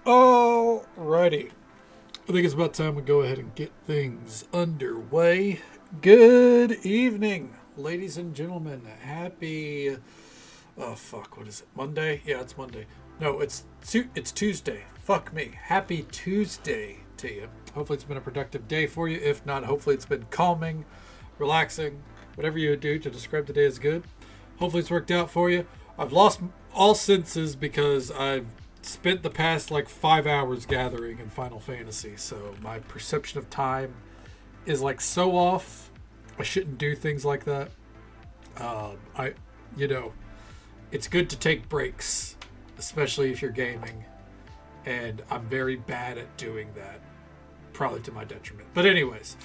Alrighty. I think it's about time we go ahead and get things underway. Good evening, ladies and gentlemen. Happy. Oh, fuck. What is it? Monday? Yeah, it's Monday. No, it's Tuesday. Fuck me. Happy Tuesday to you. Hopefully, it's been a productive day for you. If not, hopefully, it's been calming, relaxing, whatever you do to describe the day as good. Hopefully, it's worked out for you. I've lost all senses because I've spent the past like 5 hours gathering in Final Fantasy, so my perception of time is like so off. I shouldn't do things like that. I, you know, it's good to take breaks, especially if you're gaming, and I'm very bad at doing that, probably to my detriment. But anyways,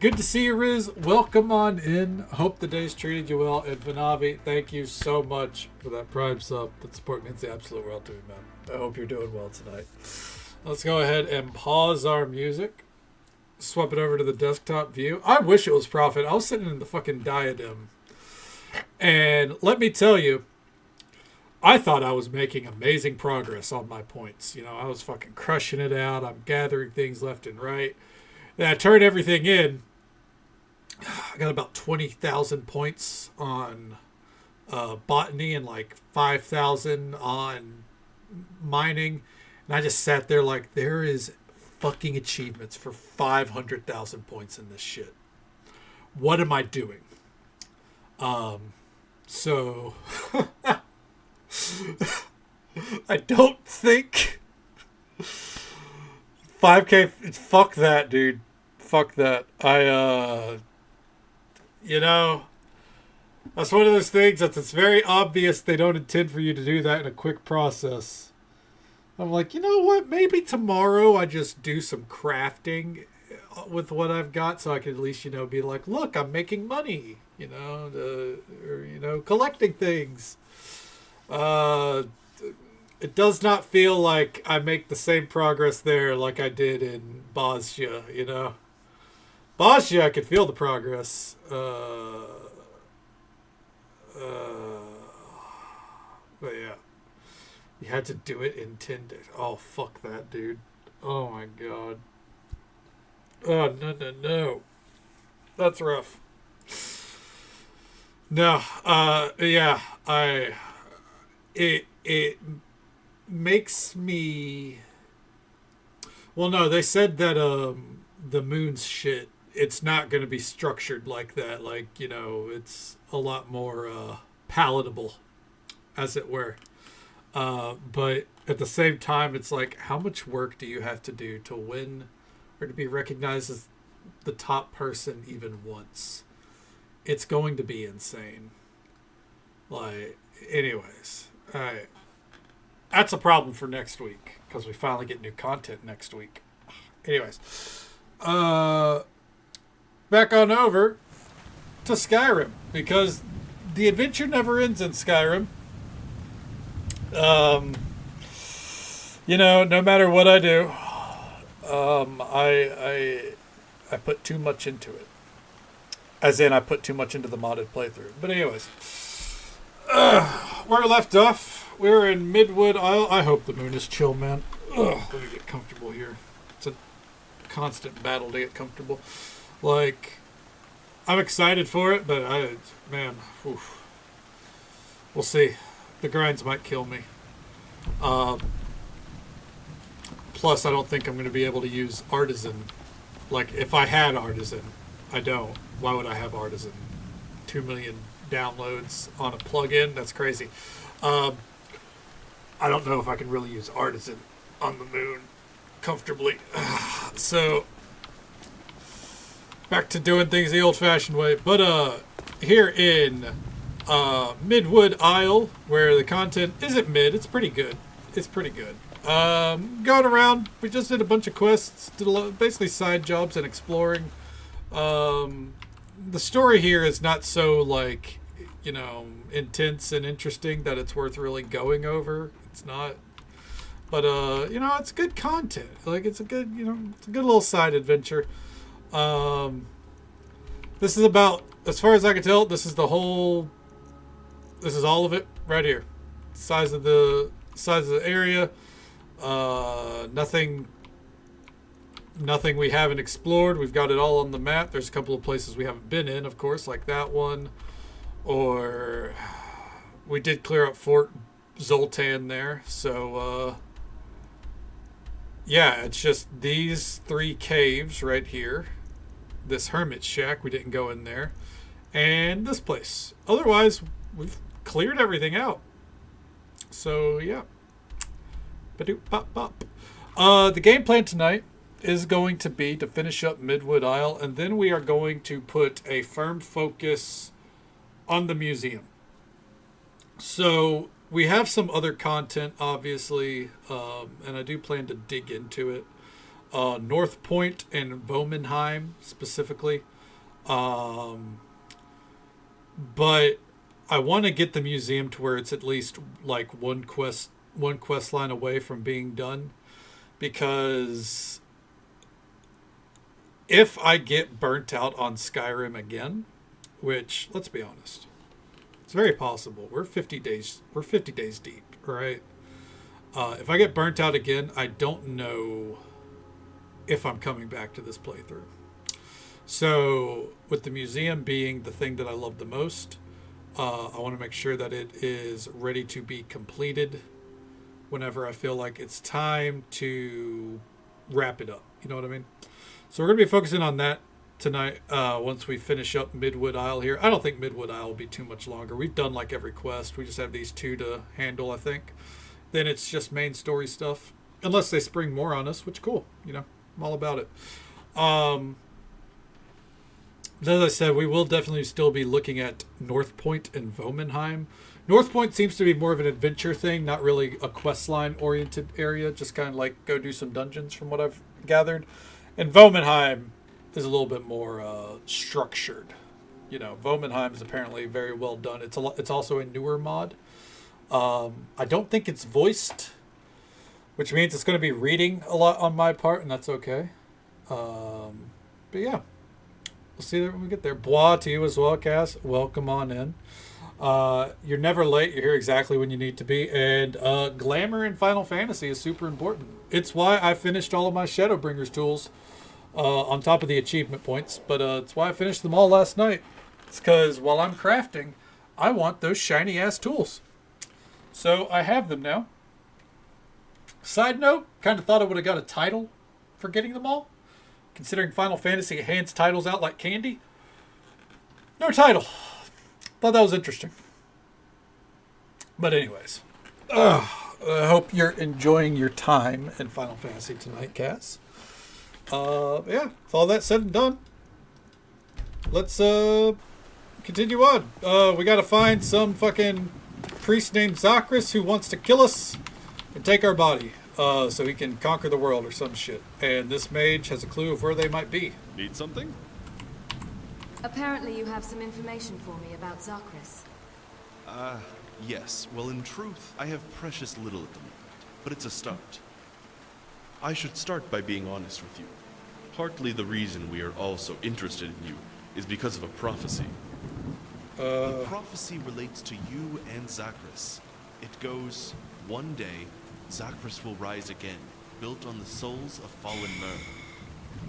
good to see you, Riz. Welcome on in. Hope the day's treated you well. And Vanavi, thank you so much for that Prime sub. That support means the absolute world to me, man. I hope you're doing well tonight. Let's go ahead and pause our music. Swap it over to the desktop view. I wish it was Prophet. I was sitting in the fucking diadem. And let me tell you, I thought I was making amazing progress on my points. You know, I was fucking crushing it out. I'm gathering things left and right. Then I turned everything in. I got about 20,000 points on botany and like 5,000 on mining. And I just sat there like, there is fucking achievements for 500,000 points in this shit. What am I doing? So I don't think 5K. Fuck that, dude. Fuck that. That's one of those things that it's very obvious they don't intend for you to do that in a quick process. I'm like, you know what? Maybe tomorrow I just do some crafting with what I've got, so I can at least, be like, look, I'm making money, collecting things. It does not feel like I make the same progress there like I did in Bosnia, Bosnia, I could feel the progress. But yeah. You had to do it in 10 days. Oh, fuck that, dude. Oh, my God. Oh, no. That's rough. No, yeah, it makes me, well, no, they said that, the moon's shit, it's not going to be structured like that. Like, it's a lot more, palatable, as it were. But at the same time, it's like, how much work do you have to do to win or to be recognized as the top person even once? It's going to be insane. Like, anyways, alright. That's a problem for next week because we finally get new content next week. Anyways, back on over to Skyrim because the adventure never ends in Skyrim. No matter what I do, I put too much into it. As in, I put too much into the modded playthrough. But anyways, where we left off, we were in Midwood Isle. I hope the moon is chill, man. Let me get comfortable here. It's a constant battle to get comfortable. Like, I'm excited for it, but oof. We'll see. The grinds might kill me. Plus, I don't think I'm going to be able to use Artisan. Like, if I had Artisan, I don't. Why would I have Artisan? 2 million downloads on a plugin? That's crazy. I don't know if I can really use Artisan on the moon comfortably. So, back to doing things the old-fashioned way. But, here in Midwood Isle, where the content isn't mid, it's pretty good. It's pretty good. Going around, we just did a bunch of quests, did basically side jobs and exploring. The story here is not so, like, intense and interesting that it's worth really going over. It's not. But, it's good content. Like, it's a good, it's a good little side adventure. This is about, as far as I can tell, this is all of it right here. Size of the area. Nothing we haven't explored. We've got it all on the map. There's a couple of places we haven't been in, of course, like that one. Or we did clear up Fort Zoltan there. So, yeah, it's just these 3 caves right here. This hermit shack, we didn't go in there. And this place. Otherwise, we've cleared everything out. So, yeah. Ba-doop, pop, pop. The game plan tonight is going to be to finish up Midwood Isle, and then we are going to put a firm focus on the museum. So we have some other content, obviously, and I do plan to dig into it. North Point and Vomenheim specifically. But I want to get the museum to where it's at least like one quest line away from being done, because if I get burnt out on Skyrim again, which, let's be honest, it's very possible. We're 50 days deep, right? If I get burnt out again, I don't know if I'm coming back to this playthrough. So with the museum being the thing that I love the most, I want to make sure that it is ready to be completed whenever I feel like it's time to wrap it up. You know what I mean? So we're going to be focusing on that tonight once we finish up Midwood Isle here. I don't think Midwood Isle will be too much longer. We've done like every quest. We just have these 2 to handle, I think. Then it's just main story stuff. Unless they spring more on us, which cool. You know, I'm all about it. As I said, we will definitely still be looking at North Point and Vomenheim. North Point seems to be more of an adventure thing, not really a questline oriented area, just kind of like go do some dungeons from what I've gathered. And Vomenheim is a little bit more structured. You know, Vomenheim is apparently very well done. It's also a newer mod. I don't think it's voiced, which means it's going to be reading a lot on my part, and that's okay. But yeah, we'll see that when we get there. Bois to you as well, Cass. Welcome on in. You're never late. You're here exactly when you need to be. And glamour in Final Fantasy is super important. It's why I finished all of my Shadowbringers tools on top of the achievement points. But it's why I finished them all last night. It's because while I'm crafting, I want those shiny-ass tools. So I have them now. Side note, kind of thought I would have got a title for getting them all. Considering Final Fantasy hands titles out like candy. No title. Thought that was interesting. But anyways, I hope you're enjoying your time in Final Fantasy tonight, Cass. Yeah, with all that said and done, let's continue on. We gotta find some fucking priest named Zachris who wants to kill us and take our body, so he can conquer the world or some shit. And this mage has a clue of where they might be. Need something? Apparently you have some information for me about Zachris. Yes. Well, in truth, I have precious little at the moment, but it's a start. I should start by being honest with you. Partly the reason we are all so interested in you is because of a prophecy. The prophecy relates to you and Zachris. It goes, one day, Zachris will rise again, built on the souls of fallen Mer.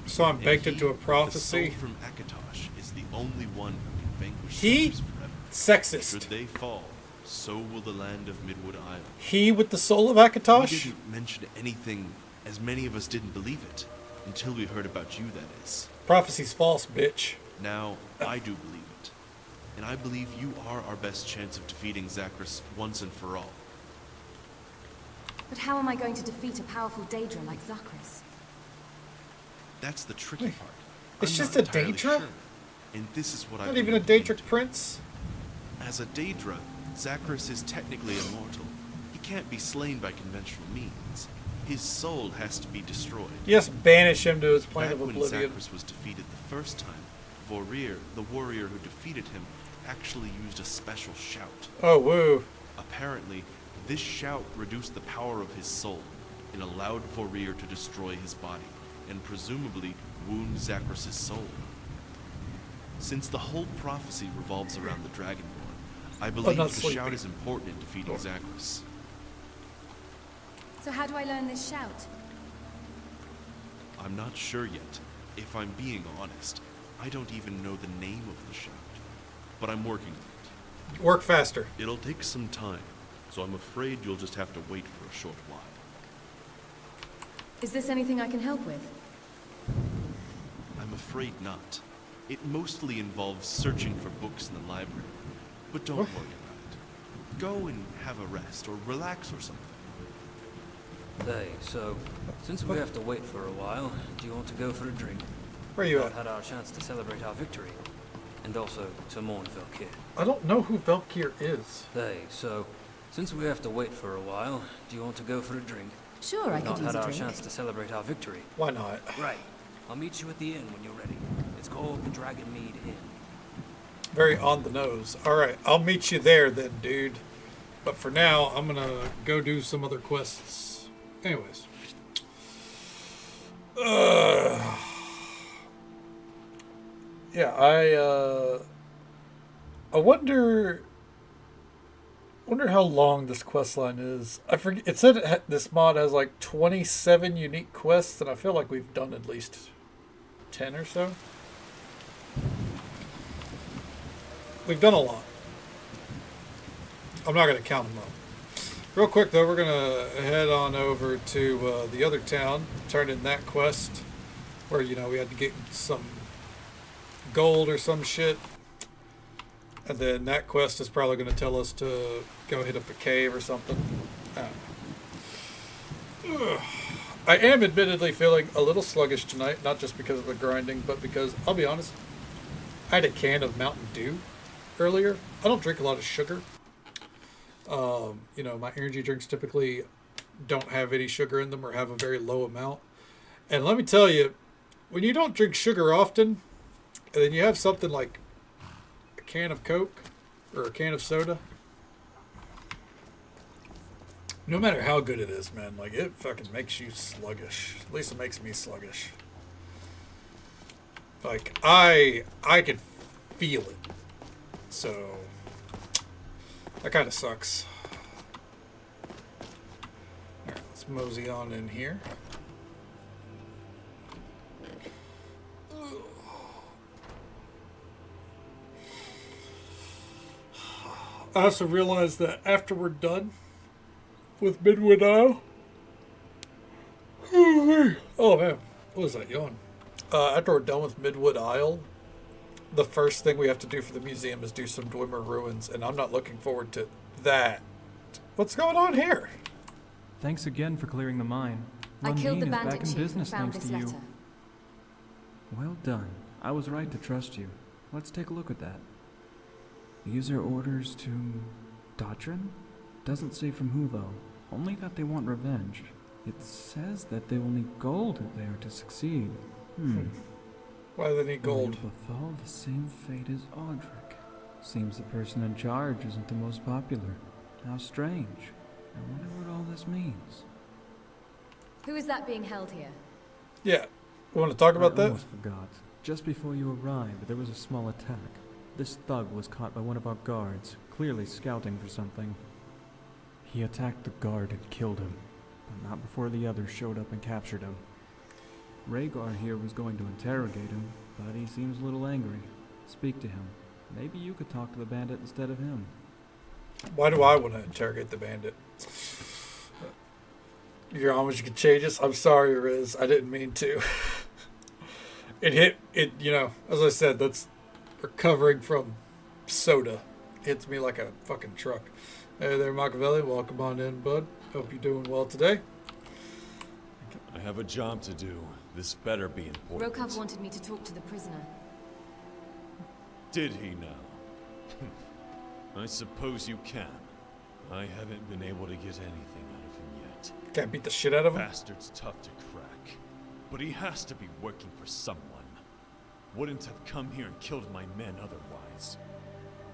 So I'm baked into a The prophecy. soul from Akatosh is the only one who can vanquish He? Zachris forever. Sexist. Should they fall, so will the land of Midwood Isle. He with the soul of We Akatosh? didn't mention anything, as many of us didn't believe it, until we heard about you, that is. Prophecy's false, bitch. Now, I do believe it. And I believe you are our best chance of defeating Zachris once and for all. But how am I going to defeat a powerful Daedra like Zachris? That's the tricky Wait, part. it's I'm just not a entirely Daedra? sure. And this is what I Not even a believe Daedric into. prince? As a Daedra, Zachris is technically immortal. He can't be slain by conventional means. His soul has to be destroyed. Yes, banish him to his plane Back of when oblivion. Zachris was defeated the first time, Vorir, the warrior who defeated him, actually used a special shout. Oh, woo. Apparently, this shout reduced the power of his soul and allowed Vorir to destroy his body, and presumably wound Zachris' soul. Since the whole prophecy revolves around the Dragonborn, I believe not the sleeping. shout is important in defeating Zachris. So how do I learn this shout? I'm not sure yet. If I'm being honest, I don't even know the name of the shout. But I'm working on it. Work faster. It'll take some time, so I'm afraid you'll just have to wait for a short while. Is this anything I can help with? I'm afraid not. It mostly involves searching for books in the library. But don't worry about it. Go and have a rest, or relax or something. Hey, so, since we have to wait for a while, do you want to go for a drink? Where are you We've at? had our chance to celebrate our victory, and also to mourn Velkir. I don't know who Velkir is. Hey, so, since we have to wait for a while, do you want to go for a drink? Sure, I We've could not use had a our drink. chance to celebrate our victory. Why not? Right. I'll meet you at the inn when you're ready. It's called the Dragonmead Inn. Very on the nose. Alright, I'll meet you there then, dude. But for now, I'm gonna go do some other quests. Anyways. Yeah, I wonder how long this quest line is. I forget. It said this mod has like 27 unique quests, and I feel like we've done at least 10 or so. We've done a lot. I'm not going to count them up. Real quick, though, we're going to head on over to the other town, turn in that quest, where, you know, we had to get some gold or some shit. And then that quest is probably going to tell us to go hit up a cave or something. I don't know. I am admittedly feeling a little sluggish tonight, not just because of the grinding, but because, I'll be honest, I had a can of Mountain Dew earlier. I don't drink a lot of sugar. You know, my energy drinks typically don't have any sugar in them or have a very low amount. And let me tell you, when you don't drink sugar often, and then you have something like a can of Coke or a can of soda, no matter how good it is, man, like, it fucking makes you sluggish. At least it makes me sluggish. Like, I could feel it. So, that kind of sucks. Alright, let's mosey on in here. I also realized that after we're done with Midwood Isle, oh man, what was that yawn? After we're done with Midwood Isle, the first thing we have to do for the museum is do some Dwemer ruins, and I'm not looking forward to that. What's going on here? Thanks again for clearing the mine. I killed the Lundin is bandit back in chief and business found thanks this to you. letter. Well done. I was right to trust you. Let's take a look at that. User orders to Dodrin? Doesn't say from who though. Only that they want revenge. It says that they will need gold if they are to succeed. Why do they need gold? Will befall the same fate as Audric. Seems the person in charge isn't the most popular. How strange. I wonder what all this means. Who is that being held here? Yeah. You want to talk about I that? almost forgot. Just before you arrived, there was a small attack. This thug was caught by one of our guards, clearly scouting for something. He attacked the guard and killed him, but not before the others showed up and captured him. Rhaegar here was going to interrogate him, but he seems a little angry. Speak to him. Maybe you could talk to the bandit instead of him. Why do I want to interrogate the bandit? Your Homage, you can change this. I'm sorry, Riz. I didn't mean to. It, you know, as I said, that's recovering from soda. Hits me like a fucking truck. Hey there, Machiavelli. Welcome on in, bud. Hope you're doing well today. I have a job to do. This better be important. Rokov wanted me to talk to the prisoner. Did he now? I suppose you can. I haven't been able to get anything out of him yet. Can't beat the shit out of him. Bastard's tough to crack. But he has to be working for someone. Wouldn't have come here and killed my men otherwise.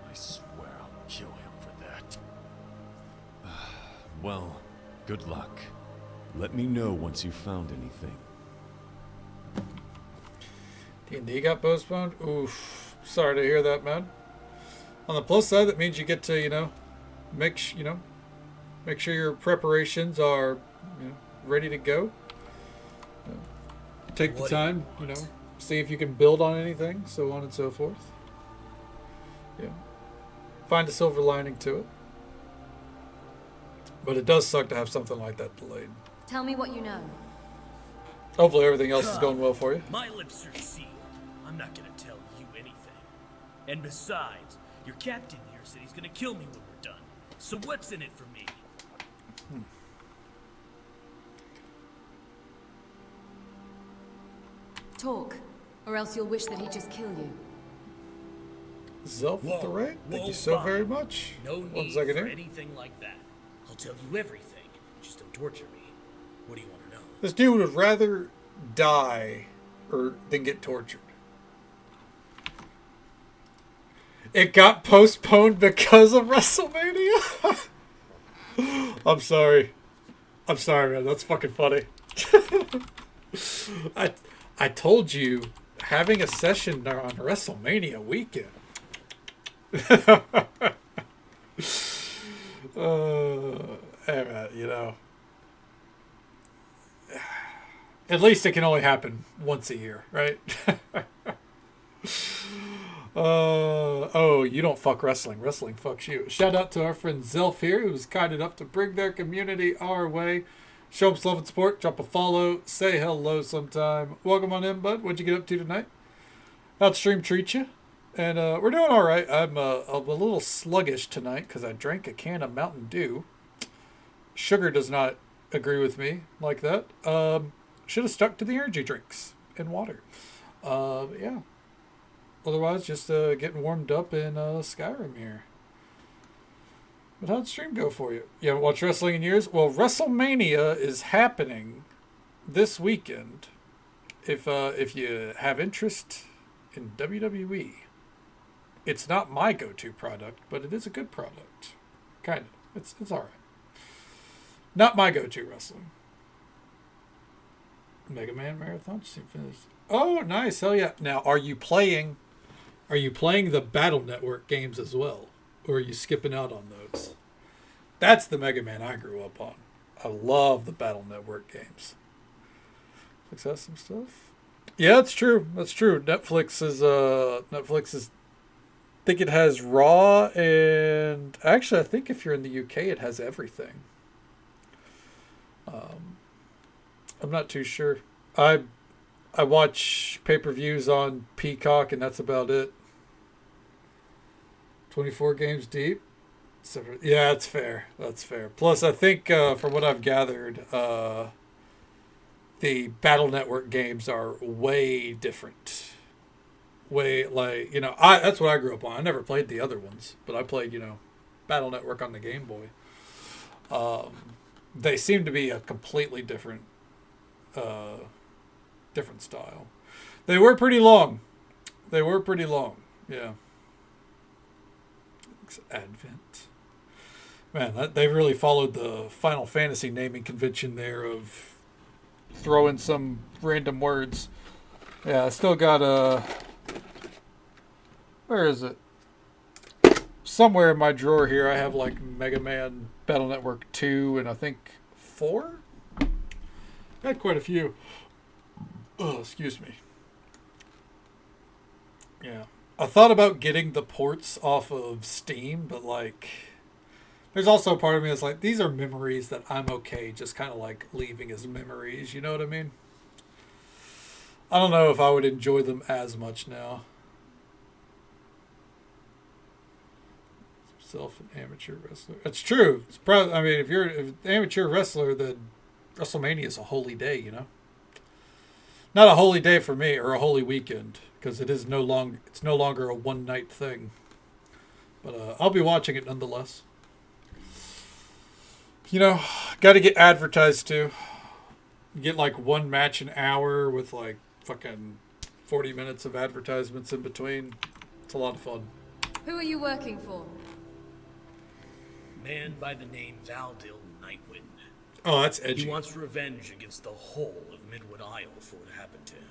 I swear I'll kill him for that. Well, good luck. Let me know once you've found anything. D&D got postponed? Oof. Sorry to hear that, man. On the plus side, that means you get to, you know, make sure your preparations are you know, ready to go. Take the time, you know, see if you can build on anything, so on and so forth. Yeah. Find a silver lining to it. But it does suck to have something like that delayed. Tell me what you know. Hopefully everything else is going well for you. My lips are sealed. I'm not gonna tell you anything. And besides, your captain here said he's gonna kill me when we're done. So what's in it for me? Talk, or else you'll wish that he'd just kill you. Zelf with the right? Thank you so very much. No One need second for here. anything like that. I'll tell you everything. Just don't torture me. What do you want to know? This dude would rather die than get tortured. It got postponed because of WrestleMania? I'm sorry. I'm sorry, man. That's fucking funny. I told you, having a session on WrestleMania weekend. Hey, man, you know. At least it can only happen once a year, right? Oh, you don't fuck wrestling. Wrestling fucks you. Shout out to our friend Zelf here, who's kind enough to bring their community our way. Show them love and support. Drop a follow. Say hello sometime. Welcome on in, bud. What'd you get up to tonight? How'd stream treat you? And we're doing all right. I'm a little sluggish tonight because I drank a can of Mountain Dew. Sugar does not agree with me like that. Should have stuck to the energy drinks and water. Yeah. Otherwise, just getting warmed up in Skyrim here. But how'd the stream go for you? You haven't watched wrestling in years? Well, WrestleMania is happening this weekend. If you have interest in WWE, it's not my go-to product, but it is a good product. Kind of. It's all right. Not my go-to wrestling. Mega Man Marathon just finished. Oh, nice. Hell yeah. Now, are you playing the Battle Network games as well? Or are you skipping out on those? That's the Mega Man I grew up on. I love the Battle Network games. Netflix has some stuff. Yeah, that's true. That's true. Netflix is I think it has Raw, and actually I think if you're in the UK it has everything. I'm not too sure. I watch pay-per-views on Peacock, and that's about it. 24 games deep. So, yeah, that's fair. That's fair. Plus, I think from what I've gathered, the Battle Network games are way different. Way, like, you know, that's what I grew up on. I never played the other ones, but I played, you know, Battle Network on the Game Boy. They seem to be a completely different style. They were pretty long. Yeah. Advent. Man, they really followed the Final Fantasy naming convention there of throwing some random words. Yeah, I still got where is it? Somewhere in my drawer here I have like Mega Man Battle Network 2 and I think 4? I had quite a few. Oh, excuse me. Yeah. I thought about getting the ports off of Steam, but like there's also a part of me that's like, these are memories that I'm okay just kind of like leaving as memories, you know what I mean? I don't know if I would enjoy them as much now. Self an amateur wrestler. It's true. It's I mean, if you're an amateur wrestler, then WrestleMania is a holy day, you know? Not a holy day for me, or a holy weekend, because it's no longer a one-night thing. But I'll be watching it nonetheless. You know, got to get advertised too. Get like one match an hour with like fucking 40 minutes of advertisements in between. It's a lot of fun. Who are you working for? Man by the name Valdil Nightwind. Oh, that's edgy. He wants revenge against the whole of Midwood Isle for what happened to him.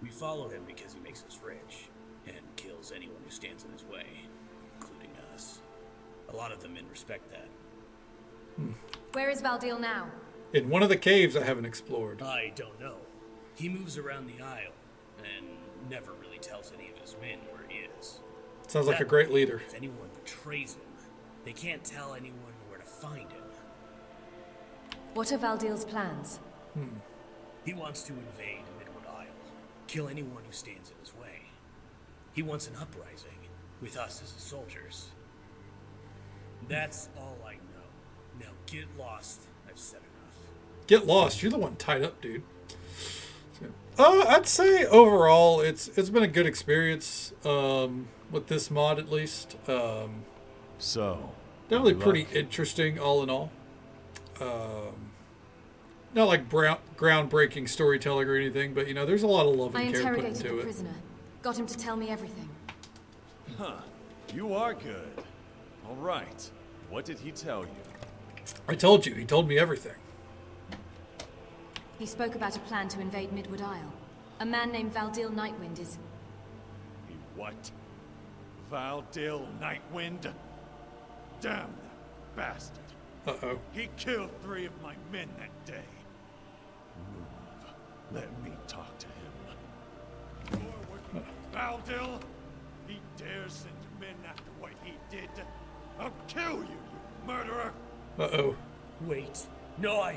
We follow him because he makes us rich and kills anyone who stands in his way, including us. A lot of the men respect that. Where is Valdil now? In one of the caves I haven't explored. I don't know. He moves around the Isle and never really tells any of his men where he is. Sounds like a great leader. If anyone betrays him, they can't tell anyone where to find him. What are Valdil's plans? He wants to invade Midwood Isle, kill anyone who stands in his way. He wants an uprising, with us as his soldiers. That's all I know. Now get lost. I've said enough. Get lost. You're the one tied up, dude. I'd say overall it's been a good experience with this mod at least. So, Definitely good pretty luck. interesting all in all. Not like groundbreaking storytelling or anything, but you know, there's a lot of love I and care put interrogated into the it. prisoner. Got him to tell me everything. Huh. You are good. All right. What did he tell you? I told you, he told me everything. He spoke about a plan to invade Midwood Isle. A man named Valdil Nightwind is... He what? Valdil Nightwind? Damn that bastard. Uh-oh. He killed 3 of my men that day. Move. Let me talk to him. You're working with Valdil? He dares send men after what he did? I'll kill you, you murderer! Uh-oh. Wait. No,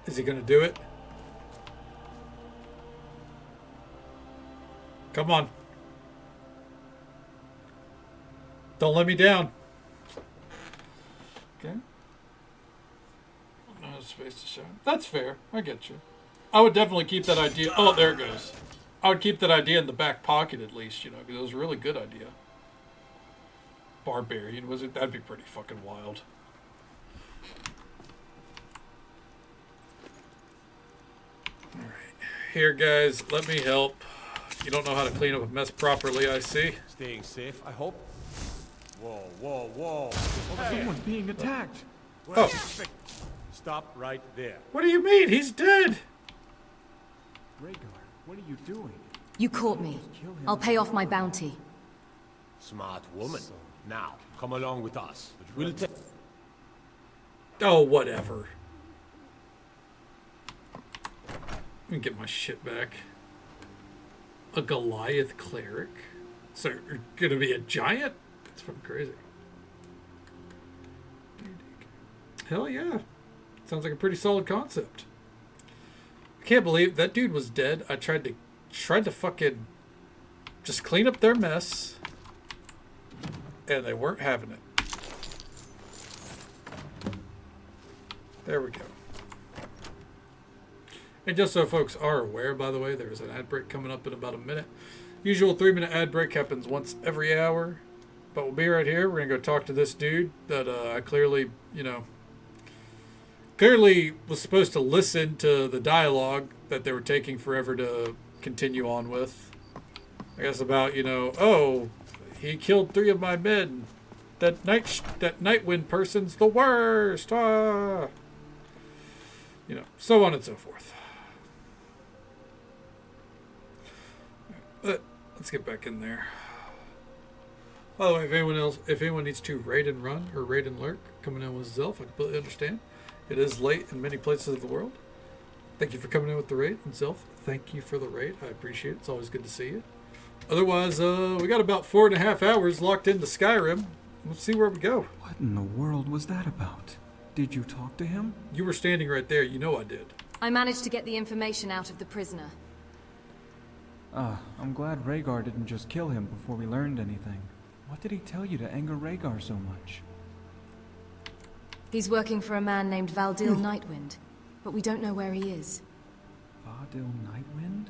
Is he gonna do it? Come on. Don't let me down. Okay. No space to show. That's fair. I get you. I would definitely keep that idea. Oh, there it goes. I would keep that idea in the back pocket at least, you know, because it was a really good idea. Barbarian, was it? That'd be pretty fucking wild. Alright. Here, guys, let me help. You don't know how to clean up a mess properly, I see. Staying safe, I hope. Whoa, whoa, whoa. Someone's being attacked. Oh, Stop right there. what do you mean? He's dead! Rhaegar, what are you doing? You caught me. I'll pay off my bounty. Smart woman. Now, come along with us. We'll take... Oh, whatever. Let me get my shit back. A Goliath cleric? So you're gonna be a giant? That's fucking crazy. Hell yeah. Sounds like a pretty solid concept. I can't believe that dude was dead. I tried to fucking just clean up their mess. And they weren't having it. There we go. And just so folks are aware, by the way, there's an ad break coming up in about a minute. Usual 3-minute ad break happens once every hour. But we'll be right here. We're going to go talk to this dude that I clearly, you know, clearly was supposed to listen to the dialogue that they were taking forever to continue on with. I guess about, you know, oh, he killed 3 of my men. That Nightwind person's the worst. Ah. You know, so on and so forth. But let's get back in there. By the way, if anyone needs to raid and run or raid and lurk, coming in with Zelf, I completely understand. It is late in many places of the world. Thank you for coming in with the raid, and Zelf, thank you for the raid. I appreciate it. It's always good to see you. Otherwise, we got about 4.5 hours locked into Skyrim. Let's see where we go. What in the world was that about? Did you talk to him? You were standing right there. You know I did. I managed to get the information out of the prisoner. I'm glad Rhaegar didn't just kill him before we learned anything. What did he tell you to anger Rhaegar so much? He's working for a man named Valdil Nightwind, but we don't know where he is. Valdil Nightwind?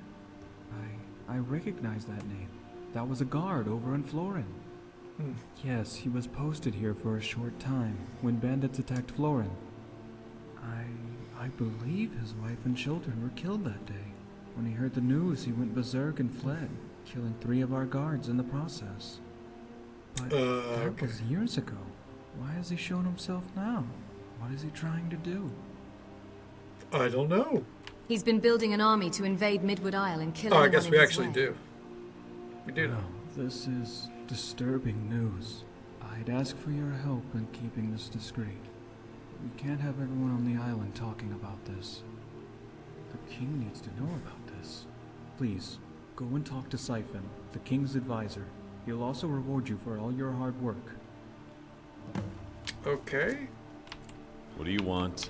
I recognize that name. That was a guard over in Florin. Yes, he was posted here for a short time when bandits attacked Florin. I believe his wife and children were killed that day. When he heard the news, he went berserk and fled, killing 3 of our guards in the process. But that okay. was years ago. Why has he shown himself now? What is he trying to do? I don't know. He's been building an army to invade Midwood Isle and kill Oh, I anyone guess in we his actually way. do. We do know. Well, this is disturbing news. I'd ask for your help in keeping this discreet. We can't have everyone on the island talking about this. The king needs to know about this. Please, go and talk to Siphon, the king's advisor. He'll also reward you for all your hard work. Okay. What do you want?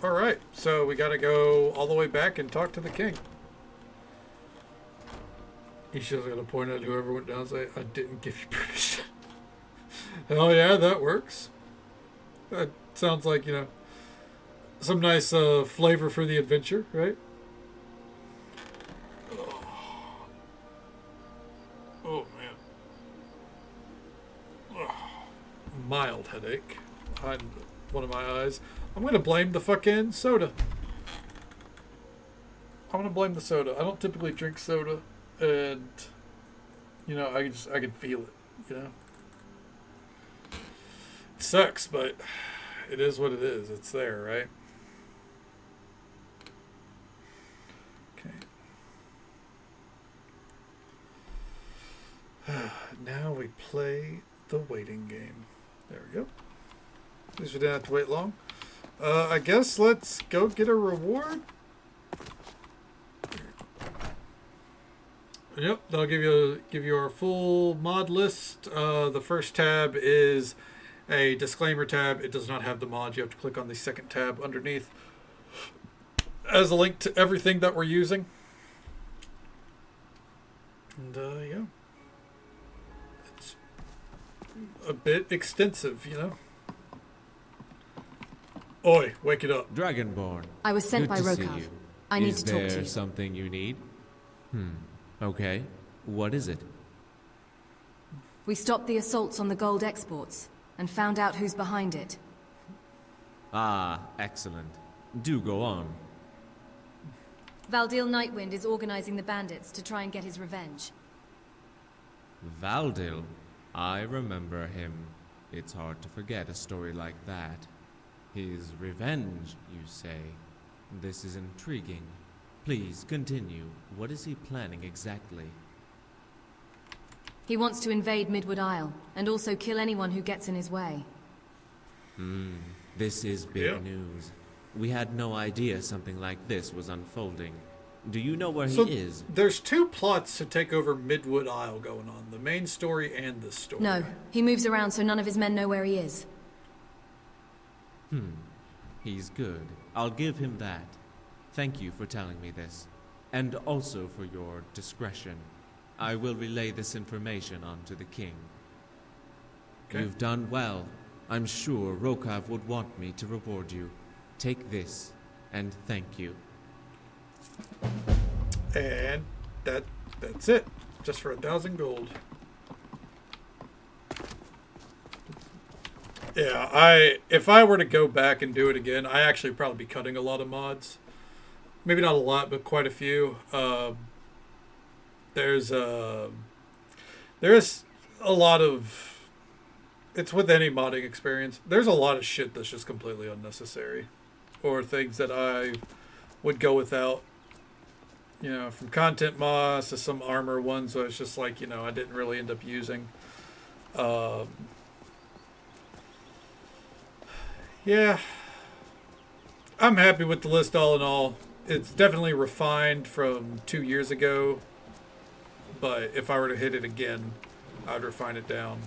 Alright, so we gotta go all the way back and talk to the king. He's just gonna point at whoever went down and say, I didn't give you permission. Hell yeah, that works. That sounds like, you know, some nice flavor for the adventure, right? Oh man. Mild headache behind one of my eyes. I'm gonna blame the fucking soda. I'm gonna blame the soda. I don't typically drink soda, and you know, I can feel it. You know, it sucks, but it is what it is. It's there, right? Okay. Now we play the waiting game. There we go. At least we didn't have to wait long. I guess let's go get a reward. Yep, that'll give you our full mod list. The first tab is a disclaimer tab. It does not have the mods. You have to click on the second tab underneath as a link to everything that we're using. And yeah, it's a bit extensive, you know. Oi, wake it up. Dragonborn. I was sent Good by to see Rokav. you. I need Is to talk to there you. something you need? Okay. What is it? We stopped the assaults on the gold exports and found out who's behind it. Ah, excellent. Do go on. Valdil Nightwind is organizing the bandits to try and get his revenge. Valdil. I remember him. It's hard to forget a story like that. His revenge, you say? This is intriguing. Please, continue. What is he planning exactly? He wants to invade Midwood Isle, and also kill anyone who gets in his way. This is big news. We had no idea something like this was unfolding. Do you know where he is? There's two plots to take over Midwood Isle going on. The main story and this story. No, he moves around so none of his men know where he is. He's good. I'll give him that. Thank you for telling me this. And also for your discretion. I will relay this information on to the king. Okay. You've done well. I'm sure Rokav would want me to reward you. Take this, and thank you. And that's it. Just for 1,000 gold. Yeah, if I were to go back and do it again, I actually probably be cutting a lot of mods. Maybe not a lot, but quite a few. There is a lot of, it's with any modding experience, there's a lot of shit that's just completely unnecessary, or things that I would go without. You know, from content mods to some armor ones, so it's just like, you know, I didn't really end up using. Yeah, I'm happy with the list all in all. It's definitely refined from 2 years ago, but if I were to hit it again, I'd refine it down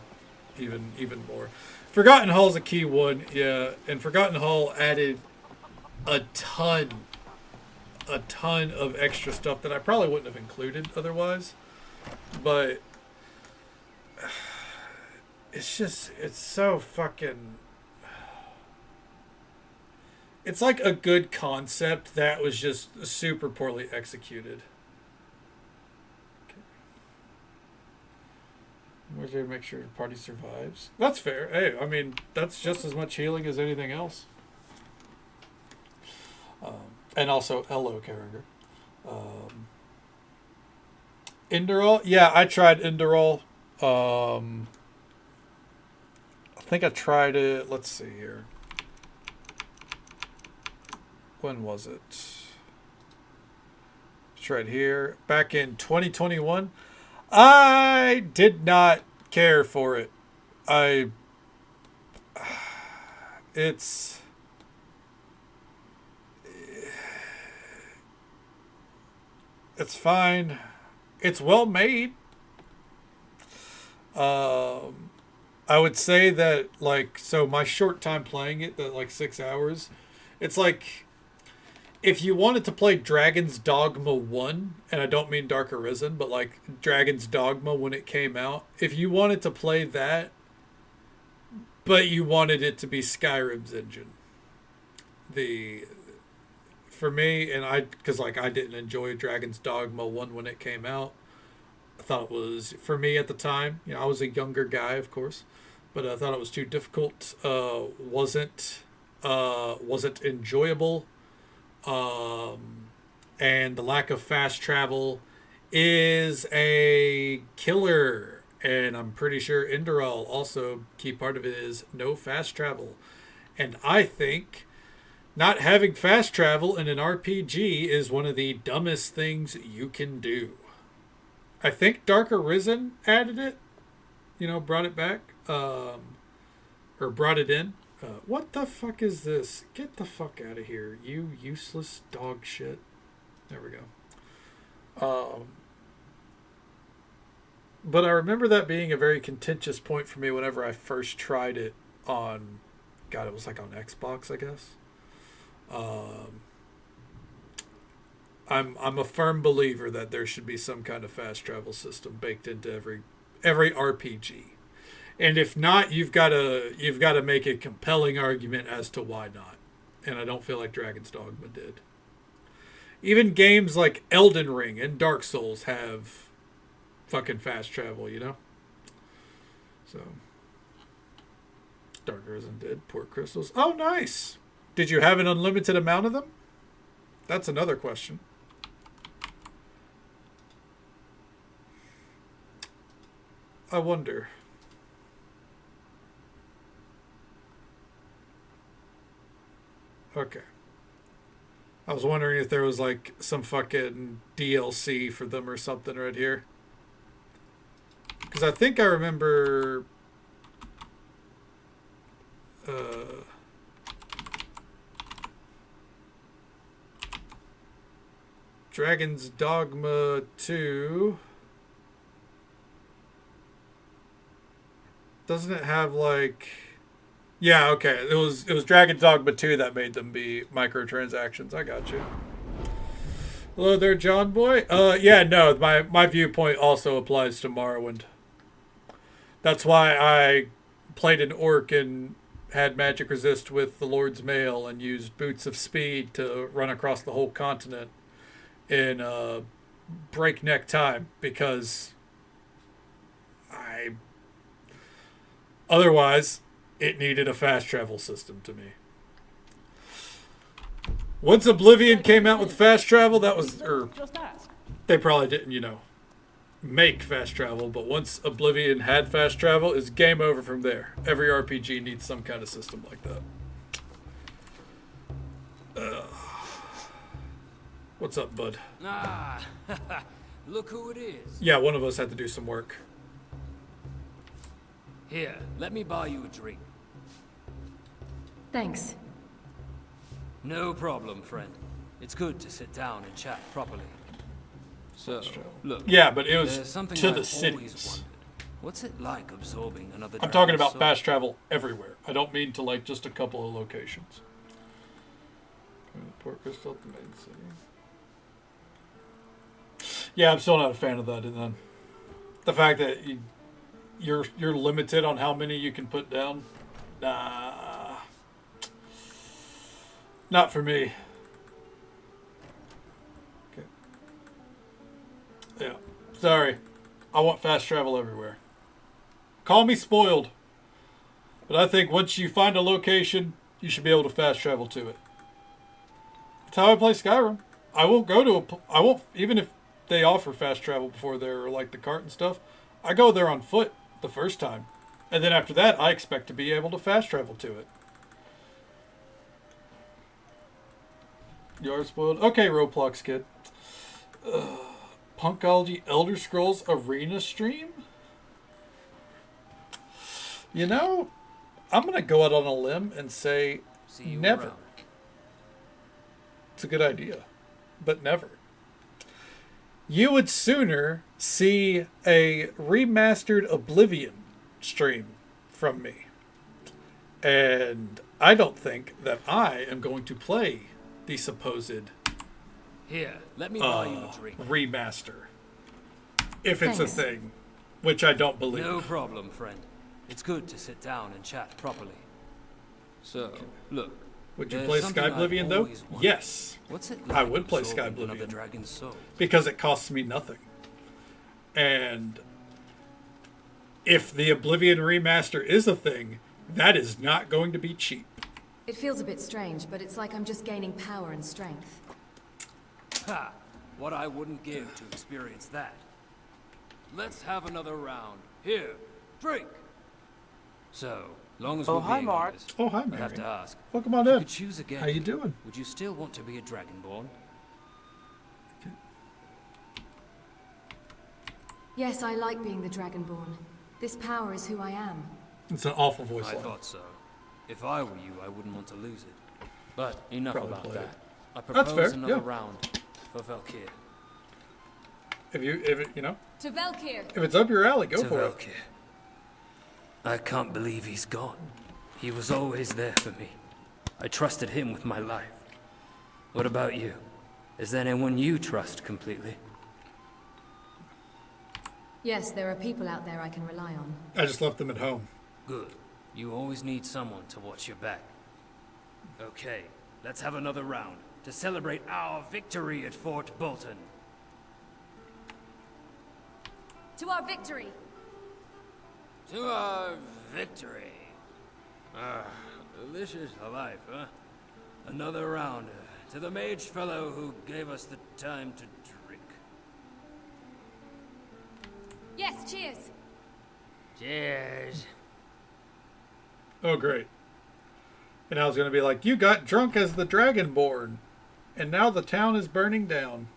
even more. Forgotten Hall's a key one, yeah, and Forgotten Hall added a ton of extra stuff that I probably wouldn't have included otherwise, but it's so fucking, it's like a good concept that was just super poorly executed. Okay. Where's there to make sure the party survives? That's fair. Hey, I mean, that's just as much healing as anything else. And also, hello, Carringer. Indorol? Yeah, I tried Indorol. I think I tried it. Let's see here. When was it? It's right here. Back in 2021. I did not care for it. It's fine. It's well made. I would say that, like, so my short time playing it, that like 6 hours, it's like if you wanted to play Dragon's Dogma 1, and I don't mean Dark Arisen, but like Dragon's Dogma when it came out, if you wanted to play that, but you wanted it to be Skyrim's engine, for me, and because like I didn't enjoy Dragon's Dogma 1 when it came out. I thought it was, for me at the time, I was a younger guy, of course, but I thought it was too difficult. Wasn't enjoyable. And the lack of fast travel is a killer. And I'm pretty sure Enderal also, key part of it is no fast travel. And I think not having fast travel in an RPG is one of the dumbest things you can do. I think Dark Arisen added it, brought it back, or brought it in. What the fuck is this? Get the fuck out of here, you useless dog shit. There we go. But I remember that being a very contentious point for me whenever I first tried it on, God, it was like on Xbox, I guess. I'm a firm believer that there should be some kind of fast travel system baked into every RPG. And if not, you've got to make a compelling argument as to why not. And I don't feel like Dragon's Dogma did. Even games like Elden Ring and Dark Souls have fucking fast travel, So Dark Arisen did. Port crystals. Oh, nice. Did you have an unlimited amount of them? That's another question. I wonder. Okay. I was wondering if there was like some fucking DLC for them or something right here. Because I think I remember... Dragon's Dogma 2... Doesn't it have like... Yeah, okay. It was Dragon's Dogma 2 that made them be microtransactions. I got you. Hello there, John Boy. Yeah, no, my viewpoint also applies to Morrowind. That's why I played an orc and had magic resist with the Lord's Mail and used Boots of Speed to run across the whole continent in breakneck time, because otherwise it needed a fast travel system to me. Once Oblivion came out with fast travel, that was... they probably didn't, make fast travel, but once Oblivion had fast travel, it's game over from there. Every RPG needs some kind of system like that. What's up, bud? Ah, look who it is. Yeah, one of us had to do some work. Here, let me buy you a drink. Thanks. No problem, friend. It's good to sit down and chat properly. So, look. Yeah, but it was something to I've the always cities. wondered. What's it like absorbing another I'm talking dragon's about soul? fast travel everywhere. I don't mean to like just a couple of locations. Port Crystal, the main city. Yeah, I'm still not a fan of that. And then the fact that you're limited on how many you can put down. Nah, not for me. Okay. Yeah, sorry. I want fast travel everywhere. Call me spoiled, but I think once you find a location, you should be able to fast travel to it. That's how I play Skyrim. I won't, even if they offer fast travel before they're like the cart and stuff, I go there on foot the first time. And then after that, I expect to be able to fast travel to it. You are spoiled? Okay, Roblox kid. Punkology Elder Scrolls Arena stream? I'm going to go out on a limb and say See you never. around. It's a good idea, but never. You would sooner see a remastered Oblivion stream from me. And I don't think that I am going to play the supposed Here, let me buy you a drink. remaster. If it's Thanks. a thing, which I don't believe. No problem, friend. It's good to sit down and chat properly. So, look. Would you there's play something Sky I've Oblivion though? always wondered. Yes. What's it I like would play Sky absorbing another Oblivion. dragon's soul? Because it costs me nothing. And if the Oblivion remaster is a thing, that is not going to be cheap. It feels a bit strange, but it's like I'm just gaining power and strength. Ha! What I wouldn't give to experience that. Let's have another round. Here, drink. So, long as we're hi, being Mark. honest, Oh, hi, I have Mary. to ask. Welcome on If you in. could choose again. How you doing? Would you still want to be a Dragonborn? Yes, I like being the Dragonborn. This power is who I am. It's an awful voice I line. thought so. If I were you, I wouldn't want to lose it. But enough Probably about play that. it. I That's propose fair, another yeah. round for Valkyr. To Valkyr! If it's up your alley, go To for it. Valkyr. I can't believe he's gone. He was always there for me. I trusted him with my life. What about you? Is there anyone you trust completely? Yes, there are people out there I can rely on. I just left them at home. Good. You always need someone to watch your back. Okay, let's have another round to celebrate our victory at Fort Bolton. To our victory! To our victory. This is the life, huh? Another round to the mage fellow who gave us the time to drink. Yes, cheers! Cheers. Oh, great. And I was going to be like, you got drunk as the Dragonborn, and now the town is burning down.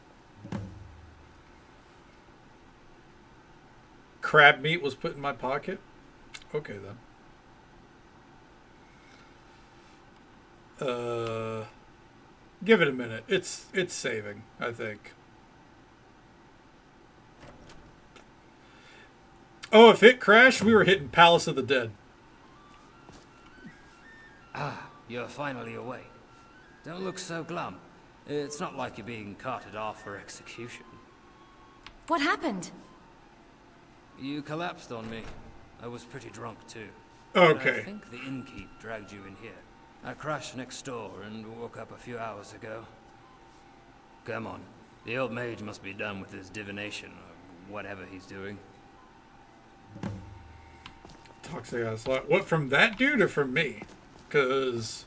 Crab meat was put in my pocket? Okay, then. Give it a minute. It's saving, I think. Oh, if it crashed, we were hitting Palace of the Dead. Ah, you're finally awake. Don't look so glum. It's not like you're being carted off for execution. What happened? You collapsed on me. I was pretty drunk too. Okay. I think the innkeep dragged you in here. I crashed next door and woke up a few hours ago. Come on. The old mage must be done with his divination, or whatever he's doing. Toxic ass lot. What, from that dude or from me? Because,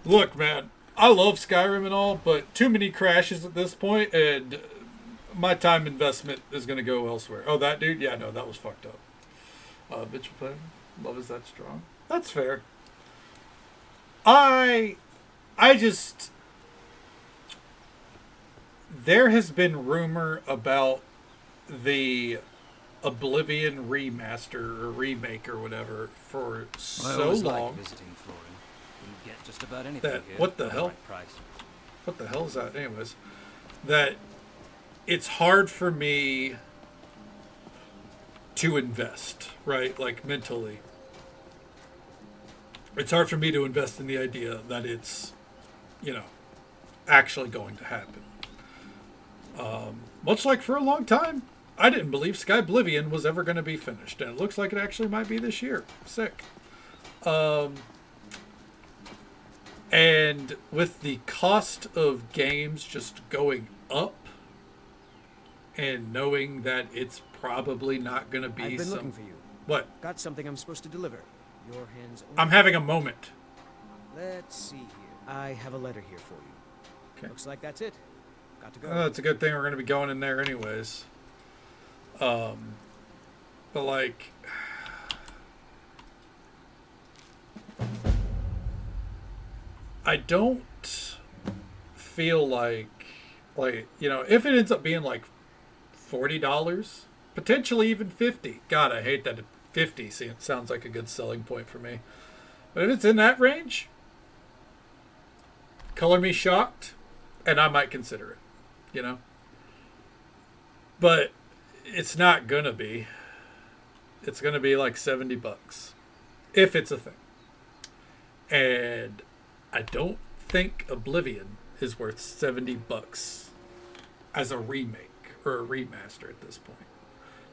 look, man, I love Skyrim and all, but too many crashes at this point, and my time investment is going to go elsewhere. Oh, that dude? Yeah, no, that was fucked up. Bitch player. Love is that strong. That's fair. I just... There has been rumor about the Oblivion remaster or remake or whatever for I so always long. like visiting Florin. You can get just about anything That- here. what the for hell? right price. What the hell is that? Anyways, that it's hard for me to invest, right? Like mentally. It's hard for me to invest in the idea that it's, actually going to happen. Much like for a long time, I didn't believe Sky Oblivion was ever going to be finished, and it looks like it actually might be this year. Sick. And with the cost of games just going up, and knowing that it's probably not going to be I've been looking for you. What? Got something I'm supposed to deliver. Your hands only. I'm having a moment. Let's see here. I have a letter here for you. Okay. Looks like that's it. Got to go. It's a good thing we're going to be going in there anyways. But like, I don't feel like, if it ends up being like $40, potentially even $50. God, I hate that 50 sounds like a good selling point for me. But if it's in that range, color me shocked, and I might consider it, you know? But it's not gonna be. It's gonna be like $70, if it's a thing. And I don't think Oblivion is worth $70 as a remake or a remaster at this point.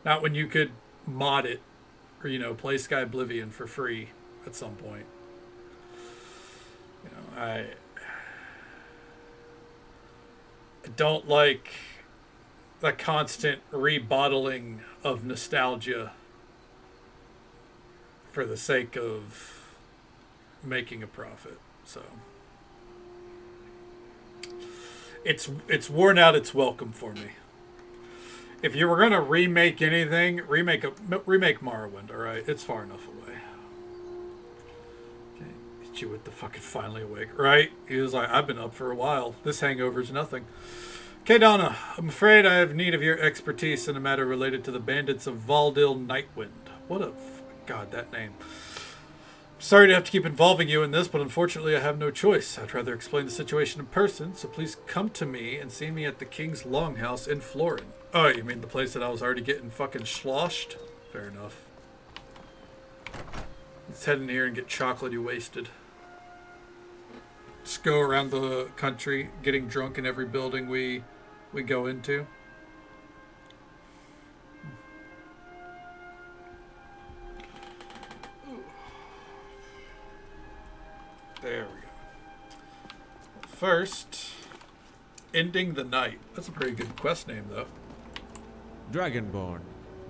Not when you could mod it or, you know, play Sky Oblivion for free at some point. You know, I don't like the constant rebottling of nostalgia for the sake of making a profit. So it's worn out its welcome for me. If you were gonna remake anything, remake Morrowind. All right, it's far enough away. Okay, hit you with the fucking finally awake, right? He was like, I've been up for a while. This hangover's nothing. Okay, Donna, I'm afraid I have need of your expertise in a matter related to the bandits of Valdil Nightwind. What a god, that name. Sorry to have to keep involving you in this, but unfortunately I have no choice. I'd rather explain the situation in person, so please come to me and see me at the King's Longhouse in Florin. Oh, you mean the place that I was already getting fucking sloshed? Fair enough. Let's head in here and get chocolatey wasted. Just go around the country, getting drunk in every building we go into. There we go. First, Ending the Night. That's a pretty good quest name, though. Dragonborn,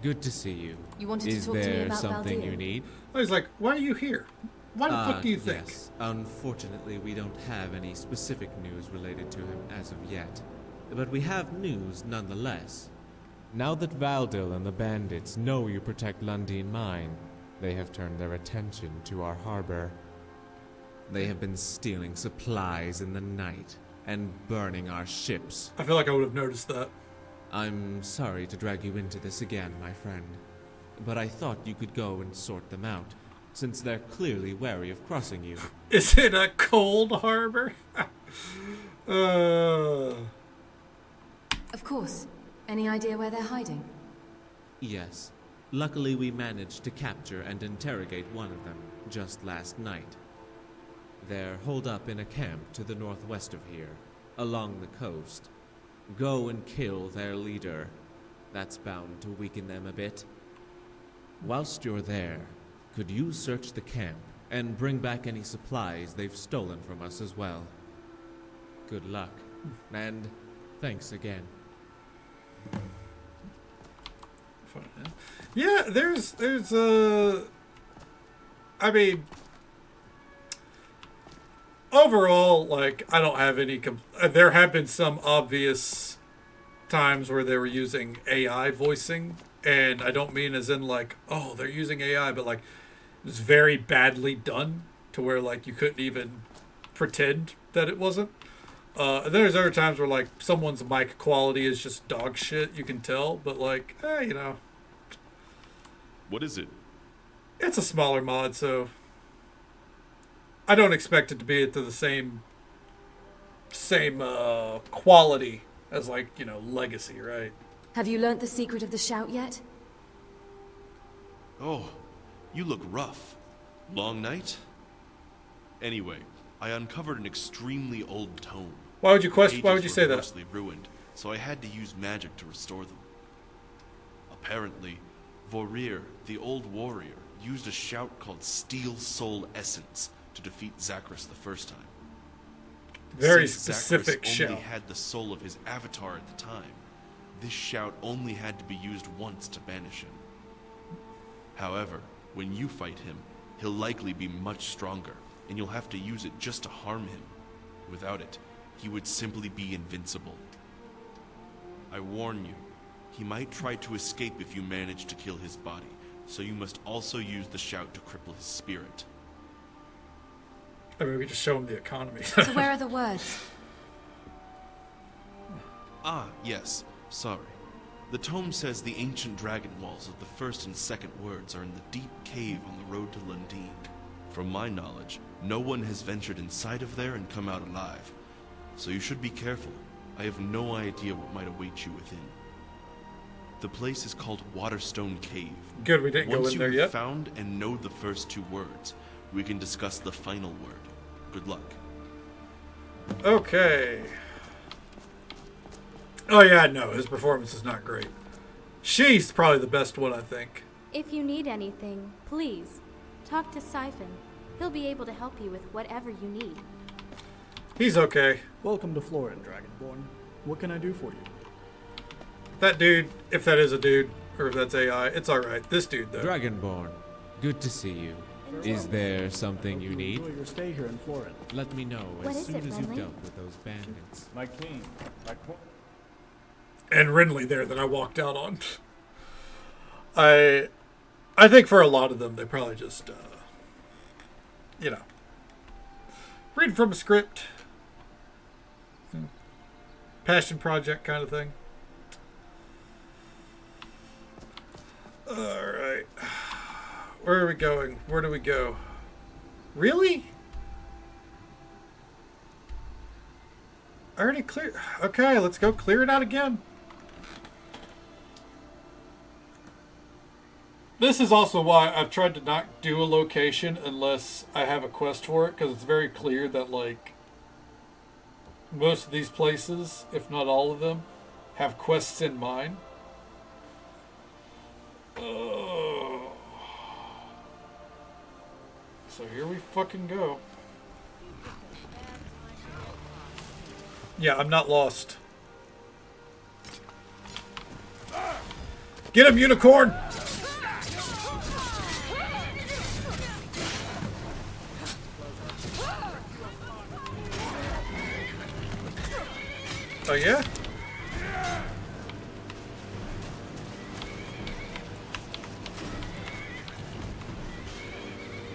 good to see you. You wanted to talk to me about something Valdir? you need? I was like, why are you here? Why the fuck do you think? Yes. Unfortunately, we don't have any specific news related to him as of yet. But we have news nonetheless. Now that Valdil and the bandits know you protect Lundin Mine, they have turned their attention to our harbor. They have been stealing supplies in the night and burning our ships. I feel like I would have noticed that. I'm sorry to drag you into this again, my friend, but I thought you could go and sort them out, since they're clearly wary of crossing you. Is it a cold harbor? Of course. Any idea where they're hiding? Yes. Luckily, we managed to capture and interrogate one of them just last night. They're holed up in a camp to the northwest of here, along the coast. Go and kill their leader. That's bound to weaken them a bit. Whilst you're there, could you search the camp and bring back any supplies they've stolen from us as well? Good luck, and thanks again. Yeah, there's I mean, overall, like, I don't have any there have been some obvious times where they were using AI voicing, and I don't mean as in like, oh, they're using AI, but like it's very badly done to where like you couldn't even pretend that it wasn't. And there's other times where like someone's mic quality is just dog shit, you can tell, but like, you know. What is it? It's a smaller mod, so I don't expect it to be to the same quality as like, you know, Legacy, right? Have you learnt the secret of the shout yet? Oh, you look rough. Long night? Anyway, I uncovered an extremely old tome. Why would you Pages say were that? mostly ruined, so I had to use magic to restore them. Apparently, Vorir, the old warrior, used a shout called Steel Soul Essence to defeat Zachris the first time. Very Since specific Zachris shout. only had the soul of his avatar at the time, this shout only had to be used once to banish him. However, when you fight him, he'll likely be much stronger, and you'll have to use it just to harm him. Without it, he would simply be invincible. I warn you, he might try to escape if you manage to kill his body, so you must also use the shout to cripple his spirit. I mean, we just show him the economy. So where are the words? Ah, yes, sorry. The tome says the ancient dragon walls of the first and second words are in the deep cave on the road to Lundin. From my knowledge, no one has ventured inside of there and come out alive. So you should be careful. I have no idea what might await you within. The place is called Waterstone Cave. Good, we didn't go Once in you there have yet. found and know the first two words, we can discuss the final word. Good luck. Okay. Oh yeah, no, his performance is not great. She's probably the best one, I think. If you need anything, please, talk to Siphon. He'll be able to help you with whatever you need. He's okay. Welcome to Florin, Dragonborn. What can I do for you? That dude, if that is a dude, or if that's AI, it's alright. This dude, though. Dragonborn, good to see you. Is there something you need? Enjoy your stay here in Florin. Let me know What as is soon it, as you've Renly? dealt with those bandits. My king, And Renly there that I walked out on. I think for a lot of them, they probably just, you know, read from a script. Passion project kind of thing. Alright. Where are we going? Where do we go? Really? I already cleared. Okay, let's go clear it out again. This is also why I've tried to not do a location unless I have a quest for it, because it's very clear that, like, most of these places, if not all of them, have quests in mind. Oh. So here we fucking go. Yeah, I'm not lost. Get him, unicorn! Oh yeah?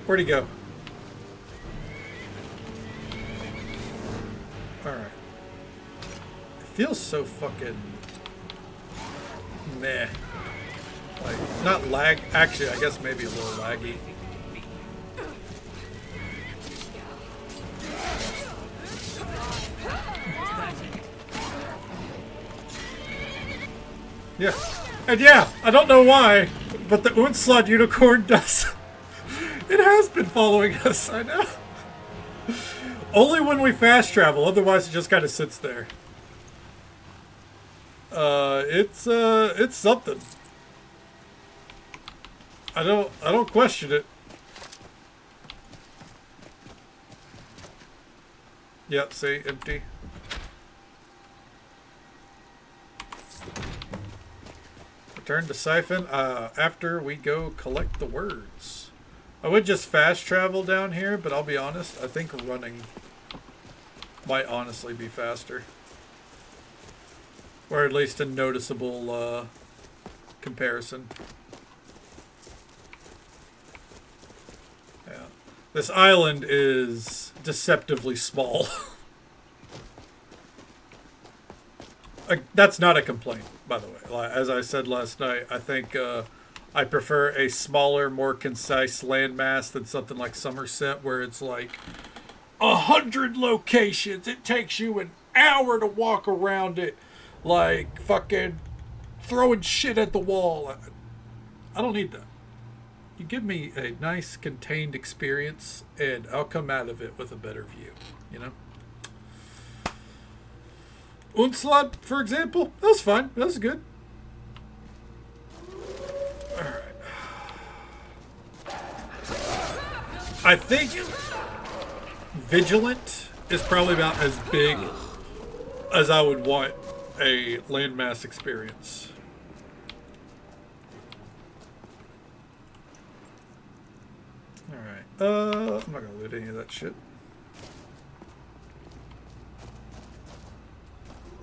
Where'd he go? Alright. It feels so fucking meh. Like, not lag. Actually, I guess maybe a little laggy. Yeah. And yeah, I don't know why, but the Unslot unicorn does. It has been following us, I know. Only when we fast travel, otherwise it just kind of sits there. It's something. I don't question it. Yep, see, empty. Return to Siphon after we go collect the words. I would just fast travel down here, but I'll be honest, I think running might honestly be faster. Or at least a noticeable comparison. Yeah. This island is deceptively small. That's not a complaint, by the way. As I said last night, I think I prefer a smaller, more concise landmass than something like Somerset, where it's like 100 locations. It takes you an hour to walk around it, like fucking throwing shit at the wall. I don't need that. You give me a nice, contained experience, and I'll come out of it with a better view, you know? Unslot, for example, that was fine. That was good. Alright. I think Vigilant is probably about as big as I would want a landmass experience. Alright. I'm not gonna loot any of that shit.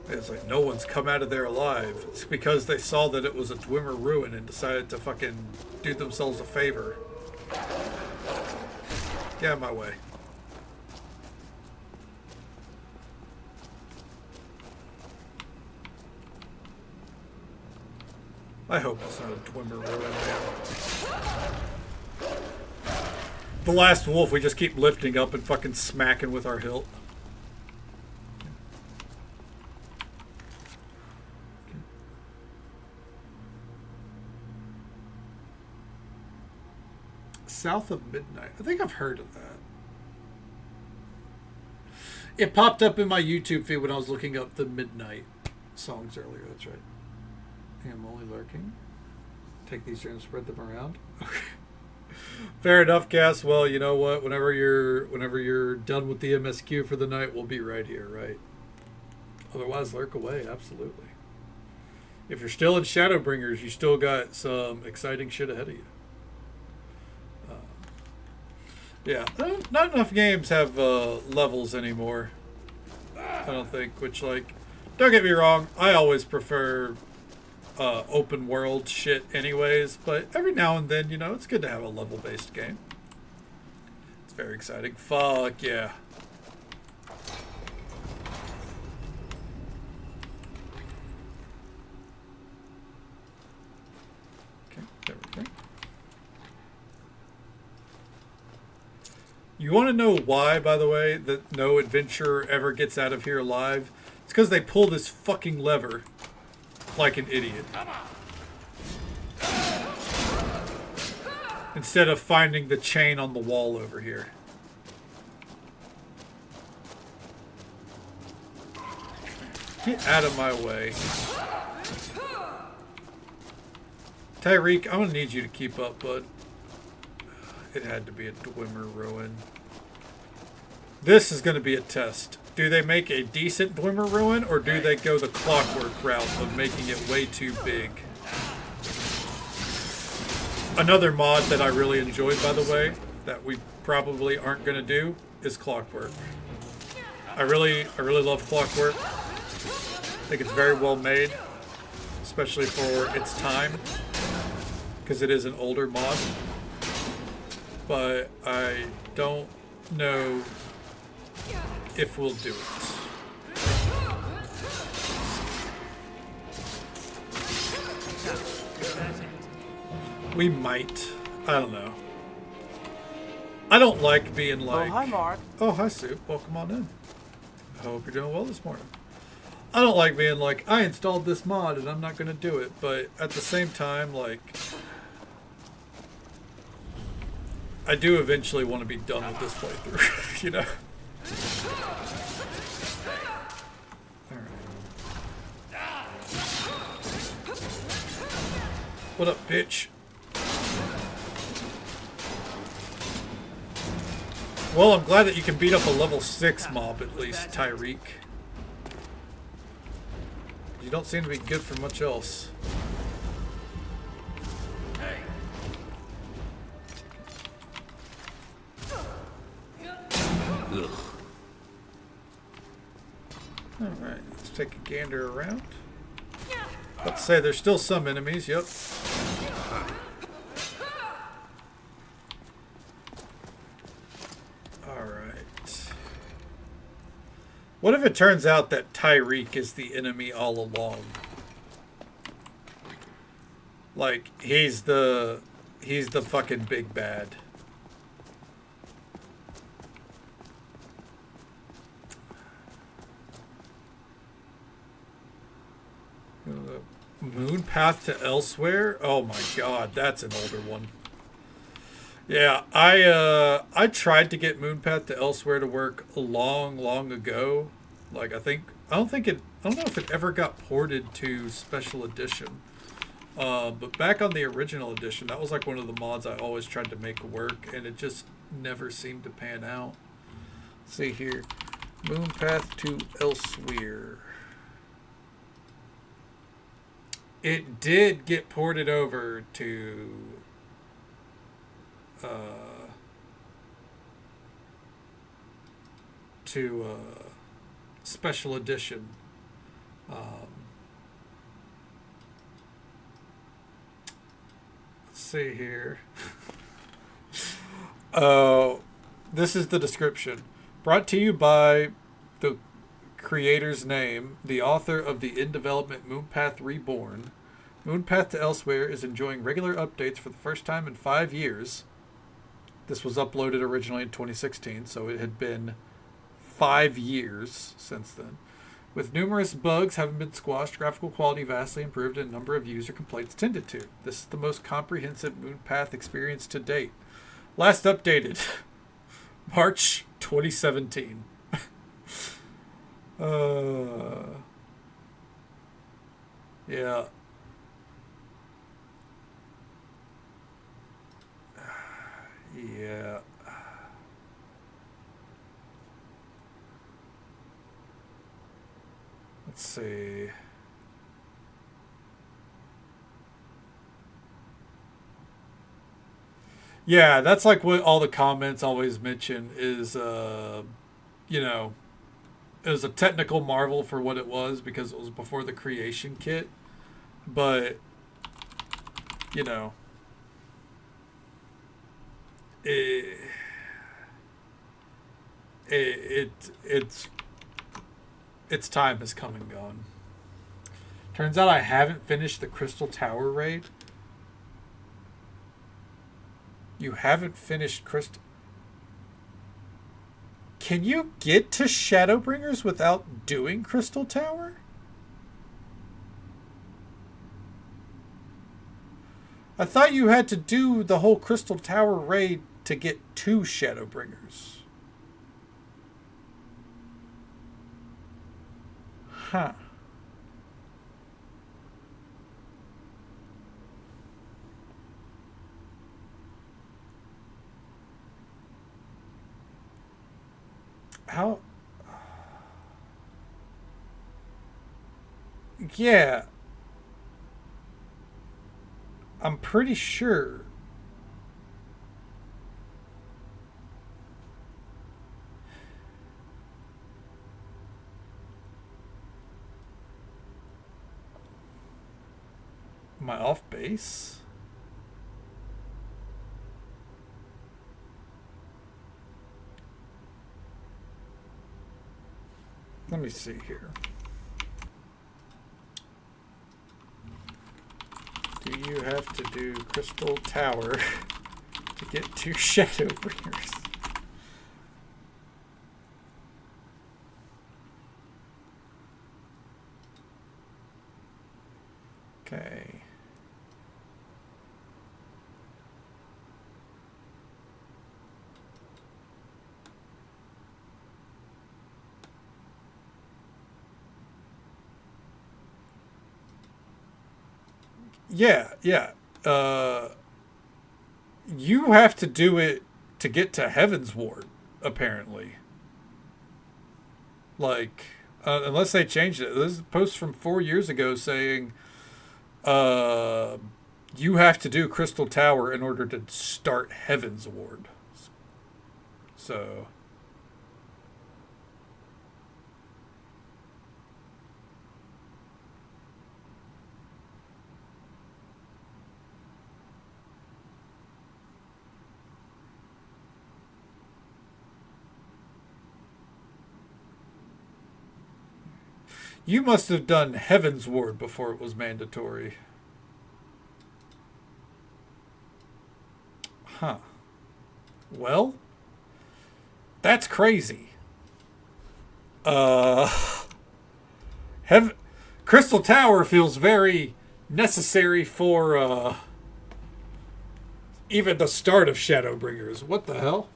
It's like no one's come out of there alive. It's because they saw that it was a Dwemer ruin and decided to fucking do themselves a favor. Get out of my way. I hope it's not a Dwimmer ruin, man. The last wolf, we just keep lifting up and fucking smacking with our hilt. South of Midnight. I think I've heard of that. It popped up in my YouTube feed when I was looking up the Midnight songs earlier. That's right. I am only lurking. Take these here and spread them around. Okay. Fair enough, Cass. Well, you know what? Whenever you're done with the MSQ for the night, we'll be right here, right? Otherwise, lurk away. Absolutely. If you're still in Shadowbringers, you still got some exciting shit ahead of you. Yeah, not enough games have levels anymore. I don't think. Which, like, don't get me wrong, I always prefer open world shit anyways, but every now and then, you know, it's good to have a level-based game. It's very exciting. Fuck yeah. Okay, there we go. You want to know why, by the way, that no adventurer ever gets out of here alive? It's because they pull this fucking lever like an idiot. Instead of finding the chain on the wall over here. Get out of my way. Tyreek, I'm going to need you to keep up, bud. It had to be a Dwimmer ruin. This is going to be a test. Do they make a decent Dwimmer ruin, or do they go the clockwork route of making it way too big? Another mod that I really enjoyed, by the way, that we probably aren't going to do, is clockwork. I really love clockwork. I think it's very well made, especially for its time, because it is an older mod. But I don't know if we'll do it. We might. I don't know. I don't like being like... Oh, hi, Mark. Oh, hi, Sue. Welcome on in. I hope you're doing well this morning. I don't like being like, I installed this mod and I'm not going to do it. But at the same time, like... I do eventually want to be done with this playthrough, you know? Alright. What up, bitch? Well, I'm glad that you can beat up a level 6 mob at least, Tyreek. You don't seem to be good for much else. Alright, let's take a gander around. Let's say there's still some enemies, yep. Alright. What if it turns out that Tyreek is the enemy all along? Like, he's the fucking big bad. Moon Path to Elsewhere? Oh my god, that's an older one. Yeah, I tried to get Moon Path to Elsewhere to work long ago. Like, I don't know if it ever got ported to Special Edition. But back on the original edition, that was like one of the mods I always tried to make work, and it just never seemed to pan out. Let's see here. Moon Path to Elsewhere. It did get ported over to Special Edition. Let's see here. This is the description. Brought to you by the creator's name, the author of the in-development Moonpath Reborn, Moonpath to Elsewhere is enjoying regular updates for the first time in 5 years. This was uploaded originally in 2016, so it had been 5 years since then. With numerous bugs having been squashed, graphical quality vastly improved, and a number of user complaints tended to. This is the most comprehensive Moonpath experience to date. Last updated March 2017. Yeah. Yeah. Let's see. Yeah, that's like what all the comments always mention is, you know, it was a technical marvel for what it was because it was before the creation kit. But, you know, its time has come and gone. Turns out I haven't finished the Crystal Tower raid. You haven't finished Crystal... Can you get to Shadowbringers without doing Crystal Tower? I thought you had to do the whole Crystal Tower raid to get to Shadowbringers. Huh. How? Yeah. I'm pretty sure. Am I off base? Let me see here. Do you have to do Crystal Tower to get to Shadowbringers? Okay. Yeah. You have to do it to get to Heaven's Ward, apparently. Like, unless they changed it. This is a post from 4 years ago saying, you have to do Crystal Tower in order to start Heaven's Ward. So... You must have done Heaven's Ward before it was mandatory. Huh. Well, that's crazy. Crystal Tower feels very necessary for even the start of Shadowbringers. What the hell?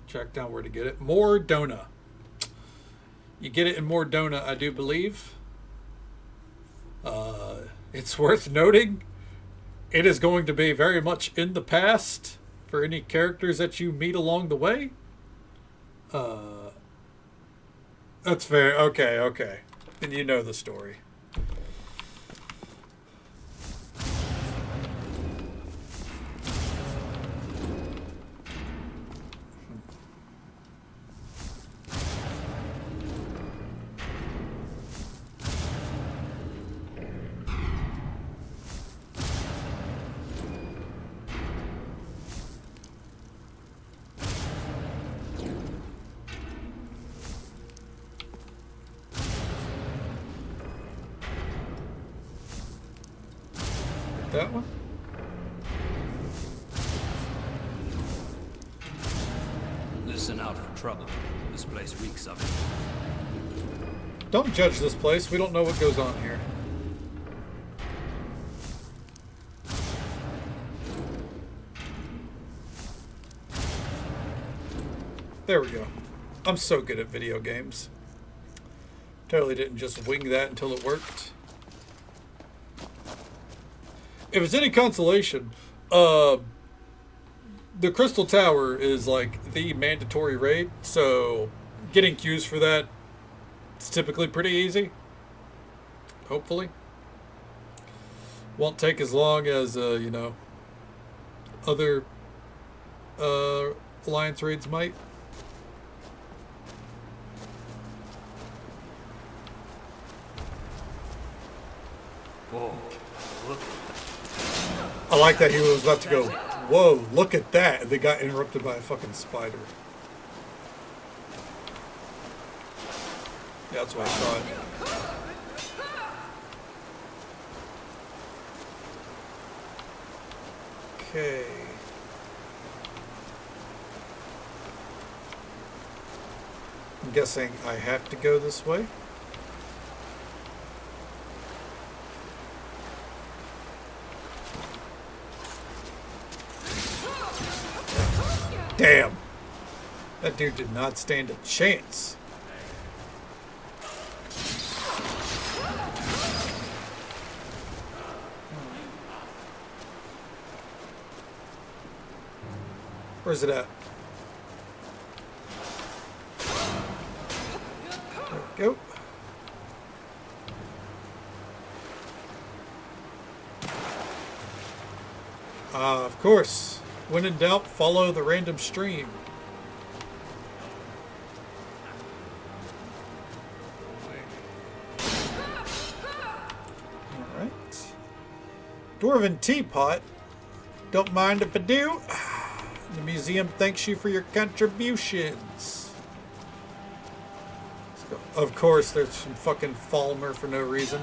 Track down where to get it. Mordona. You get it in Mordona, I do believe. It's worth noting, it is going to be very much in the past for any characters that you meet along the way. That's fair. Okay. And you know the story. that one? Listen out for trouble. This place reeks of it. Don't judge this place. We don't know what goes on here. There we go. I'm so good at video games. Totally didn't just wing that until it worked. If it's any consolation, the Crystal Tower is like the mandatory raid, so getting queues for that is typically pretty easy. Hopefully. Won't take as long as, you know, other Alliance raids might. Whoa, look. I like that he was about to go, whoa, look at that. And they got interrupted by a fucking spider. Yeah, that's what I thought. Okay. I'm guessing I have to go this way. Damn. That dude did not stand a chance. Where's it at? There we go. Of course. When in doubt, follow the random stream. Alright. Dwarven Teapot. Don't mind if I do. The museum thanks you for your contributions. Let's go. Of course, there's some fucking Falmer for no reason.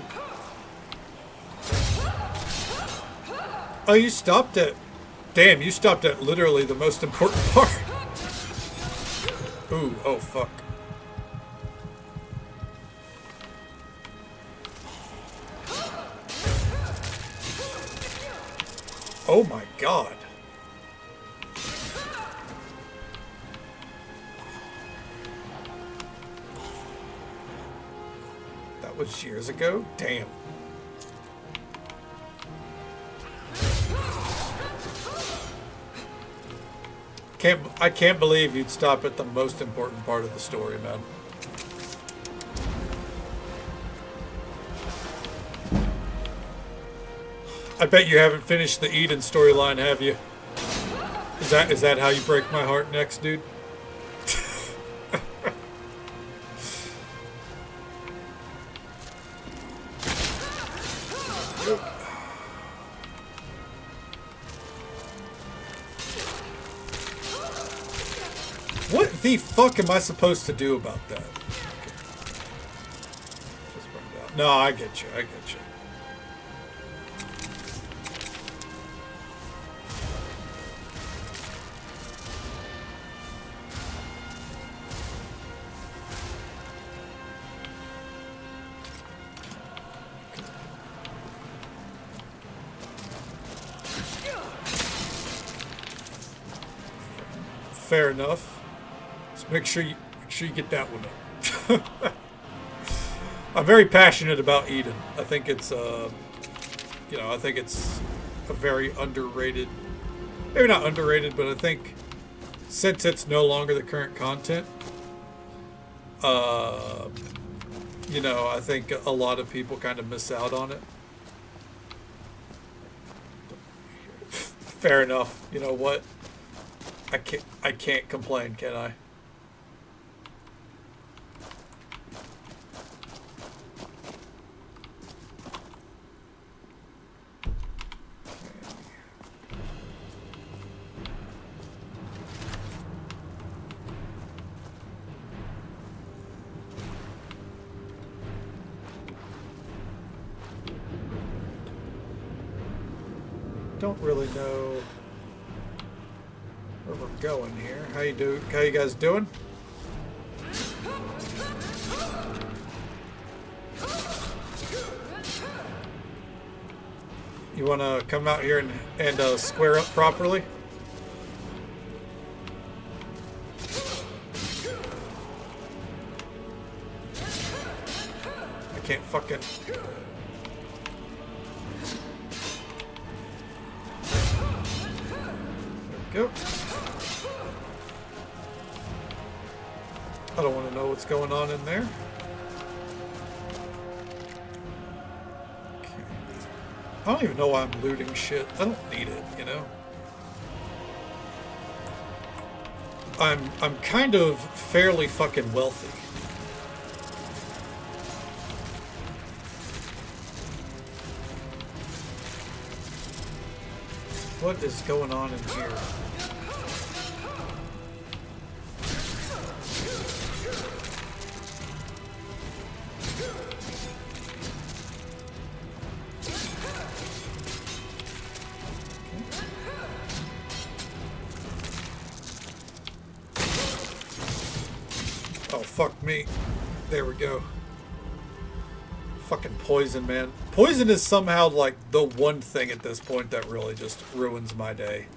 Oh, you stopped it. Damn, you stopped at literally the most important part. Ooh, oh fuck. Oh my god. That was years ago? Damn. I can't believe you'd stop at the most important part of the story, man. I bet you haven't finished the Eden storyline, have you? Is that how you break my heart next, dude? What the fuck am I supposed to do about that? No, I get you. I get you. Fair enough. Make sure you get that one up. I'm very passionate about Eden. I think it's you know, I think it's a very underrated, maybe not underrated, but I think since it's no longer the current content, you know, I think a lot of people kind of miss out on it. Fair enough. You know what? I can't complain, can I? don't really know where we're going here. How you guys doing? You want to come out here and square up properly? I can't fucking... There we go. I don't want to know what's going on in there. I don't even know why I'm looting shit. I don't need it, you know? I'm kind of fairly fucking wealthy. What is going on in here? Fuck me. There we go. Fucking poison, man. Poison is somehow like the one thing at this point that really just ruins my day.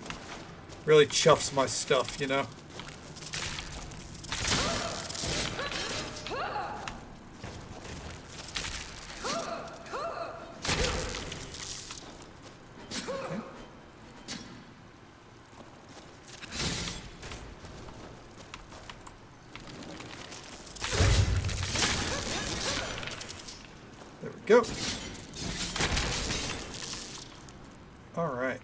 Really chuffs my stuff, you know? Go. All right.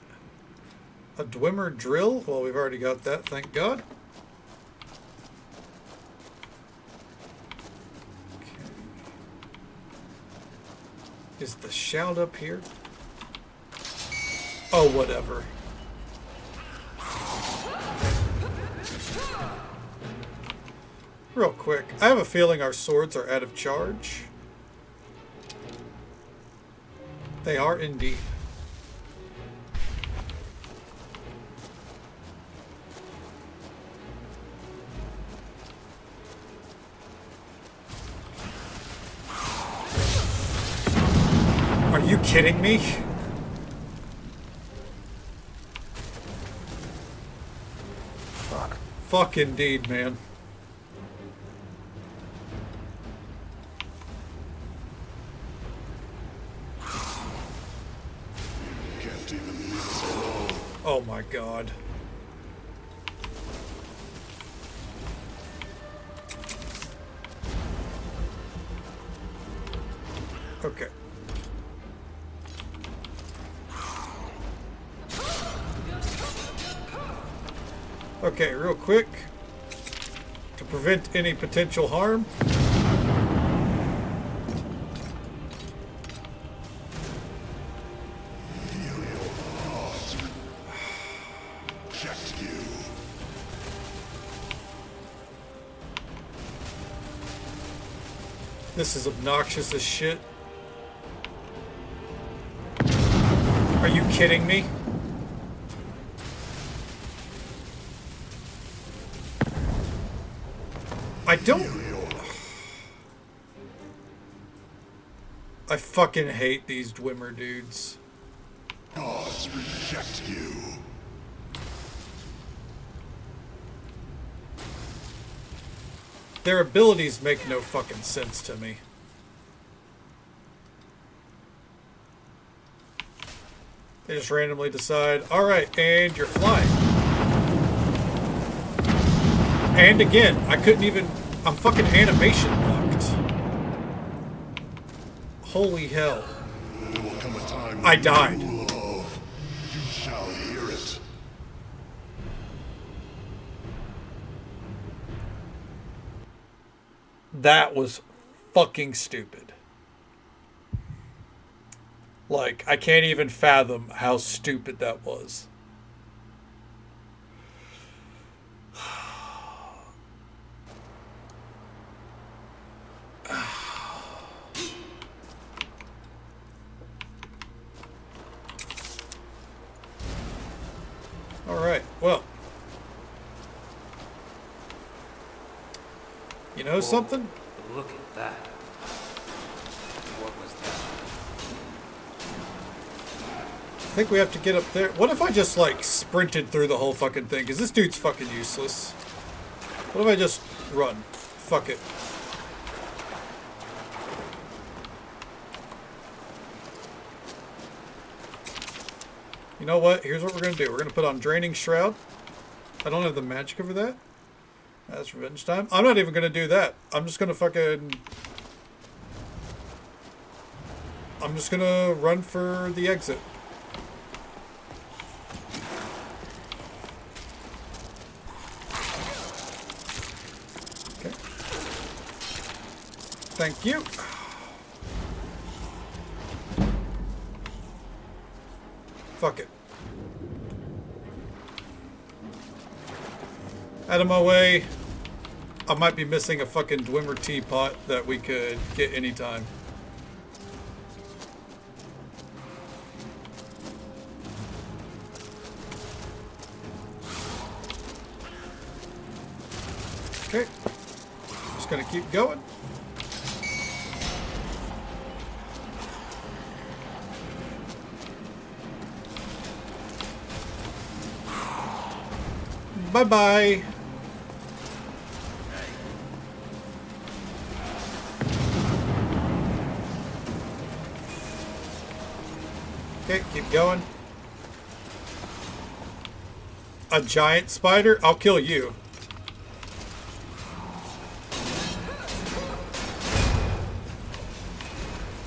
A Dwemer drill. Well, we've already got that, thank God. Okay. Is the shout up here? Oh, whatever. Real quick, I have a feeling our swords are out of charge. They are indeed. Are you kidding me? Fuck. Fuck indeed, man. Oh my God. Okay. Okay, real quick. To prevent any potential harm. This is obnoxious as shit. Are you kidding me? I don't... I fucking hate these Dwemer dudes. Gods reject you. Their abilities make no fucking sense to me. They just randomly decide, alright, and you're flying. And again, I couldn't even... I'm fucking animation locked. Holy hell. There will come a time I died. You shall hear it. That was fucking stupid. Like, I can't even fathom how stupid that was. Alright, well. You know something? Look at that. What was that? I think we have to get up there. What if I just, like, sprinted through the whole fucking thing? Because this dude's fucking useless. What if I just run? Fuck it. You know what? Here's what we're going to do. We're going to put on Draining Shroud. I don't have the magic over that. That's revenge time. I'm not even going to do that. I'm just going to fucking... I'm just going to run for the exit. Okay. Thank you. Fuck it. Out of my way. I might be missing a fucking Dwemer teapot that we could get anytime. Okay. Just gonna keep going. Bye-bye. Okay, keep going. A giant spider? I'll kill you.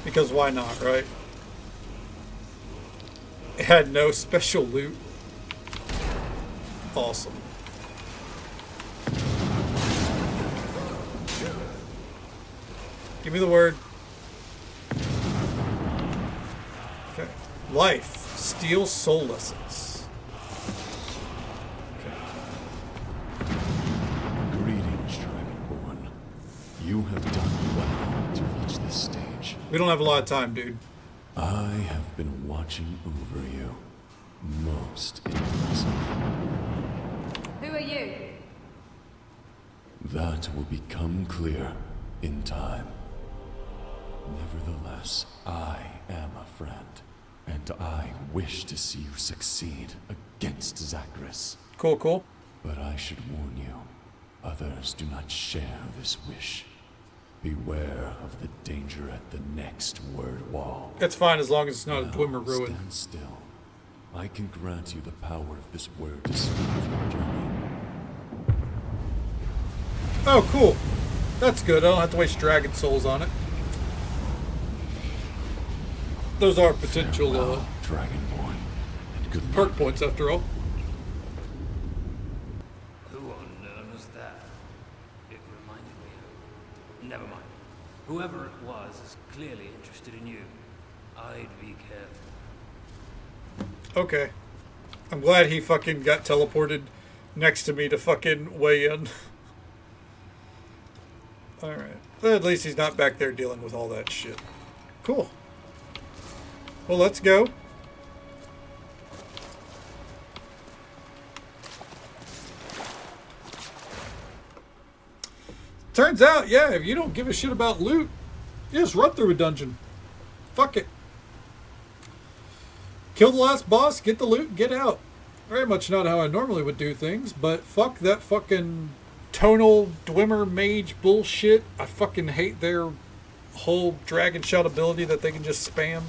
Because why not, right? It had no special loot. Awesome. Give me the word. Okay. Life. Steal soul essence. Okay. Greetings, Dragonborn. You have done well to reach this stage. We don't have a lot of time, dude. I have been watching over you. Most impressive. Who are you? That will become clear in time. Nevertheless, I am a friend, and I wish to see you succeed against Zachris. Cool, cool. But I should warn you, others do not share this wish. Beware of the danger at the next word wall. It's fine as long as it's not a Dwemer ruin. Stand still. I can grant you the power of this word to speed your journey. Oh, cool. That's good. I don't have to waste dragon souls on it. Those are potential Dragonborn, and good perk luck. points after all. Who on earth was that? It reminded me of... Never mind. Whoever it was is clearly interested in you. I'd be careful. Okay. I'm glad he fucking got teleported next to me to fucking weigh in. Alright. At least he's not back there dealing with all that shit. Cool. Well, let's go. Turns out, yeah, if you don't give a shit about loot, you just run through a dungeon. Fuck it. Kill the last boss, get the loot, get out. Very much not how I normally would do things, but fuck that fucking tonal Dwemer mage bullshit. I fucking hate their whole dragon shot ability that they can just spam.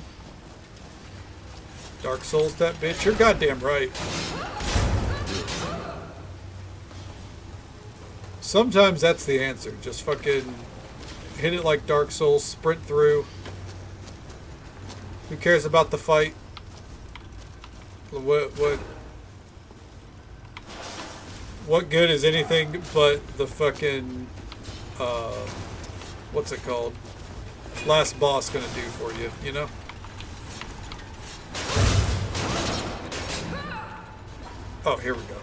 Dark Souls that bitch. You're goddamn right. Sometimes that's the answer. Just fucking hit it like Dark Souls, sprint through. Who cares about the fight? What good is anything but the fucking what's it called? Last boss gonna do for you, you know? Oh, here we go.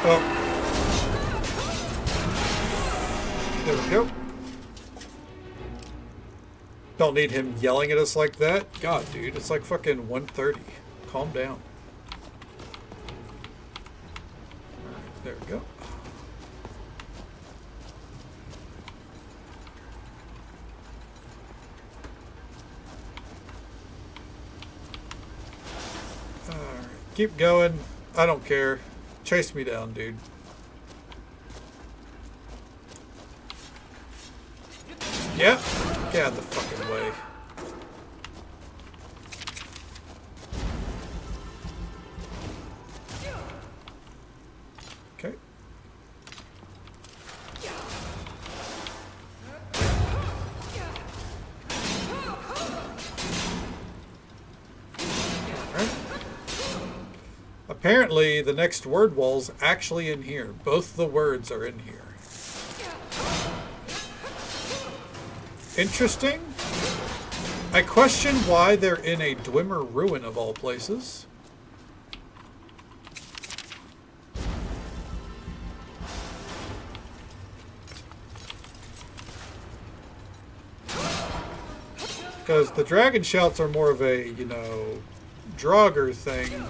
Oh. There we go. Don't need him yelling at us like that. God, dude, it's like fucking 1:30. Calm down. Alright, there we go. Alright, keep going. I don't care. Chase me down, dude. Yep. Get out of the fucking way. Okay. Alright. Apparently, the next word wall's actually in here. Both the words are in here. Interesting. I question why they're in a Dwemer ruin of all places. Because the dragon shouts are more of a, you know, Draugr thing.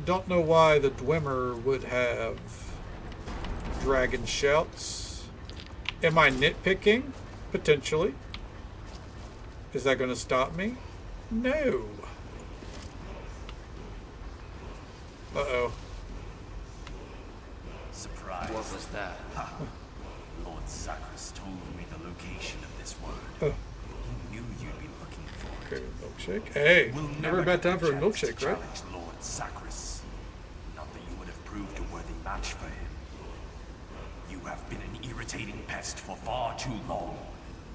Don't know why the Dwemer would have dragon shouts. Am I nitpicking? Potentially. Is that going to stop me? No. Uh-oh. Surprise. What was that? Lord Sacris told me the location of this word. He knew you'd be looking for it. Okay, milkshake. Hey, We'll never a bad time for a get chance milkshake, to right? challenge Lord Sacris. Not that you would have proved a worthy match for him. You have been an irritating pest for far too long.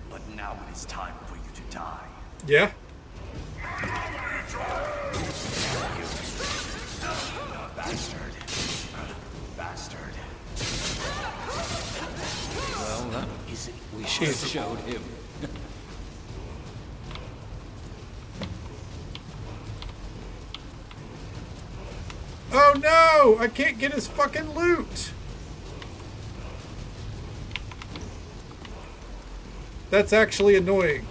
But now it is time for you to die. Yeah. Bastard. Bastard. Well, that Is we should have showed him. Oh no! I can't get his fucking loot! That's actually annoying.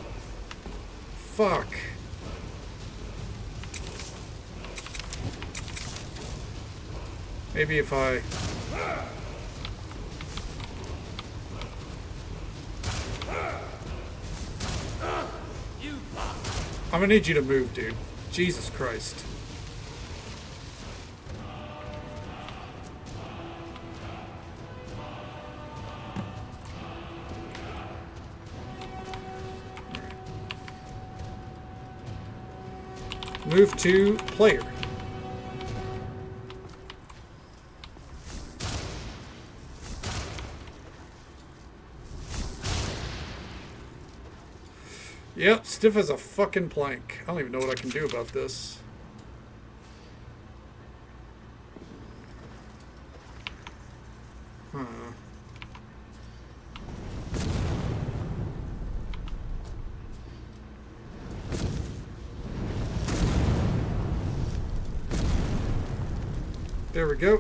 Fuck. Maybe if I... I'm gonna need you to move, dude. Jesus Christ. Move to player. Yep, stiff as a fucking plank. I don't even know what I can do about this. Huh. There we go.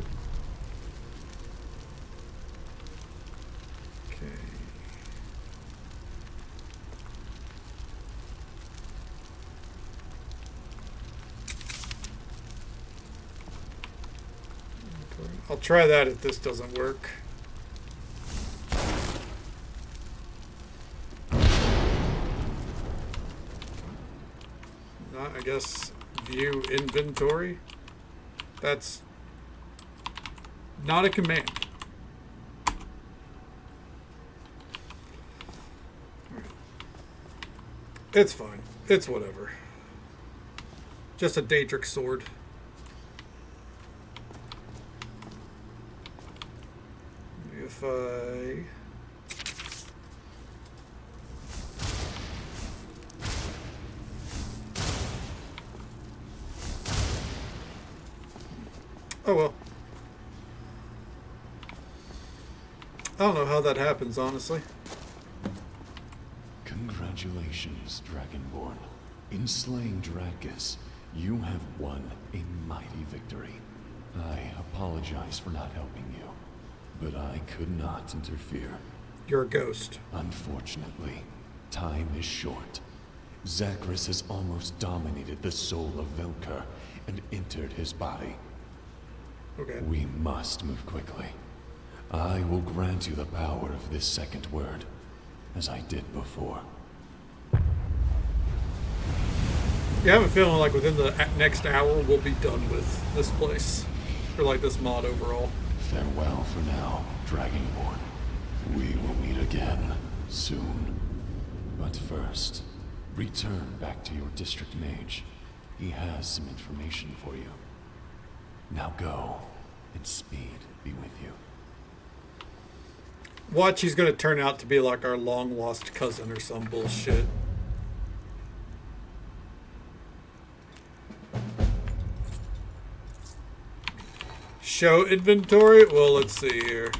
Okay. I'll try that if this doesn't work. Not, I guess, view inventory. That's not a command. It's fine. It's whatever. Just a Daedric sword. If I... Oh well. I don't know how that happens, honestly. Congratulations, Dragonborn. In slaying Drakus, you have won a mighty victory. I apologize for not helping you. but I could not interfere. You're a ghost. Unfortunately, time is short. Zagreus has almost dominated the soul of Velkar and entered his body. Okay. We must move quickly. I will grant you the power of this second word, as I did before. Yeah, I have a feeling like within the next hour we'll be done with this place. Or like this mod overall. Farewell for now, Dragonborn. We will meet again soon. But first, return back to your district mage. He has some information for you. Now go, and speed be with you. Watch, he's gonna turn out to be like our long lost cousin or some bullshit. Show inventory? Well, let's see here.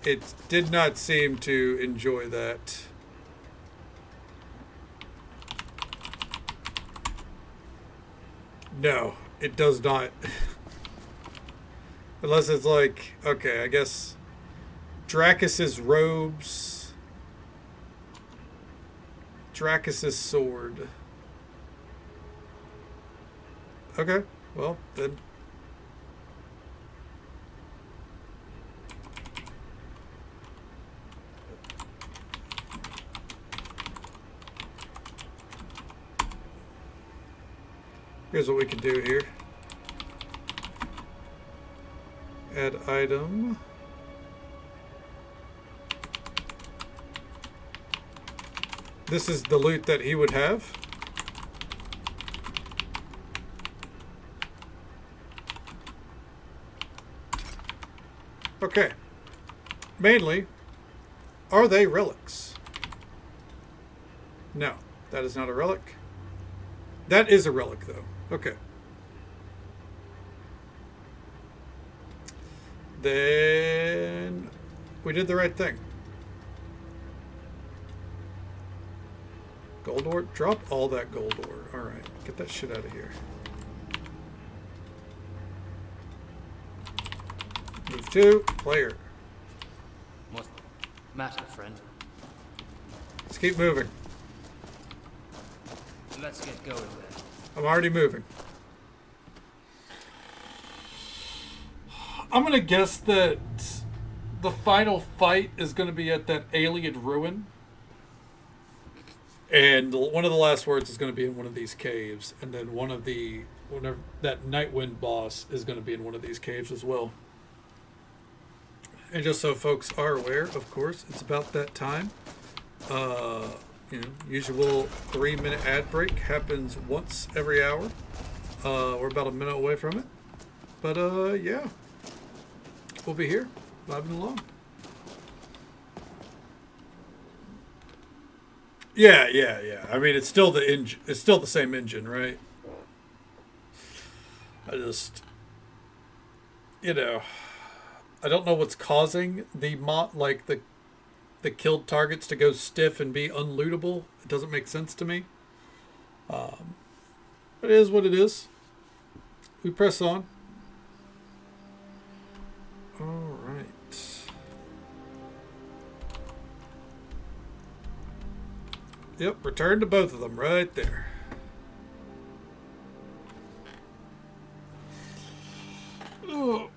It did not seem to enjoy that. No, it does not. Unless it's like, okay, I guess Dracus's robes, Dracus's sword. Okay, well, then. Here's what we can do here. Add item. This is the loot that he would have. Okay. Mainly, are they relics? No, that is not a relic. That is a relic, though. Okay. Then we did the right thing. Gold ore? Drop all that gold ore. Alright, get that shit out of here. Move to player. What matter, friend? Let's keep moving. Let's get going then. I'm already moving. I'm gonna guess that the final fight is gonna be at that alien ruin. And one of the last words is gonna be in one of these caves. And then whenever that Nightwind boss is gonna be in one of these caves as well. And just so folks are aware, of course, it's about that time. Usual 3-minute ad break happens once every hour. We're about a minute away from it. But yeah. We'll be here, vibing along. Yeah. I mean, it's still the engine. It's still the same engine, right? I just, I don't know what's causing the the killed targets to go stiff and be unlootable. It doesn't make sense to me. But it is what it is. We press on. All right. Yep, return to both of them right there. Oh.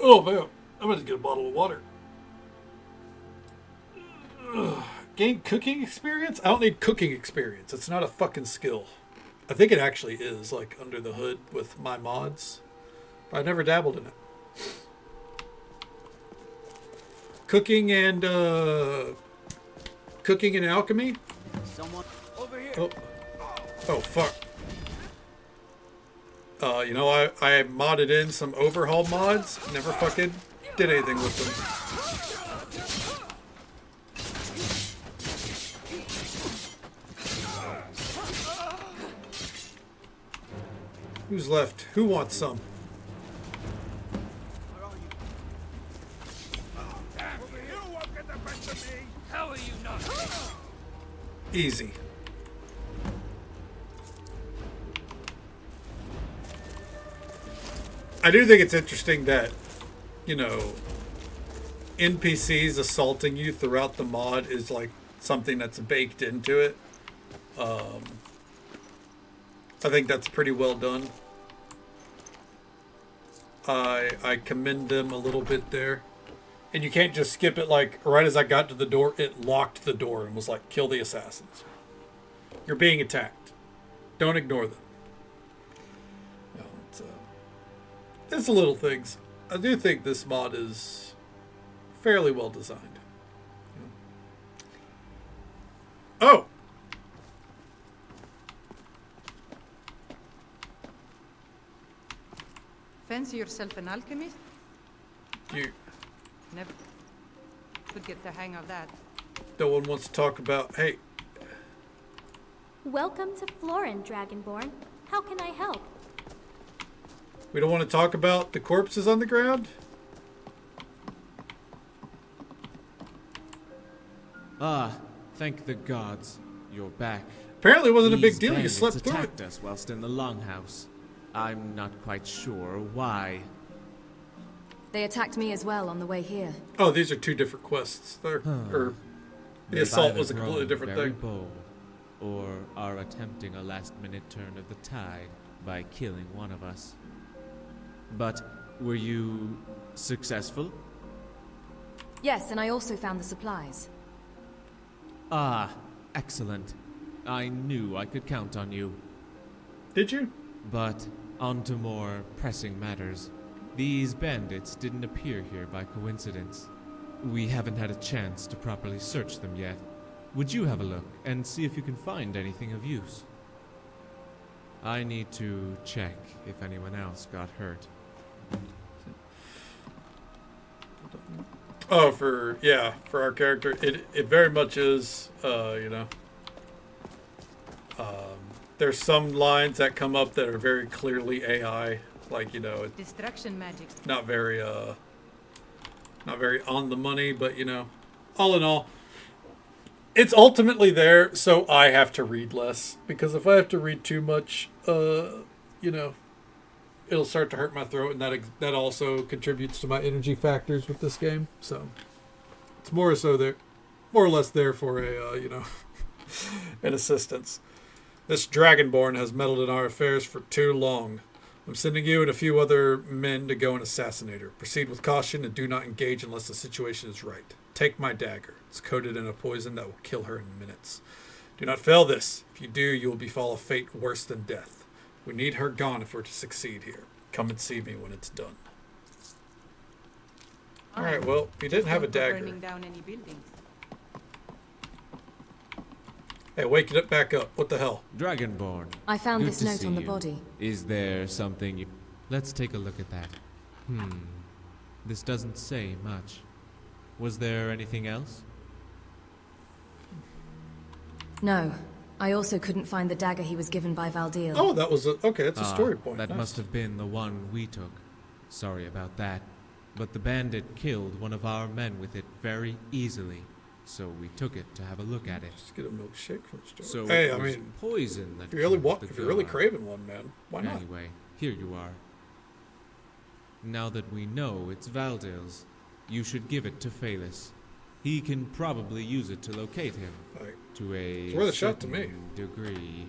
Oh man, I'm gonna get a bottle of water. Gain cooking experience? I don't need cooking experience. It's not a fucking skill. I think it actually is, like, under the hood with my mods. But I never dabbled in it. Cooking and alchemy? Someone over here. Oh fuck. I modded in some overhaul mods. Never fucking did anything with them. Who's left? Who wants some? How are you not? Easy. I do think it's interesting that, you know, NPCs assaulting you throughout the mod is like something that's baked into it. I think that's pretty well done. I commend them a little bit there. And you can't just skip it, like, right as I got to the door, it locked the door and was like, kill the assassins. You're being attacked. Don't ignore them. You know, it's little things. I do think this mod is fairly well designed. Oh! Fancy yourself an alchemist? You... Never could get the hang of that. No one wants to talk about... Hey. Welcome to Florin, Dragonborn. How can I help? We don't want to talk about the corpses on the ground? Ah, thank the gods. You're back. Apparently it wasn't a big These deal. You bandits slept through it. attacked us whilst in the longhouse. I'm not quite sure why. They attacked me as well on the way here. Oh, these are two different quests. Or the assault was a completely different very thing. Bold, or are attempting a last-minute turn of the tide by killing one of us. But were you successful? Yes, and I also found the supplies. Ah, excellent. I knew I could count on you. Did you? But on to more pressing matters. These bandits didn't appear here by coincidence. We haven't had a chance to properly search them yet. Would you have a look and see if you can find anything of use? I need to check if anyone else got hurt. Oh, for our character, it very much is, you know. There's some lines that come up that are very clearly AI, like, you know, Distraction magic. not very on the money, but, you know, all in all, it's ultimately there, so I have to read less, because if I have to read too much, you know, it'll start to hurt my throat, and that also contributes to my energy factors with this game. So it's more or less there for a you know, an assistance. This Dragonborn has meddled in our affairs for too long. I'm sending you and a few other men to go and assassinate her. Proceed with caution and do not engage unless the situation is right. Take my dagger. It's coated in a poison that will kill her in minutes. Do not fail this. If you do, you will befall a fate worse than death. We need her gone if we're to succeed here. Come and see me when it's done. Alright, well, you didn't have a dagger. Burning down any buildings. Hey, wake it back up. What the hell? Dragonborn. I found Good this to note see on the you. body. Is there something you... Let's take a look at that. This doesn't say much. Was there anything else? No. I also couldn't find the dagger he was given by Valdeal. Oh, that was okay, that's a story point. That Nice. must have been the one we took. Sorry about that. But the bandit killed one of our men with it very easily. So we took it to have a look at it. Just get a milkshake from the store. So hey, it I was mean, poison that if you're really, killed the if you're really guard. craving one, man, why not? Anyway, here you are. Now that we know it's Valdeal's, you should give it to Phalis. He can probably use it to locate him. To a it's worth a shot to me. certain degree.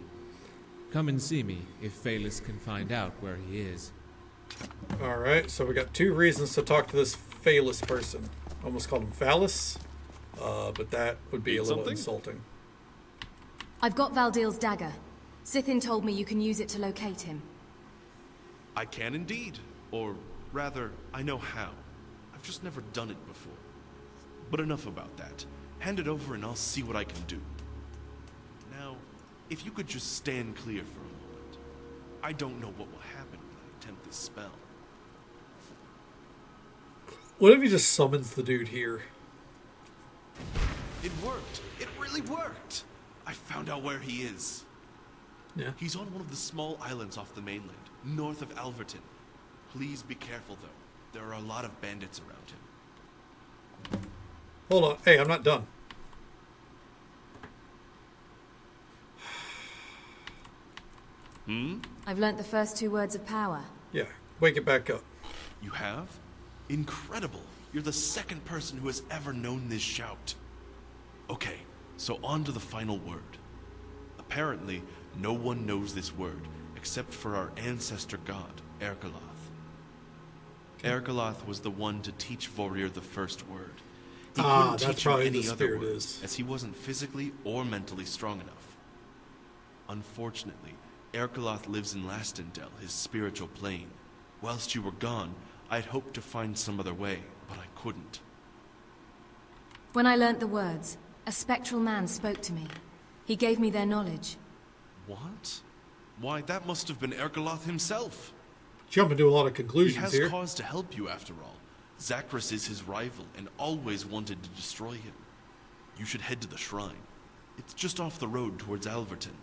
Come and see me if Phalis can find out where he is. Alright, so we got two reasons to talk to this Phalis person. Almost called him Phallus, but that would be a little insulting. I've got Valdeal's dagger. Sithin told me you can use it to locate him. I can indeed. Or rather, I know how. I've just never done it before. But enough about that. Hand it over and I'll see what I can do. Now, if you could just stand clear for a moment. I don't know what will happen when I attempt this spell. What if he just summons the dude here? It worked. It really worked. I found out where he is. Yeah. He's on one of the small islands off the mainland, north of Alverton. Please be careful, though. There are a lot of bandits around him. Hold on. Hey, I'm not done. I've learnt the first 2 words of power. Yeah, wake it back up. You have? Incredible. You're the second person who has ever known this shout. Okay, so on to the final word. Apparently, no one knows this word except for our ancestor god, Ergoloth. Ergoloth was the one to teach Vorir the first word. He couldn't that's teach him probably any the other spirit word, is. as he wasn't physically or mentally strong enough. Unfortunately, Ergoloth lives in Lastendel, his spiritual plane. Whilst you were gone, I'd hoped to find some other way, but I couldn't. When I learnt the words, a spectral man spoke to me. He gave me their knowledge. What? Why, that must have been Ergoloth himself. Jumping to a lot of He conclusions has here. cause to help you after all. Zachris is his rival and always wanted to destroy him. You should head to the shrine. It's just off the road towards Alverton.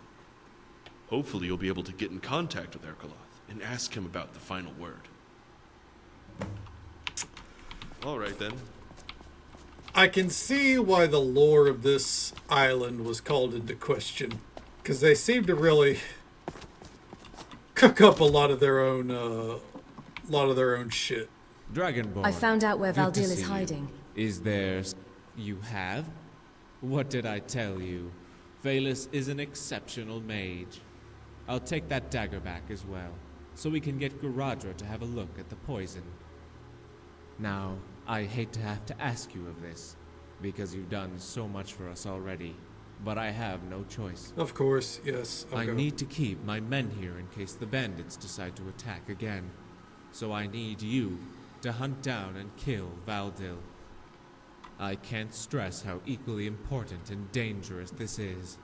Hopefully you'll be able to get in contact with Ergoloth and ask him about the final word. Alright then. I can see why the lore of this island was called into question, because they seem to really cook up a lot of their own shit. Dragonborn. I found out where good to Valdil see is you. hiding. Is there... You have? What did I tell you? Phalis is an exceptional mage. I'll take that dagger back as well, so we can get Garadra to have a look at the poison. Now, I hate to have to ask you of this, because you've done so much for us already, but I have no choice. Of course, yes. I need to keep my men here in case the bandits decide to attack again. So I need you to hunt down and kill Valdil. I can't stress how equally important and dangerous this is,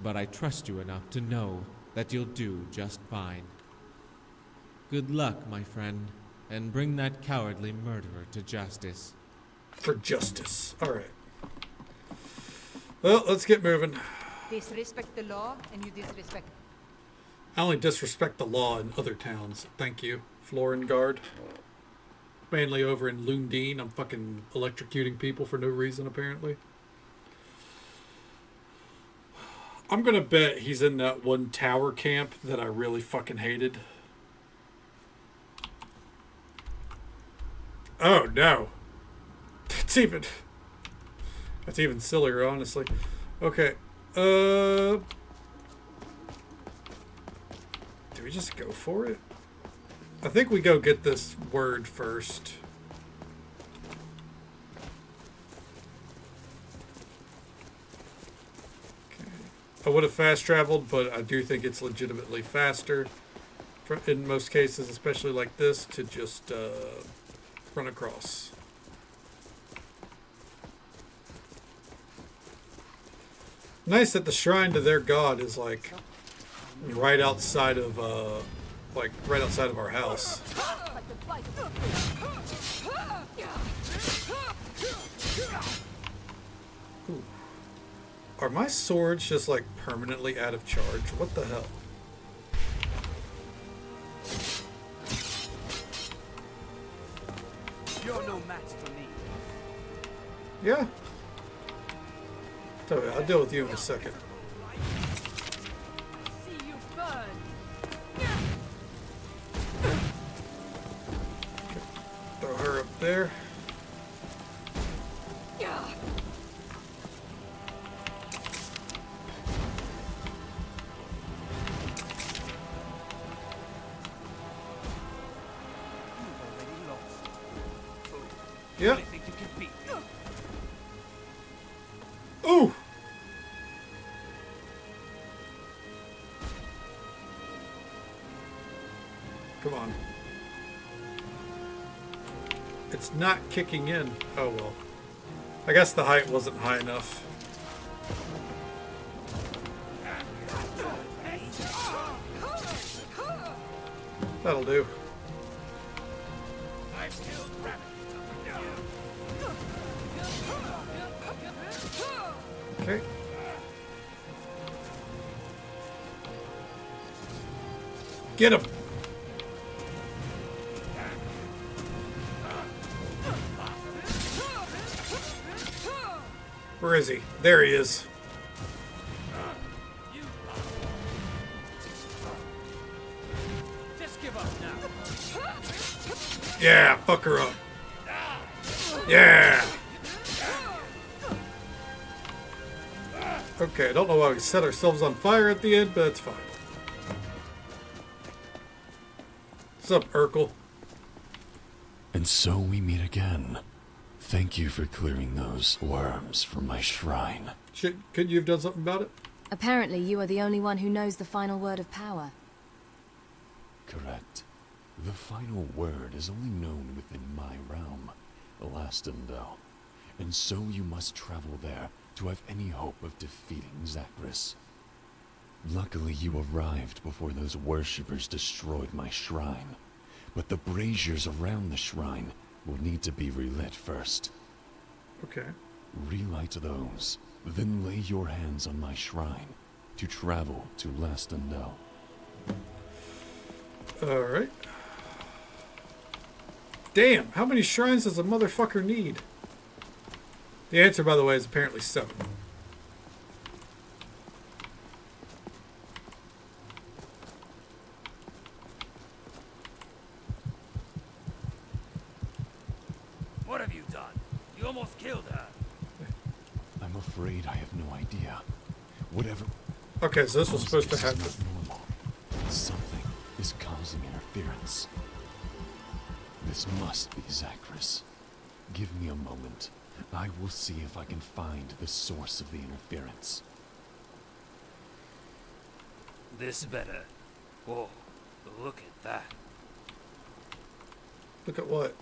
but I trust you enough to know that you'll do just fine. Good luck, my friend, and bring that cowardly murderer to justice. For justice. Alright. Well, let's get moving. Disrespect the law, and you disrespect. I only disrespect the law in other towns. Thank you, Florengard. Mainly over in Lundeen. I'm fucking electrocuting people for no reason, apparently. I'm gonna bet he's in that one tower camp that I really fucking hated. Oh, no. That's even sillier, honestly. Okay. Do we just go for it? I think we go get this word first. Okay. I would have fast traveled, but I do think it's legitimately faster in most cases, especially like this, to just run across. Nice that the shrine to their god is like right outside of our house. Ooh. Are my swords just like permanently out of charge? What the hell? You're no match for me. Yeah. I'll deal with you in a second. See you burn. Throw her up there. Yeah. Ooh. Come on. It's not kicking in. Oh well. I guess the height wasn't high enough. That'll do. Okay. Get him. Where is he? There he is. Yeah, fuck her up. Yeah. Okay, I don't know why we set ourselves on fire at the end, but it's fine. What's up, Urkel? And so we meet again. Thank you for clearing those worms from my shrine. Couldn't you have done something about it? Apparently, you are the only one who knows the final word of power. Correct. The final word is only known within my realm, Lastendel. And so you must travel there to have any hope of defeating Zachris. Luckily, you arrived before those worshippers destroyed my shrine. But the braziers around the shrine will need to be relit first. Okay. Relight those, then lay your hands on my shrine to travel to Lastendel. Alright. Damn, how many shrines does a motherfucker need? The answer, by the way, is apparently 7. What have you done? You almost killed her. I'm afraid I have no idea. Whatever. Okay, so this was supposed to happen. Normal. Something is causing interference. This must be Zachris. Give me a moment. I will see if I can find the source of the interference. This better. Whoa, look at that. Look at what?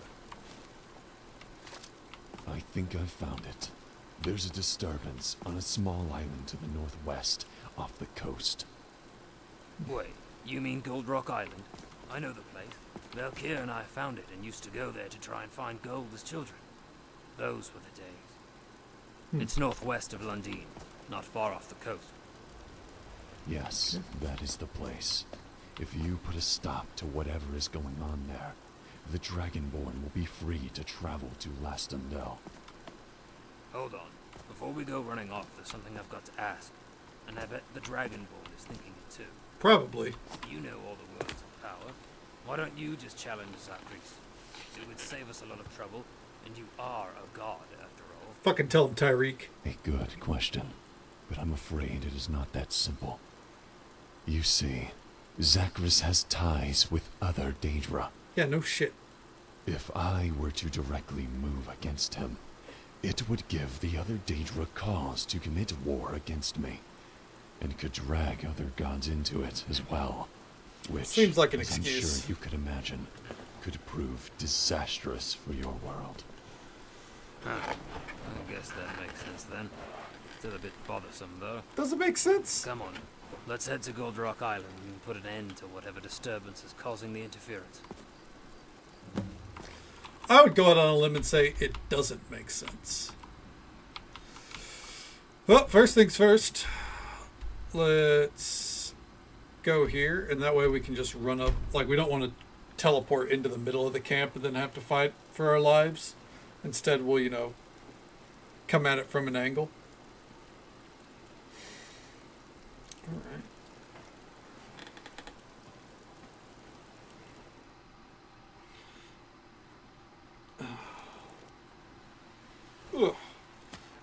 I think I've found it. There's a disturbance on a small island to the northwest, off the coast. Wait, you mean Gold Rock Island? I know the place. Valkyr and I found it and used to go there to try and find gold as children. Those were the days. It's northwest of Lundin, not far off the coast. Yes, that is the place. If you put a stop to whatever is going on there, the Dragonborn will be free to travel to Lastendel. Hold on. Before we go running off, there's something I've got to ask. And I bet the Dragonborn is thinking it too. Probably. You know all the words of power. Why don't you just challenge Zachris? It would save us a lot of trouble, and you are a god after all. Fucking tell him, Tyreek. A good question, but I'm afraid it is not that simple. You see, Zachris has ties with other Daedra. Yeah, no shit. If I were to directly move against him, it would give the other Daedra cause to commit war against me, and could drag other gods into it as well, which, seems like an as excuse. I'm sure you could imagine, could prove disastrous for your world. Huh. I guess that makes sense then. Still a bit bothersome though. Does it make sense? Come on, let's head to Gold Rock Island and put an end to whatever disturbance is causing the interference. I would go out on a limb and say it doesn't make sense. Well, first things first. Let's go here, and that way we can just run up. Like, we don't want to teleport into the middle of the camp and then have to fight for our lives. Instead, we'll, you know, come at it from an angle. All right.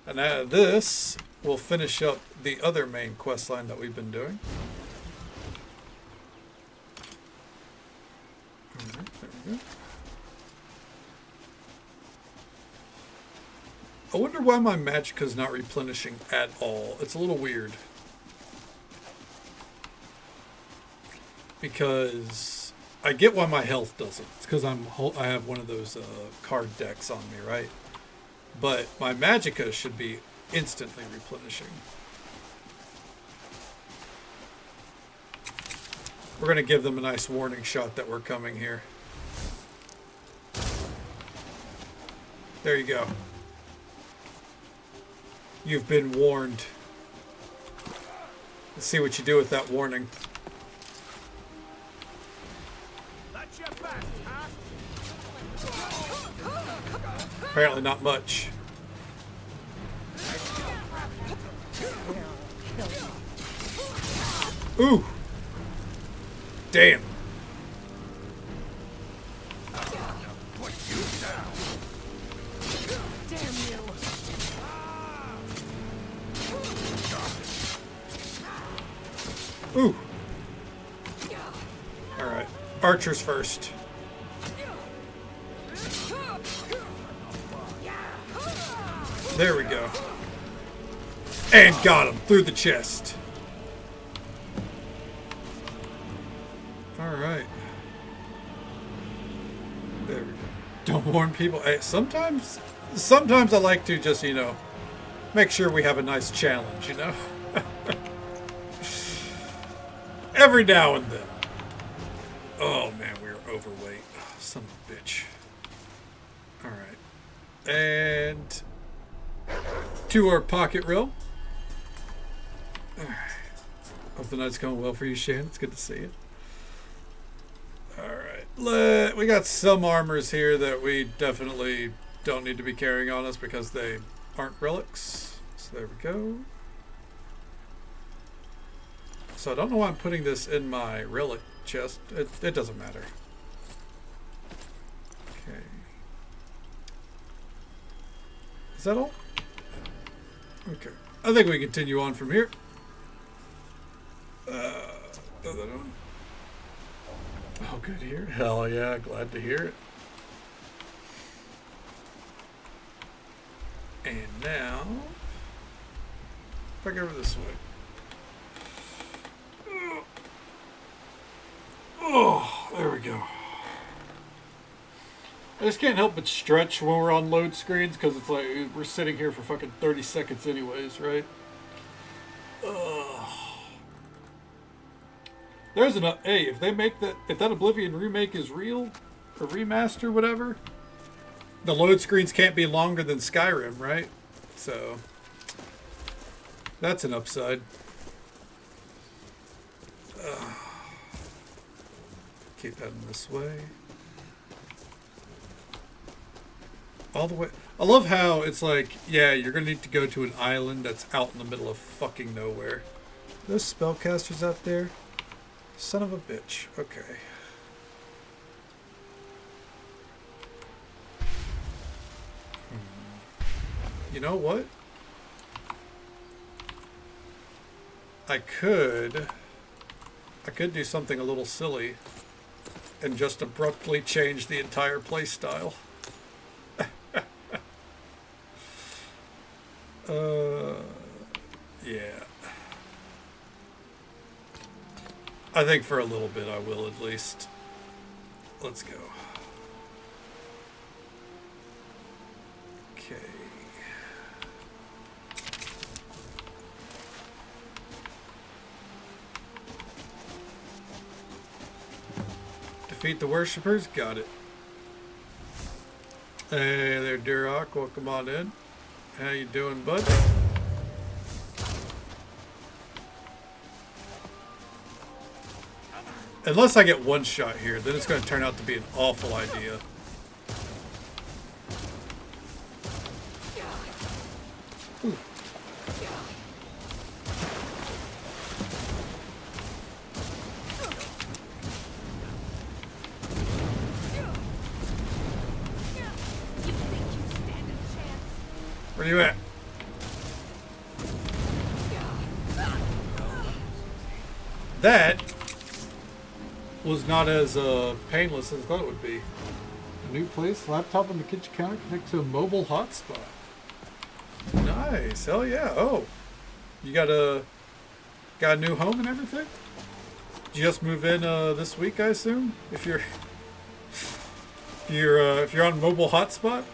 And this will finish up the other main quest line that we've been doing. Alright, there we go. I wonder why my magicka's not replenishing at all. It's a little weird. Because I get why my health doesn't. It's because I have one of those card decks on me, right? But my magicka should be instantly replenishing. We're going to give them a nice warning shot that we're coming here. There you go. You've been warned. Let's see what you do with that warning. Apparently not much. Ooh. Damn. Ooh. Alright. Archers first. There we go. And got him through the chest. Alright. There we go. Don't warn people. Hey, sometimes I like to just, you know, make sure we have a nice challenge, you know? Every now and then. Oh man, we're overweight. Oh, son of a bitch. Alright. And to our pocket roll. Alright. Hope the night's going well for you, Shane. It's good to see you. Alright. We got some armors here that we definitely don't need to be carrying on us because they aren't relics. So there we go. So I don't know why I'm putting this in my relic chest. It doesn't matter. Okay. Is that all? Okay. I think we continue on from here. Throw that on. Oh, good to hear. Hell yeah, glad to hear it. And now, back over this way. Oh, there we go. I just can't help but stretch when we're on load screens because it's like we're sitting here for fucking 30 seconds anyways, right? There's an hey, if they make that, if that Oblivion remake is real or remaster, whatever, the load screens can't be longer than Skyrim, right? So that's an upside. Keep that in this way. All the way. I love how it's like, yeah, you're gonna need to go to an island that's out in the middle of fucking nowhere. Those spellcasters out there. Son of a bitch. Okay. You know what? I could do something a little silly and just abruptly change the entire playstyle. Yeah. I think for a little bit I will at least. Let's go. Okay. Defeat the worshippers? Got it. Hey there, Duroc. Welcome on in. How you doing, bud? Unless I get one shot here, then it's going to turn out to be an awful idea. Ooh. Where are you at? That was not as painless as I thought it would be. A new place, laptop on the kitchen counter, connect to a mobile hotspot. Nice, hell yeah. Oh, you got a new home and everything? Did you just move in this week, I assume? If you're on mobile hotspot?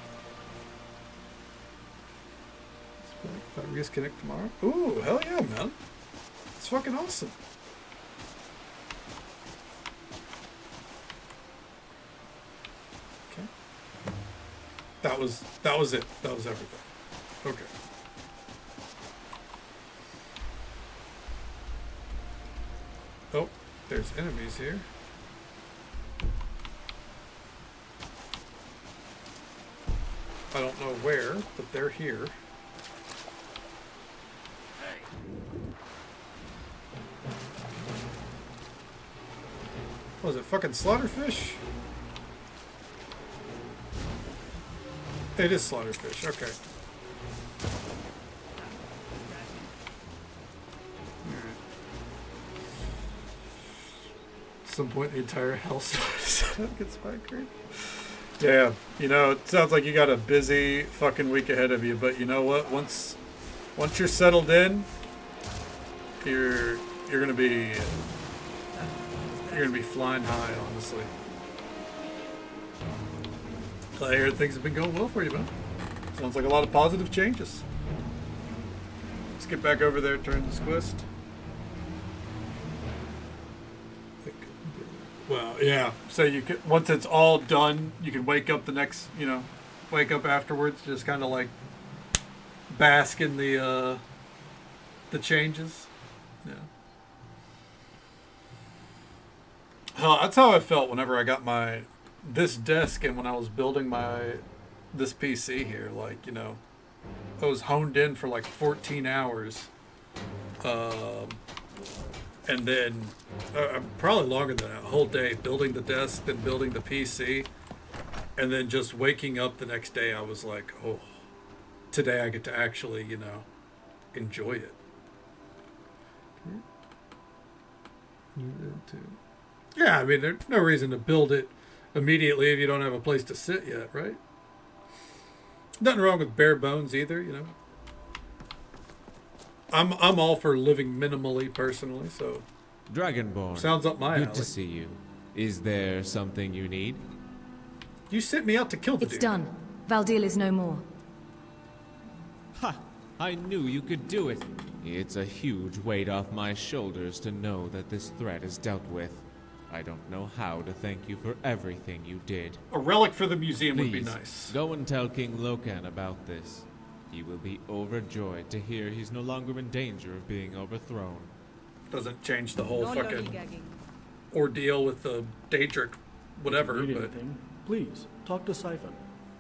If I disconnect tomorrow? Ooh, hell yeah, man. It's fucking awesome. Okay. That was it. That was everything. Okay. Oh, there's enemies here. I don't know where, but they're here. Was it fucking slaughterfish? It is slaughterfish, okay. Alright. some point the entire house gets firecracker. Yeah, you know, it sounds like you got a busy fucking week ahead of you, but you know what? Once you're settled in, you're gonna be flying high, honestly. I hear things have been going well for you, man. Sounds like a lot of positive changes. Let's get back over there, turn this quest. Well, yeah. So you can, once it's all done, you can wake up the next, wake up afterwards, just kind of like bask in the changes. Yeah. Hell, that's how I felt whenever I got this desk and when I was building this PC here. Like, I was honed in for like 14 hours. And then probably longer than that, a whole day building the desk, then building the PC, and then just waking up the next day, I was like, oh, today I get to actually, enjoy it. Yeah, I mean, there's no reason to build it immediately if you don't have a place to sit yet, right? Nothing wrong with bare bones either, I'm all for living minimally personally, so Dragonborn. Sounds up my alley. Good to see you. Is there something you need? You sent me out to kill the dude. It's done. Valdil is no more. Ha! I knew you could do it. It's a huge weight off my shoulders to know that this threat is dealt with. I don't know how to thank you for everything you did. A relic for the museum Please, would be nice. Go and tell King Locan about this. He will be overjoyed to hear he's no longer in danger of being overthrown. Doesn't change the whole No fucking lollygagging. ordeal with the Daedric whatever, If you need but anything, please, talk to Siphon.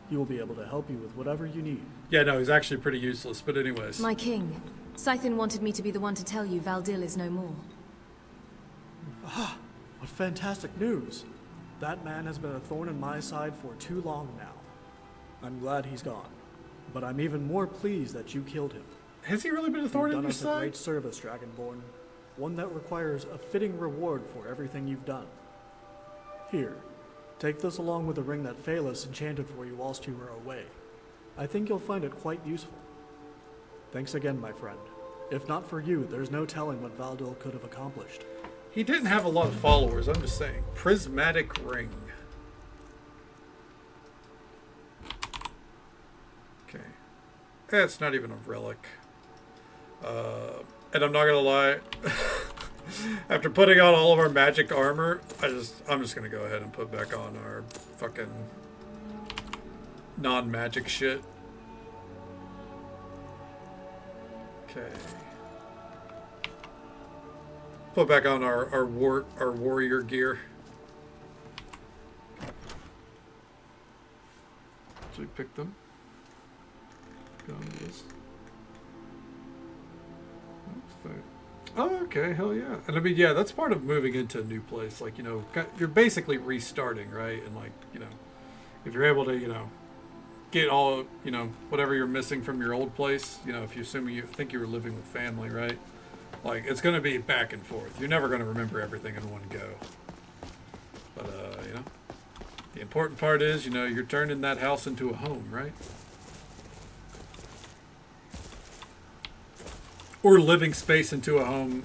He will be able to help you with whatever you need. yeah, no, he's actually pretty useless, but anyways. My king, Scythen wanted me to be the one to tell you Valdil is no more. Ah, what fantastic news. That man has been a thorn in my side for too long now. I'm glad he's gone, but I'm even more pleased that you killed him. Has he really been a thorn in You've your done us a side? great service, Dragonborn. One that requires a fitting reward for everything you've done. Here, take this along with the ring that Phaelus enchanted for you whilst you were away. I think you'll find it quite useful. Thanks again, my friend. If not for you, there's no telling what Valdil could have accomplished. He didn't have a lot of followers, I'm just saying. Prismatic ring. Okay. It's not even a relic. And I'm not gonna lie, after putting on all of our magic armor, I'm just gonna go ahead and put back on our fucking non-magic shit. Okay. Put back on our warrior gear. So we picked them. Go on this. Oh, okay, hell yeah. And I mean, yeah, that's part of moving into a new place. Like, you're basically restarting, right? And like, if you're able to, get all, whatever you're missing from your old place, if you think you were living with family, right? Like, it's going to be back and forth. You're never going to remember everything in one go. But, the important part is, you're turning that house into a home, right? Or living space into a home,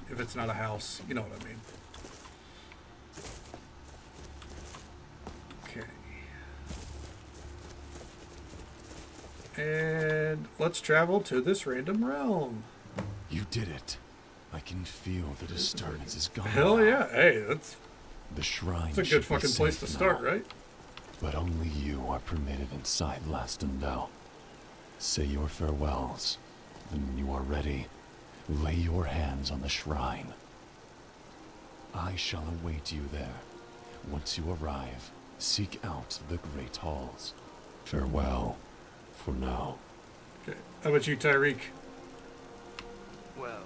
if it's not a house, you know what I mean. Okay. And let's travel to this random realm. You did it. I can feel the disturbance is gone. Hell yeah. Hey, that's the shrine. That's a good fucking place to start, right? But only you are permitted inside Lastendel. Say your farewells. Then when you are ready, lay your hands on the shrine. I shall await you there. Once you arrive, seek out the great halls. Farewell, for now. Okay. How about you, Tyreek? Well,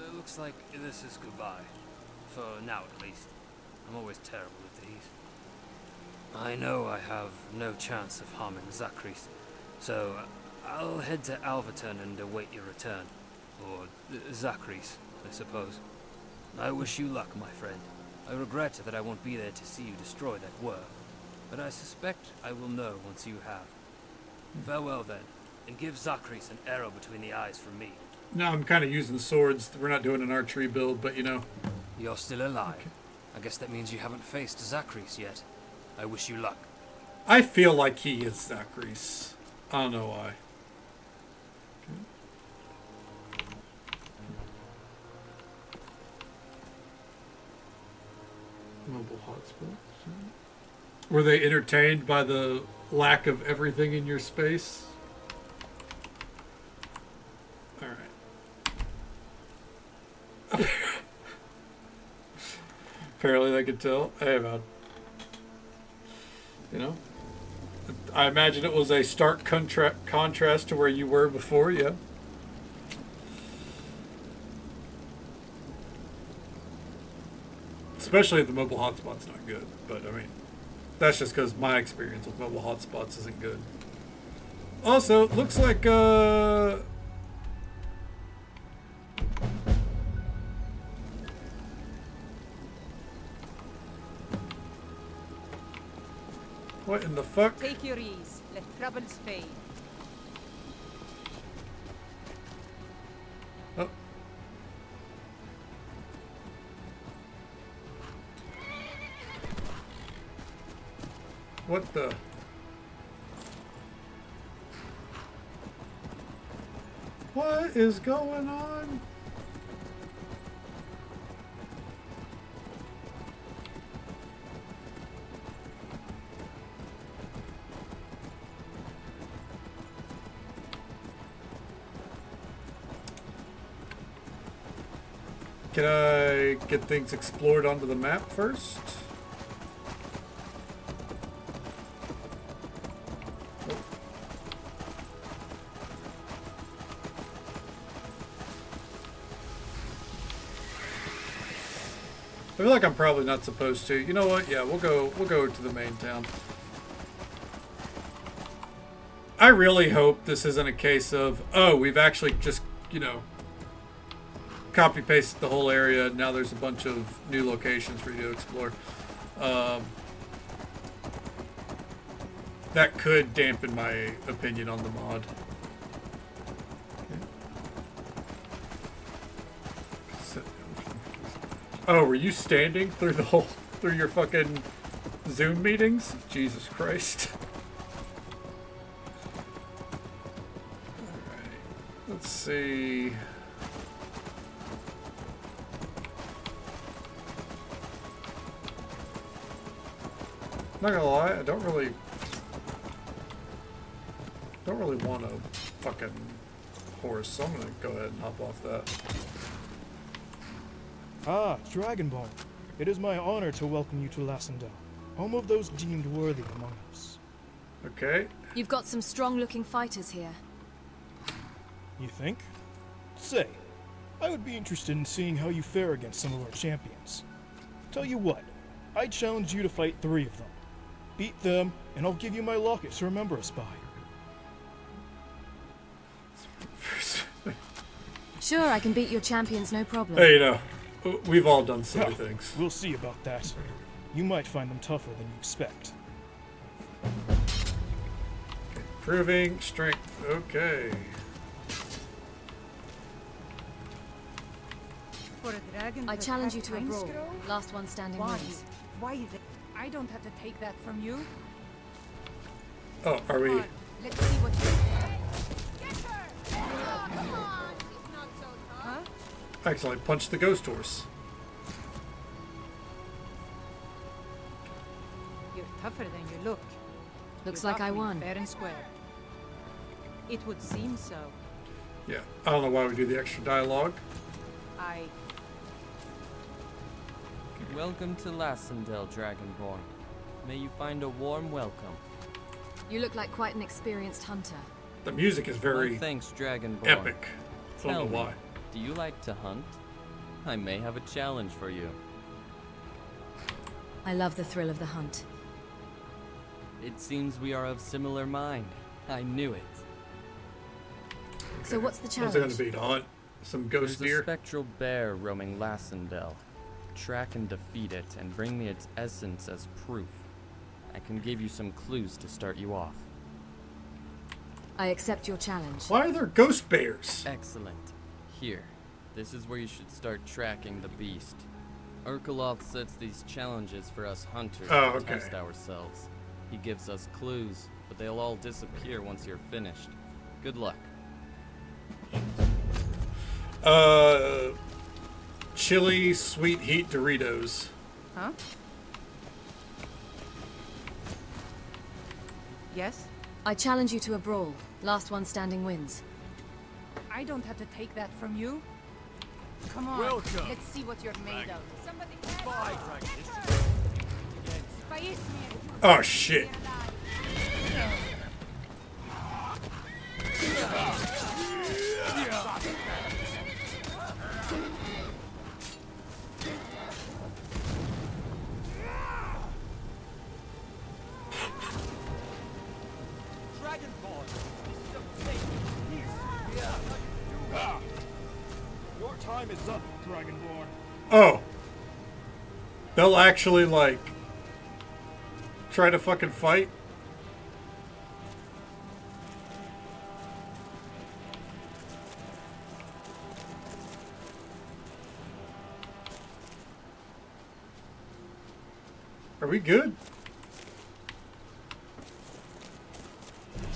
it looks like this is goodbye. For now, at least. I'm always terrible at these. I know I have no chance of harming Zachris, so I'll head to Alverton and await your return. Or Zachris, I suppose. I wish you luck, my friend. I regret that I won't be there to see you destroy that worm, but I suspect I will know once you have. Farewell then, and give Zachris an arrow between the eyes from me. No, I'm kind of using swords. We're not doing an archery build, but you know. You're still alive. Okay. I guess that means you haven't faced Zachris yet. I wish you luck. I feel like he is Zachris. I don't know why. Mobile hotspots. Were they entertained by the lack of everything in your space? Alright. Apparently they could tell. Hey man. You know? I imagine it was a stark contrast to where you were before, yeah. Especially if the mobile hotspot's not good. But, I mean, that's just because my experience with mobile hotspots isn't good. Also, it looks like, what in the fuck? Take your ease. Let troubles fade. Oh. What the? What is going on? Can I get things explored onto the map first? Oh. I feel like I'm probably not supposed to. You know what? Yeah, we'll go to the main town. I really hope this isn't a case of, oh, we've actually just, you know, copy pasted the whole area. Now there's a bunch of new locations for you to explore. That could dampen my opinion on the mod. Okay. Oh, were you standing through the whole through your fucking Zoom meetings? Jesus Christ. Alright. Let's see. Not gonna lie, I don't really want a fucking horse, so I'm gonna go ahead and hop off that. Ah, Dragonborn. It is my honor to welcome you to Lassendale, home of those deemed worthy among us. Okay. You've got some strong-looking fighters here. You think? Say, I would be interested in seeing how you fare against some of our champions. Tell you what, I challenge you to fight 3 of them. Beat them, and I'll give you my locket to remember us by. Sure, I can beat your champions, no problem. Hey, you know, we've all done silly things. We'll see about that. You might find them tougher than you expect. Proving strength. Okay. For a dragon I to challenge you attack to a brawl. Time Last one standing Why? wins. Why is it? I don't have to take that from you. Oh, are we? Let's see what you Huh? Actually, punch the ghost horse. You're tougher than you look. Looks You like I got me won. Fair and square. It would seem so. Yeah, I don't know why we do the extra dialogue. Welcome to Lassendale, Dragonborn. May you find a warm welcome. You look like quite an experienced hunter. The music is very well, thanks, Dragonborn. epic. I don't know why. Do you like to hunt? I may have a challenge for you. I love the thrill of the hunt. It seems we are of similar mind. I knew it. So what's the challenge? What's it going to be, to hunt some ghost There's deer? a spectral bear roaming Lassendale. track and defeat it and bring me its essence as proof. I can give you some clues to start you off. I accept your challenge. Why are there ghost bears? Excellent. Here. This is where you should start tracking the beast. Urkaloth sets these challenges for us hunters to test ourselves. He gives us clues, but they'll all disappear once you're finished. Good luck. Chili sweet heat Doritos. Huh? Yes? I challenge you to a brawl. Last one standing wins. I don't have to take that from you. Come on, Welcome. let's see what you're made of. Somebody Oh shit. Your time is up, Dragonborn. Oh. They'll actually, like, try to fucking fight? Are we good?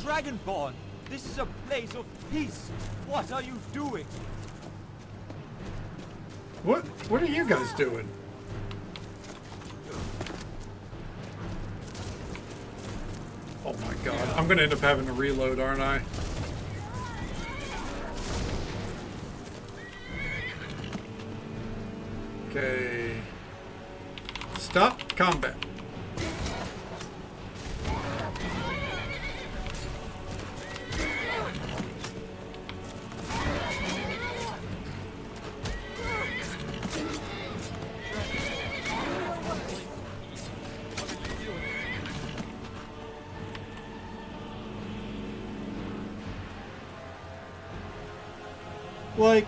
Dragonborn, this is a place of peace. What are you doing? What are you guys doing? Oh my god, I'm gonna end up having to reload, aren't I? Okay. Stop combat. Like,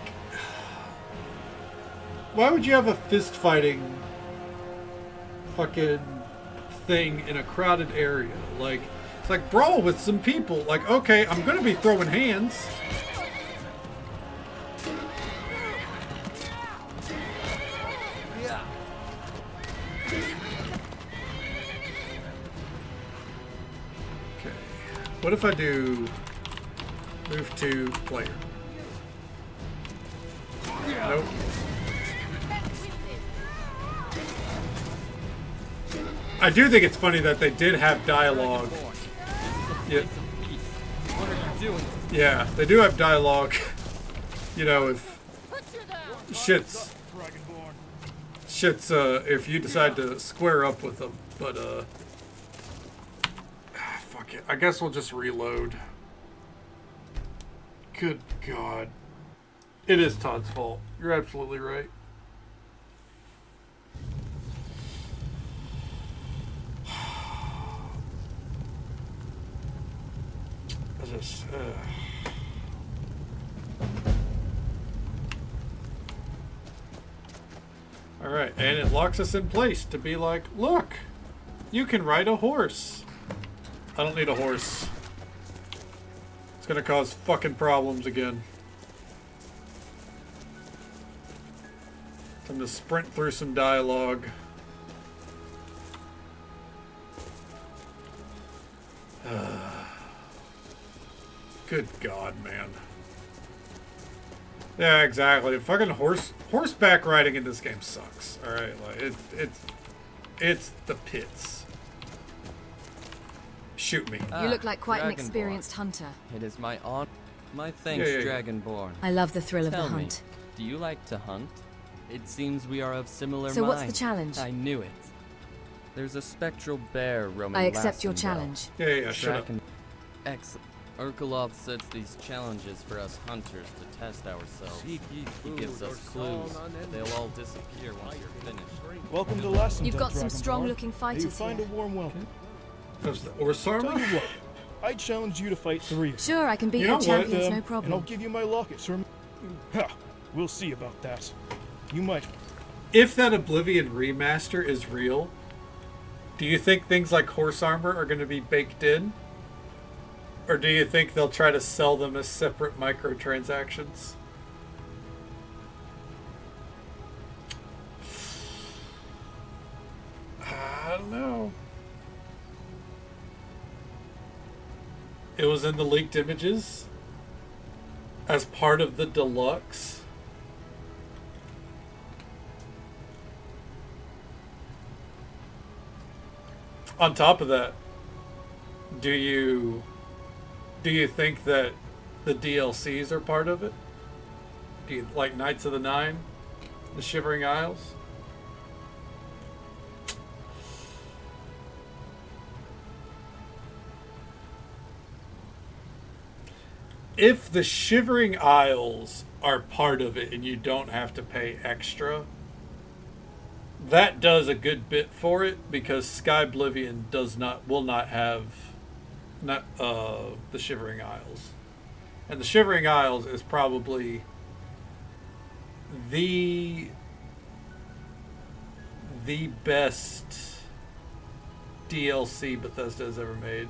why would you have a fist fighting fucking thing in a crowded area? Like, it's like brawl with some people. Like, okay, I'm gonna be throwing hands. Okay, what if I do move to player? Nope. I do think it's funny that they did have dialogue. Yeah. What are you doing? Yeah, they do have dialogue. You know, if shit's if you decide to square up with them, but fuck it. I guess we'll just reload. Good God. It is Todd's fault. You're absolutely right. This, Alright, and it locks us in place to be like, look, you can ride a horse. I don't need a horse. It's gonna cause fucking problems again. Time to sprint through some dialogue. Good God, man. Yeah, exactly. Fucking horseback riding in this game sucks. All right, like it's the pits. Shoot me. You look like quite an experienced hunter. It is my honor. My thanks, Dragonborn. I love the thrill of the Tell me, hunt. do you like to hunt? It seems we are of similar So minds. what's the challenge? I knew it. There's a spectral bear roaming. I accept your Lassenville. challenge. Yeah, shut up. Excellent. Urkaloth sets these challenges for us hunters to test ourselves. He gives us clues. They'll all disappear once you're finished. Welcome to Lassenville, You've got some Dragonborn. strong-looking fighters You find here. a warm welcome. That's the Orsarma? Tell you what, I challenge you to fight 3 of them. Sure, I can beat your champions, no problem. And I'll give you my locket, sir. Ha! We'll see about that. You might if that Oblivion remaster is real, do you think things like horse armor are going to be baked in? Or do you think they'll try to sell them as separate microtransactions? I don't know. It was in the leaked images as part of the deluxe. On top of that, do you think that the DLCs are part of it? Do you like Knights of the Nine, the Shivering Isles? If the Shivering Isles are part of it and you don't have to pay extra, that does a good bit for it, because Skyblivion will not have the Shivering Isles. And the Shivering Isles is probably the best DLC Bethesda has ever made.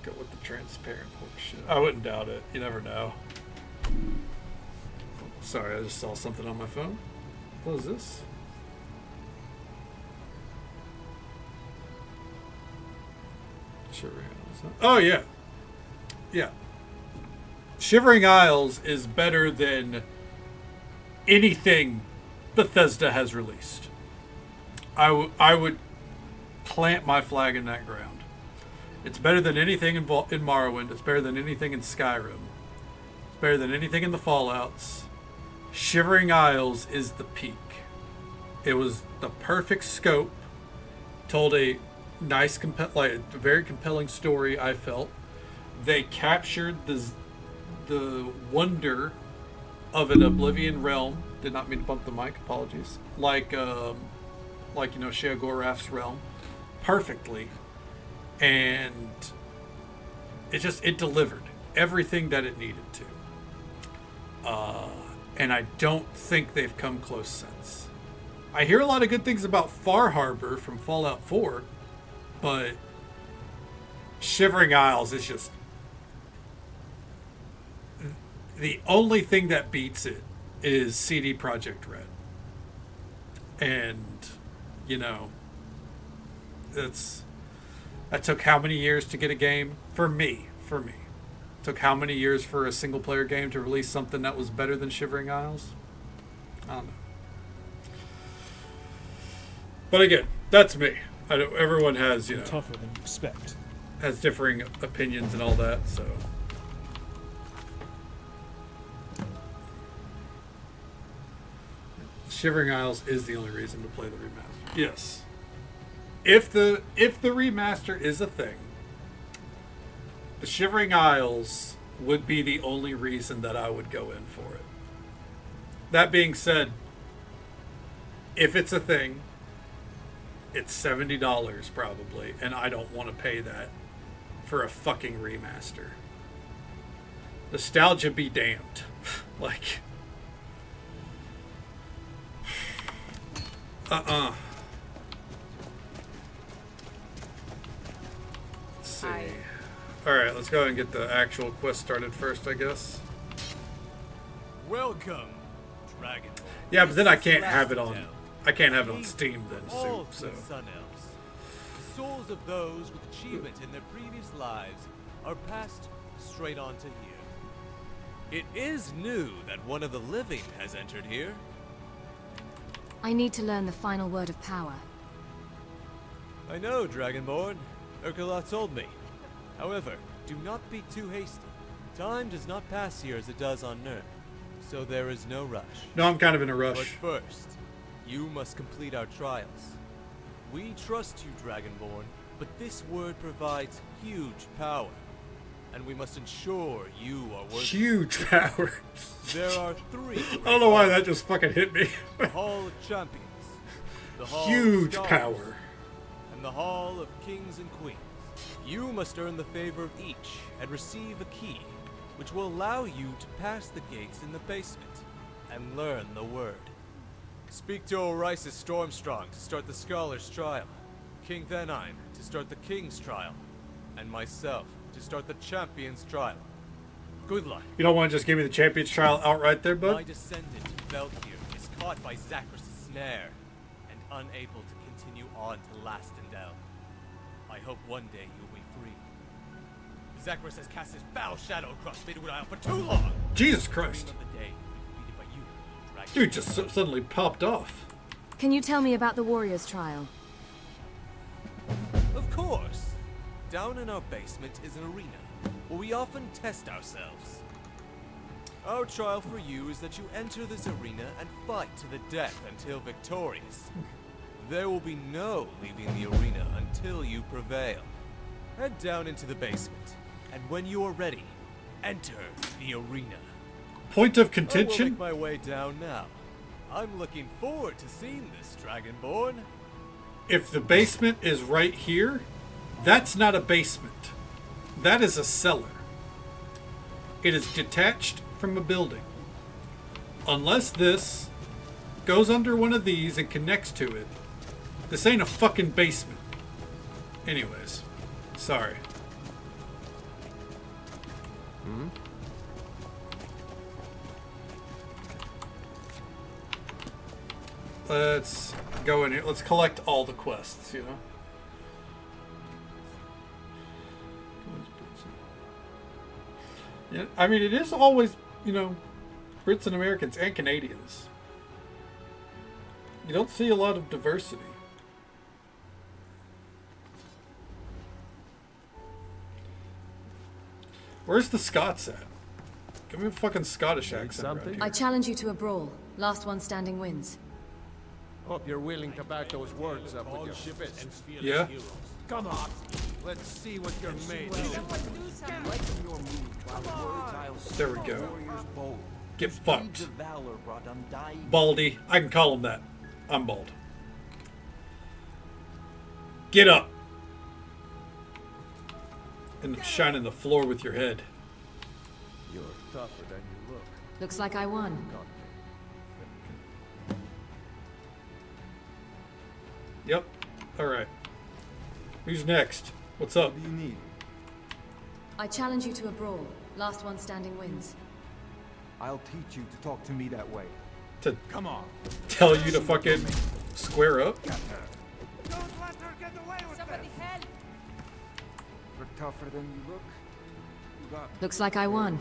Go with the transparent horseshit. I wouldn't doubt it. You never know. Sorry, I just saw something on my phone. What is this? Shivering Isles. Oh, yeah. Yeah. Shivering Isles is better than anything Bethesda has released. I would plant my flag in that ground. It's better than anything in Morrowind. It's better than anything in Skyrim. It's better than anything in the Fallouts. Shivering Isles is the peak. It was the perfect scope. Told a nice, a very compelling story, I felt. They captured the wonder of an Oblivion realm. Did not mean to bump the mic. Apologies. Like Sheogorath's realm, perfectly, and it delivered everything that it needed to. And I don't think they've come close since. I hear a lot of good things about Far Harbor from Fallout 4, but Shivering Isles is just the only thing that beats it is CD Projekt Red. And, that took how many years to get a game? For me. Took how many years for a single player game to release something that was better than Shivering Isles? I don't know. But again, that's me. Everyone has, tougher than you expect. Has differing opinions and all that, so. Shivering Isles is the only reason to play the remaster. Yes. If the remaster is a thing, the Shivering Isles would be the only reason that I would go in for it. That being said, if it's a thing, it's $70 probably, and I don't want to pay that for a fucking remaster. Nostalgia be damned. Like, Let's see. Alright, let's go ahead and get the actual quest started first, I guess. Welcome, Dragon. Yeah, but then I can't have it on. I can't have it on Steam then, All so. Sun Elves. The souls of those with achievement in their previous lives are passed straight on to here. It is new that one of the living has entered here. I need to learn the final word of power. I know, Dragonborn. Urkala told me. However, do not be too hasty. Time does not pass here as it does on Nern, so there is no rush. No, I'm kind of in a rush. But first, you must complete our trials. We trust you, Dragonborn, but this word provides huge power, and we must ensure you are worthy. Huge power. There are three. I don't know why that just fucking hit me. The Hall of Champions, the Hall Huge of Stars, power, and the Hall of Kings and Queens. You must earn the favor of each and receive a key, which will allow you to pass the gates in the basement. and learn the word. Speak to Orisis Stormstrong to start the Scholar's trial, King Venine to start the King's trial, and myself to start the Champion's trial. Good luck. You don't want to just give me the Champion's trial outright there, bud? My descendant, Veldkir, is caught by Zakras' snare and unable to continue on to Lastendel. I hope one day you'll be free. Zakras has cast his foul shadow across Midwood Isle for too long! Jesus Christ. The day defeated by you, Dragon. Dude just suddenly popped off. Can you tell me about the Warrior's trial? Of course! Down in our basement is an arena, where we often test ourselves. Our trial for you is that you enter this arena and fight to the death until victorious. There will be no leaving the arena until you prevail. Head down into the basement, and when you are ready, enter the arena. Point of I will contention? make my way down now. I'm looking forward to seeing this, Dragonborn. If the basement is right here, that's not a basement. That is a cellar. It is detached from a building. Unless this goes under one of these and connects to it, this ain't a fucking basement. Anyways, sorry. Let's go in here. Let's collect all the quests, you know? Yeah, I mean, it is always, you know, Brits and Americans and Canadians. You don't see a lot of diversity. Where's the Scots at? Give me a fucking Scottish accent around here. I challenge you to a brawl. Last one standing wins. Hope you're willing to back those words up with your fist. Yeah? Come on, let's see what you're made of. There we go. Get fucked. Baldy. I can call him that. I'm bald. Get up. And shining the floor with your head. You're tougher than you look. Looks like I won. Yep. Alright. Who's next? What's up? What do you need? I challenge you to a brawl. Last one standing wins. I'll teach you to talk to me that way. To come on. Tell you to fucking square up? Don't let her get away with Somebody help! You're tougher than you look. You got Looks like I won.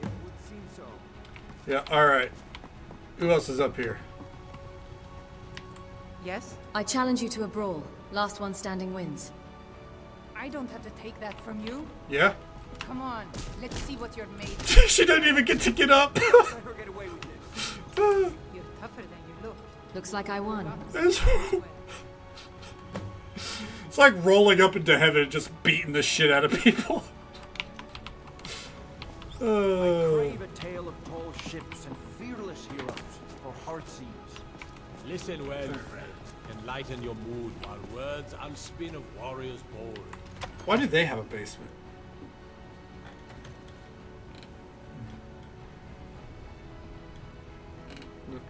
It would seem so. Yeah, alright. Who else is up here? Yes? I challenge you to a brawl. Last one standing wins. I don't have to take that from you. Yeah? Come on, let's see what you're made of. She doesn't even get to get up. Let her get away with this. You're tougher than you look. Looks like I won. It's like rolling up into heaven and just beating the shit out of people. I crave a tale of tall ships and fearless heroes for hard seas. Listen well, friend. Enlighten your mood while words unspin of warriors bold. Why do they have a basement?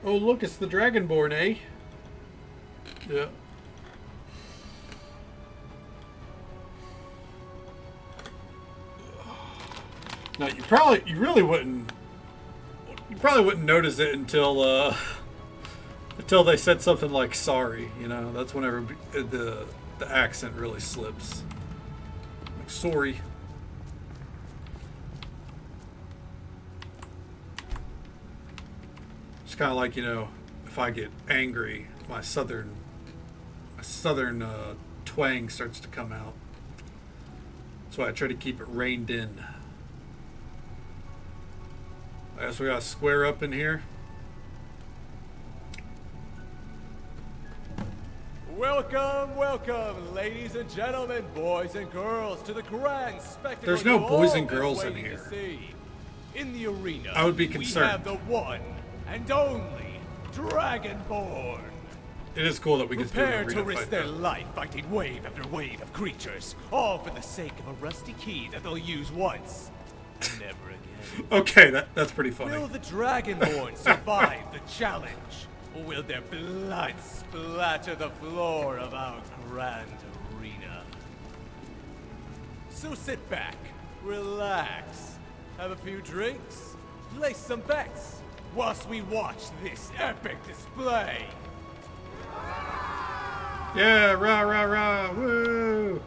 Oh, look, it's the Dragonborn, eh? Yeah. Now, you really wouldn't notice it until they said something like sorry, you know? That's whenever the accent really slips. Like, sorry. It's kind of like, you know, if I get angry, my southern twang starts to come out. That's why I try to keep it reined in. I guess we gotta square up in here. Welcome, welcome, ladies and gentlemen, boys and girls, to the grand spectacle. There's no you've boys all and been girls in waiting here. to see. In the arena, I would be we concerned. have the one and only Dragonborn. It is cool that we can do Prepare an to arena risk fight, their though. life fighting wave after wave of creatures, all for the sake of a rusty key that they'll use once. Never again. Okay, that's pretty funny. Will the Dragonborn survive the challenge? Or will their blood splatter the floor of our grand arena? So sit back, relax, have a few drinks, place some bets, whilst we watch this epic display. Yeah, rah, rah, rah, woo!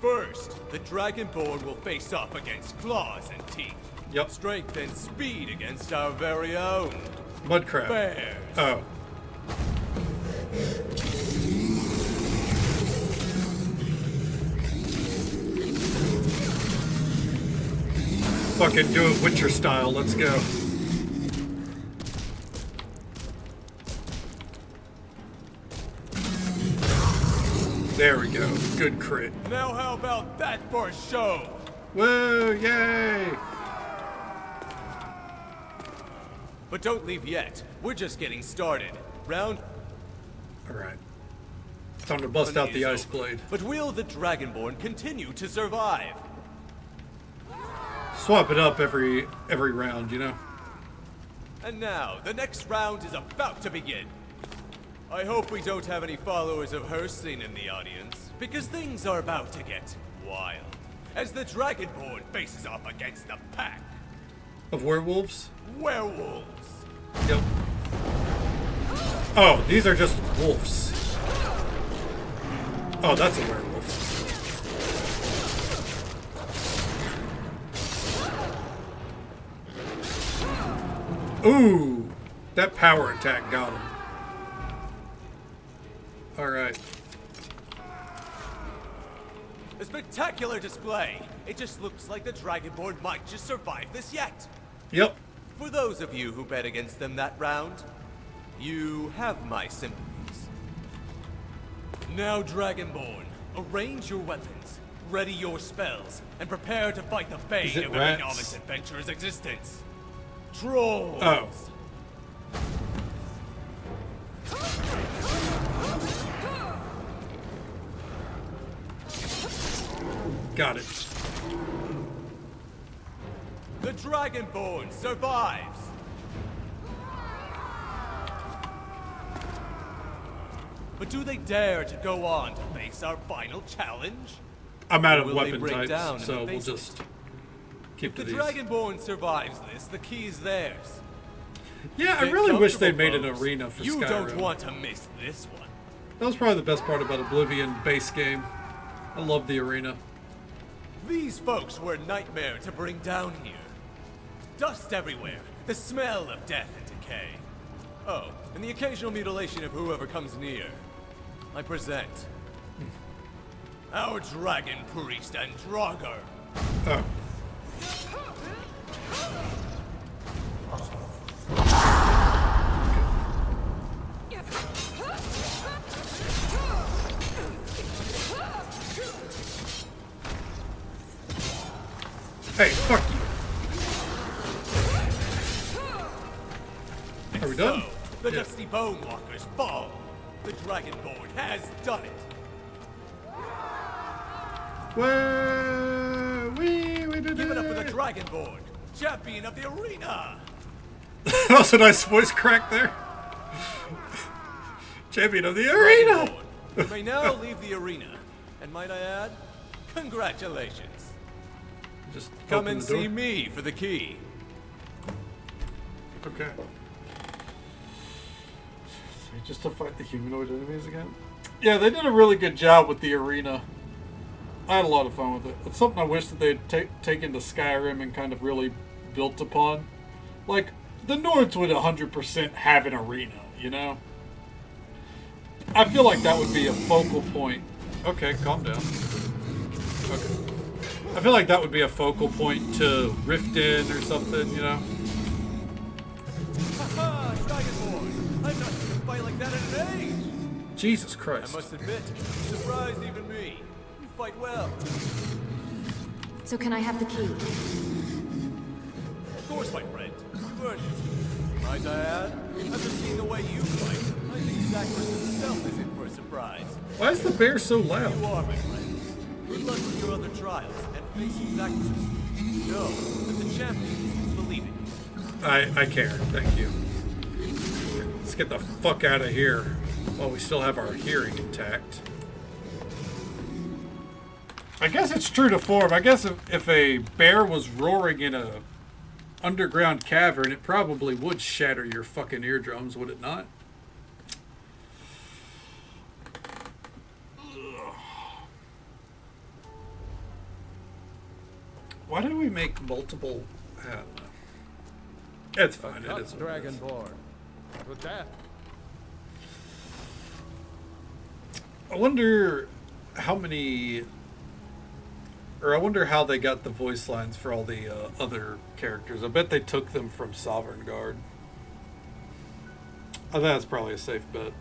First, the Dragonborn will face off against claws and teeth. Yep. Strength and speed against our very own Mudcrab. bears. Oh. Fucking do it Witcher style, let's go. There we go. Good crit. Now how about that for show? Woo, yay! But don't leave yet. We're just getting started. Round. Alright. Time to bust out the ice blade. But will the Dragonborn continue to survive? Swap it up every round, you know? And now, the next round is about to begin. I hope we don't have any followers of Herstein in the audience, because things are about to get wild. As the Dragonborn faces off against the pack. Of werewolves? Werewolves. Yep. Oh, these are just wolves. Oh, that's a werewolf. Ooh, that power attack got him. Alright. A spectacular display. It just looks like the Dragonborn might just survive this yet. Yep. For those of you who bet against them that round, you have my sympathies. Now, Dragonborn, arrange your weapons, ready your spells, and prepare to fight the bane of every novice adventurer's existence. Trolls! Oh. Got it. The Dragonborn survives! But do they dare to go on to face our final challenge? I'm out of Will weapon they break types, down so and we'll face it? just keep to If the these. Dragonborn survives this, the key is theirs. Yeah, I Get really wish they made comfortable, an folks. arena for You Skyrim. don't want to miss this one. That was probably the best part about Oblivion base game. I love the arena. These folks were a nightmare to bring down here. Dust everywhere, the smell of death and decay. Oh, and the occasional mutilation of whoever comes near. I present our dragon priest and Draugr. Oh. Hey, fuck you. Are we done? So, the dusty bone walkers fall. The Dragonborn has done it. Whoa, we did Give it up for the Dragonborn, champion of the arena. That was a nice voice crack there. Champion of the arena. You may now leave the arena. And might I add, congratulations. Just come open and the door. see me for the key. Okay. Just to fight the humanoid enemies again? Yeah, they did a really good job with the arena. I had a lot of fun with it. It's something I wish that they'd taken to Skyrim and kind of really built upon. Like, the Nords would 100% have an arena, you know? I feel like that would be a focal point. Okay, calm down. Okay. I feel like that would be a focal point to Rift in or something, you know? Haha, Dragonborn! I've not seen a fight like that in an age! Jesus Christ. I must admit, you surprised even me. You fight well. So can I have the key? Of course, my friend. You earned it. Might I add, after seeing the way you fight, I think Zachary himself is in for a surprise. Why is the bear so loud? You are, my friend. Good luck with your other trials, and facing Zachary. No, but the champions believe in you. I care. Thank you. Let's get the fuck out of here while we still have our hearing intact. I guess it's true to form. I guess if a bear was roaring in a underground cavern, it probably would shatter your fucking eardrums, would it not? Ugh. Why did we make multiple? I don't know. It's fine. It is. Dragonborn. With that. I wonder how many, or I wonder how they got the voice lines for all the other characters. I bet they took them from Sovereign Guard. I think that's probably a safe bet.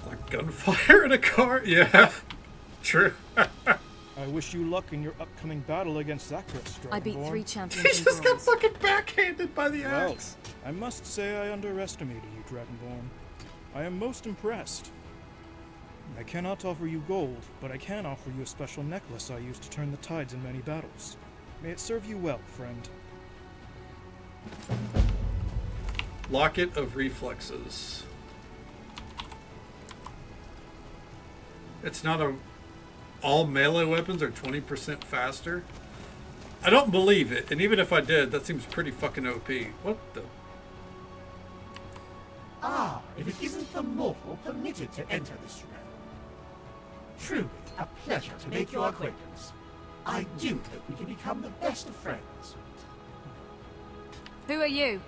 Like gunfire in a car? Yeah, true. I wish you luck in your upcoming battle against Zachris, Dragonborn. I beat 3 champions He in just got bronze. fucking backhanded by the Well, axe. I must say I underestimated you, Dragonborn. I am most impressed. I cannot offer you gold, but I can offer you a special necklace I used to turn the tides in many battles. May it serve you well, friend. Locket of Reflexes. It's not a... All melee weapons are 20% faster? I don't believe it, and even if I did, that seems pretty fucking OP. What the... Ah, if it isn't the mortal permitted to enter this realm. Truly a pleasure to make your acquaintance. I do hope we can become the best of friends. Who are you?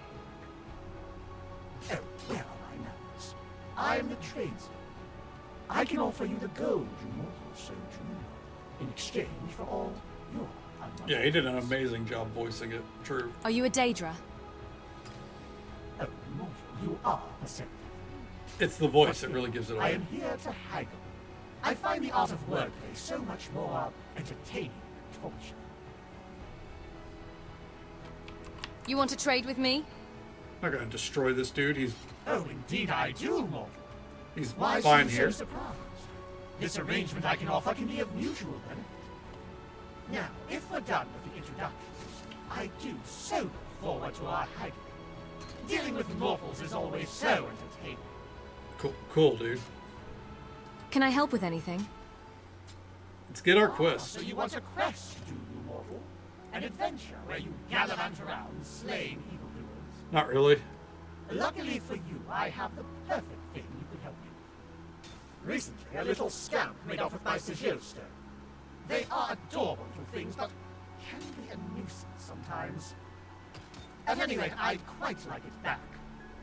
Oh, where are my manners? I am the tradesman. I can offer you the gold you mortals so dream of, in exchange for all your unwanted Yeah, he did an goods. amazing job voicing it. True. Are you a Daedra? Oh, mortal, you are perceptive. It's the voice that really gives it I away. am here to haggle. I find the art of wordplay so much more entertaining than torture. You want to trade with me? I'm not gonna destroy this dude. He's Oh, indeed I do, mortal. he's Why fine seem here. so surprised? This arrangement I can offer can be of mutual benefit. Now, if we're done with the introductions, I do so look forward to our haggling. Dealing with mortals is always so entertaining. Cool, dude. Can I help with anything? Let's get our quest. So you want a quest, do you, mortal? An adventure where you gallivant around slaying evildoers? Not really. Luckily for you, I have the perfect thing you could help me with. Recently, a little scamp made off with my sigil stone. They are adorable little things, but can be a nuisance sometimes. At any rate, I'd quite like it back.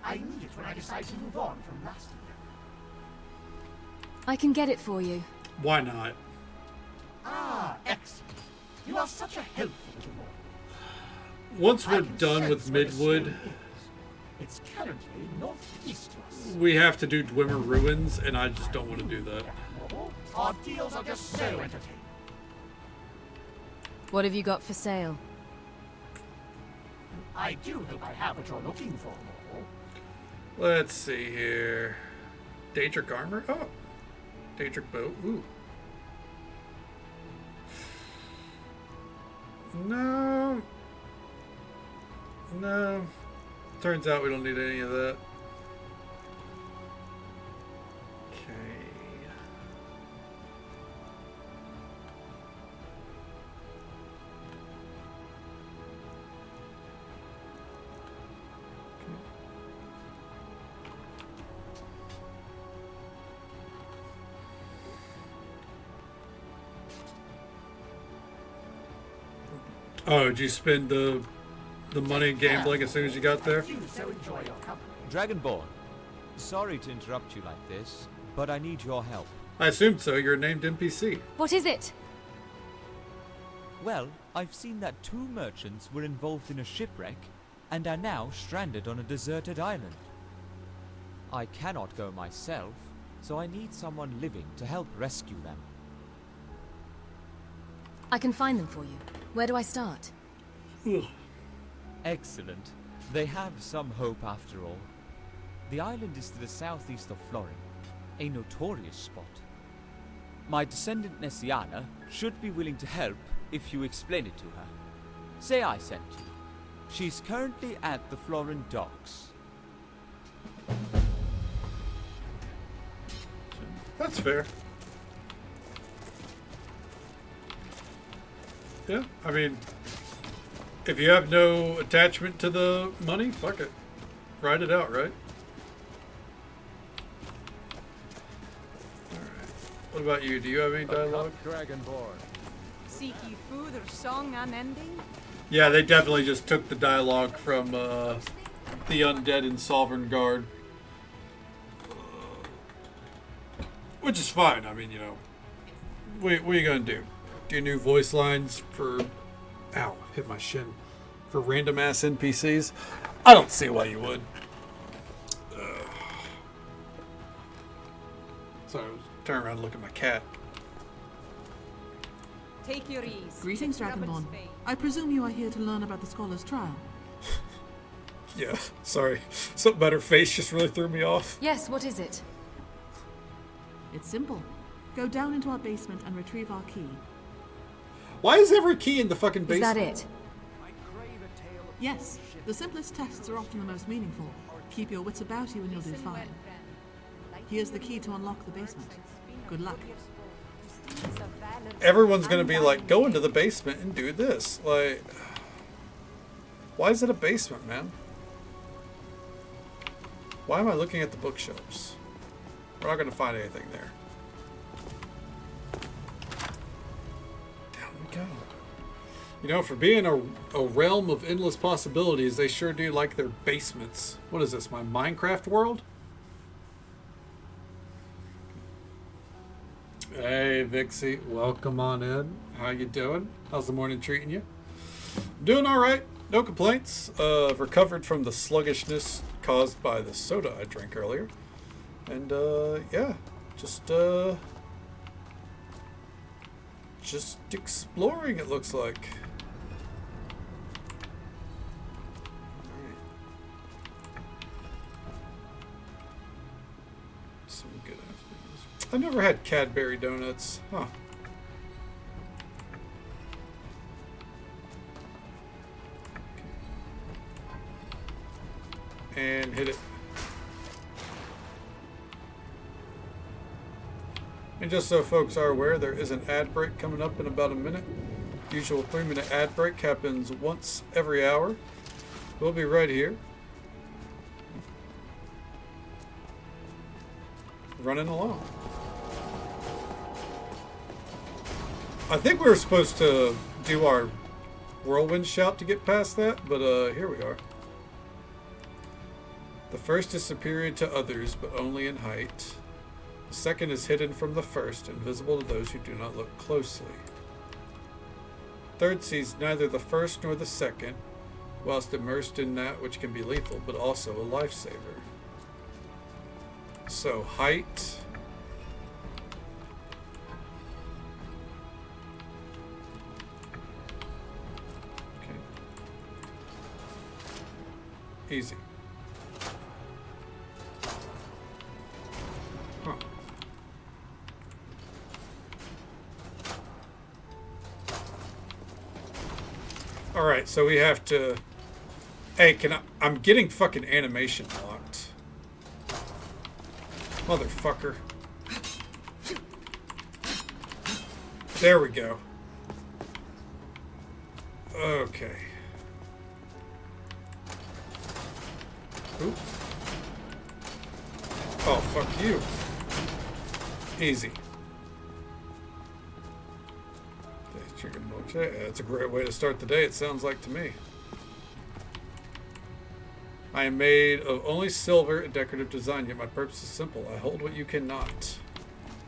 I need it when I decide to move on from last year. I can get it for you. Why not? Ah, excellent. You are such a helpful little mortal. Once I we're can done sense with where the Midwood, stone is. It's currently northeast to us. we have to do Dwemer Ruins, and I just don't want to do that. Our deals are just so entertaining. What have you got for sale? I do hope I have what you're looking for, mortal. Let's see here. Daedric armor? Oh. Daedric bow. Ooh. No. No. Turns out we don't need any of that. Okay. Oh, did you spend the money gambling as soon as you got there? Dragonborn, sorry to interrupt you like this, but I need your help. I assumed so. You're a named NPC. What is it? Well, I've seen that 2 merchants were involved in a shipwreck and are now stranded on a deserted island. I cannot go myself, so I need someone living to help rescue them. I can find them for you. Where do I start? Excellent. They have some hope after all. The island is to the southeast of Florin, a notorious spot. My descendant Nessiana should be willing to help if you explain it to her. Say I sent you. She's currently at the Florin docks. That's fair. Yeah, I mean, if you have no attachment to the money, fuck it. Ride it out, right? Alright. What about you? Do you have any dialogue? Dragonborn. Seek ye food or song unending? Yeah, they definitely just took the dialogue from the Undead and Sovereign Guard. Which is fine. I mean, you know, what are you going to do? Do new voice lines for... Ow, hit my shin. For random ass NPCs? I don't see why you would. So I was turning around and look at my cat. Take your ease. Greetings, Dragonborn. I presume you are here to learn about the Scholar's trial. Yeah, sorry. Something about her face just really threw me off. Yes, what is it? It's simple. Go down into our basement and retrieve our key. Why is every key in the fucking basement? Is that it? Yes. The simplest tests are often the most meaningful. Keep your wits about you and you'll do fine. Here's the key to unlock the basement. Good luck. Everyone's gonna be like, go into the basement and do this. Like, why is it a basement, man? Why am I looking at the bookshelves? We're not gonna find anything there. Down we go. You know, for being a realm of endless possibilities, they sure do like their basements. What is this, my Minecraft world? Hey, Vixie, welcome on in. How you doing? How's the morning treating you? Doing all right. No complaints. Recovered from the sluggishness caused by the soda I drank earlier. And, yeah, just exploring, it looks like. Some good afternoons. I never had Cadbury donuts. Huh. Okay. And hit it. And just so folks are aware, there is an ad break coming up in about a minute. Usual 3-minute ad break happens once every hour. We'll be right here. Running along. I think we were supposed to do our whirlwind shout to get past that, but here we are. The first is superior to others, but only in height. The second is hidden from the first, invisible to those who do not look closely. Third sees neither the first nor the second, whilst immersed in that which can be lethal, but also a lifesaver. So, height. Okay. Easy. Huh. Alright, so we have to... Hey, I'm getting fucking animation locked. Motherfucker. There we go. Okay. Oop. Oh, fuck you. Easy. Chicken milkshake. That's a great way to start the day, it sounds like to me. I am made of only silver and decorative design, yet my purpose is simple. I hold what you cannot.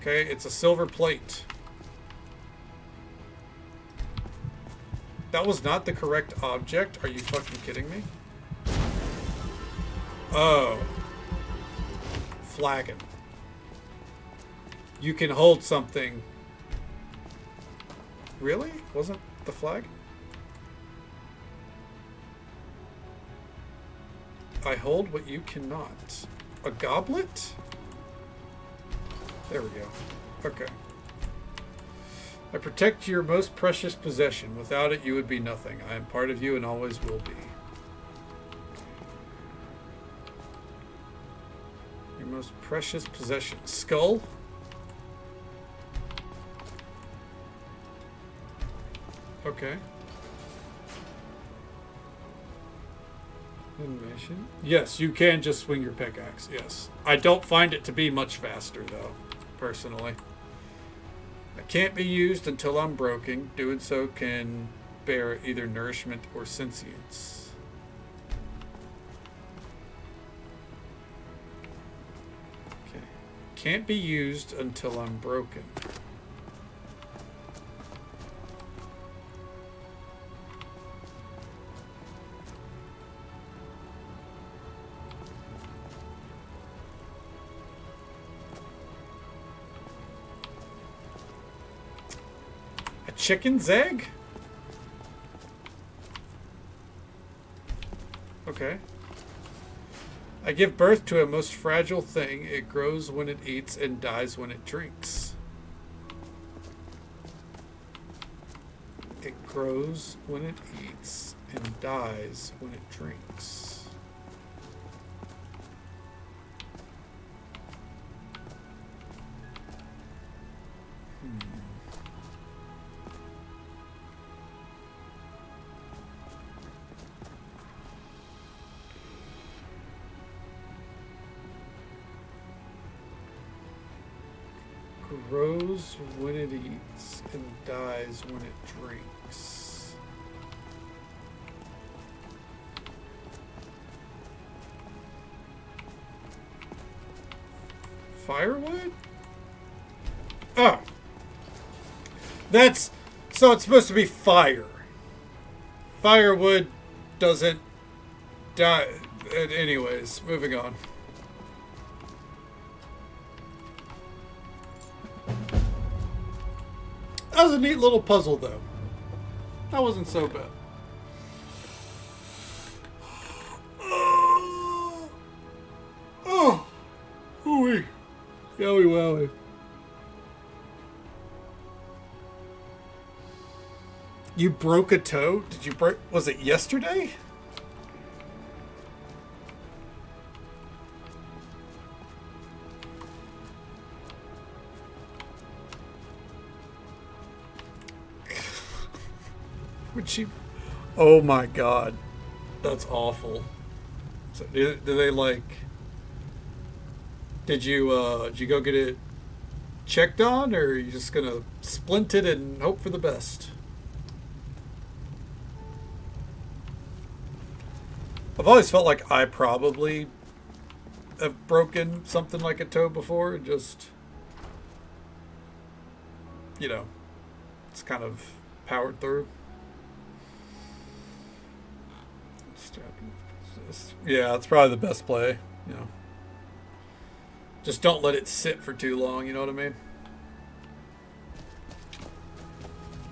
Okay, it's a silver plate. That was not the correct object? Are you fucking kidding me? Oh. Flagon. You can hold something. Really? Wasn't the flag? I hold what you cannot. A goblet? There we go. Okay. I protect your most precious possession. Without it, you would be nothing. I am part of you and always will be. Your most precious possession. Skull? Okay. Animation. Yes, you can just swing your pickaxe. Yes. I don't find it to be much faster, though, personally. I can't be used until I'm broken. Doing so can bear either nourishment or sentience. Okay. Can't be used until I'm broken. Chicken's egg? Okay. I give birth to a most fragile thing. It grows when it eats and dies when it drinks. It grows when it eats and dies when it drinks. Grows when it eats and dies when it drinks. Firewood? Oh. That's... So it's supposed to be fire. Firewood doesn't die... Anyways, moving on. That was a neat little puzzle, though. That wasn't so bad. Oh, hooey, yowie wowie. You broke a toe? Did you break? Was it yesterday? Would she? Oh my god, that's awful. So do they like? Did you go get it checked on, or are you just gonna splint it and hope for the best? I've always felt like I probably have broken something like a toe before, and just, you know, it's kind of powered through. Yeah, it's probably the best play, you know. Just don't let it sit for too long, you know what I mean?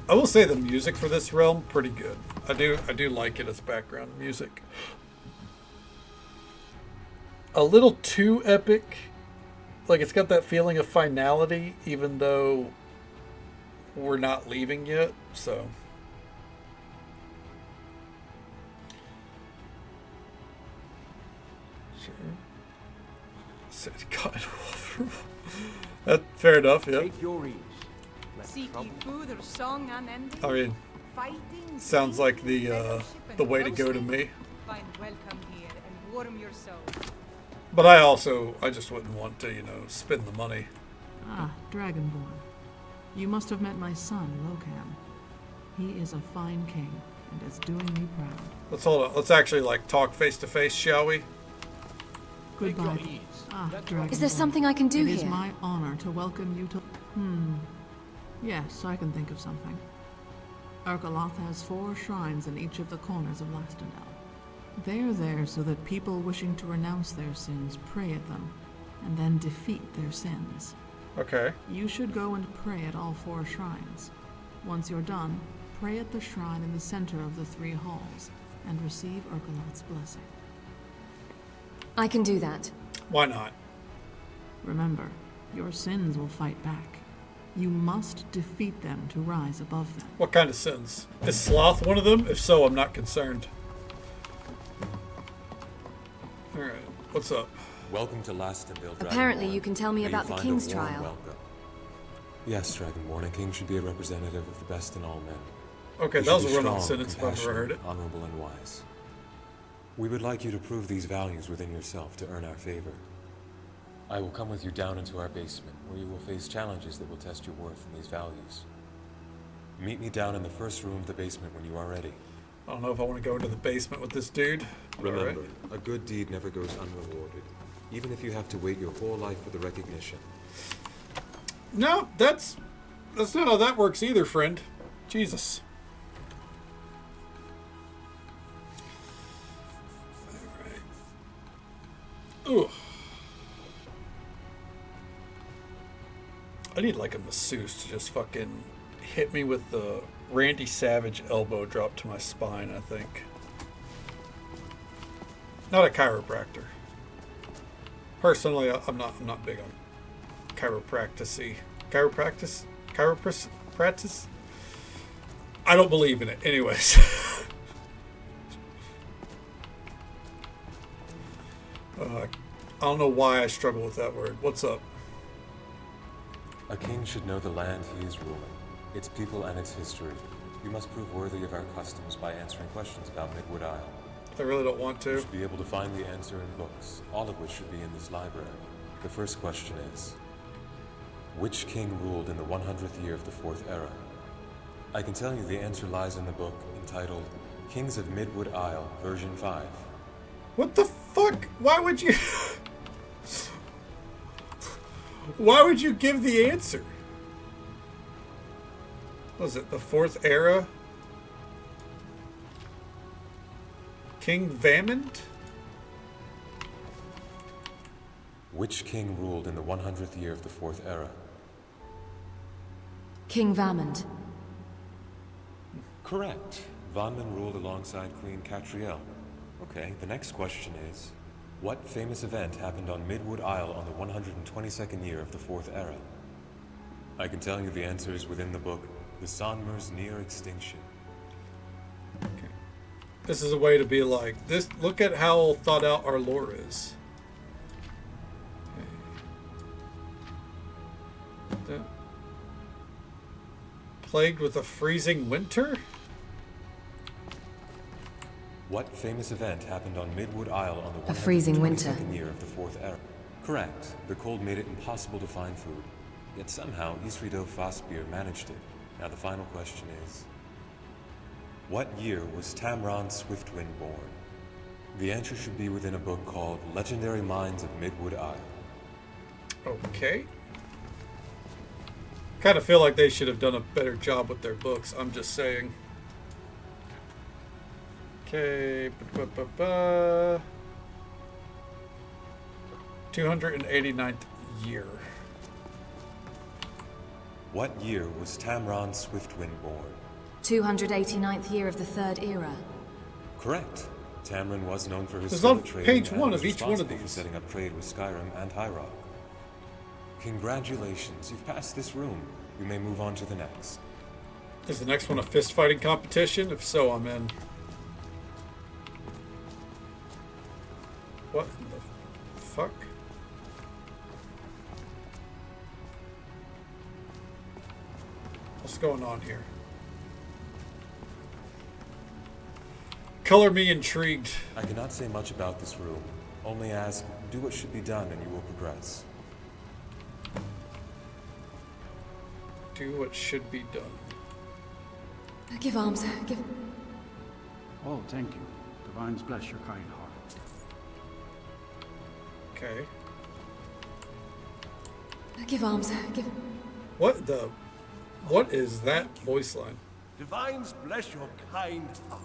I will say the music for this realm, pretty good. I do like it as background music. A little too epic. Like, it's got that feeling of finality, even though we're not leaving yet, so... God. That fair enough, yeah. Take your ease. Seek ye food or song unending? I mean, sounds like the way to go to me. Find welcome here and warm your soul. But I just wouldn't want to, you know, spend the money. Ah, Dragonborn. You must have met my son, Locan. He is a fine king and is doing me proud. Let's actually like talk face to face, shall we? Goodbye. Ah, Dragonborn. Is there something I can do here? It is my honor to welcome you to... Yes, I can think of something. Urkaloth has 4 shrines in each of the corners of Lastendal. They are there so that people wishing to renounce their sins pray at them, and then defeat their sins. Okay. You should go and pray at all 4 shrines. Once you're done, pray at the shrine in the center of the 3 halls, and receive Urkaloth's blessing. I can do that. Why not? Remember, your sins will fight back. You must defeat them to rise above them. What kind of sins? Is sloth one of them? If so, I'm not concerned. Alright, what's up? Welcome to Lastendale, Dragonborn. Apparently you can tell me May about you the find King's a warm trial. welcome. Yes, Dragonborn, a king should be a representative of the best in all men. Okay, He that was should a be run-on strong, sentence if I've ever heard it. compassionate, honorable, and wise. We would like you to prove these values within yourself to earn our favor. I will come with you down into our basement, where you will face challenges that will test your worth in these values. Meet me down in the first room of the basement when you are ready. I don't know if I want to go into the basement with this dude. Remember, a good deed never goes unrewarded, even if you have to wait your whole life for the recognition. No, that's not how that works either, friend. Jesus. Alright. Ugh. I need like a masseuse to just fucking hit me with the Randy Savage elbow drop to my spine, I think. Not a chiropractor. Personally, I'm not big on chiropractic-y. Chiropractic? I don't believe in it. Anyways. I don't know why I struggle with that word. What's up? A king should know the land he is ruling, its people and its history. You must prove worthy of our customs by answering questions about Midwood Isle. I really don't want to. You should be able to find the answer in books, all of which should be in this library. The first question is, which king ruled in the 100th year of the Fourth Era? I can tell you the answer lies in the book entitled Kings of Midwood Isle, version 5. What the fuck? Why would you... Why would you give the answer? Was it the Fourth Era? King Vamond? Which king ruled in the 100th year of the Fourth Era? King Vamond. Correct. Vanman ruled alongside Queen Catriel. Okay, the next question is, what famous event happened on Midwood Isle on the 122nd year of the Fourth Era? I can tell you the answer is within the book, The Sonmer's Near Extinction. Okay. This is a way to be like, this. Look at how thought out our lore is. Okay. Plagued with a freezing winter? What famous event happened on Midwood Isle on the A freezing winter. 122nd year of the Fourth Era? Correct. The cold made it impossible to find food. Yet somehow Isrido Fosbeer managed it. Now the final question is, what year was Tamron Swiftwind born? The answer should be within a book called Legendary Mines of Midwood Isle. Okay. Kind of feel like they should have done a better job with their books. I'm just saying. Okay. 289th year. What year was Tamron Swiftwind born? 289th year of the Third Era. Correct. Tamron was known for his It's skill on at trading page and one was of each one of responsible for these. setting up trade with Skyrim and High Rock. Congratulations, you've passed this room. You may move on to the next. Is the next one a fist fighting competition? If so, I'm in. What in the fuck? What's going on here? Color me intrigued. I cannot say much about this room. Only ask, do what should be done and you will progress. Do what should be done. Give alms. Give. Oh, thank you. Divines bless your kind heart. Okay. Give alms. Give. What the? What is that voice line? Divines bless your kind heart.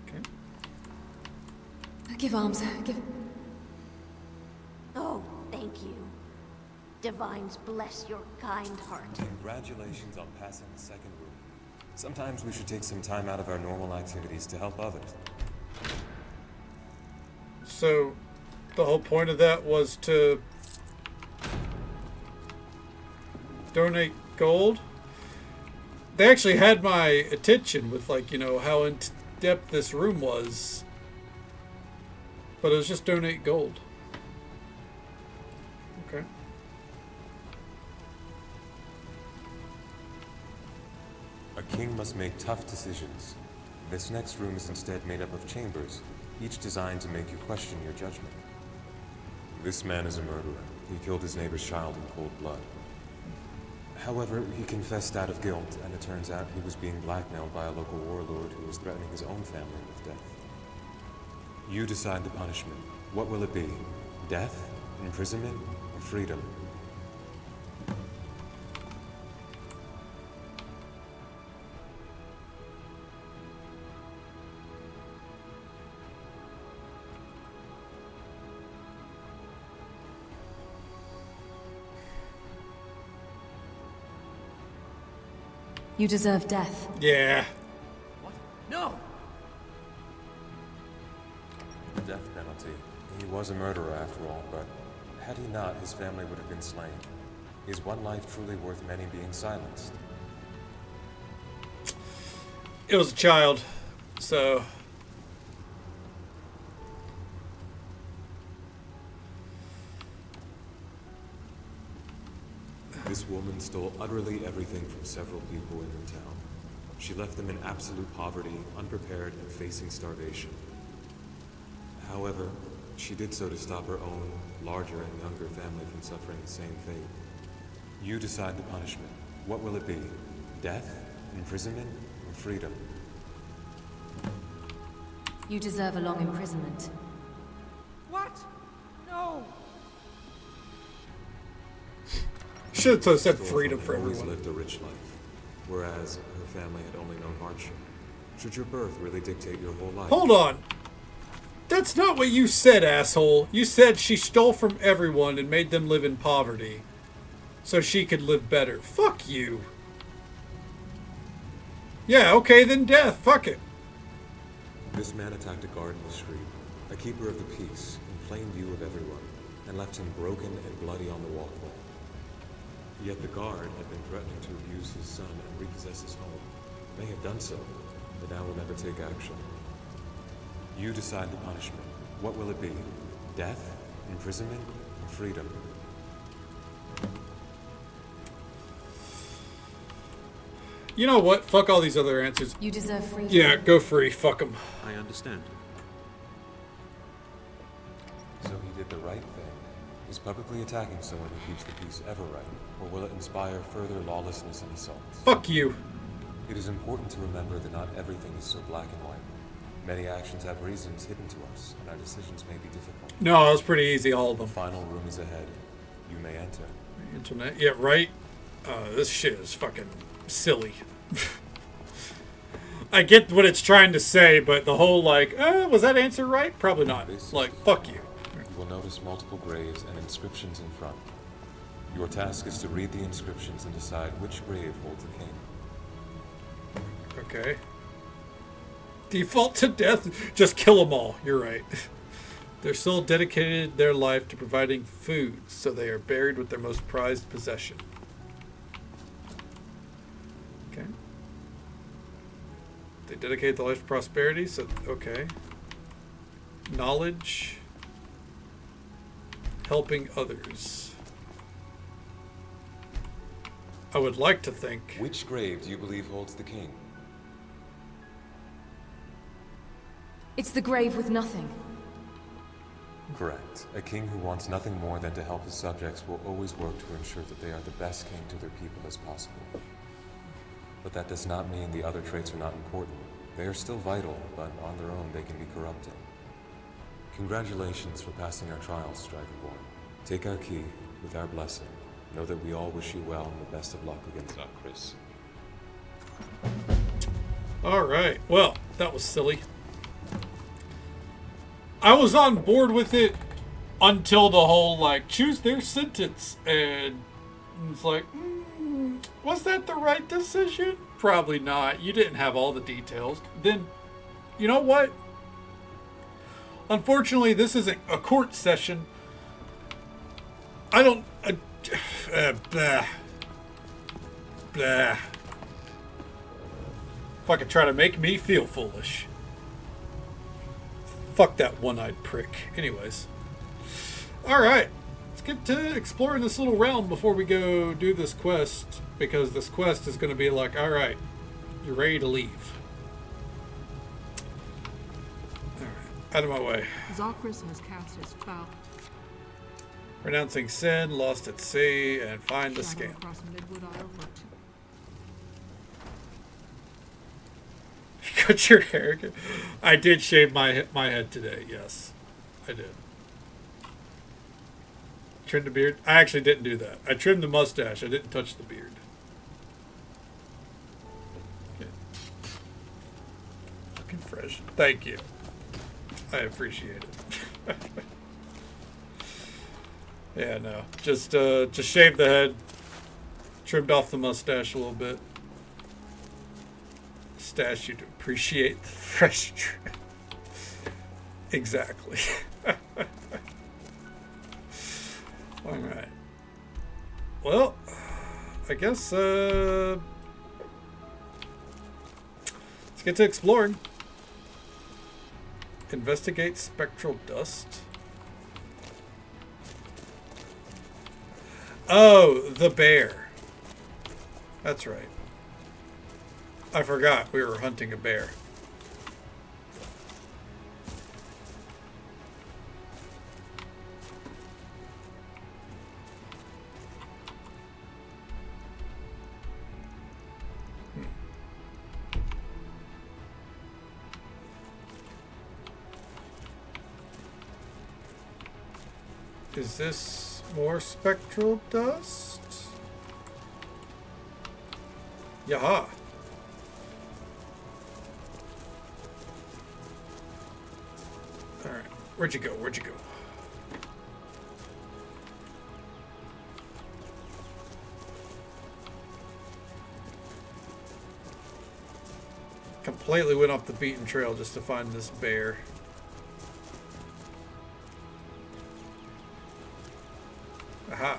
Okay. Give alms. Give. Oh, thank you. Divines bless your kind heart. Congratulations on passing the second room. Sometimes we should take some time out of our normal activities to help others. So, the whole point of that was to Donate gold. They actually had my attention with, like, you know, how in depth this room was. But it was just donate gold. Okay. A king must make tough decisions. This next room is instead made up of chambers, each designed to make you question your judgment. This man is a murderer. He killed his neighbor's child in cold blood. However, he confessed out of guilt, and it turns out he was being blackmailed by a local warlord who was threatening his own family with death. You decide the punishment. What will it be? Death, imprisonment, or freedom? You deserve death. Yeah. What? No! Death penalty. He was a murderer after all, but had he not, his family would have been slain. Is one life truly worth many being silenced? It was a child, so... This woman stole utterly everything from several people in her town. She left them in absolute poverty, unprepared, and facing starvation. However, she did so to stop her own, larger and younger family from suffering the same fate. You decide the punishment. What will it be? Death, imprisonment, or freedom? You deserve a long imprisonment. What? No! Should have said freedom for always everyone. lived a rich life, whereas her family had only known hardship. Should your birth really dictate your whole life? Hold on. That's not what you said, asshole. You said she stole from everyone and made them live in poverty so she could live better. Fuck you. Yeah, okay, then death. Fuck it. This man attacked a guard in the street, a keeper of the peace, in plain view of everyone, and left him broken and bloody on the walkway. Yet the guard had been threatening to abuse his son and repossess his home. They have done so, but now will never take action. You decide the punishment. What will it be? Death, imprisonment, or freedom? You know what? Fuck all these other answers. You deserve freedom. Yeah, go free. Fuck them. I understand. So he did the right thing. Is publicly attacking someone who keeps the peace ever right, or will it inspire further lawlessness and assaults? Fuck you. It is important to remember that not everything is so black and white. Many actions have reasons hidden to us, and our decisions may be difficult. No, it was pretty easy, all of them. The final room is ahead. You may enter. Internet? Yeah, right? This shit is fucking silly. I get what it's trying to say, but the whole, like, was that answer right? Probably not. Like, fuck you. You will notice multiple graves and inscriptions in front. Your task is to read the inscriptions and decide which grave holds the king. Okay. Default to death. Just kill them all. You're right. Their soul dedicated their life to providing food, so they are buried with their most prized possession. Okay. They dedicate their life to prosperity, so, okay. Knowledge. Helping others. I would like to think... Which grave do you believe holds the king? It's the grave with nothing. Correct. A king who wants nothing more than to help his subjects will always work to ensure that they are the best king to their people as possible. But that does not mean the other traits are not important. They are still vital, but on their own they can be corrupting. Congratulations for passing our trials, Dragonborn. Take our key with our blessing. Know that we all wish you well and the best of luck against Chris. Alright, well, that was silly. I was on board with it until the whole, like, choose their sentence. And it's like, was that the right decision? Probably not. You didn't have all the details. Then, you know what? Unfortunately, this isn't a court session. I don't... Blah. Fucking try to make me feel foolish. Fuck that one-eyed prick. Anyways. Alright. Let's get to exploring this little realm before we go do this quest. Because this quest is going to be like, alright, you're ready to leave. Alright, out of my way. Zocris has cast his foul. Renouncing sin, lost at sea, and find the scamp. Across Midwood Isle for You cut your hair again? I did shave my head today, yes. I did. Trimmed the beard? I actually didn't do that. I trimmed the mustache. I didn't touch the beard. Okay. Looking fresh. Thank you. I appreciate it. Yeah, no. Just shaved the head. Trimmed off the mustache a little bit. Stash you to appreciate the fresh trim. Exactly. Alright. Well, I guess, let's get to exploring. Investigate spectral dust. Oh, the bear. That's right. I forgot we were hunting a bear. Is this more spectral dust? Yaha. Alright. Where'd you go? Where'd you go? Completely went off the beaten trail just to find this bear. Aha.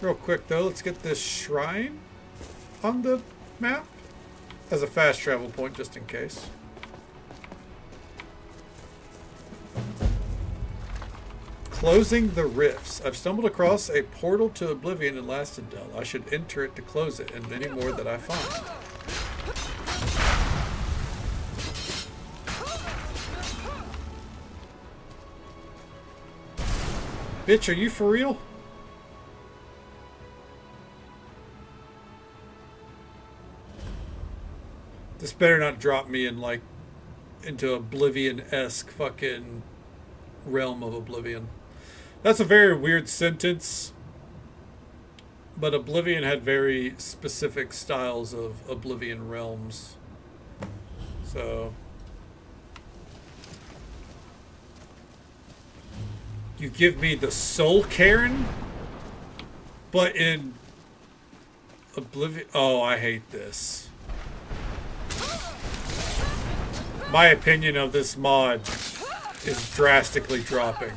Real quick though, let's get this shrine on the map as a fast travel point just in case. Closing the rifts. I've stumbled across a portal to oblivion in Lastendel. I should enter it to close it, and many more that I find. Bitch, are you for real? This better not drop me in, like, into Oblivion-esque fucking realm of Oblivion. That's a very weird sentence, but Oblivion had very specific styles of Oblivion realms. So... you give me the Soul Cairn, but in Oblivion... oh, I hate this. My opinion of this mod is drastically dropping.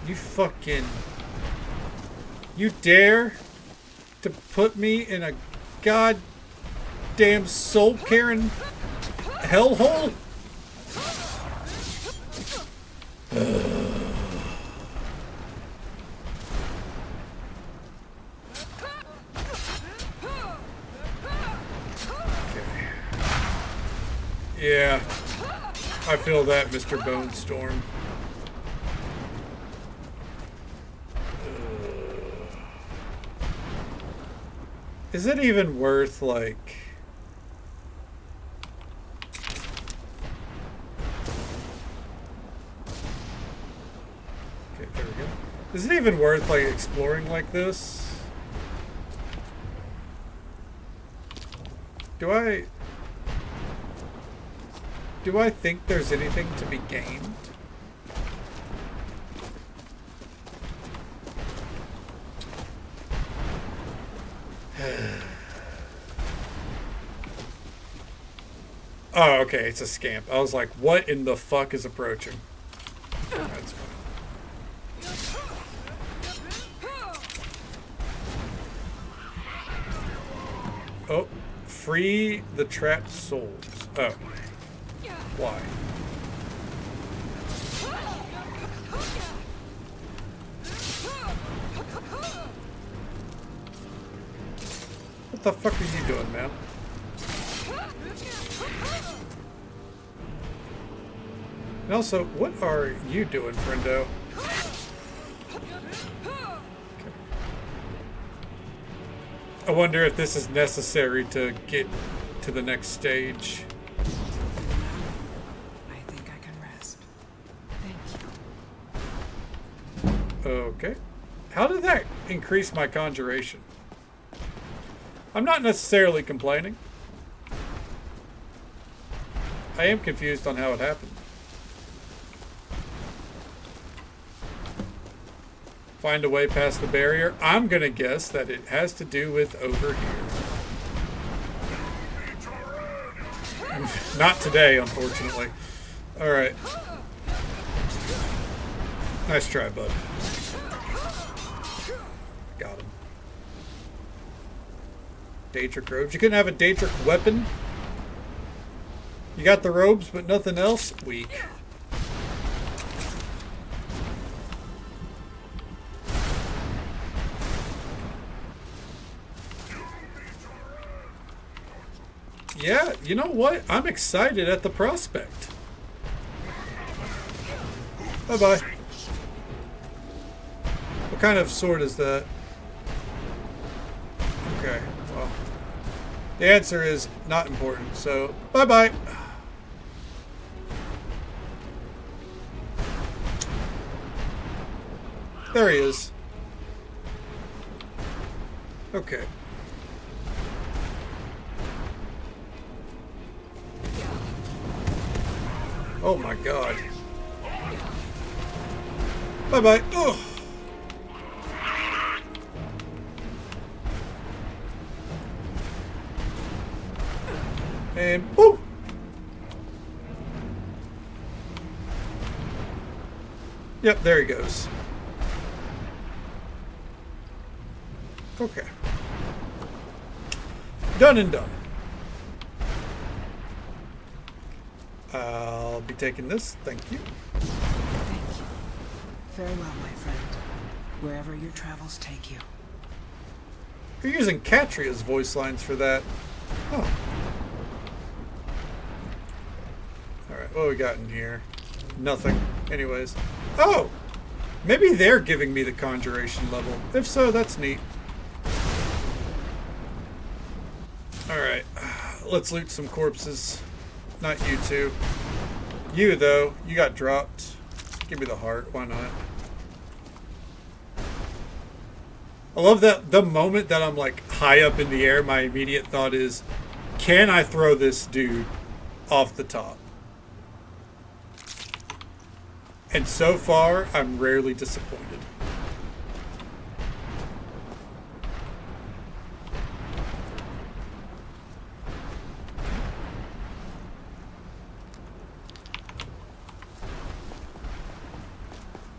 You fucking... you dare to put me in a goddamn Soul Cairn hellhole? Yeah, I feel that, Mr. Bonestorm. Is it even worth, like... okay, there we go. Is it even worth, like, exploring like this? Do I think there's anything to be gained? Oh, okay, it's a scamp. I was like, what in the fuck is approaching? That's fine. Oh, free the trapped souls. Oh. Why? What the fuck are you doing, man? And also, what are you doing, friendo? Okay. I wonder if this is necessary to get to the next stage. I think I can rest. Thank you. Okay. How did that increase my conjuration? I'm not necessarily complaining. I am confused on how it happened. Find a way past the barrier. I'm gonna guess that it has to do with over here. Not today, unfortunately. Alright. Nice try, bud. Got him. Daedric robes. You couldn't have a Daedric weapon? You got the robes, but nothing else? Weak. Yeah, you know what? I'm excited at the prospect. Bye-bye. What kind of sword is that? Okay, well. The answer is not important, so bye-bye. There he is. Okay. Oh my god. Bye-bye. Ugh. And woo! Yep, there he goes. Okay. Done and done. I'll be taking this. Thank you. Thank you. Farewell, my friend. Wherever your travels take you. You're using Catria's voice lines for that. Huh. Alright, what we got in here? Nothing. Anyways. Oh! Maybe they're giving me the conjuration level. If so, that's neat. Alright. Let's loot some corpses. Not you two. You, though. You got dropped. Give me the heart. Why not? I love that the moment that I'm like high up in the air, my immediate thought is, can I throw this dude off the top? And so far, I'm rarely disappointed.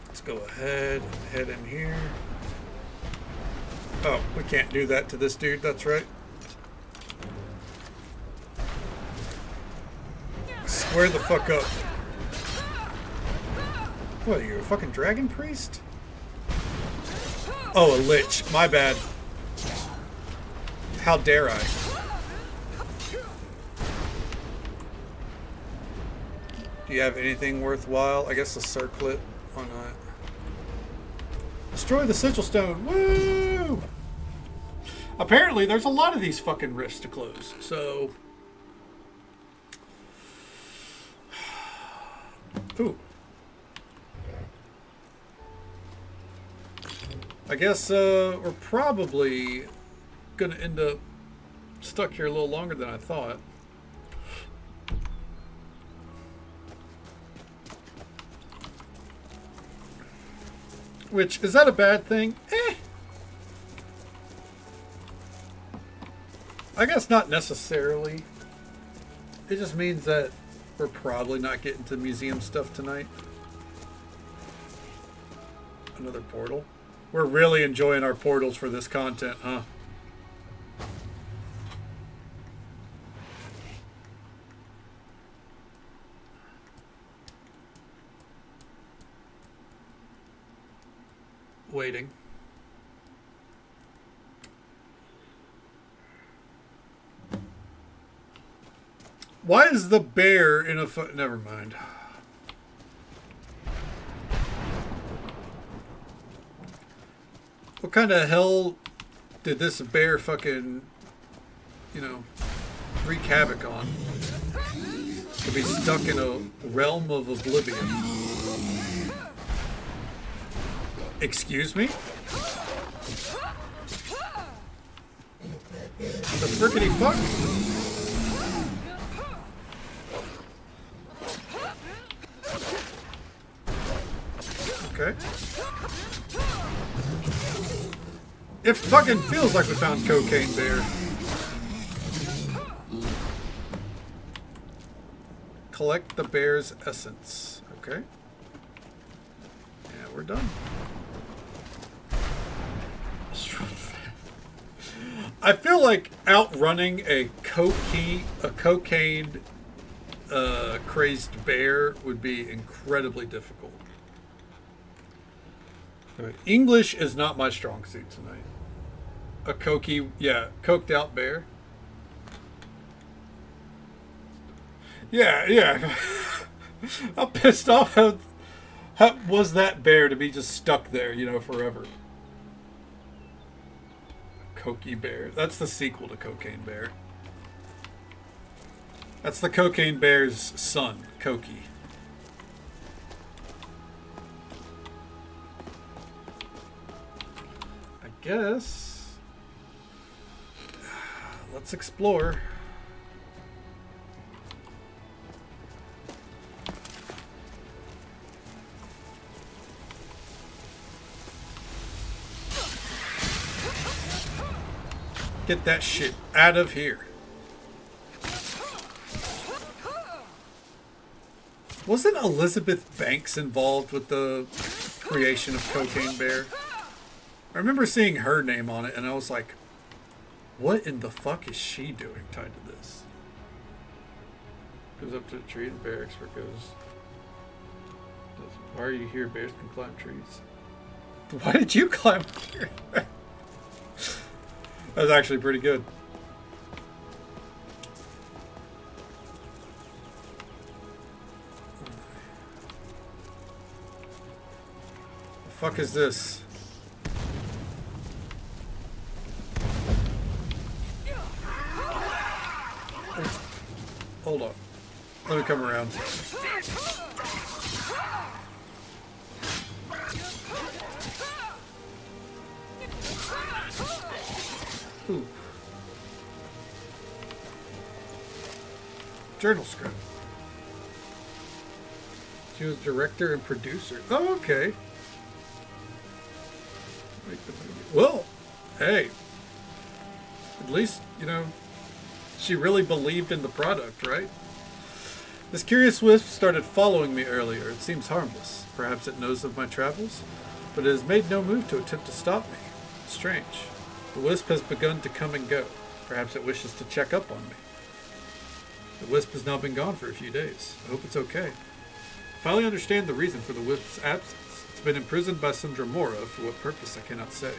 Let's go ahead and head in here. Oh, we can't do that to this dude, that's right. Square the fuck up. What, are you a fucking dragon priest? Oh, a lich. My bad. How dare I? Do you have anything worthwhile? I guess a circlet. Why not? Destroy the sigil stone. Woo! Apparently, there's a lot of these fucking rifts to close, so... Ooh. I guess we're probably gonna end up stuck here a little longer than I thought. Which, is that a bad thing? Eh. I guess not necessarily. It just means that we're probably not getting to museum stuff tonight. Another portal. We're really enjoying our portals for this content, huh? waiting. Why is the bear in a never mind. What kind of hell did this bear fucking, you know, wreak havoc on? To be stuck in a realm of oblivion. Excuse me? The frickety fuck? Okay. It fucking feels like we found Cocaine Bear. Collect the bear's essence. Okay. Yeah, we're done. I feel like outrunning a cocaine crazed bear would be incredibly difficult. English is not my strong suit tonight. A coked out bear. Yeah. I'm pissed off how was that bear to be just stuck there, you know, forever. Cokey Bear. That's the sequel to Cocaine Bear. That's the Cocaine Bear's son, Cokie. I guess. Let's explore. Get that shit out of here. Wasn't Elizabeth Banks involved with the creation of Cocaine Bear? I remember seeing her name on it and I was like, what in the fuck is she doing tied to this? Goes up to the tree, the bear expert goes. Why are you here? Bears can climb trees. Why did you climb here? That was actually pretty good. The fuck is this? Hold on. Let me come around. Ooh. Journal script. She was director and producer. Oh, okay. Well, hey. At least, you know, she really believed in the product, right? This curious wisp started following me earlier. It seems harmless. Perhaps it knows of my travels, but it has made no move to attempt to stop me. Strange. The wisp has begun to come and go. Perhaps it wishes to check up on me. The wisp has now been gone for a few days. I hope it's okay. I finally understand the reason for the wisp's absence. It's been imprisoned by some Dremora. For what purpose, I cannot say.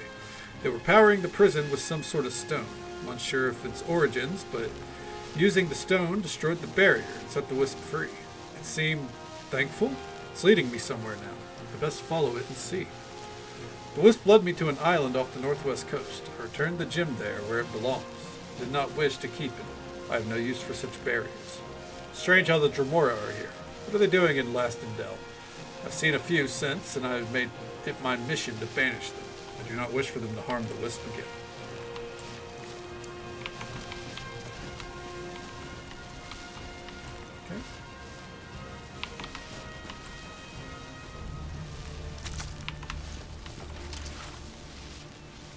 They were powering the prison with some sort of stone. I'm unsure of its origins, but using the stone destroyed the barrier and set the wisp free. It seemed thankful. It's leading me somewhere now. I best follow it and see. The wisp led me to an island off the northwest coast. I returned the gem there where it belongs. I did not wish to keep it. I have no use for such barriers. Strange how the Dremora are here. What are they doing in Lastendel? I've seen a few since, and I have made it my mission to banish them. I do not wish for them to harm the wisp again.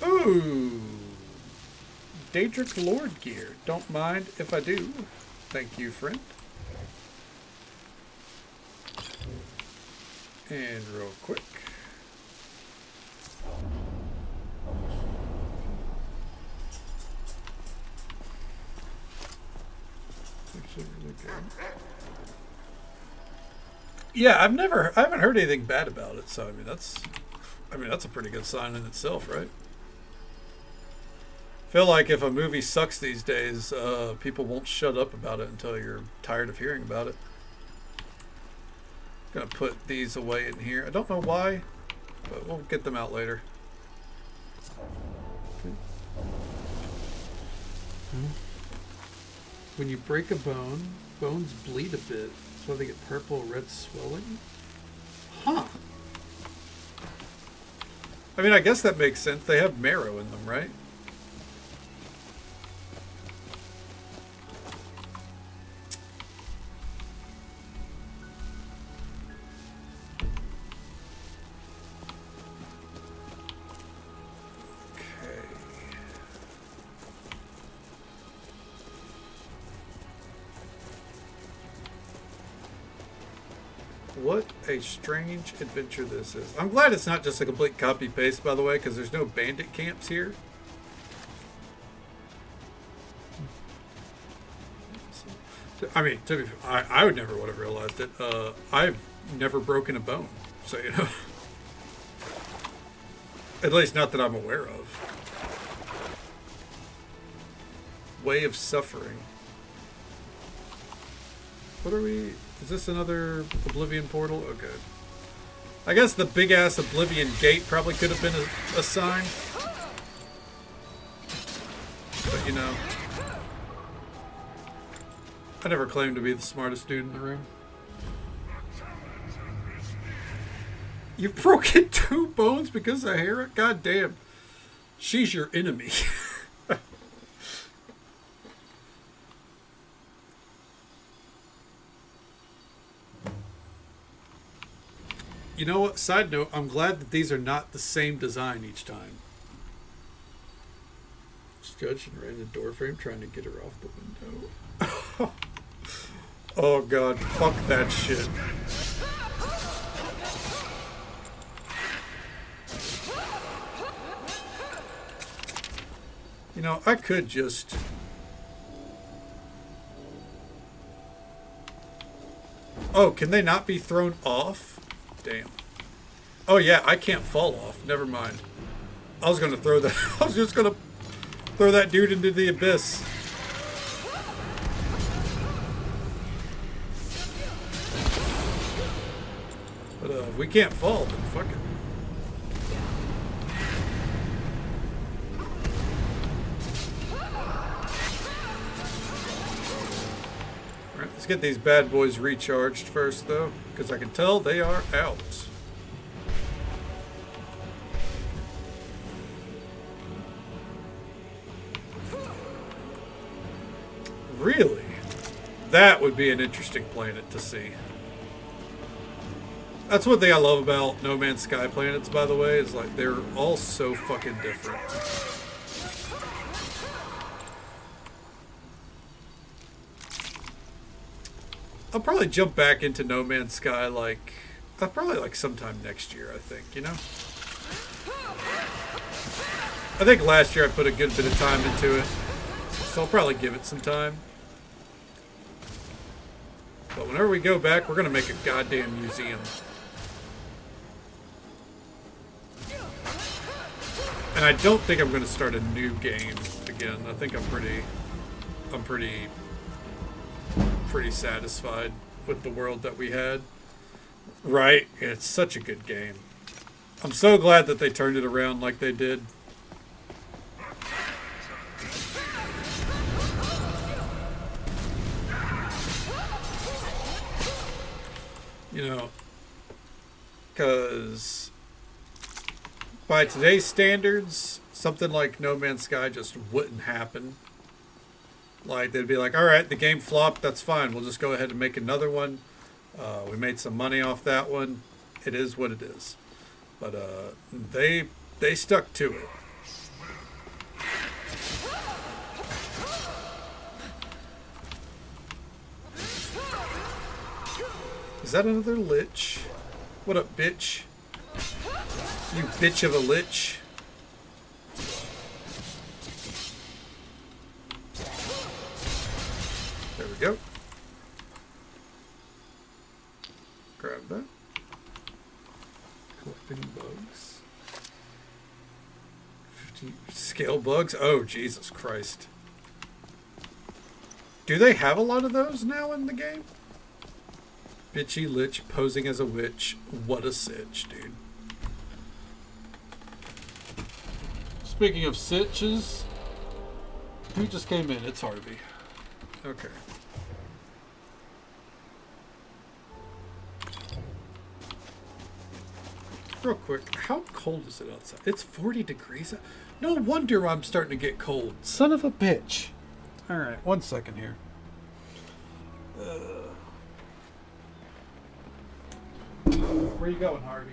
Ooh, Daedric Lord gear. Don't mind if I do. Thank you, friend. And real quick. Actually really good. Yeah, I haven't heard anything bad about it, so I mean I mean, that's a pretty good sign in itself, right? I feel like if a movie sucks these days, people won't shut up about it until you're tired of hearing about it. Gonna put these away in here. I don't know why, but we'll get them out later. Okay. When you break a bone, bones bleed a bit. That's why they get purple or red swelling. Huh. I mean, I guess that makes sense. They have marrow in them, right? What a strange adventure this is. I'm glad it's not just a complete copy-paste, by the way, because there's no bandit camps here. I mean, to be fair, I would never would have realized it. I've never broken a bone, so you know. At least not that I'm aware of. Way of suffering. What are we... Is this another Oblivion portal? Oh, good. I guess the big-ass Oblivion gate probably could have been a sign. But, you know... I never claimed to be the smartest dude in the room. You've broken 2 bones because of Hera? God damn. She's your enemy. You know what? Side note, I'm glad that these are not the same design each time. Judge and ran the door frame trying to get her off the window. Oh god, fuck that shit. You know, I could just... Oh, can they not be thrown off? Damn. Oh yeah, I can't fall off. Never mind. I was gonna throw that. I was just gonna throw that dude into the abyss. But if we can't fall, then fuck it. Alright, let's get these bad boys recharged first, though, because I can tell they are out. Really? That would be an interesting planet to see. That's one thing I love about No Man's Sky planets, by the way, is like they're all so fucking different. I'll probably jump back into No Man's Sky like probably like sometime next year, I think, you know? I think last year I put a good bit of time into it, so I'll probably give it some time. But whenever we go back, we're gonna make a goddamn museum. And I don't think I'm gonna start a new game again. I think I'm pretty satisfied with the world that we had. Right? It's such a good game. I'm so glad that they turned it around like they did. You know, because by today's standards, something like No Man's Sky just wouldn't happen. Like, they'd be like, alright, the game flopped, that's fine. We'll just go ahead and make another one. We made some money off that one. It is what it is. But they stuck to it. Is that another lich? What up, bitch? You bitch of a lich. There we go. Grab that. Collecting bugs. Scale bugs? Oh, Jesus Christ. Do they have a lot of those now in the game? Bitchy Lich posing as a witch. What a sitch, dude. Speaking of sitches, who just came in? It's Harvey. Okay. Real quick, how cold is it outside? It's 40 degrees. No wonder I'm starting to get cold. Son of a bitch. All right, 1 second here. Where you going, Harvey?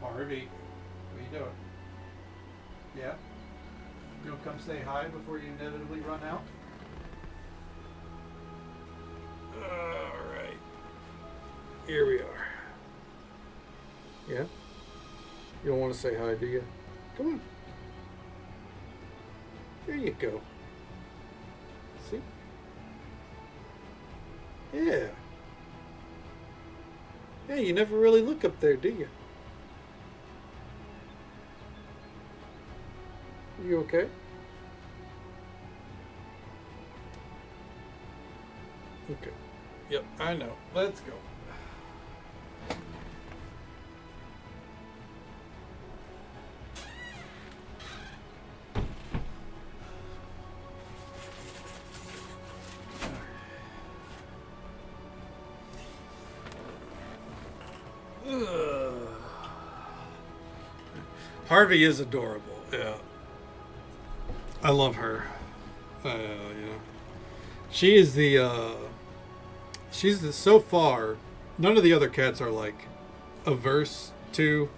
Harvey, what are you doing? Yeah? You gonna come say hi before you inevitably run out? All right. Here we are. Yeah? You don't want to say hi, do you? Come on. There you go. See? Yeah. Yeah, you never really look up there, do you? You okay? Okay. Yep, I know. Let's go. Harvey is adorable. Yeah. I love her. You know. She is so far, none of the other cats are like averse to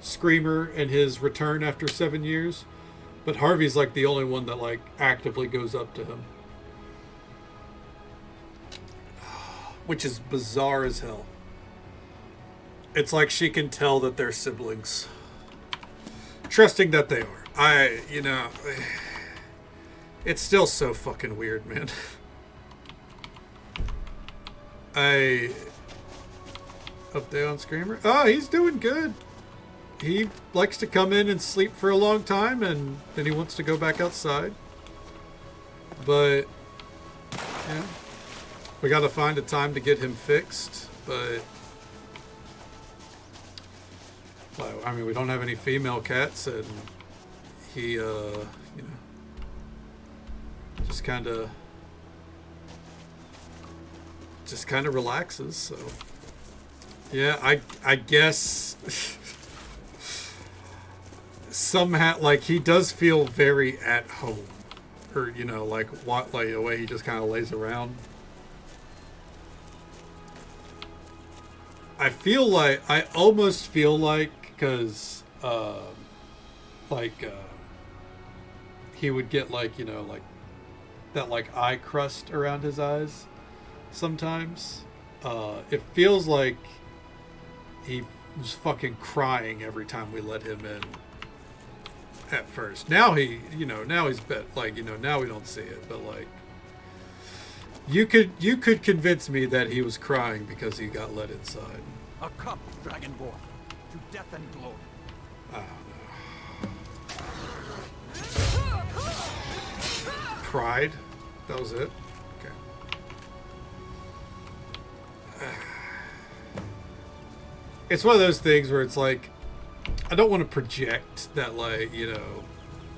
Screamer and his return after 7 years. But Harvey's like the only one that like actively goes up to him. Which is bizarre as hell. It's like she can tell that they're siblings. Trusting that they are. You know, it's still so fucking weird, man. Up there on Screamer? Oh, he's doing good. He likes to come in and sleep for a long time, and then he wants to go back outside. But, yeah. We gotta find a time to get him fixed, but... Well, I mean, we don't have any female cats, and he, you know, just kind of relaxes. So, yeah, I guess somehow, like, he does feel very at home, or you know, like the way he just kind of lays around. I almost feel like. Because, he would get, like, you know, like, that, like, eye crust around his eyes sometimes. It feels like he was fucking crying every time we let him in at first. Now now he's like, you know, now we don't see it, but, like, you could convince me that he was crying because he got let inside. A cup, Dragonborn. To death and glory. I don't know. Pride? That was it? Okay. It's one of those things where it's like, I don't want to project that, like, you know,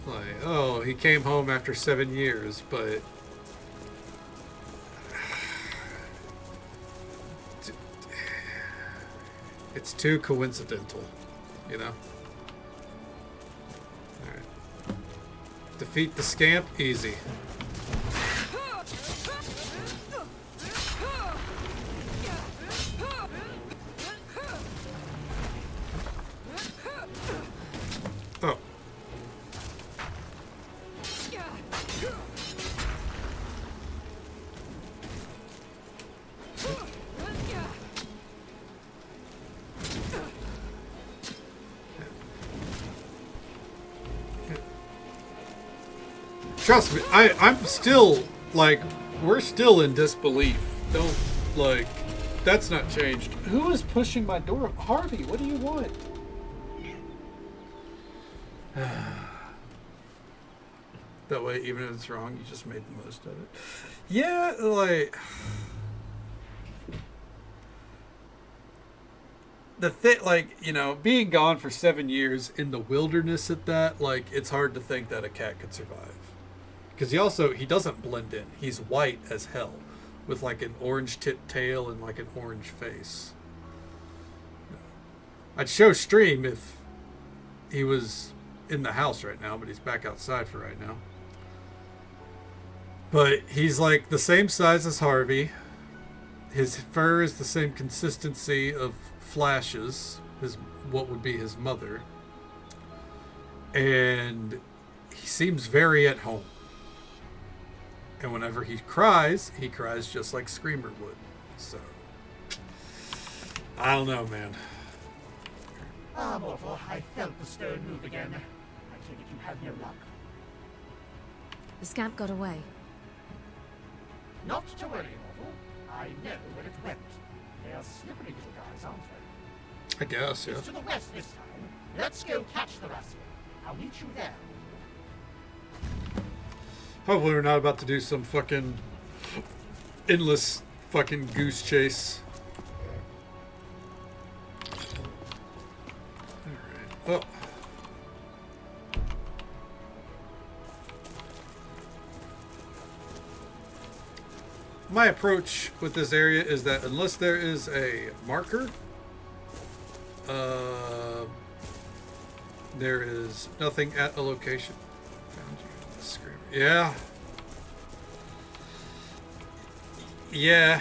like, oh, he came home after 7 years, but it's too coincidental, you know? Alright. Defeat the scamp, easy. Oh. Trust me, I'm still, like, we're still in disbelief. Don't, like, that's not changed. Who is pushing my door? Harvey, what do you want? That way, even if it's wrong, you just made the most of it. Yeah, like... The thing, like, you know, being gone for 7 years in the wilderness at that, like, it's hard to think that a cat could survive. Because he doesn't blend in. He's white as hell. With, like, an orange tipped tail and, like, an orange face. I'd show stream if he was in the house right now, but he's back outside for right now. But he's like the same size as Harvey. His fur is the same consistency of Flash's, what would be his mother. And he seems very at home. And whenever he cries just like Screamer would. So, I don't know, man. Ah, mortal, I felt the stone move again. I take it you had no luck. The scamp got away. Not to worry, mortal. I know where it went. They are slippery little guys, aren't they? I guess, yeah. It's to the west this time. Let's go catch the rascal. I'll meet you there. Hopefully we're not about to do some fucking endless fucking goose chase. Alright. Oh. My approach with this area is that unless there is a marker, there is nothing at a location. Found you in the screen. Yeah. Yeah.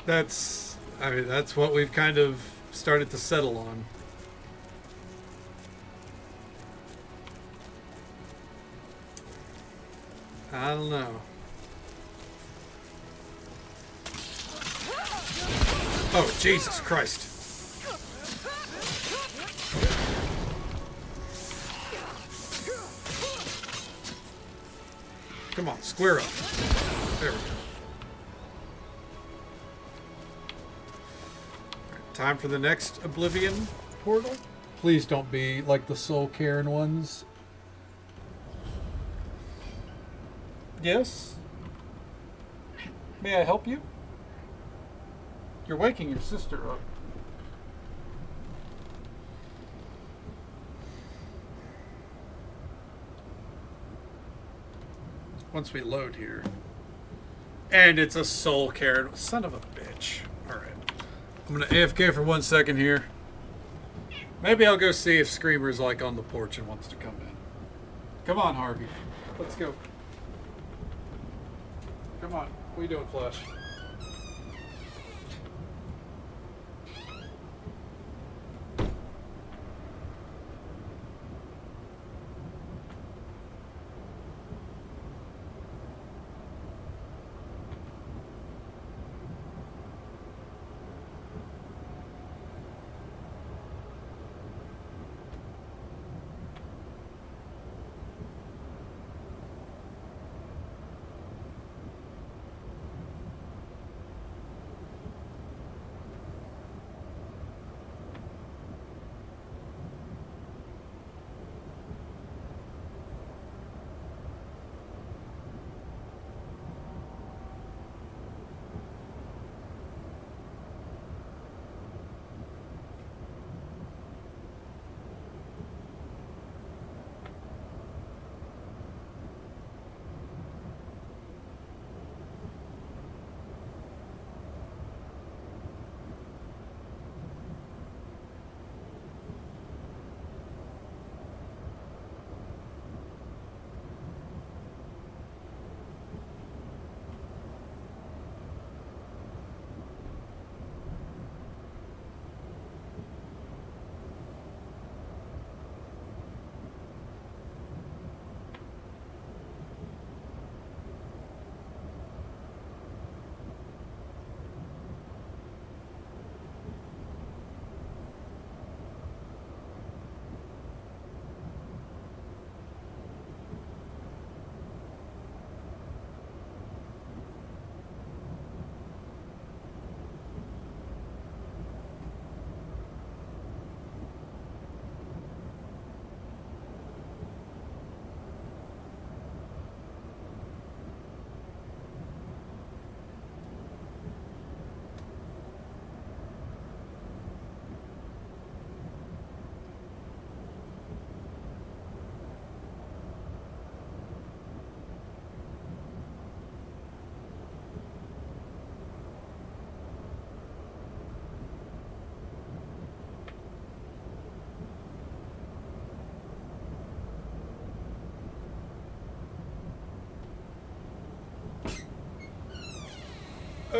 That's what we've kind of started to settle on. I don't know. Oh, Jesus Christ. Come on, square up. There we go. Right, time for the next Oblivion portal. Please don't be like the Soul Cairn ones. Yes? May I help you? You're waking your sister up. Once we load here. And it's a Soul Cairn. Son of a bitch. Alright. I'm going to AFK for 1 second here. Maybe I'll go see if Screamer's like on the porch and wants to come in. Come on, Harvey. Let's go. Come on. What are you doing, Flash?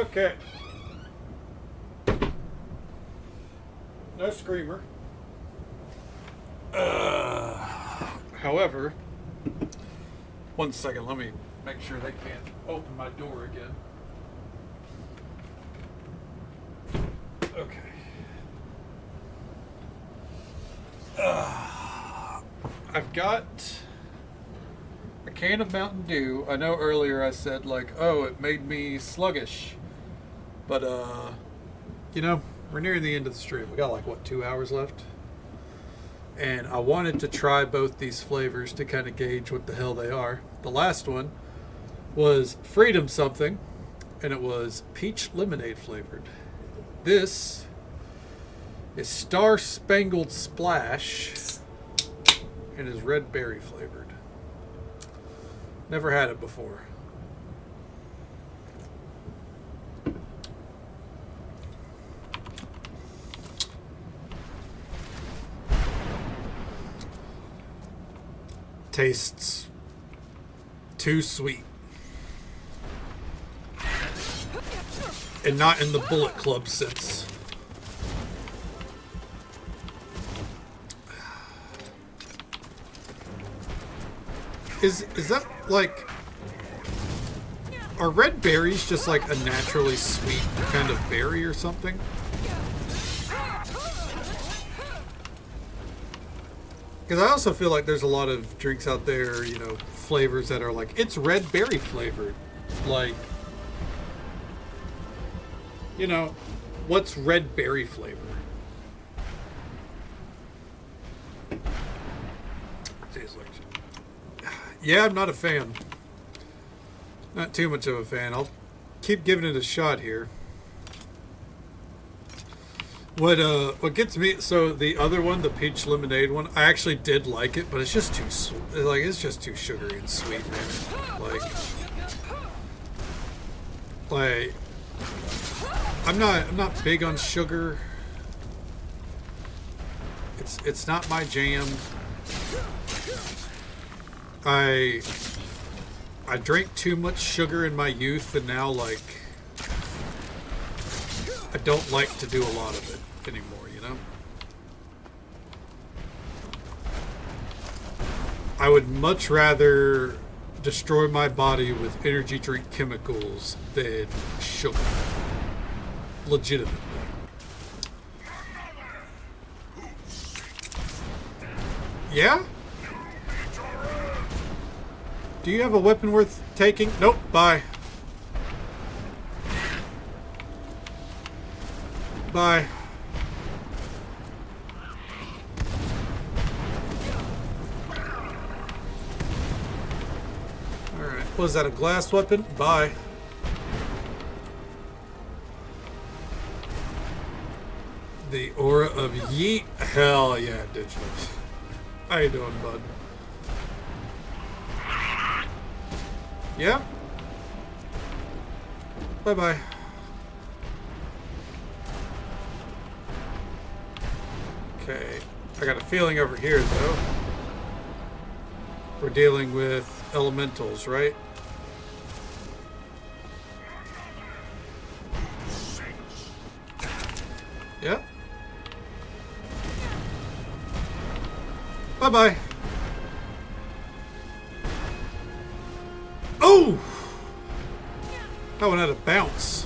Okay. No screamer. However, one second, let me make sure they can't open my door again. Okay. I've got a can of Mountain Dew. I know earlier I said, like, oh, it made me sluggish. But, you know, we're nearing the end of the stream. We got, like, what, 2 hours left? And I wanted to try both these flavors to kind of gauge what the hell they are. The last one was Freedom something, and it was peach lemonade flavored. This is Star Spangled Splash and is red berry flavored. Never had it before. Tastes too sweet. And not in the Bullet Club sense. Is that like, are red berries just like a naturally sweet kind of berry or something? Because I also feel like there's a lot of drinks out there, you know, flavors that are like, it's red berry flavored. Like, you know, what's red berry flavor? Yeah, I'm not a fan. Not too much of a fan. I'll keep giving it a shot here. What gets me, so the other one, the peach lemonade one, I actually did like it, but it's just too like, it's just too sugary and sweet, man. Like I'm not big on sugar. It's not my jam. I drank too much sugar in my youth, and now, like, I don't like to do a lot of it anymore, you know? I would much rather destroy my body with energy drink chemicals than sugar. Legitimately. Yeah? Do you have a weapon worth taking? Nope, bye. Bye. Alright, was that a glass weapon? Bye. The aura of yeet. Hell yeah, digital. How you doing, bud? Yeah? Bye-bye. Okay. I got a feeling over here, though. We're dealing with elementals, right? Yeah? Bye-bye. Oh! That one had a bounce.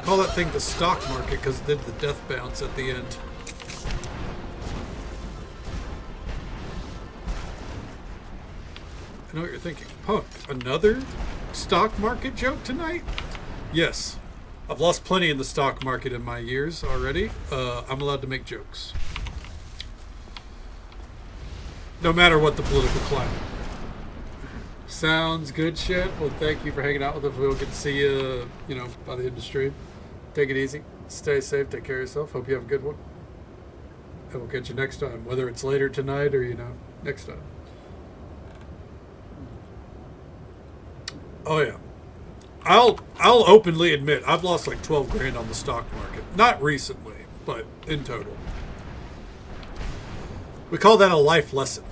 Call that thing the stock market because it did the death bounce at the end. I know what you're thinking. Punk, another stock market joke tonight? Yes. I've lost plenty in the stock market in my years already. I'm allowed to make jokes. No matter what the political climate. Sounds good, shit. Well, thank you for hanging out with us. We'll get to see you, you know, by the end of the stream. Take it easy. Stay safe. Take care of yourself. Hope you have a good one. And we'll catch you next time, whether it's later tonight or, you know, next time. Oh, yeah. I'll openly admit I've lost like 12 grand on the stock market. Not recently, but in total. We call that a life lesson.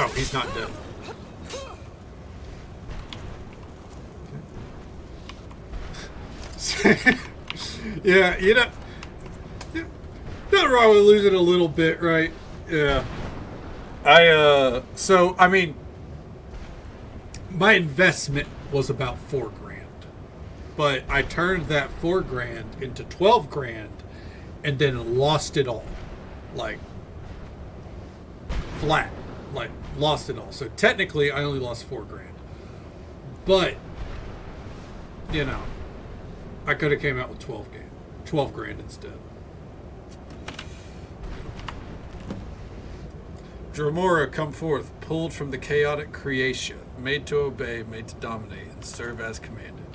Oh, he's not dead. Yeah, you know, nothing wrong with losing a little bit, right? Yeah. So, I mean, my investment was about $4 grand, but I turned that $4 grand into 12 grand and then lost it all. Like, flat. Like, lost it all. So technically, I only lost $4 grand. But, you know, I could have came out with 12 grand instead. Dromora, come forth, pulled from the chaotic creation, made to obey, made to dominate, and serve as commanded.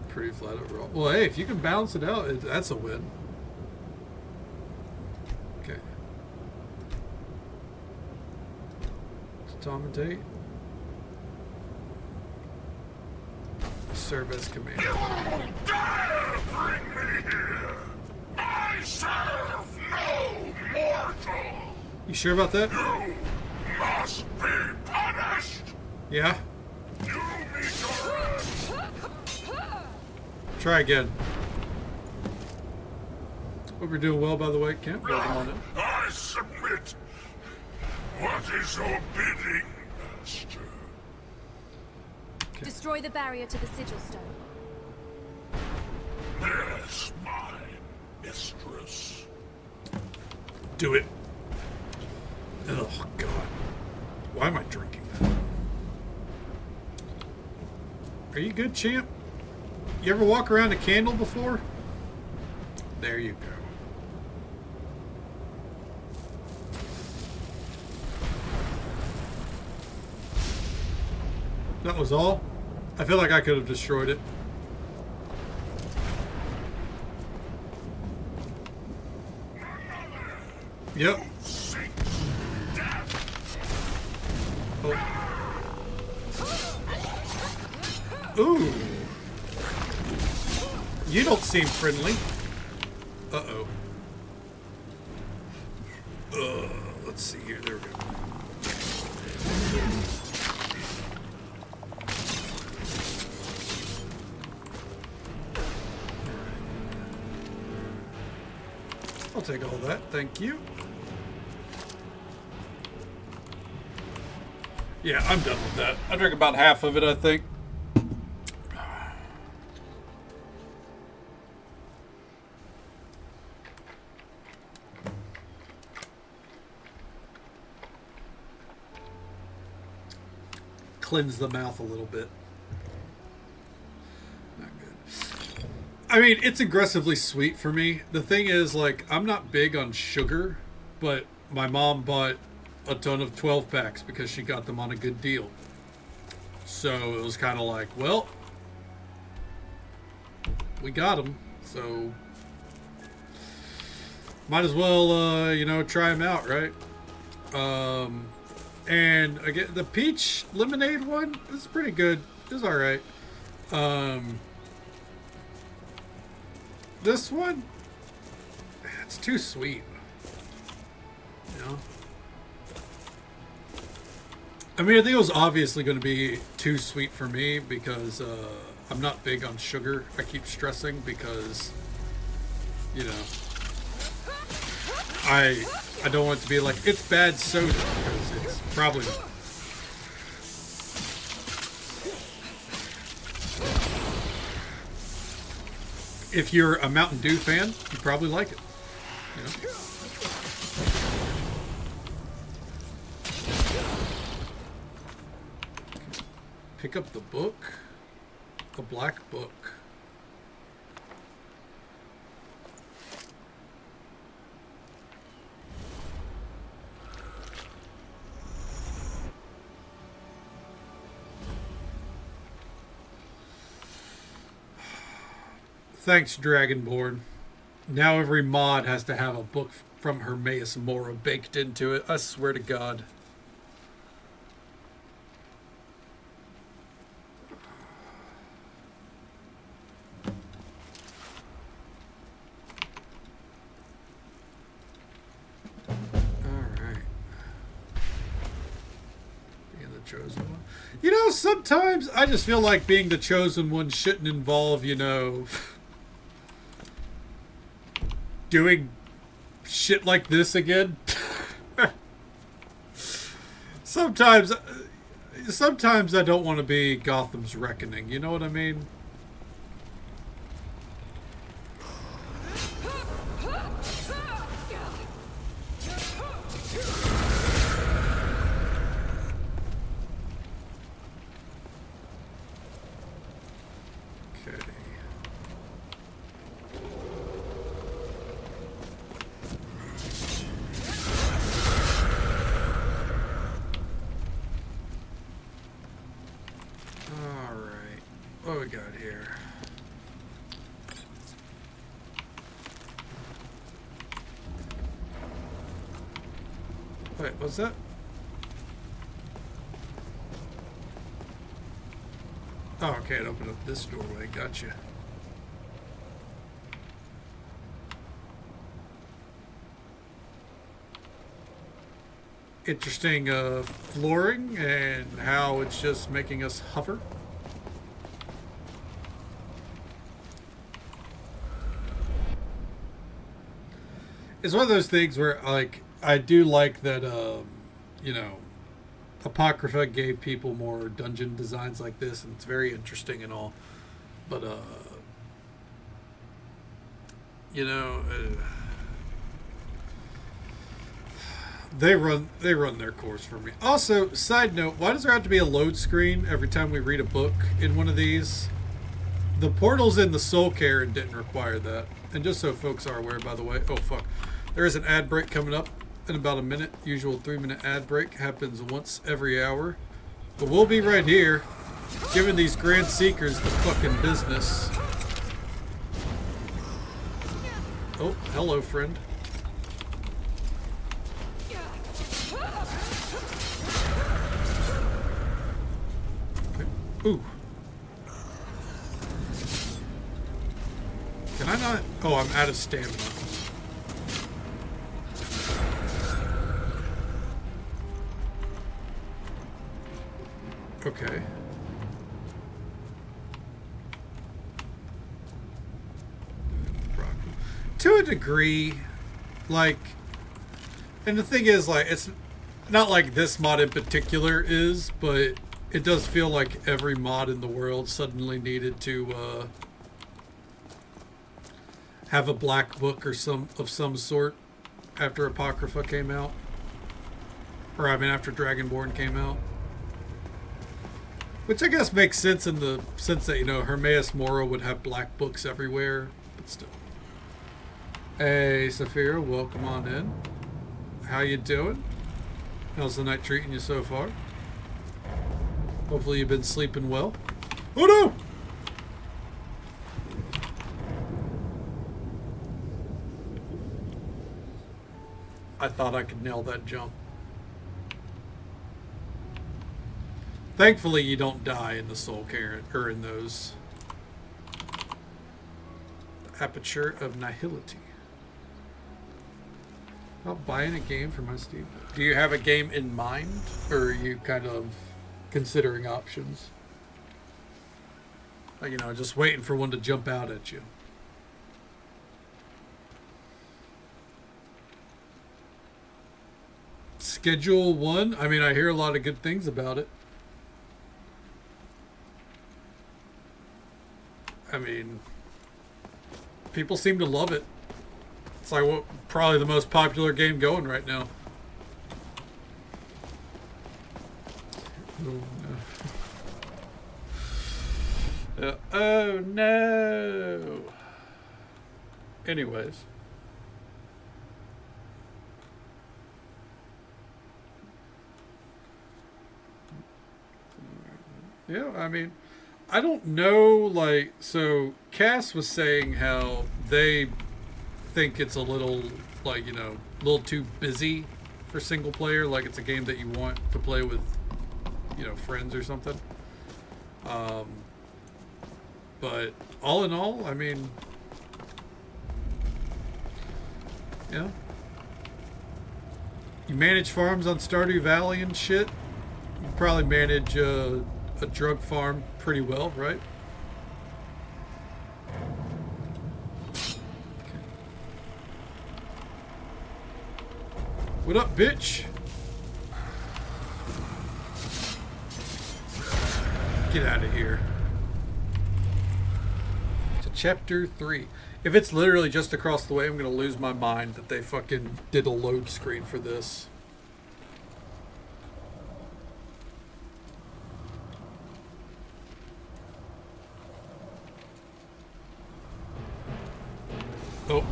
Pretty flat overall. Well, hey, if you can balance it out, that's a win. Okay. Dominate. Serve as commanded. You dare bring me here! I serve no mortal! You sure about that? You must be punished! Yeah? You meet your end! Try again. Hope you're doing well, by the way, Kent. Welcome on in. I submit. What is your bidding, master? Destroy the barrier to the sigil stone. Yes, my mistress. Do it. Oh, God. Why am I drinking that? Are you good, champ? You ever walk around a candle before? There you go. That was all? I feel like I could have destroyed it. Yep. Oh. Ooh. You don't seem friendly. Uh-oh. Let's see here. There we go. I'll take all that, thank you. Yeah, I'm done with that. I drank about half of it, I think. Cleanse the mouth a little bit. Not good. I mean, it's aggressively sweet for me. The thing is, like, I'm not big on sugar, but my mom bought a ton of 12 packs because she got them on a good deal. So it was kind of like, well, we got them, so might as well, you know, try them out, right? And again, the peach lemonade one is pretty good. It's all right. This one, it's too sweet. You know? I mean, I think it was obviously going to be too sweet for me because I'm not big on sugar. I keep stressing because, you know, I don't want it to be like, it's bad soda, because it's probably not. If you're a Mountain Dew fan, you probably like it. You know? Pick up the book. A black book. Thanks, Dragonborn. Now every mod has to have a book from Hermaeus Mora baked into it. I swear to God. chosen one. You know, sometimes I just feel like being the chosen one shouldn't involve, you know, doing shit like this again. Sometimes I don't want to be Gotham's Reckoning. You know what I mean? What we got here? Wait, what's that? Oh, okay, it opened up this doorway. Gotcha. Interesting flooring and how it's just making us hover. It's one of those things where, like, I do like that, you know, Apocrypha gave people more dungeon designs like this, and it's very interesting and all. But, you know, they run their course for me. Also, side note, why does there have to be a load screen every time we read a book in one of these? The portals in the Soul Cairn didn't require that. And just so folks are aware, by the way, oh fuck, there is an ad break coming up in about a minute. Usual 3-minute ad break happens once every hour. But we'll be right here, giving these Grand Seekers the fucking business. Oh, hello, friend. Okay. Ooh. Can I not? Oh, I'm out of stamina. Okay. To a degree, like, and the thing is, like, it's not like this mod in particular is, but it does feel like every mod in the world suddenly needed to have a black book or some sort after Apocrypha came out, or I mean after Dragonborn came out. Which I guess makes sense in the sense that, you know, Hermaeus Mora would have black books everywhere, but still. Hey, Saphira, welcome on in. How you doing? How's the night treating you so far? Hopefully you've been sleeping well. Oh no! I thought I could nail that jump. Thankfully, you don't die in the Soul Cairn, or in those. The Aperture of Nihility. About buying a game for my Steam. Do you have a game in mind, or are you kind of considering options? Like, you know, just waiting for one to jump out at you. Schedule 1? I mean, I hear a lot of good things about it. I mean, people seem to love it. It's like probably the most popular game going right now. Oh no. Oh no. Anyways. Yeah, I mean, I don't know, like, so Cass was saying how they think it's a little, like, you know, a little too busy for single player, like it's a game that you want to play with, you know, friends or something. But all in all, I mean, yeah. You manage farms on Stardew Valley and shit. You can probably manage a drug farm pretty well, right? Okay. What up, bitch? Get out of here. To chapter 3. If it's literally just across the way, I'm gonna lose my mind that they fucking did a load screen for this. Oh.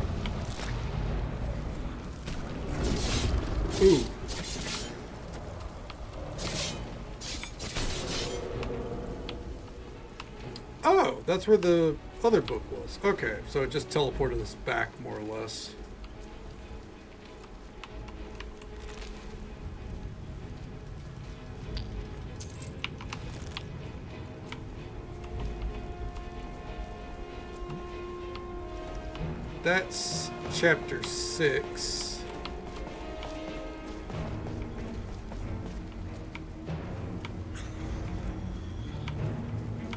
Ooh. Oh, that's where the other book was. Okay, so it just teleported us back, more or less. That's chapter 6.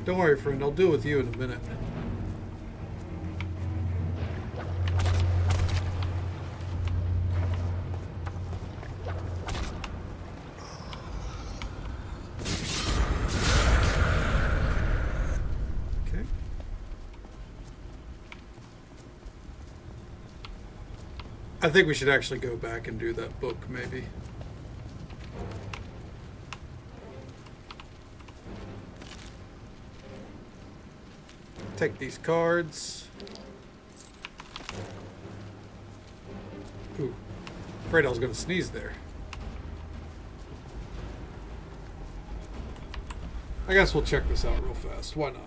Don't worry, friend. I'll deal with you in a minute. Okay. I think we should actually go back and do that book, maybe. Take these cards. Ooh. Afraid I was gonna sneeze there. I guess we'll check this out real fast. Why not?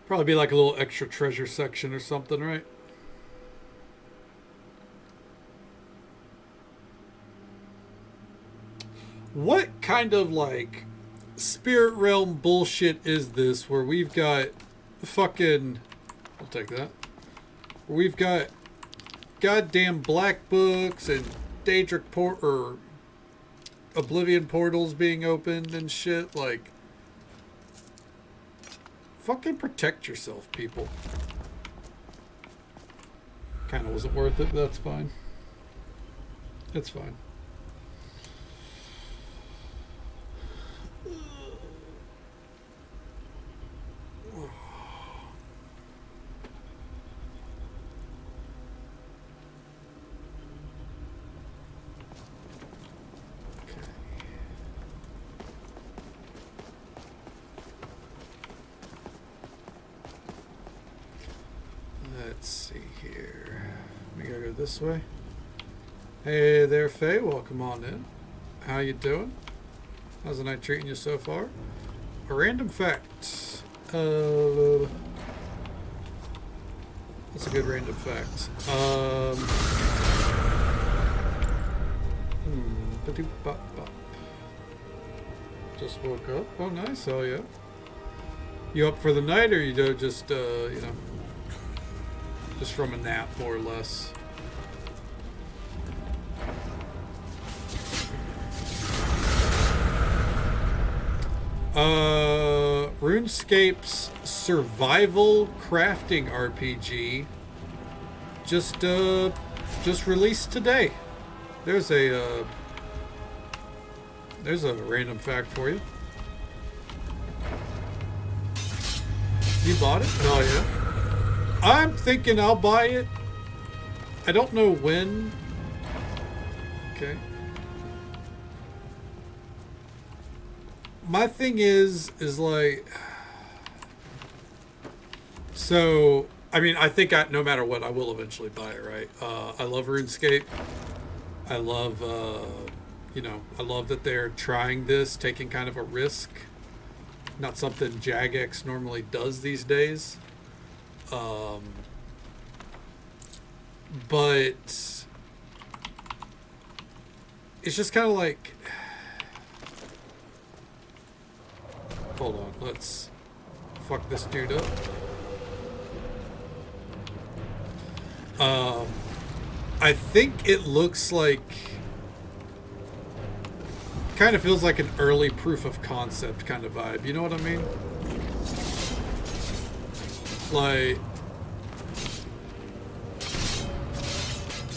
Probably be like a little extra treasure section or something, right? What kind of like spirit realm bullshit is this where we've got fucking, I'll take that, where we've got goddamn black books and Daedric or Oblivion portals being opened and shit? Like, fucking protect yourself, people. Kind of wasn't worth it, but that's fine. It's fine. Let's see here. We gotta go this way. Hey there, Faye. Welcome on in. How you doing? How's the night treating you so far? A random fact. What's a good random fact? Ba-doop-bop-bop. Just woke up. Oh, nice. Oh, yeah. You up for the night, or you just, you know, just from a nap, more or less? RuneScape's survival crafting RPG just released today. There's a random fact for you. You bought it? Oh yeah. I'm thinking I'll buy it. I don't know when. Okay. My thing is like, so, I mean, I think no matter what, I will eventually buy it, right? I love RuneScape. I love, you know, I love that they're trying this, taking kind of a risk. Not something Jagex normally does these days. But it's just kind of like, hold on, let's fuck this dude up. I think it looks like, kind of feels like an early proof of concept kind of vibe. You know what I mean? Like,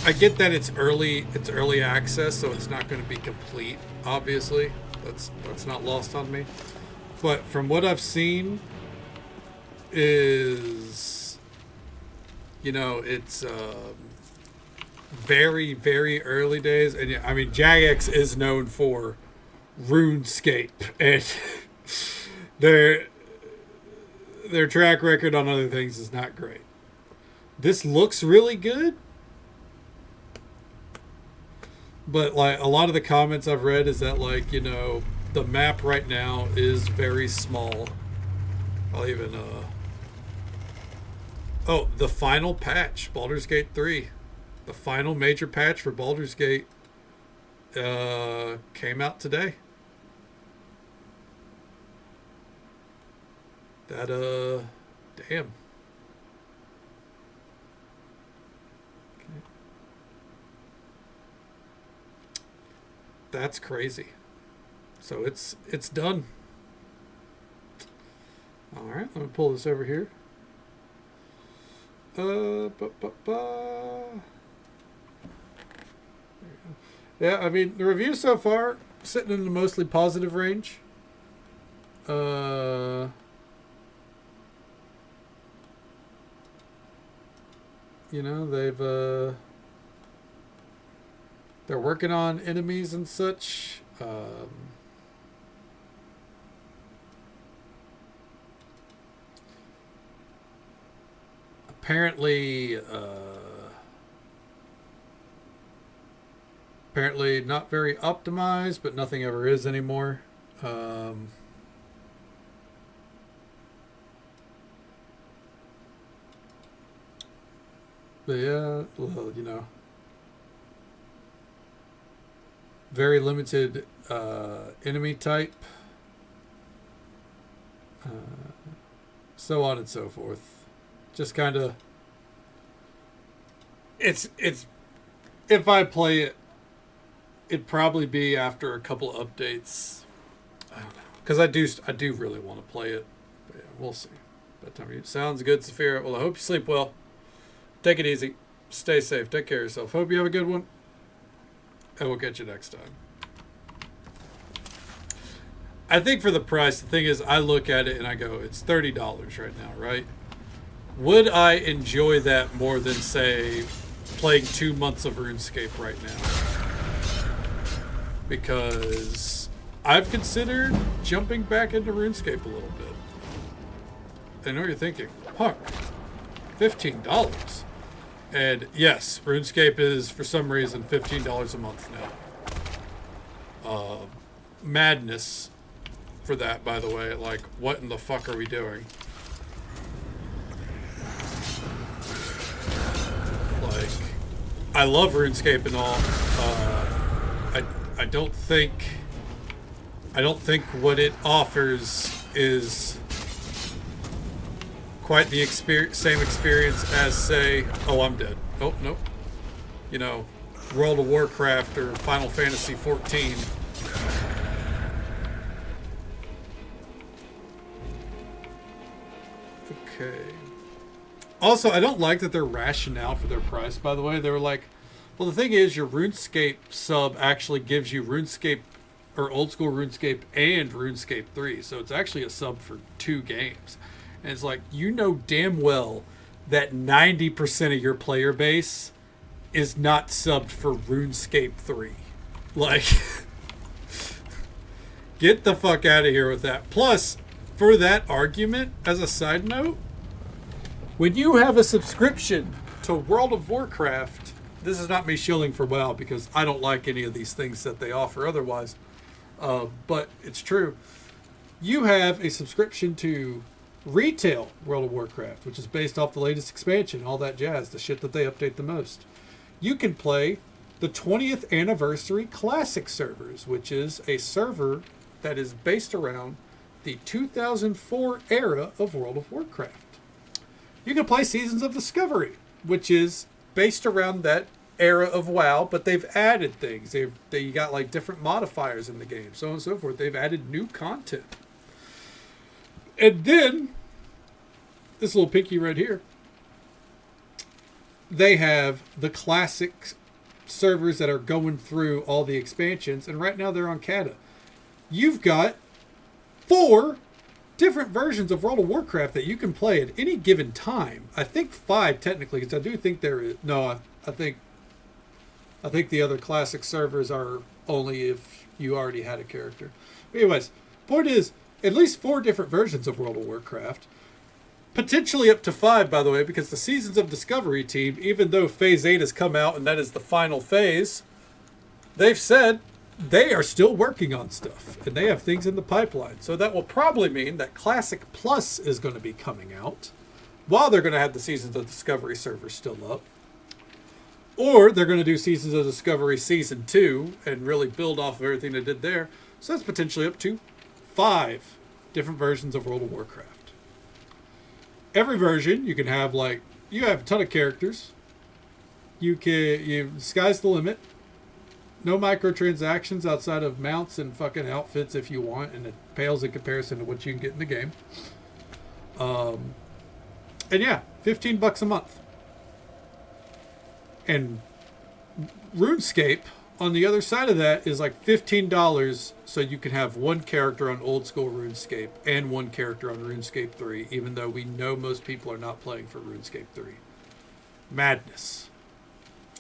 I get that it's early access, so it's not going to be complete. Obviously, that's not lost on me. But from what I've seen, is, you know, it's very, very early days, and I mean, Jagex is known for RuneScape, and their track record on other things is not great. This looks really good, but like a lot of the comments I've read is that, like, you know, the map right now is very small. I'll even oh, the final patch, Baldur's Gate 3. The final major patch for Baldur's Gate came out today. That, damn. Okay. That's crazy. So it's done. All right, let me pull this over here. Yeah, I mean, the reviews so far sitting in the mostly positive range. You know, they're working on enemies and such. Apparently not very optimized, but nothing ever is anymore. But yeah, well, you know, very limited enemy type, so on and so forth. Just kind of, it's if I play it, it'd probably be after a couple of updates. I don't know, because I do really want to play it. But yeah, we'll see. Sounds good, Saphira. Well, I hope you sleep well. Take it easy. Stay safe. Take care of yourself. Hope you have a good one. And we'll catch you next time. I think for the price, the thing is, I look at it and I go, it's $30 right now, right? Would I enjoy that more than, say, playing 2 months of RuneScape right now? Because I've considered jumping back into RuneScape a little bit. I know what you're thinking. Huh, $15. And yes, RuneScape is, for some reason, $15 a month now. Madness for that, by the way. Like, what in the fuck are we doing? Like, I love RuneScape and all. I don't think what it offers is quite the same experience as, say, oh, I'm dead. Oh, nope. You know, World of Warcraft or Final Fantasy 14. Okay. Also, I don't like that their rationale for their price, by the way. They were like, well, the thing is, your RuneScape sub actually gives you RuneScape, or old school RuneScape and RuneScape 3. So it's actually a sub for 2 games. And it's like, you know damn well that 90% of your player base is not subbed for RuneScape 3. Like, get the fuck out of here with that. Plus, for that argument, as a side note, when you have a subscription to World of Warcraft, this is not me shilling for WoW because I don't like any of these things that they offer otherwise, but it's true. You have a subscription to retail World of Warcraft, which is based off the latest expansion, all that jazz, the shit that they update the most. You can play the 20th anniversary classic servers, which is a server that is based around the 2004 era of World of Warcraft. You can play Seasons of Discovery, which is based around that era of WoW, but they've added things. They got like different modifiers in the game, so on and so forth. They've added new content. And then, this little pinky right here, they have the classic servers that are going through all the expansions, and right now they're on Kata. You've got 4 different versions of World of Warcraft that you can play at any given time. I think 5 technically, because I do think there is. No, I think the other classic servers are only if you already had a character. But anyways, point is, at least 4 different versions of World of Warcraft. Potentially up to 5, by the way, because the Seasons of Discovery team, even though Phase 8 has come out and that is the final phase, they've said they are still working on stuff. And they have things in the pipeline. So that will probably mean that Classic Plus is going to be coming out, while they're going to have the Seasons of Discovery server still up. Or they're going to do Seasons of Discovery Season 2 and really build off of everything they did there. So that's potentially up to 5 different versions of World of Warcraft. Every version, you can have you have a ton of characters. Sky's the limit. No microtransactions outside of mounts and fucking outfits if you want, and it pales in comparison to what you can get in the game. And yeah, $15 a month. And RuneScape, on the other side of that, is like $15, so you can have 1 character on old school RuneScape and 1 character on RuneScape 3, even though we know most people are not playing for RuneScape 3. Madness.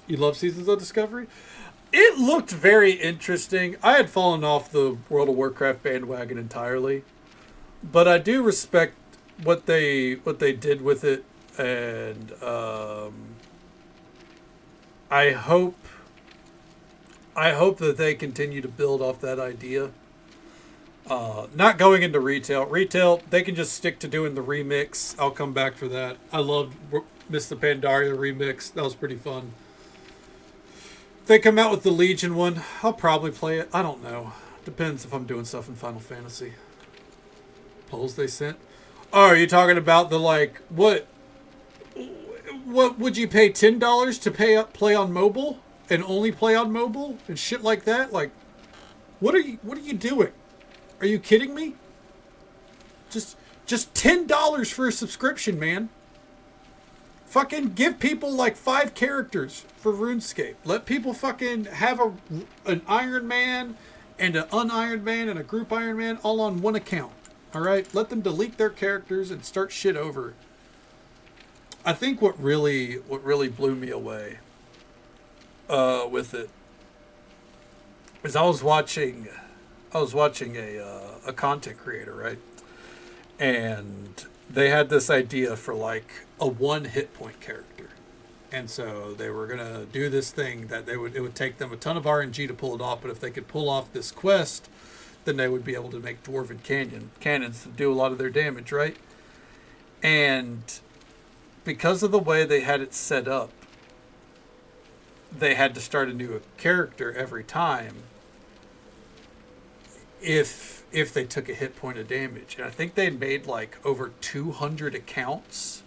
You love Seasons of Discovery? It looked very interesting. I had fallen off the World of Warcraft bandwagon entirely, but I do respect what they did with it, and I hope that they continue to build off that idea. Not going into retail. Retail, they can just stick to doing the remix. I'll come back for that. I loved Miss the Pandaria remix. That was pretty fun. If they come out with the Legion one, I'll probably play it. I don't know. Depends if I'm doing stuff in Final Fantasy. Polls they sent. Oh, are you talking about the what would you pay $10 to play on mobile? And only play on mobile and shit like that? What are you doing? Are you kidding me? Just $10 for a subscription, man. Fucking give people 5 characters for RuneScape. Let people fucking have an Iron Man and an un-Iron Man and a group Iron Man all on 1 account. All right? Let them delete their characters and start shit over. I think what really blew me away with it is I was watching a content creator, right? And they had this idea for a 1 hit point character. And so they were going to do this thing that it would take them a ton of RNG to pull it off, but if they could pull off this quest, then they would be able to make Dwarven cannons to do a lot of their damage, right? And because of the way they had it set up, they had to start a new character every time if they took a hit point of damage. And I think they made over 200 accounts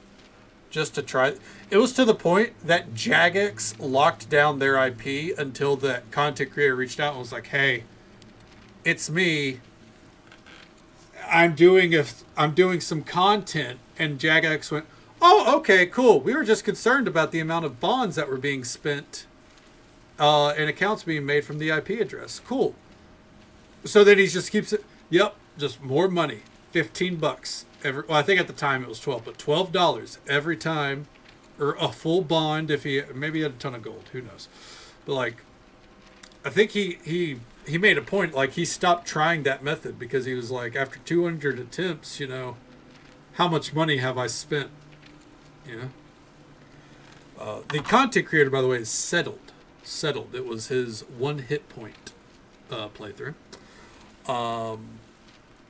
just to try. It was to the point that Jagex locked down their IP until the content creator reached out and was like, "Hey, it's me. I'm doing some content." And Jagex went, "Oh, okay, cool. We were just concerned about the amount of bonds that were being spent and accounts being made from the IP address. Cool." So then he just keeps it. Yep, just more money. $15 every. Well, I think at the time it was 12, but $12 every time, or a full bond if maybe he had a ton of gold. Who knows? But I think he made a point. He stopped trying that method because he was like, after 200 attempts, how much money have I spent? The content creator, by the way, is settled. It was his 1 hit point playthrough.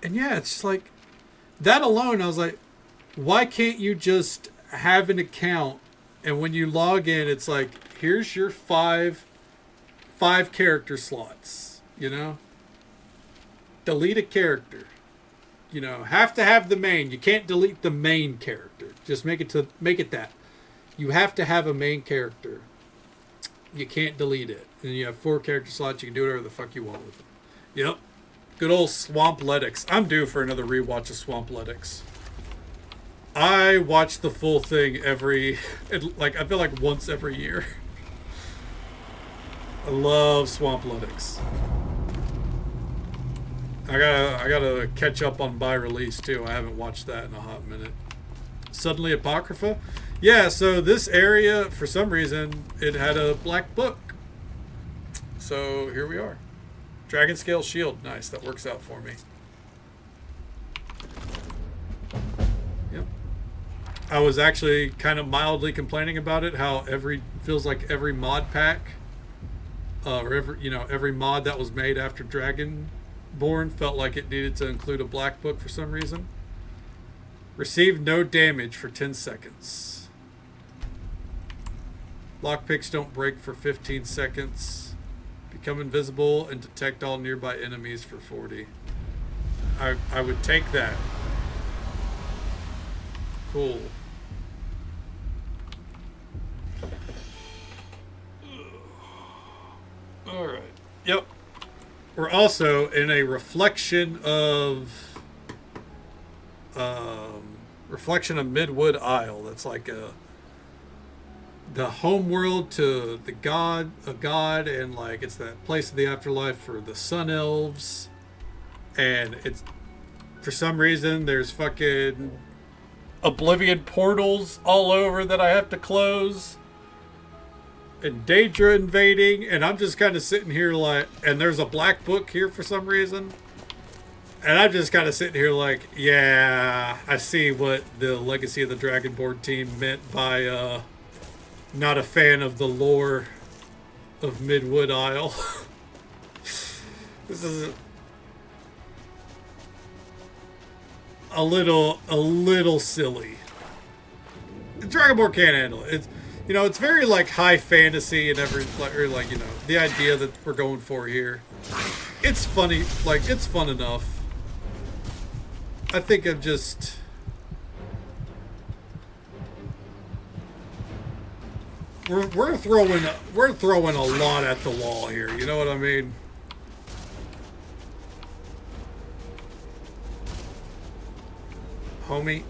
And yeah, it's just that alone, I was like, why can't you just have an account and when you log in, it's here's your five character slots, delete a character, have to have the main. You can't delete the main character. Just make it that. You have to have a main character. You can't delete it. And you have 4 character slots. You can do whatever the fuck you want with them. Yep. Good old Swampletics. I'm due for another rewatch of Swampletics. I watch the full thing I feel like once every year. I love Swampletics. I gotta catch up on by release too. I haven't watched that in a hot minute. Suddenly Apocrypha? Yeah, so this area, for some reason, it had a black book. So here we are. Dragon Scale Shield. Nice, that works out for me. Yep. I was actually kind of mildly complaining about it, how feels like every mod pack, or every mod that was made after Dragonborn felt like it needed to include a black book for some reason. Received no damage for 10 seconds. Lockpicks don't break for 15 seconds. Become invisible and detect all nearby enemies for 40. I would take that. Cool. Alright. Yep. We're also in a reflection of Midwood Isle. That's like the home world to a god, and like it's that place of the afterlife for the sun elves. And it's, for some reason, there's fucking Oblivion portals all over that I have to close. And Daedra invading, and I'm just kind of sitting here like, and there's a black book here for some reason. And I'm just kind of sitting here like, yeah, I see what the Legacy of the Dragonborn team meant by not a fan of the lore of Midwood Isle. This is a little silly. Dragonborn can't handle it. It's very like high fantasy and the idea that we're going for here. It's funny, like it's fun enough. I think I'm just we're throwing a lot at the wall here. You know what I mean? Homie.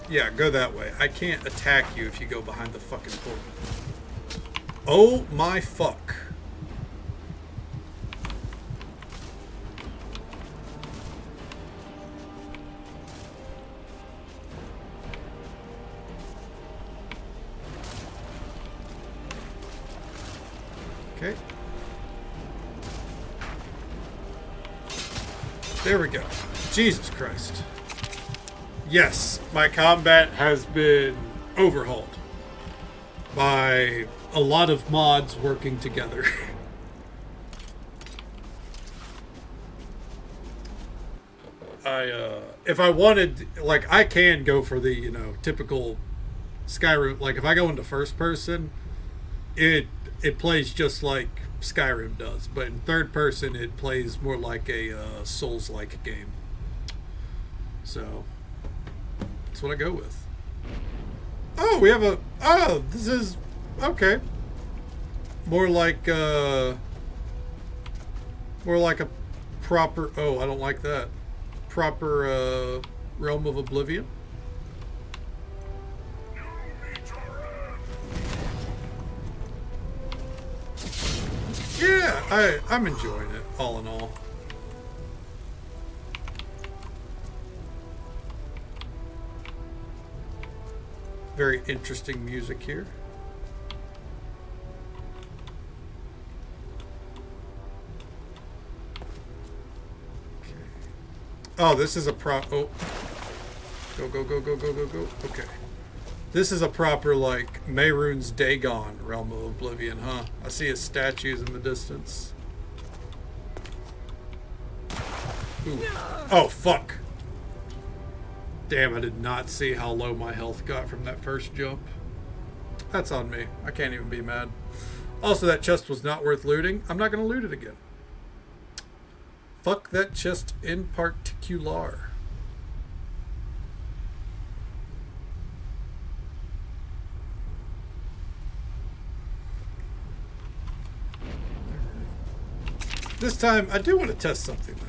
Yeah, go that way. I can't attack you if you go behind the fucking portal. Oh my fuck. Okay. There we go. Jesus Christ. Yes, my combat has been overhauled by a lot of mods working together. If I wanted, like, I can go for the, typical Skyrim. Like, if I go into first person, it plays just like Skyrim does. But in third person, it plays more like a Souls-like game. So that's what I go with. Oh, we have this is okay. More like a proper, I don't like that. Proper Realm of Oblivion. Yeah, I'm enjoying it all in all. Very interesting music here. Okay. Oh, this is a Go. Okay. This is a proper, like, Mehrunes Dagon Realm of Oblivion, huh? I see his statues in the distance. Ooh. Oh, fuck. Damn, I did not see how low my health got from that first jump. That's on me. I can't even be mad. Also, that chest was not worth looting. I'm not going to loot it again. Fuck that chest in particular. This time, I do want to test something, though.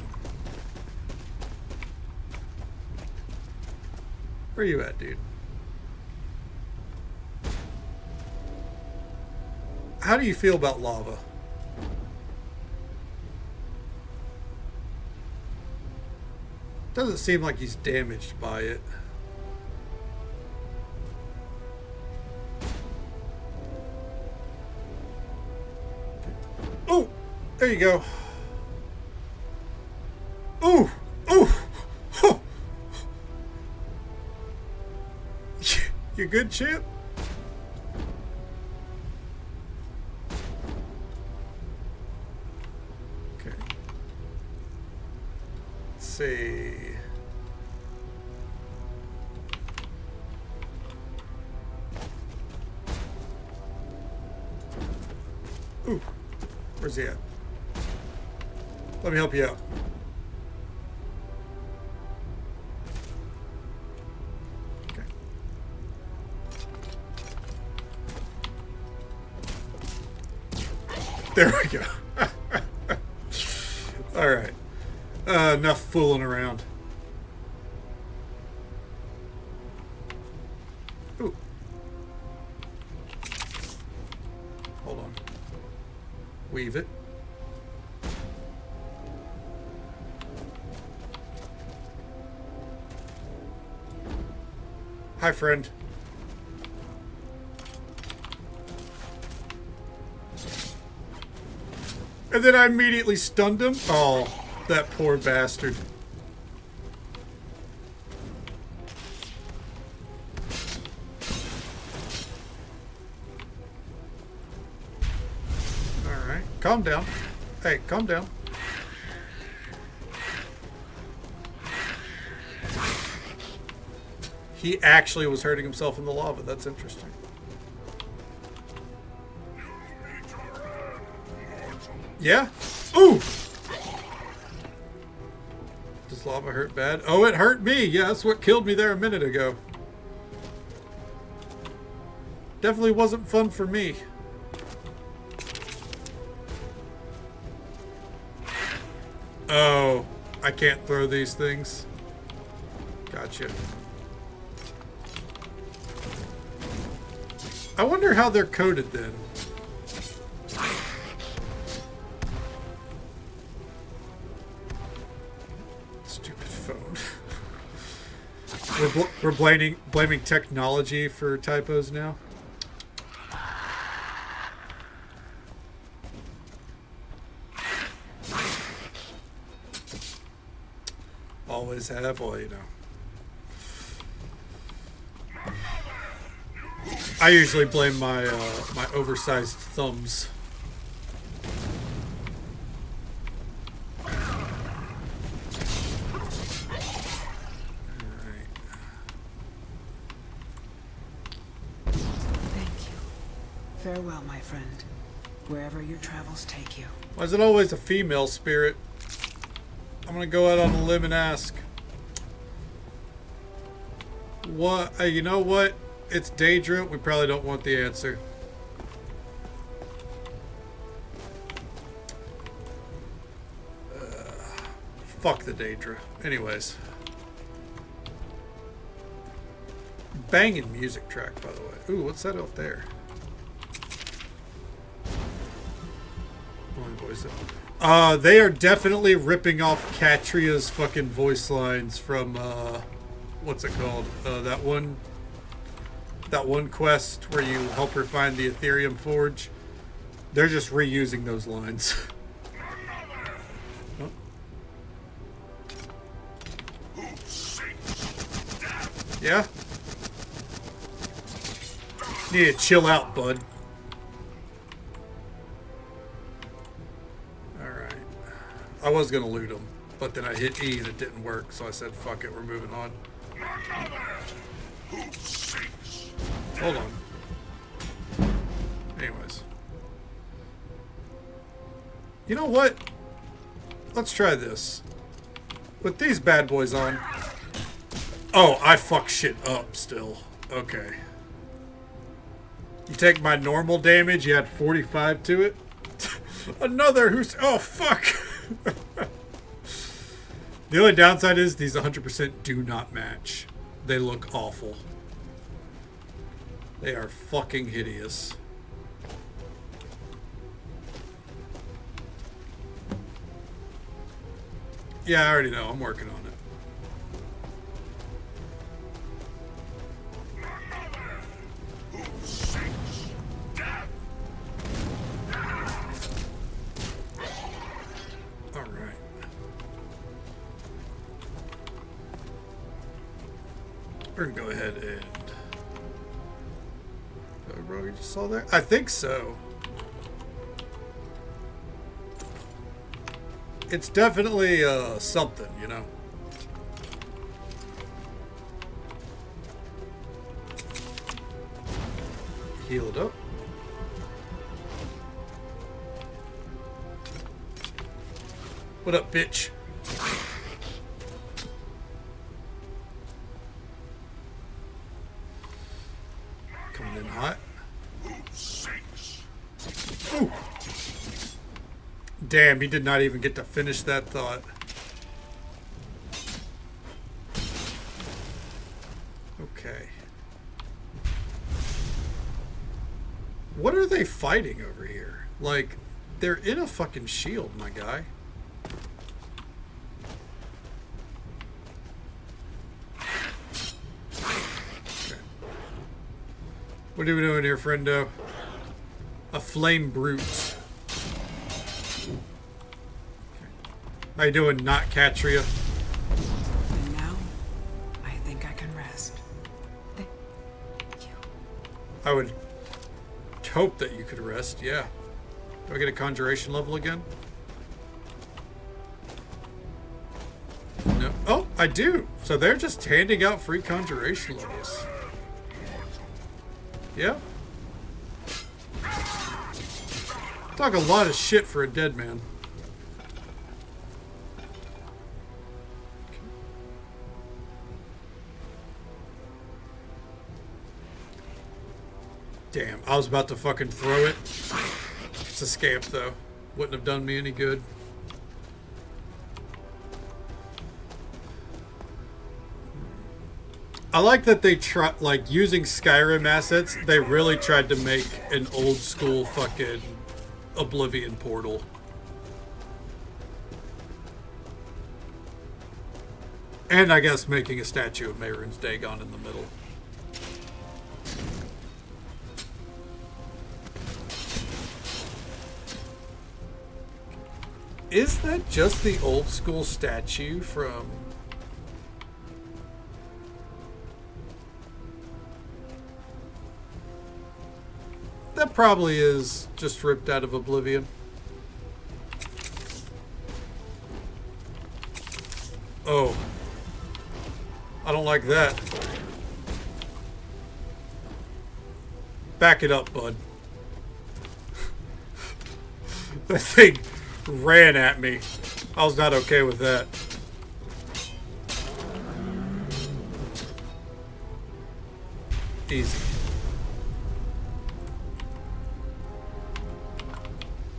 Where you at, dude? How do you feel about lava? Doesn't seem like he's damaged by it. Oh, there you go. Ooh, ooh, oh. You good, champ? Okay. Let's see. Ooh, where's he at? Let me help you out. Okay. There we go. All right. Enough fooling around. Ooh. Hold on. Weave it. Hi, friend. And then I immediately stunned him. Oh, that poor bastard. Alright, calm down. Hey, calm down. He actually was hurting himself in the lava. That's interesting. Yeah? Ooh! Does lava hurt bad? Oh, it hurt me! Yeah, that's what killed me there a minute ago. Definitely wasn't fun for me. Oh, I can't throw these things. Gotcha. I wonder how they're coded then. Stupid phone. We're blaming technology for typos now. Always have, well, you know. I usually blame my my oversized thumbs. Thank you. Farewell, my friend. Wherever your travels take you. Why is it always a female spirit? I'm gonna go out on a limb and ask. What? You know what? It's Daedra. We probably don't want the answer. Fuck the Daedra. Anyways. Banging music track, by the way. Ooh, what's that out there? They are definitely ripping off Katria's fucking voice lines from, what's it called? That one quest where you help her find the Ethereum Forge. They're just reusing those lines. Oh. Yeah? Need to chill out, bud. Alright. I was gonna loot him, but then I hit E and it didn't work, so I said, fuck it, we're moving on. Hold on. Anyways. You know what? Let's try this. With these bad boys on. Oh, I fuck shit up still. Okay. You take my normal damage, you add 45 to it. Another who's... Oh, fuck. The only downside is these 100% do not match. They look awful. They are fucking hideous. Yeah, I already know. I'm working on it. All right. We're gonna go ahead and... Oh, bro, you just saw that? I think so. It's definitely something, you know. Healed up. What up, bitch? Coming in hot. Ooh. Damn, he did not even get to finish that thought. Okay. What are they fighting over here? Like, they're in a fucking shield, my guy. Okay. What are we doing here, friendo? A flame brute. How you doing, not Catria? And now, I think I can rest. I would hope that you could rest, yeah. Do I get a conjuration level again? No. Oh, I do. So they're just handing out free conjuration levels. Yeah. Talk a lot of shit for a dead man. Damn, I was about to fucking throw it. It's a scamp, though. Wouldn't have done me any good. I like that they try, like, using Skyrim assets, they really tried to make an old school fucking Oblivion portal. And I guess making a statue of Mehrunes Dagon in the middle. Is that just the old school statue from... That probably is just ripped out of Oblivion. Oh. I don't like that. Back it up, bud. That thing ran at me. I was not okay with that. Easy.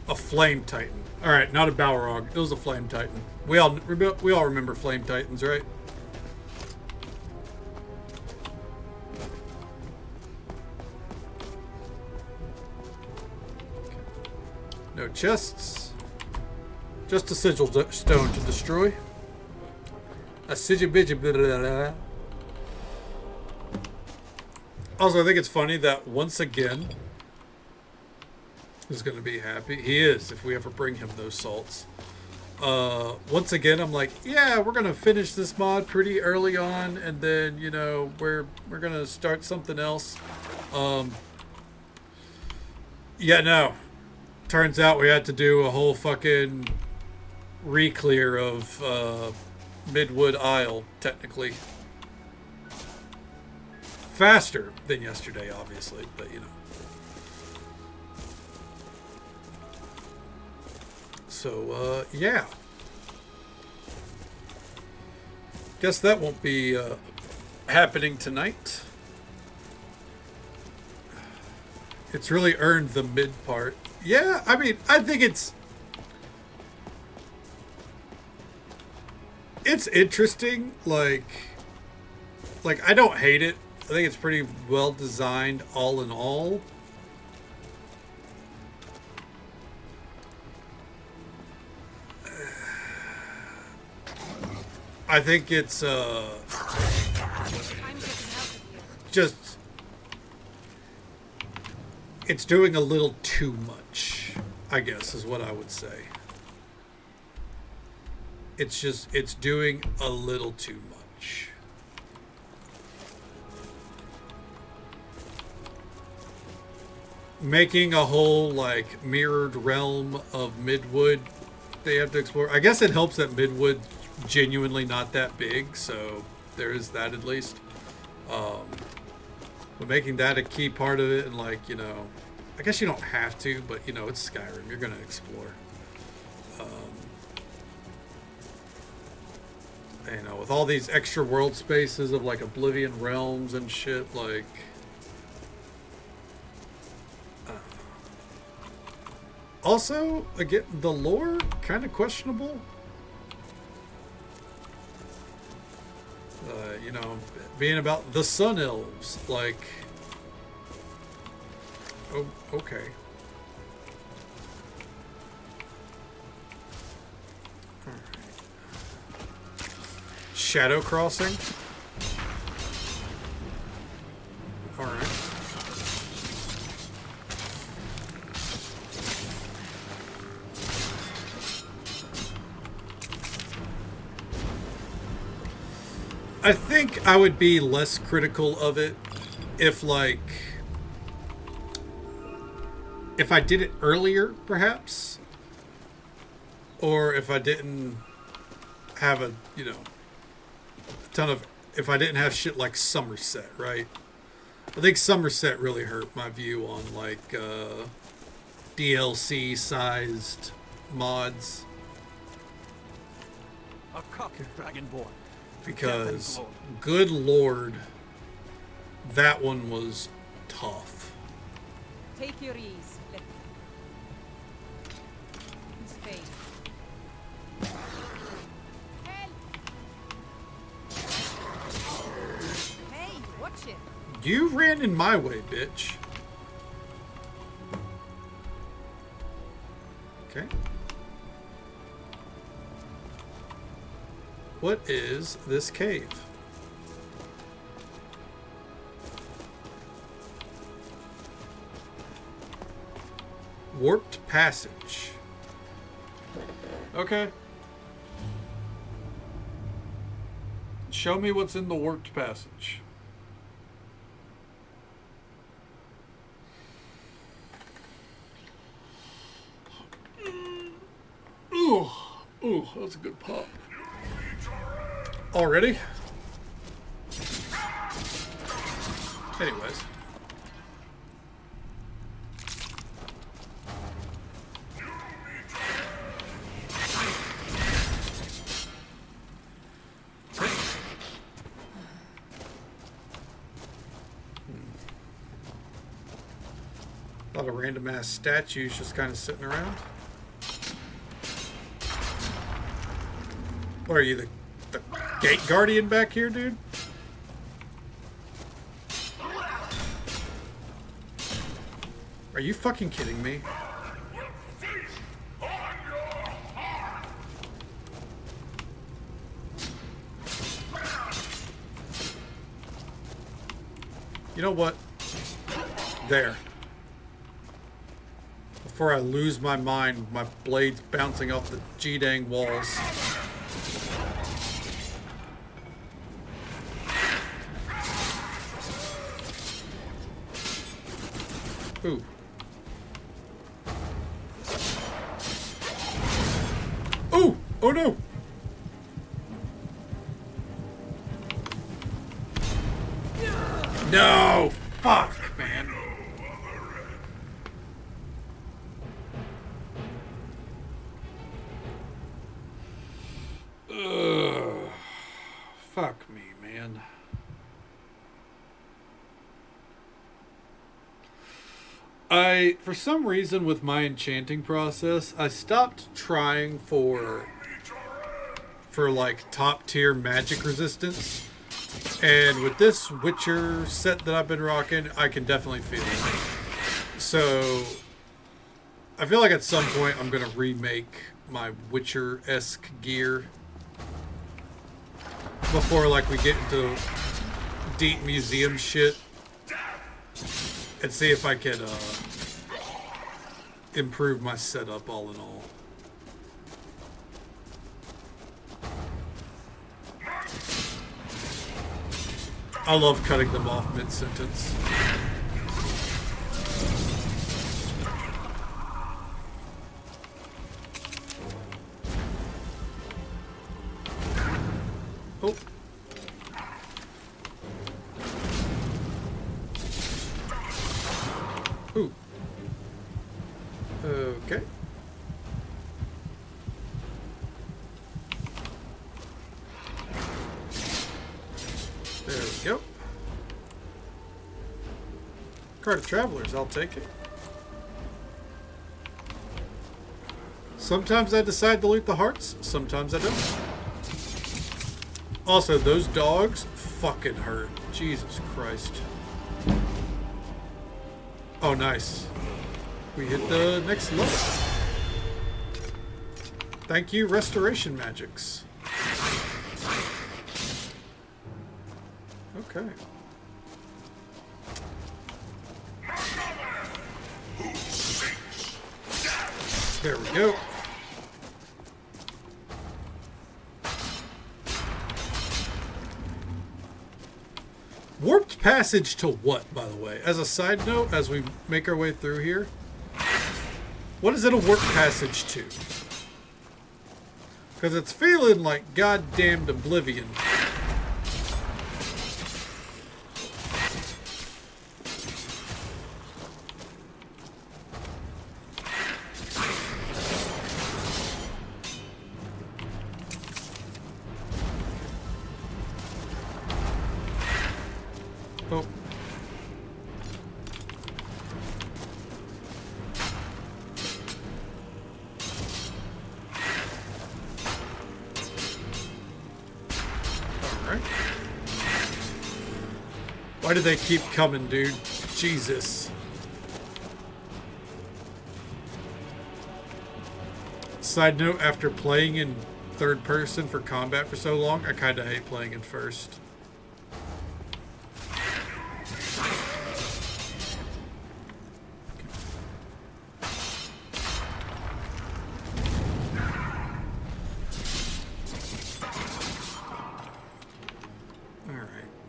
A Flame Titan. Alright, not a Balrog. It was a Flame Titan. We all remember Flame Titans, right? No chests. Just a sigil stone to destroy. A sigil. Also, I think it's funny that once again, he's going to be happy. He is, if we ever bring him those salts. Once again, I'm like, yeah, we're going to finish this mod pretty early on, and then, you know, we're going to start something else. Yeah, no. Turns out we had to do a whole fucking re-clear of Midwood Isle, technically. Faster than yesterday, obviously, but you know. So, yeah. Guess that won't be happening tonight. It's really earned the mid part. Yeah, I mean, I think it's it's interesting. Like I don't hate it. I think it's pretty well designed all in all. I think it's just it's doing a little too much, I guess is what I would say. It's doing a little too much. Making a whole like mirrored realm of Midwood they have to explore. I guess it helps that Midwood genuinely not that big, so there is that at least. But making that a key part of it, and like, you know, I guess you don't have to, but you know, it's Skyrim, you're gonna explore. You know, with all these extra world spaces of like Oblivion realms and shit, like also, again, the lore kind of questionable. You know, being about the Sun Elves, like, oh, okay. All right. Shadow Crossing. All right. I think I would be less critical of it if, like, if I did it earlier, perhaps, or if I didn't have a, you know, a ton of, if I didn't have shit like Somerset, right? I think Somerset really hurt my view on, like, DLC-sized mods. A cup, Dragonborn. Because, good lord, that one was tough. Take your ease. His face. Help! Hey, watch it. You ran in my way, bitch. Okay. What is this cave? Warped passage. Okay. Show me what's in the warped passage. Ooh, ooh, that's a good pop. Already? Anyways. A lot of random ass statues just kind of sitting around. What are you, the gate guardian back here, dude? Are you fucking kidding me? You know what? There. Before I lose my mind, my blade's bouncing off the G-dang walls. Ooh. Ooh! Oh no! No! Fuck, man. Ugh. Fuck me, man. For some reason with my enchanting process, I stopped trying for for like top tier magic resistance. And with this Witcher set that I've been rocking, I can definitely feel it. So I feel like at some point I'm going to remake my Witcher-esque gear before like we get into deep museum shit and see if I can improve my setup all in all. I love cutting them off mid-sentence. Oh. Ooh. Okay. There we go. Card of Travelers, I'll take it. Sometimes I decide to loot the hearts, sometimes I don't. Also, those dogs fucking hurt. Jesus Christ. Oh, nice. We hit the next level. Thank you, Restoration Magics. Okay. There we go. Warped passage to what, by the way? As a side note, as we make our way through here, what is it a warp passage to? Because it's feeling like goddamned Oblivion. Oh. Alright. Why do they keep coming, dude? Jesus. Side note, after playing in third person for combat for so long, I kinda hate playing in first.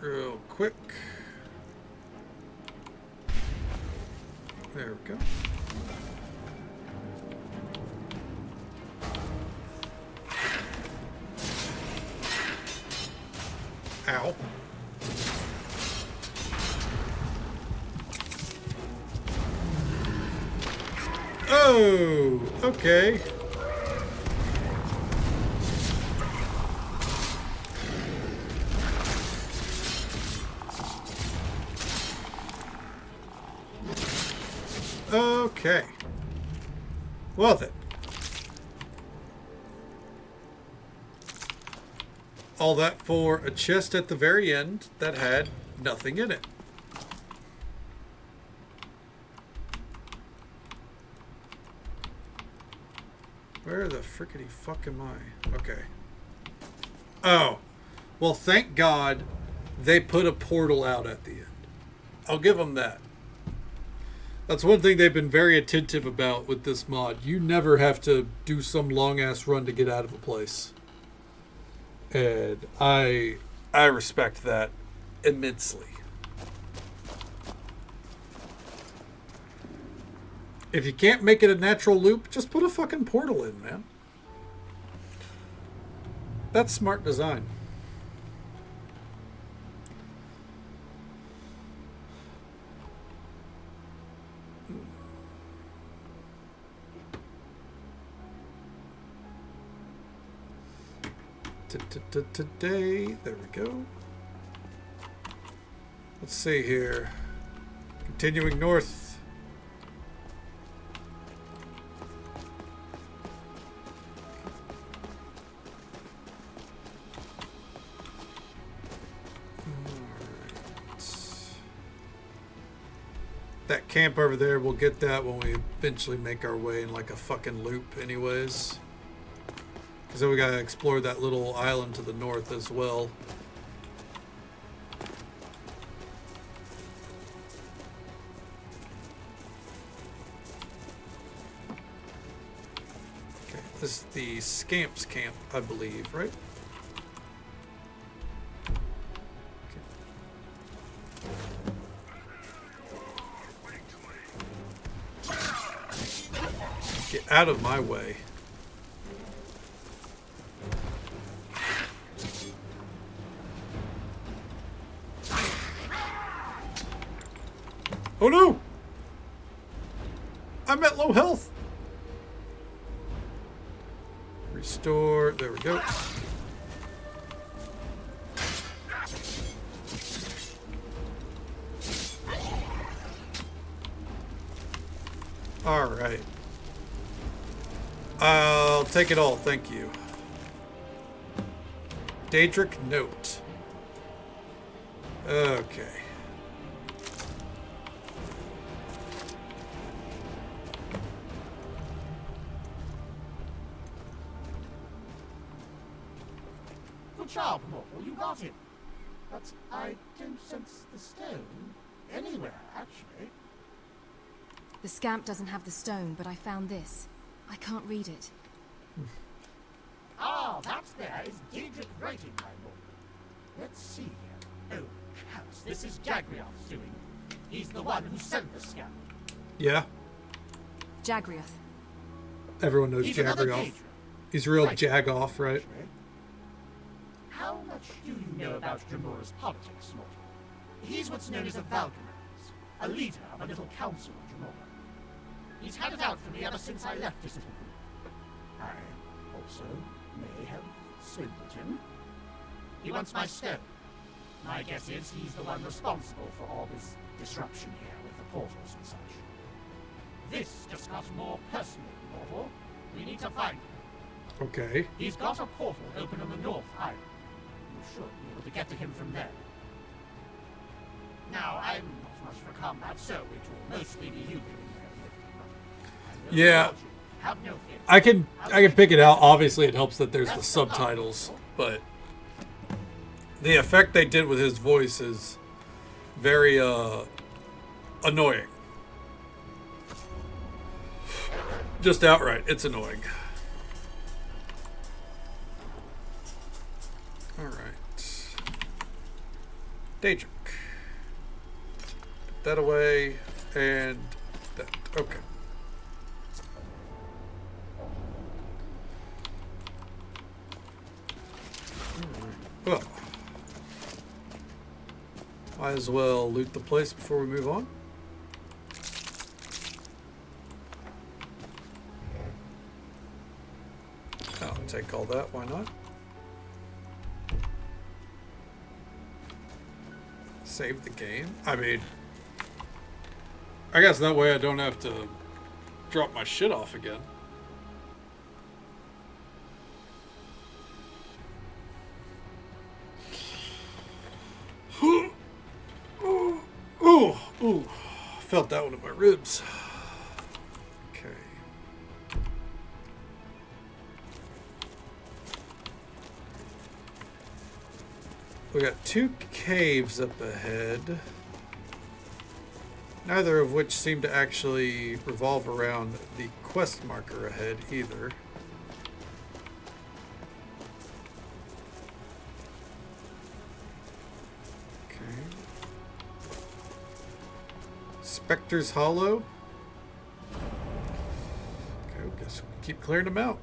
Real quick. There we go. Ow. Oh, okay. Okay. Well then. All that for a chest at the very end that had nothing in it. Where the frickety fuck am I? Okay. Oh. Well, thank God they put a portal out at the end. I'll give them that. That's one thing they've been very attentive about with this mod. You never have to do some long-ass run to get out of a place. And I respect that immensely. If you can't make it a natural loop, just put a fucking portal in, man. That's smart design. Today, there we go. Let's see here. Continuing north. that camp over there, we'll get that when we eventually make our way in like a fucking loop anyways. Because then we gotta explore that little island to the north as well. Okay, this is the Scamps camp, I believe, right? Get out of my way. Oh no! I'm at low health. Restore. There we go. All right. I'll take it all, thank you. Daedric note. Okay. Good job, Mortal, you got him. But I don't sense the stone anywhere, actually. The scamp doesn't have the stone, but I found this. I can't read it. Ah, that there is Daedric writing, my lord. Let's see here. Oh, counts. This is Jagriath's doing. He's the one who sent the scamp. Yeah. Jagriath. Everyone knows He's another Jagriath. Daedric. He's real Right. Jagoff, right? How much do you know about Dremura's politics, Mortal? He's what's known as a Valkyries, a leader of a little council of Dremura. He's had it out for me ever since I left his little group. I also may have swindled him. He wants my stone. My guess is he's the one responsible for all this disruption here with the portals and such. This just got more personal, Mortal. We need to find him. Okay. He's got a portal open on the North Island. You should be able to get to him from there. Now, I'm not much for combat, so it will mostly be you doing the heavy lifting. Yeah. Have no fear. I can pick it out. Obviously, it helps that there's the subtitles, but the effect they did with his voice is very annoying. Just outright, it's annoying. All right, Daedric. Put that away and that. Okay. Well, might as well loot the place before we move on. I'll take all that, why not? Save the game? I mean, I guess that way I don't have to drop my shit off again. Ooh, felt that one in my ribs. Okay. We got 2 caves up ahead, neither of which seem to actually revolve around the quest marker ahead either. Spectre's Hollow. Okay, I guess we'll keep clearing them out.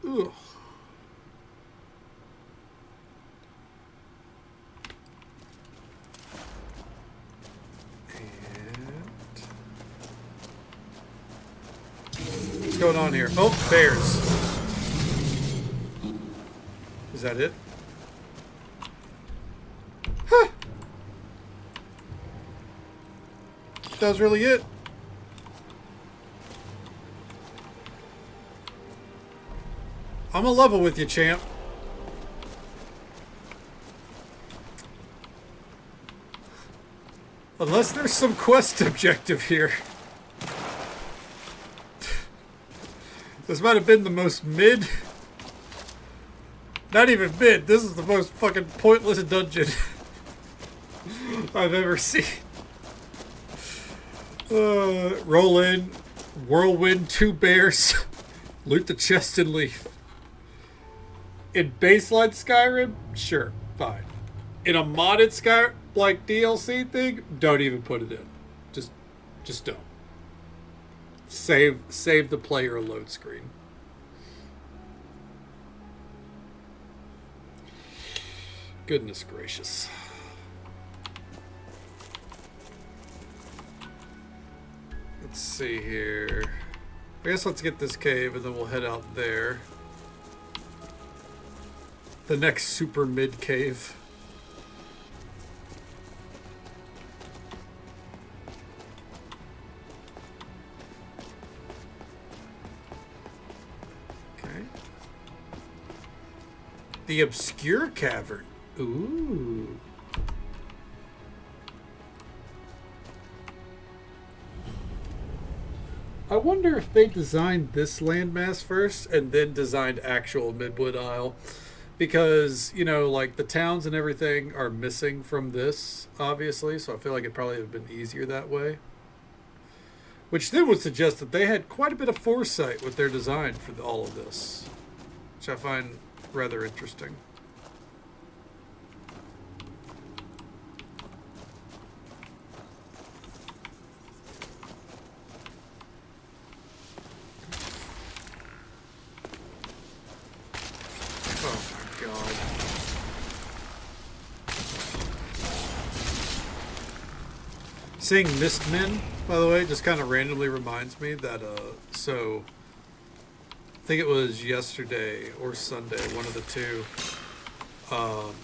Ugh. What's going on here? Oh, bears. Is that it? Huh. That was really it. I'm a level with you, champ. Unless there's some quest objective here. This might have been the most mid. Not even mid. This is the most fucking pointless dungeon I've ever seen. Roll in. Whirlwind, 2 bears. Loot the chest and leave. In baseline Skyrim? Sure, fine. In a modded Skyrim, like DLC thing, don't even put it in. Just don't. Save the player load screen. Goodness gracious. Let's see here. I guess let's get this cave and then we'll head out there. The next super mid cave. Okay. The obscure cavern. Ooh. I wonder if they designed this landmass first and then designed actual Midwood Isle. Because, you know, like the towns and everything are missing from this, obviously. So I feel like it probably would have been easier that way. Which then would suggest that they had quite a bit of foresight with their design for all of this. Which I find rather interesting. Seeing Mistmen, by the way, just kind of randomly reminds me that, so, I think it was yesterday or Sunday, one of the two,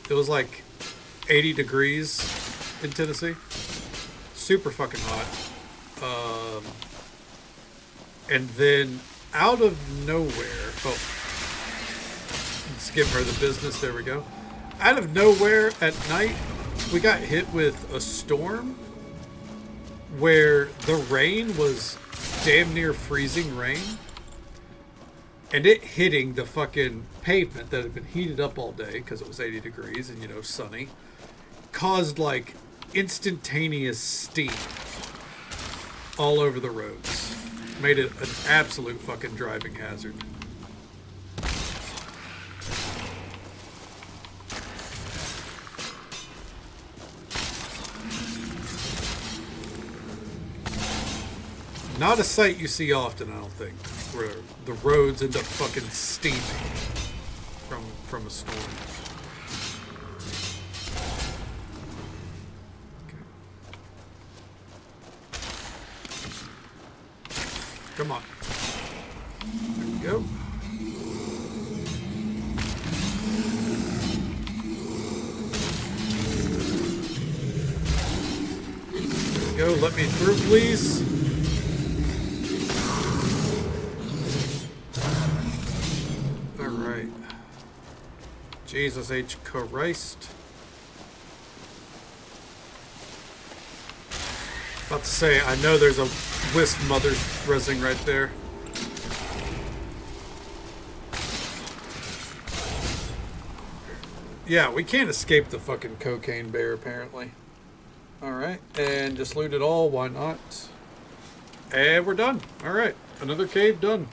it was like 80 degrees in Tennessee. Super fucking hot. And then out of nowhere, let's give her the business, there we go. Out of nowhere at night, we got hit with a storm where the rain was damn near freezing rain, and it hitting the fucking pavement that had been heated up all day because it was 80 degrees and, you know, sunny, caused like instantaneous steam all over the roads. Made it an absolute fucking driving hazard. Not a sight you see often, I don't think, where the roads end up fucking steaming from a storm. Okay. Come on. There we go. There we go. Let me through, please. Jesus H. Christ. About to say, I know there's a Wisp Mother's resing right there. Yeah, we can't escape the fucking cocaine bear, apparently. Alright, and just loot it all, why not? And we're done. Alright, another cave done.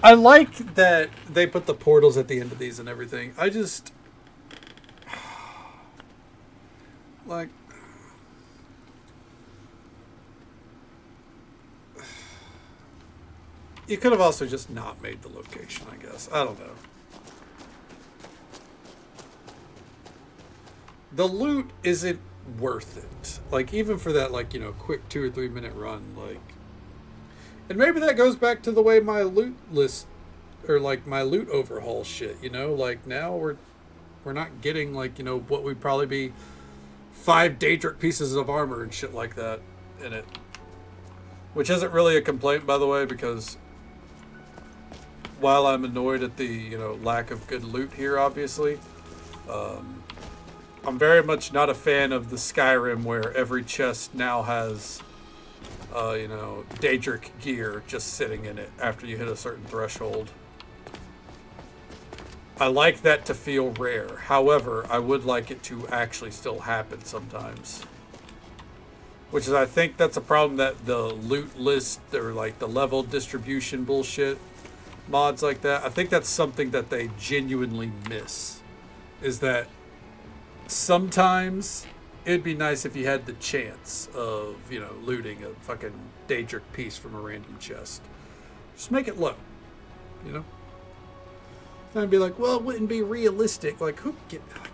I like that they put the portals at the end of these and everything. I just... like... You could have also just not made the location, I guess. I don't know. The loot isn't worth it. Like, even for that, like, you know, quick 2 or 3 minute run, like... And maybe that goes back to the way my loot list, or like my loot overhaul shit, you know? Like now we're not getting like, you know, what would probably be 5 Daedric pieces of armor and shit like that in it. Which isn't really a complaint, by the way, because while I'm annoyed at the, you know, lack of good loot here, obviously, I'm very much not a fan of the Skyrim where every chest now has, you know, Daedric gear just sitting in it after you hit a certain threshold. I like that to feel rare. However, I would like it to actually still happen sometimes. Which is, I think that's a problem that the loot list or like the level distribution bullshit mods like that, I think that's something that they genuinely miss. Is that sometimes it'd be nice if you had the chance of, you know, looting a fucking Daedric piece from a random chest. Just make it low, you know? And I'd be like, well, it wouldn't be realistic. Like, who get like,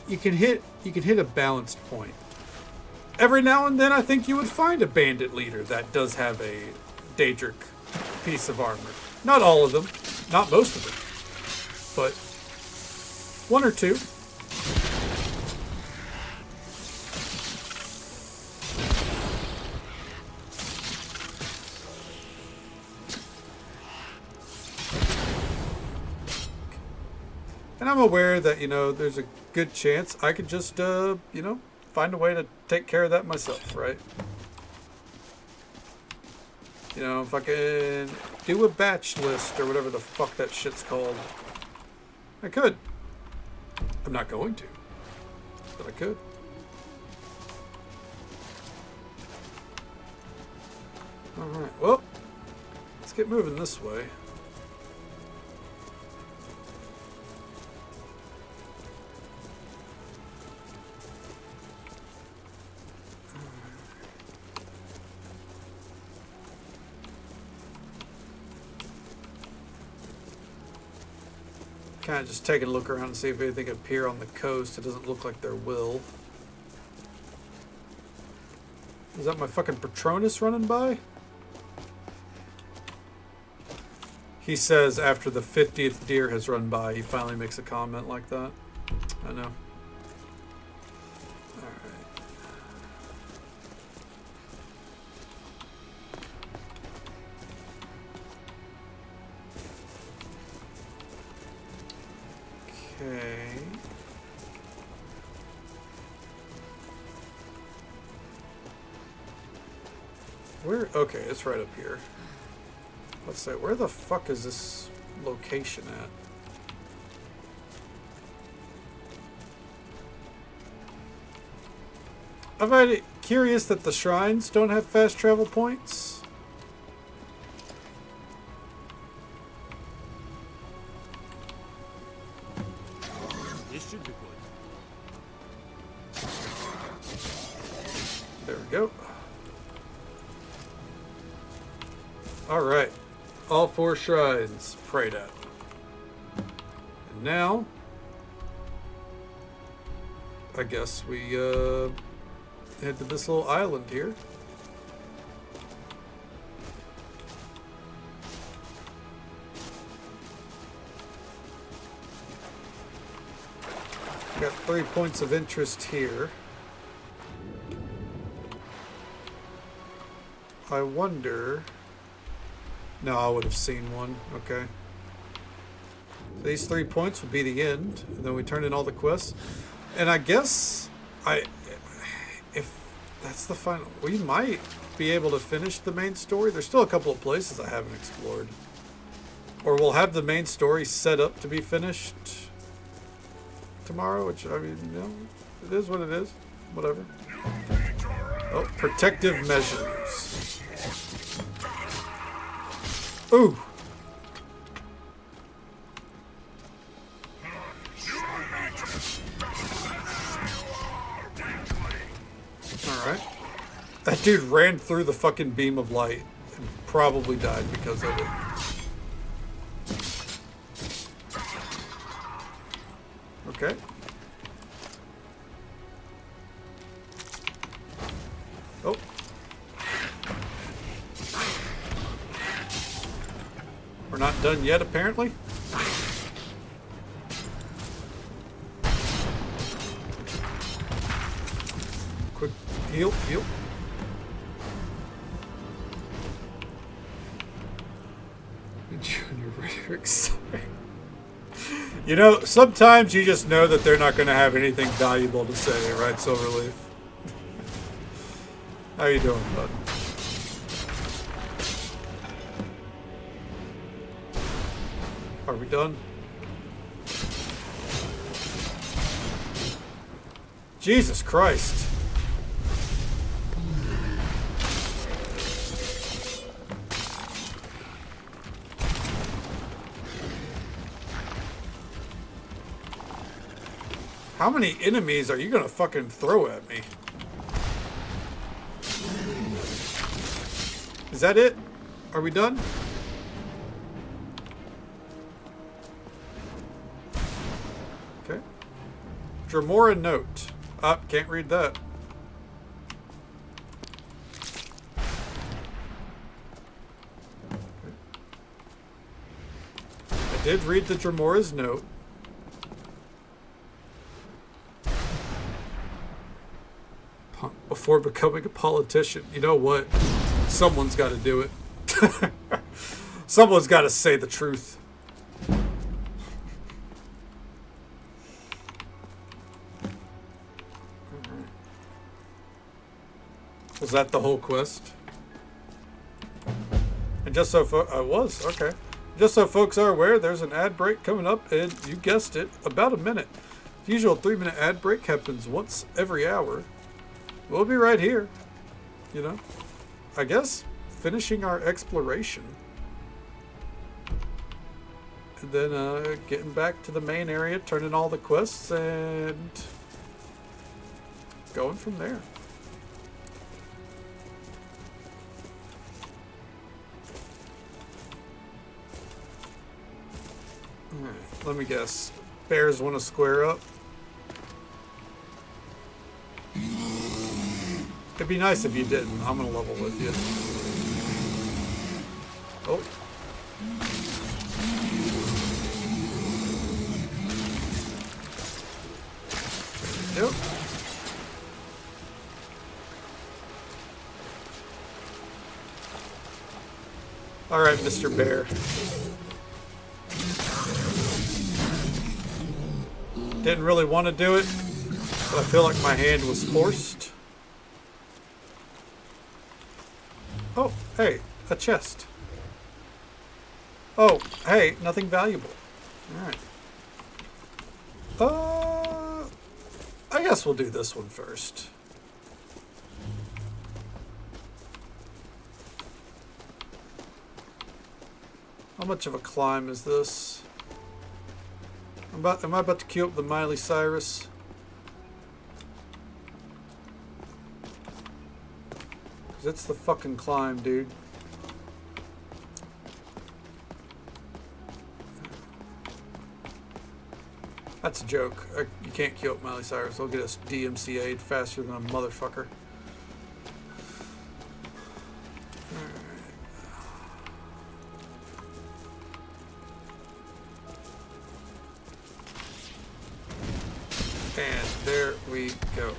you can hit a balanced point. Every now and then, I think you would find a bandit leader that does have a Daedric piece of armor. Not all of them, not most of them, but one or two. And I'm aware that, you know, there's a good chance I could just, you know, find a way to take care of that myself, right? You know, if I can do a batch list or whatever the fuck that shit's called, I could. I'm not going to, but I could. Alright, well, let's get moving this way. Kind of just taking a look around and see if anything can appear on the coast. It doesn't look like there will. Is that my fucking Patronus running by? He says after the 50th deer has run by, he finally makes a comment like that. I know. Okay. Where? Okay, it's right up here. Let's say, where the fuck is this location at? I'm very curious that the shrines don't have fast travel points. This should be good. There we go. Alright. All 4 shrines prayed at. And now, I guess we head to this little island here. Got 3 points of interest here. I wonder... No, I would have seen one. Okay. These 3 points would be the end. And then we turn in all the quests. And I guess... if that's the final... We might be able to finish the main story. There's still a couple of places I haven't explored. Or we'll have the main story set up to be finished tomorrow, which, I mean, you know, it is what it is. Whatever. Oh, protective measures. Ooh. Alright. That dude ran through the fucking beam of light and probably died because of it. Okay. Oh. We're not done yet, apparently. Quick heal, heal. Junior Rhetoric, sorry. You know, sometimes you just know that they're not going to have anything valuable to say, right, Silverleaf? How you doing, bud? Are we done? Jesus Christ. How many enemies are you gonna fucking throw at me? Is that it? Are we done? Okay. Dremora note. Can't read that. I did read the Dremora's note. Before becoming a politician. You know what? Someone's got to do it. Someone's got to say the truth. Was that the whole quest? And just so I was, okay. Just so folks are aware, there's an ad break coming up, and you guessed it, about a minute. The usual 3-minute ad break happens once every hour. We'll be right here, you know. I guess finishing our exploration. And then getting back to the main area, turning all the quests, and going from there. Alright, let me guess. Bears want to square up? It'd be nice if you didn't. I'm gonna level with you. Oh. Nope. Alright, Mr. Bear. Didn't really want to do it, but I feel like my hand was forced. Oh, hey, a chest. Oh, hey, nothing valuable. Alright. I guess we'll do this one first. How much of a climb is this? Am I about to queue up the Miley Cyrus? It's the fucking climb, dude. That's a joke. You can't queue up Miley Cyrus. They'll get us DMCA'd faster than a motherfucker. And there we go.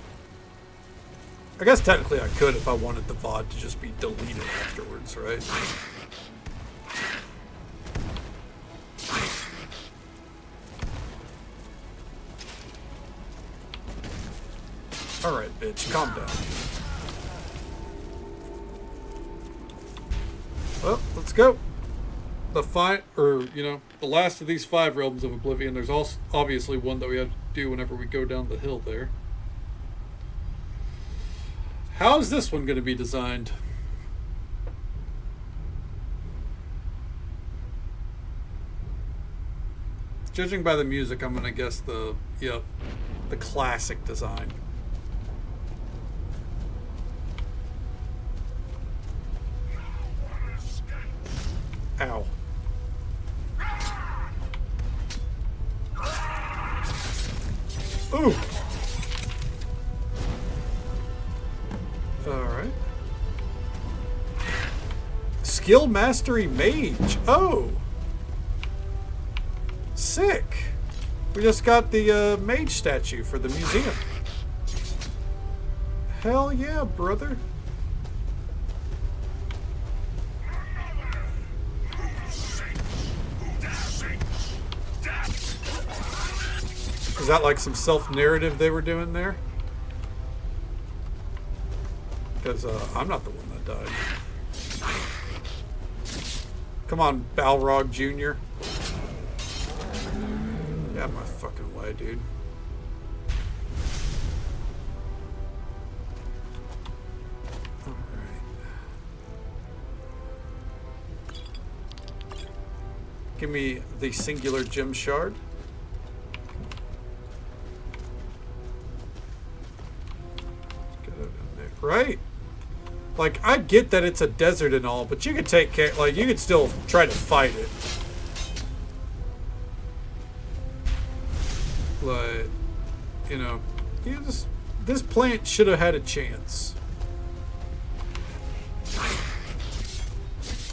I guess technically I could if I wanted the VOD to just be deleted afterwards, right? Alright, bitch, calm down. Well, let's go. The last of these 5 Realms of Oblivion. There's also obviously one that we have to do whenever we go down the hill there. How's this one going to be designed? Judging by the music, I'm going to guess the classic design. Ow. Ooh. Alright. Skill Mastery Mage. Oh. Sick. We just got the mage statue for the museum. Hell yeah, brother. Is that like some self-narrative they were doing there? Because I'm not the one that died. Come on, Balrog Jr. Get out of my fucking way, dude. Give me the singular gem shard. Right? Like, I get that it's a desert and all, but you could take care, like, you could still try to fight it. But, you know, this plant should have had a chance.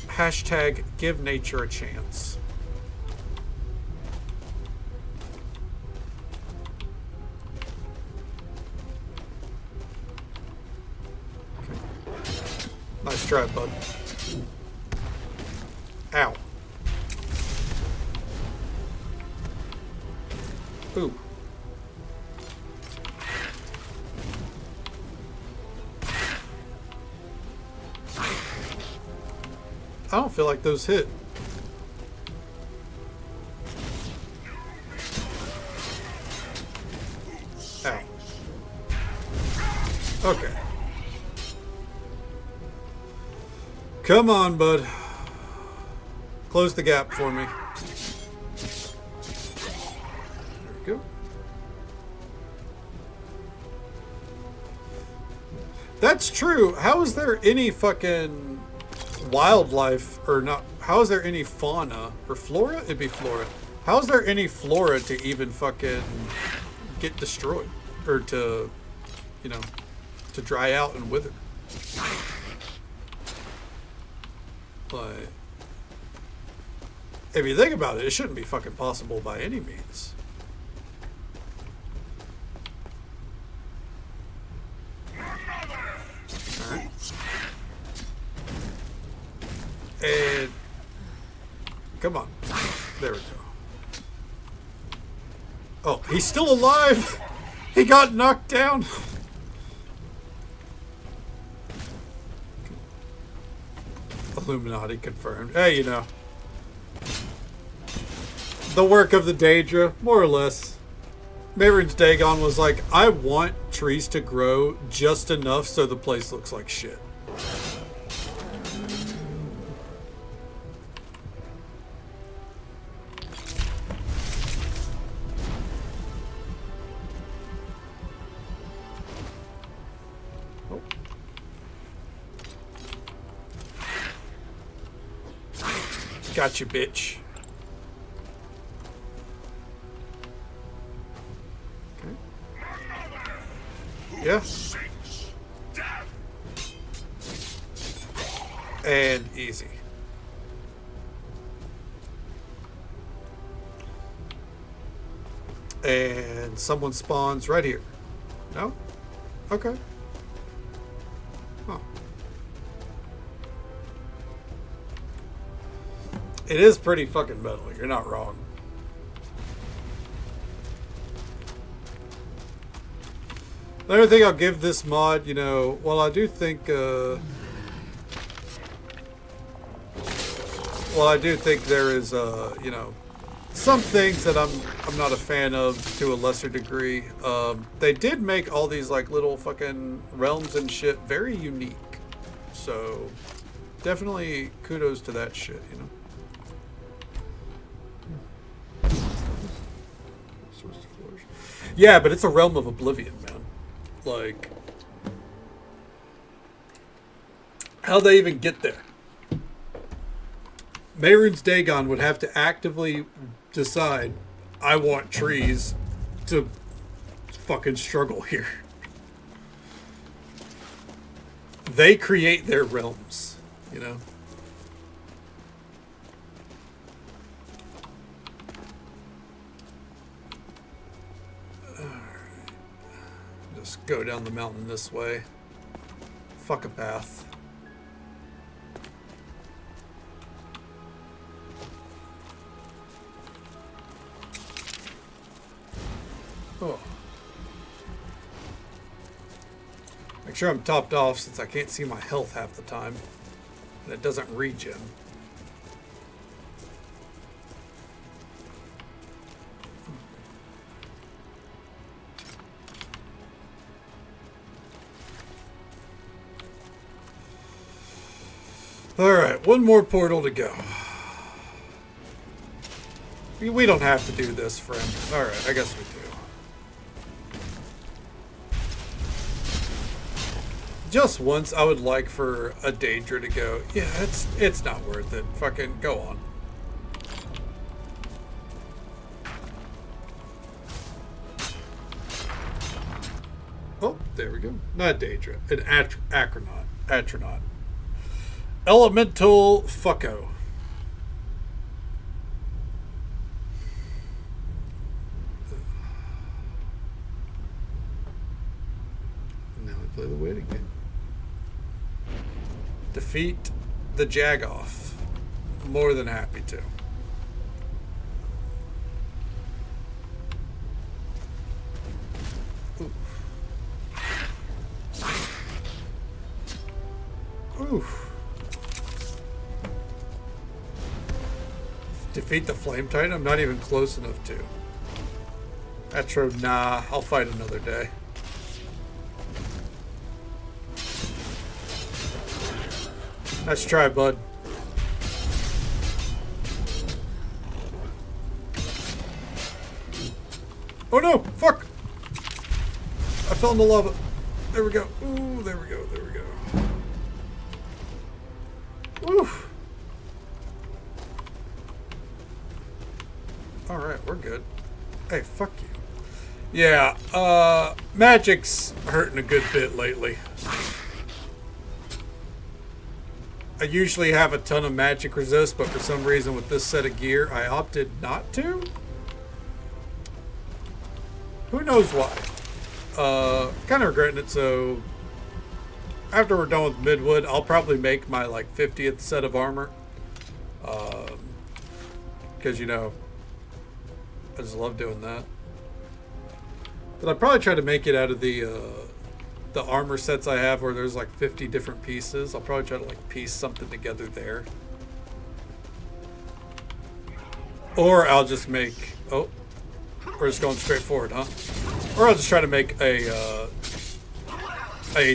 Hashtag give nature a chance. Nice try, bud. Ow. Ooh. I don't feel like those hit. Ow. Okay. Come on, bud. Close the gap for me. There we go. That's true. How is there any fucking wildlife, or not, how is there any fauna or flora? It'd be flora. How is there any flora to even fucking get destroyed, or to, you know, to dry out and wither? But if you think about it, it shouldn't be fucking possible by any means. Alright. And come on. There we go. Oh, he's still alive! He got knocked down! Illuminati confirmed. Hey, you know. The work of the Daedra, more or less. Mehrunes Dagon was like, I want trees to grow just enough so the place looks like shit. Got you, bitch. Okay. Yeah. And easy. And someone spawns right here. No? Okay. Huh. It is pretty fucking metal. You're not wrong. The other thing I'll give this mod, you know, well, I do think, there is, you know, some things that I'm not a fan of to a lesser degree. They did make all these, like, little fucking realms and shit very unique. So, definitely kudos to that shit, you know. Yeah, but it's a realm of oblivion, man. Like, how'd they even get there? Mehrunes Dagon would have to actively decide, I want trees, to fucking struggle here. They create their realms, you know? Just go down the mountain this way. Fuck a path. Make sure I'm topped off since I can't see my health half the time. And it doesn't regen. Alright, one more portal to go. We don't have to do this, friend. Alright, I guess we do. Just once, I would like for a Daedra to go, yeah, it's not worth it. Fucking go on. Oh, there we go. Not Daedra. An Atronach. Elemental fucko. Now we play the waiting game. Defeat the Jagoff. More than happy to. Oof. Defeat the Flame Titan? I'm not even close enough to. Atro, nah. I'll fight another day. Nice try, bud. Oh no! Fuck! I fell in the lava. There we go. Ooh, there we go. There we go. Oof. Alright, we're good. Hey, fuck you. Yeah, magic's hurting a good bit lately. I usually have a ton of magic resist, but for some reason with this set of gear, I opted not to? Who knows why? Kind of regretting it, so after we're done with Midwood, I'll probably make my, like, 50th set of armor. Because, you know, I just love doing that. But I'd probably try to make it out of the armor sets I have where there's like 50 different pieces. I'll probably try to like piece something together there. Or I'll just make... Oh. We're just going straight forward, huh? Or I'll just try to make a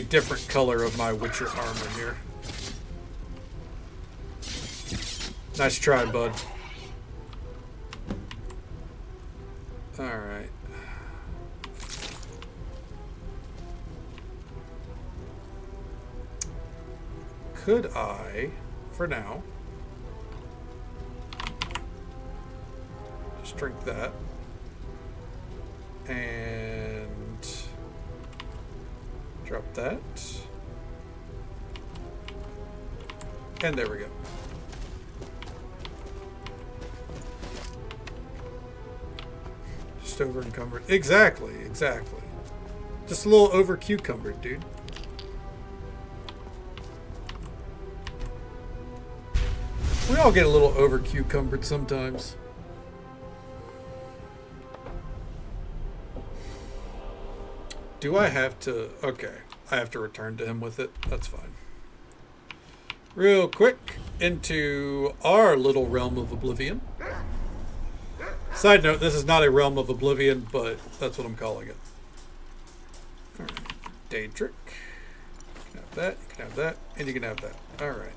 different color of my Witcher armor here. Nice try, bud. Alright. Could I, for now, just drink that and drop that, and there we go. Just over encumbered. Exactly. Just a little over cucumbered, dude. We all get a little over cucumbered sometimes. Do I have to... Okay. I have to return to him with it. That's fine. Real quick, into our little realm of oblivion. Side note, this is not a realm of oblivion, but that's what I'm calling it. Alright. Daedric. You can have that, you can have that, and you can have that. Alright.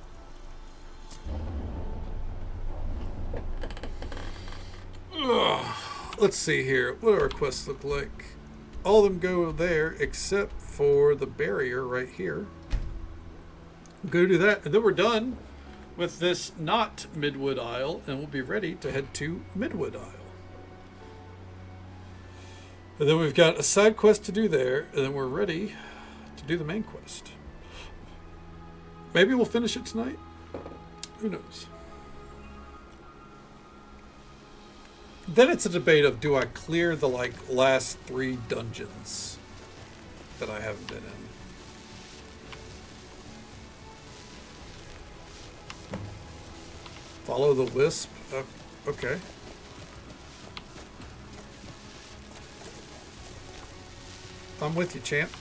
Let's see here. What do our quests look like? All of them go there except for the barrier right here. Go do that, and then we're done with this not Midwood Isle, and we'll be ready to head to Midwood Isle. And then we've got a side quest to do there, and then we're ready to do the main quest. Maybe we'll finish it tonight. Who knows? Then it's a debate of, do I clear the like last 3 dungeons that I haven't been in? Follow the wisp? Okay. I'm with you, champ.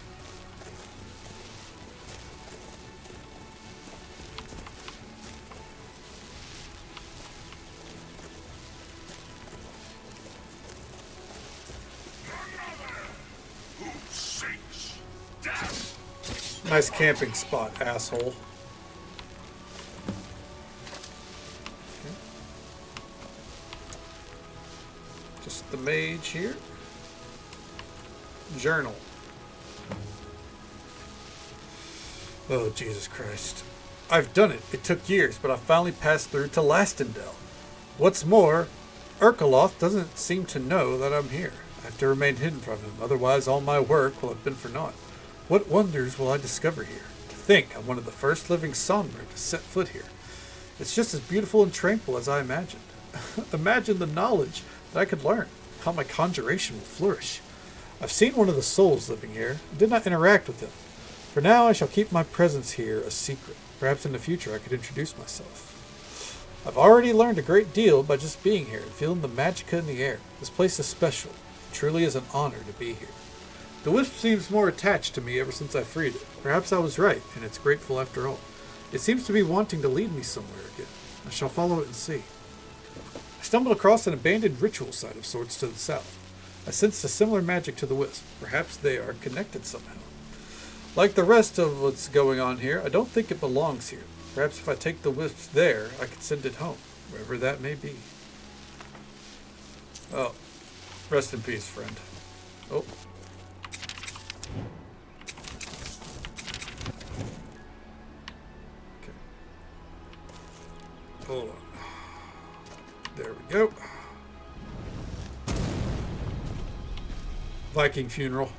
Nice camping spot, asshole. Okay. Just the mage here. Journal. Oh, Jesus Christ. I've done it. It took years, but I finally passed through to Lastendel. What's more, Urkaloth doesn't seem to know that I'm here. I have to remain hidden from him, otherwise all my work will have been for naught. What wonders will I discover here? To think I'm one of the first living Somber to set foot here. It's just as beautiful and tranquil as I imagined. Imagine the knowledge that I could learn, how my conjuration will flourish. I've seen one of the souls living here, and did not interact with him. For now, I shall keep my presence here a secret. Perhaps in the future I could introduce myself. I've already learned a great deal by just being here and feeling the magicka in the air. This place is special. It truly is an honor to be here. The wisp seems more attached to me ever since I freed it. Perhaps I was right, and it's grateful after all. It seems to be wanting to lead me somewhere again. I shall follow it and see. I stumbled across an abandoned ritual site of sorts to the south. I sensed a similar magic to the wisp. Perhaps they are connected somehow. Like the rest of what's going on here, I don't think it belongs here. Perhaps if I take the wisps there, I could send it home, wherever that may be. Oh, rest in peace, friend. Oh. Okay. Hold on. There we go. Viking funeral.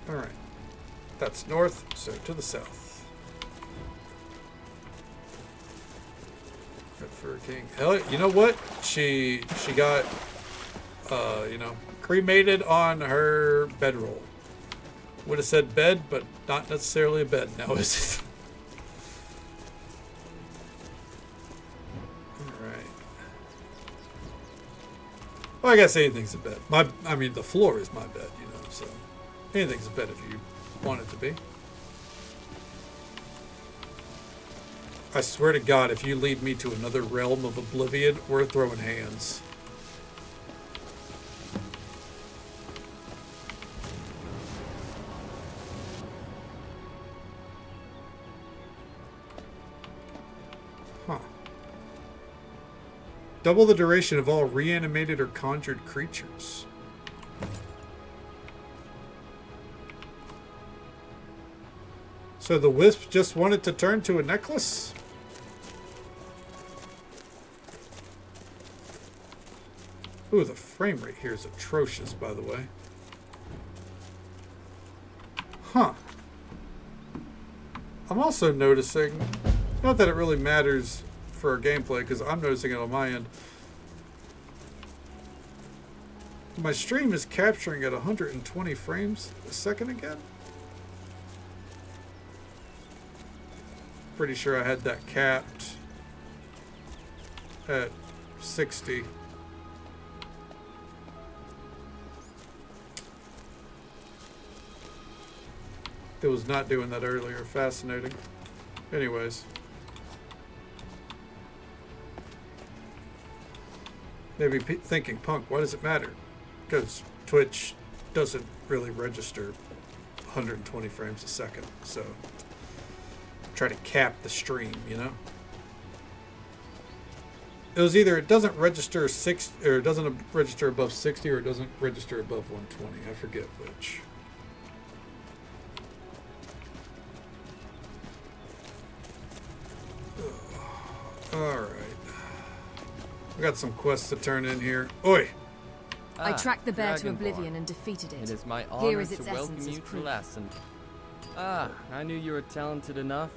Alright. That's north, so to the south. Fit for a king. Hell, you know what? She got, cremated on her bedroll. Would have said bed, but not necessarily a bed now, is it? Alright. Well, I guess anything's a bed. The floor is my bed, so anything's a bed if you want it to be. I swear to God, if you lead me to another realm of oblivion, we're throwing hands. Huh. Double the duration of all reanimated or conjured creatures. So the wisp just wanted to turn to a necklace? Ooh, the frame rate here is atrocious, by the way. Huh. I'm also noticing, not that it really matters for our gameplay, because I'm noticing it on my end. My stream is capturing at 120 frames a second again. Pretty sure I had that capped at 60. It was not doing that earlier. Fascinating. Anyways. Maybe thinking, Punk, why does it matter? Because Twitch doesn't really register 120 frames a second, so try to cap the stream, you know? It was either it doesn't register or it doesn't register above 60 or it doesn't register above 120. I forget which. Alright. We got some quests to turn in here. Oi! I tracked the bear to Dragonborn. oblivion and defeated it. It is my Here honor is its to welcome essence you as to proof. Lassen. Ah, I knew you were talented enough.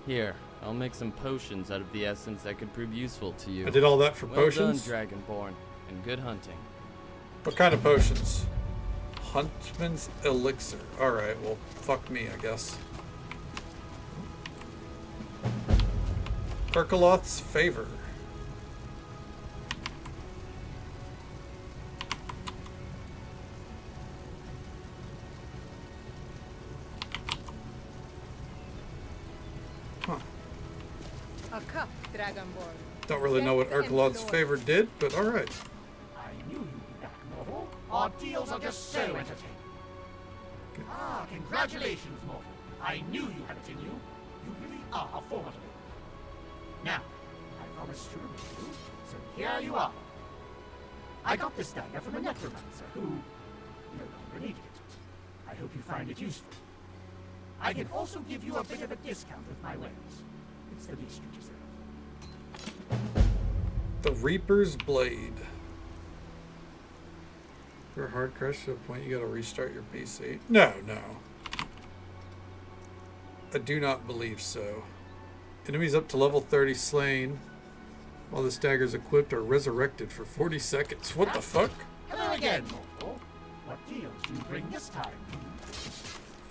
Here, I'll make some potions out of the essence that could prove useful to you. I did all that for well potions? Well done, Dragonborn, and good hunting. What kind of potions? Huntman's elixir. Alright, well, fuck me, I guess. Urkaloth's favor. Huh. A cup, Dragonborn. Don't really know what Urkaloth's favor did, but alright. I knew you'd be back, mortal. Our deals are just so entertaining. Ah, congratulations, mortal. I knew you had it in you. You really are formidable. Now, I promised to remove you, so here you are. I got this dagger from a necromancer who no longer needed it. I hope you find it useful. I can also give you a bit of a discount with my wares. It's the least you deserve. The Reaper's Blade. You're hard crushed to the point you gotta restart your PC. No. I do not believe so. Enemies up to level 30 slain while this dagger is equipped are resurrected for 40 seconds. What the fuck? Hello again, mortal. What deals do you bring this time?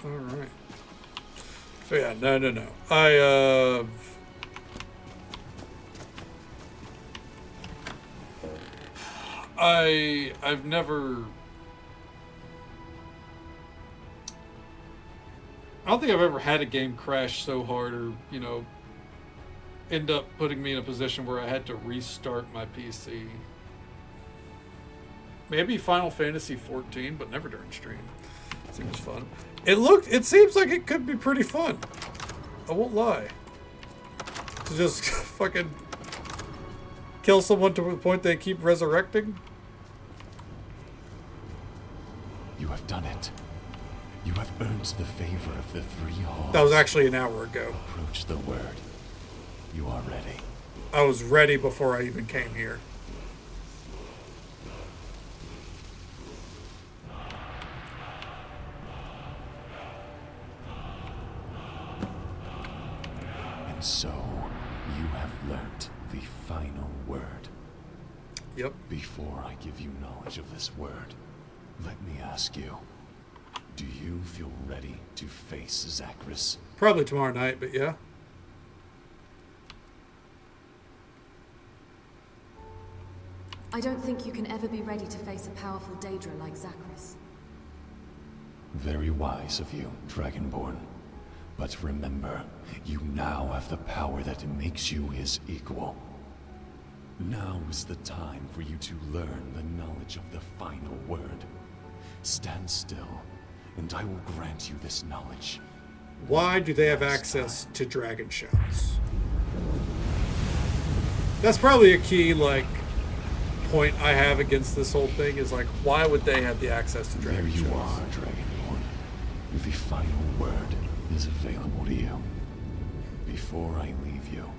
Alright. So yeah, no. I've never... I don't think I've ever had a game crash so hard or, you know, end up putting me in a position where I had to restart my PC. Maybe Final Fantasy 14, but never during stream. Seems fun. It seems like it could be pretty fun. I won't lie. To just fucking kill someone to the point they keep resurrecting. You have done it. You have earned the favor of the three halls. That was actually an hour ago. Approach the word. You are ready. I was ready before I even came here. And so, you have learnt the final word. Yep. Before I give you knowledge of this word, let me ask you, do you feel ready to face Zachris? Probably tomorrow night, but yeah. I don't think you can ever be ready to face a powerful Daedra like Zachris. Very wise of you, Dragonborn. But remember, you now have the power that makes you his equal. Now is the time for you to learn the knowledge of the final word. Stand still, and I will grant you this knowledge. Why do they have access to dragon shouts? That's probably a key, like, point I have against this whole thing is, like, why would they have the access to dragon shouts? There you are, Dragonborn. The final word is available to you. Before I leave you,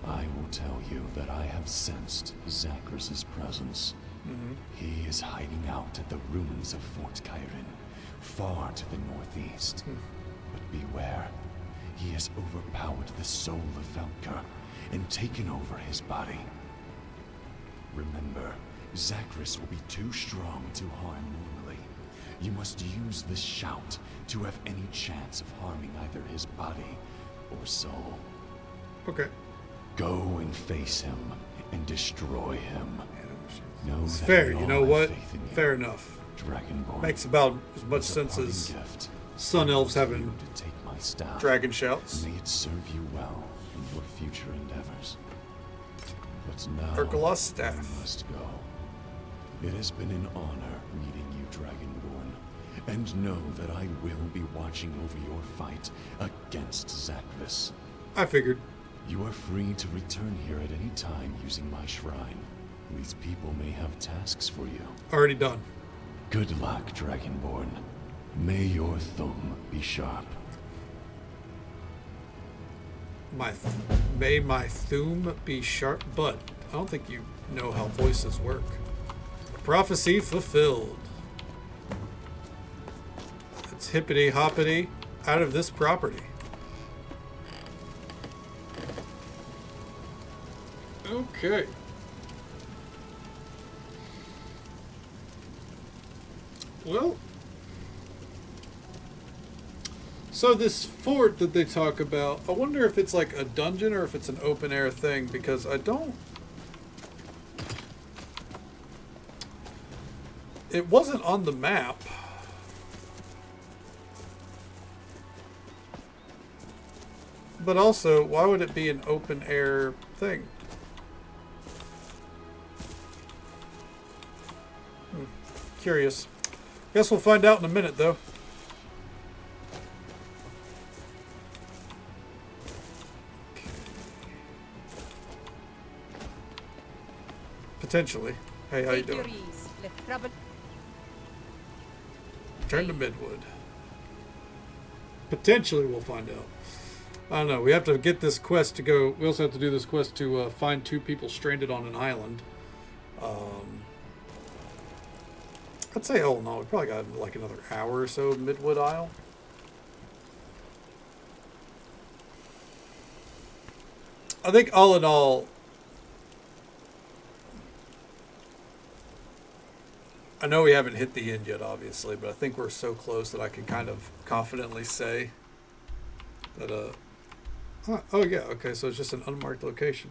I will tell you that I have sensed Zachris' presence. He is hiding out at the ruins of Fort Skyrim, far to the northeast. But beware, he has overpowered the soul of Velker and taken over his body. Remember, Zachris will be too strong to harm normally. You must use this shout to have any chance of harming either his body or soul. Okay. Go and face him and destroy him. Know It's that fair, we you all know have what? faith in you. Fair enough. Dragonborn. Makes about as much As a sense parting as gift, Sun I Elves want having you to take my staff. dragon shouts. May it serve you well in your future endeavors. But now, Urkeloth's staff. I must go. It has been an honor meeting you, Dragonborn. And know that I will be watching over your fight against Zachris. I figured. You are free to return here at any time using my shrine. These people may have tasks for you. Already done. Good luck, Dragonborn. May your thumb be sharp. May my thum be sharp, but I don't think you know how voices work. Prophecy fulfilled. It's hippity hoppity out of this property. Okay. Well, so this fort that they talk about, I wonder if it's like a dungeon or if it's an open air thing, because I don't... It wasn't on the map. But also, why would it be an open air thing? Curious. Guess we'll find out in a minute, though. Potentially. Hey, how you doing? Turn to Midwood. Potentially we'll find out. I don't know. We have to get this quest to go. We also have to do this quest to find 2 people stranded on an island. I'd say all in all, we probably got like another hour or so of Midwood Isle. I think all in all, I know we haven't hit the end yet, obviously, but I think we're so close that I can kind of confidently say that, oh yeah, okay, so it's just an unmarked location.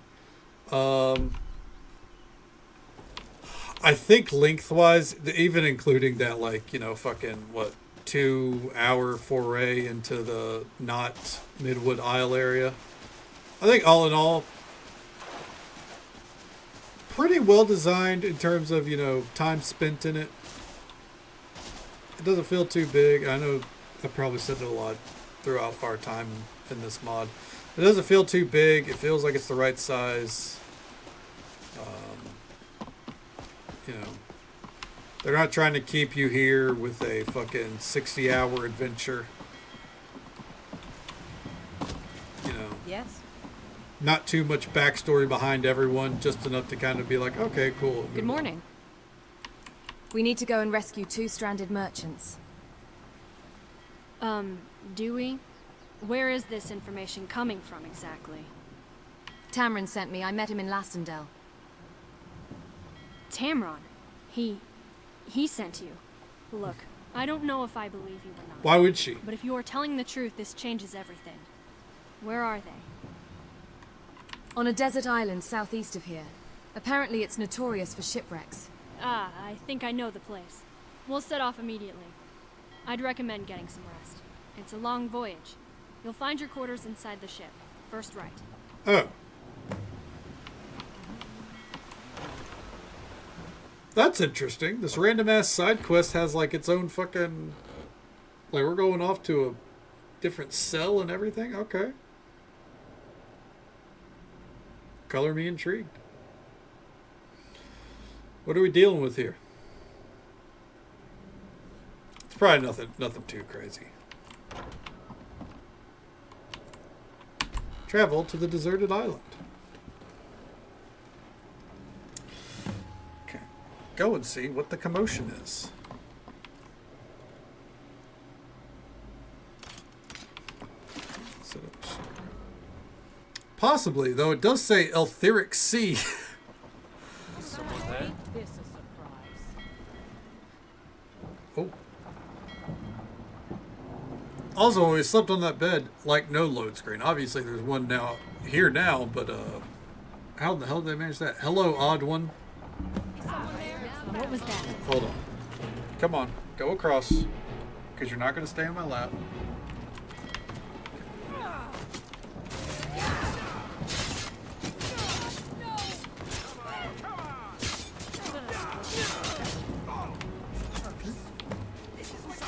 I think lengthwise, even including that, like, you know, fucking, what, 2-hour foray into the not Midwood Isle area. I think all in all, pretty well designed in terms of, you know, time spent in it. It doesn't feel too big. I know I probably said it a lot throughout our time in this mod. It doesn't feel too big. It feels like it's the right size. You know, they're not trying to keep you here with a fucking 60-hour adventure. You know. Yes. Not too much backstory behind everyone, just enough to kind of be like, okay, cool. Good morning. We need to go and rescue 2 stranded merchants. Do we? Where is this information coming from exactly? Tamron sent me. I met him in Lastendale. Tamron? He sent you. Look, I don't know if I believe you or not. Why would she? But if you are telling the truth, this changes everything. Where are they? On a desert island southeast of here. Apparently it's notorious for shipwrecks. Ah, I think I know the place. We'll set off immediately. I'd recommend getting some rest. It's a long voyage. You'll find your quarters inside the ship. First right. Oh. That's interesting. This random ass side quest has like its own fucking... Like we're going off to a different cell and everything? Okay. Color me intrigued. What are we dealing with here? It's probably nothing too crazy. Travel to the deserted island. Okay. Go and see what the commotion is. Possibly, though it does say Etheric Sea. Someone there? This a surprise. Oh. Also, we slept on that bed like no load screen. Obviously, there's one now here now, but how the hell did they manage that? Hello, odd one. What was that? Hold on. Come on, go across, because you're not going to stay in my lap.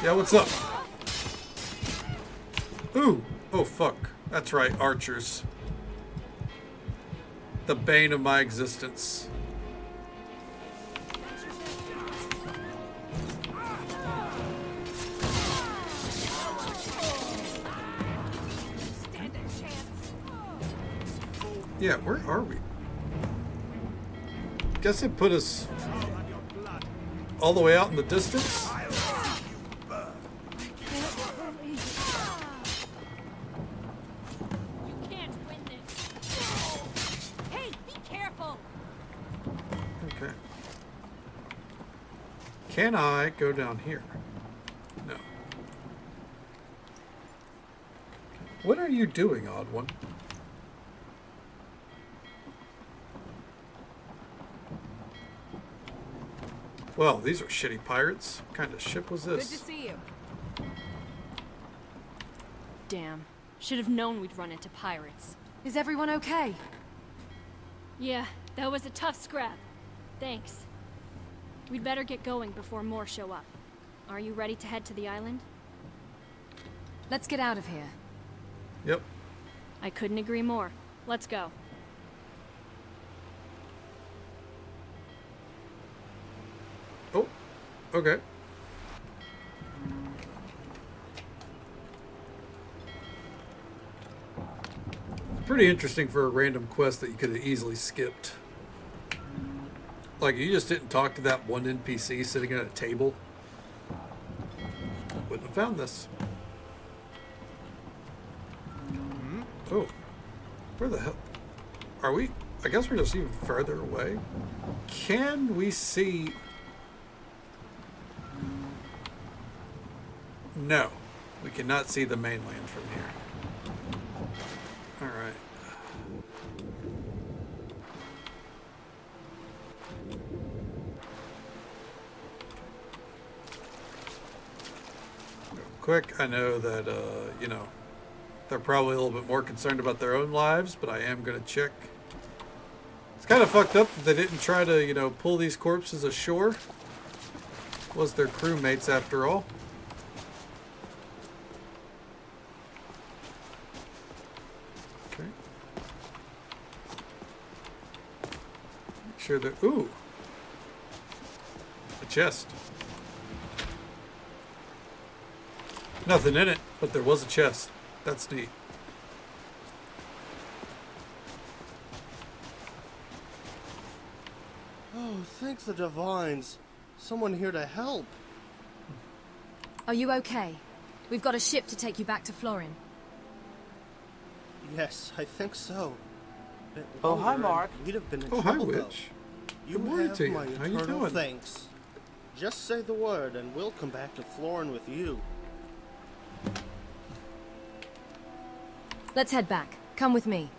Yeah, what's up? Ooh! Oh, fuck. That's right, archers. The bane of my existence. Yeah, where are we? Guess it put us all the way out in the distance? Can I go down here? No. What are you doing, odd one? Well, these are shitty pirates. What kind of ship was this? Good to see you. Damn. Should have known we'd run into pirates. Is everyone okay? Yeah, that was a tough scrap. Thanks. We'd better get going before more show up. Are you ready to head to the island? Let's get out of here. Yep. I couldn't agree more. Let's go. Oh, okay. Pretty interesting for a random quest that you could have easily skipped. Like, you just didn't talk to that one NPC sitting at a table. Wouldn't have found this. Oh. Where the hell? Are we? I guess we're just even further away. Can we see? No. We cannot see the mainland from here. Alright. Real quick, I know that, you know, they're probably a little bit more concerned about their own lives, but I am going to check. It's kind of fucked up that they didn't try to, you know, pull these corpses ashore. Was their crewmates after all. Okay. Make sure that, ooh, a chest. Nothing in it, but there was a chest. That's neat. Oh, thank the divines. Someone here to help. Are you okay? We've got a ship to take you back to Florin. Yes, I think so. Oh, hi, Mark. We'd have been in Oh, hi, trouble, though. Witch. You Good morning have to you. my How you eternal doing? thanks. Just say the word, and we'll come back to Florin with you. Let's head back. Come with me.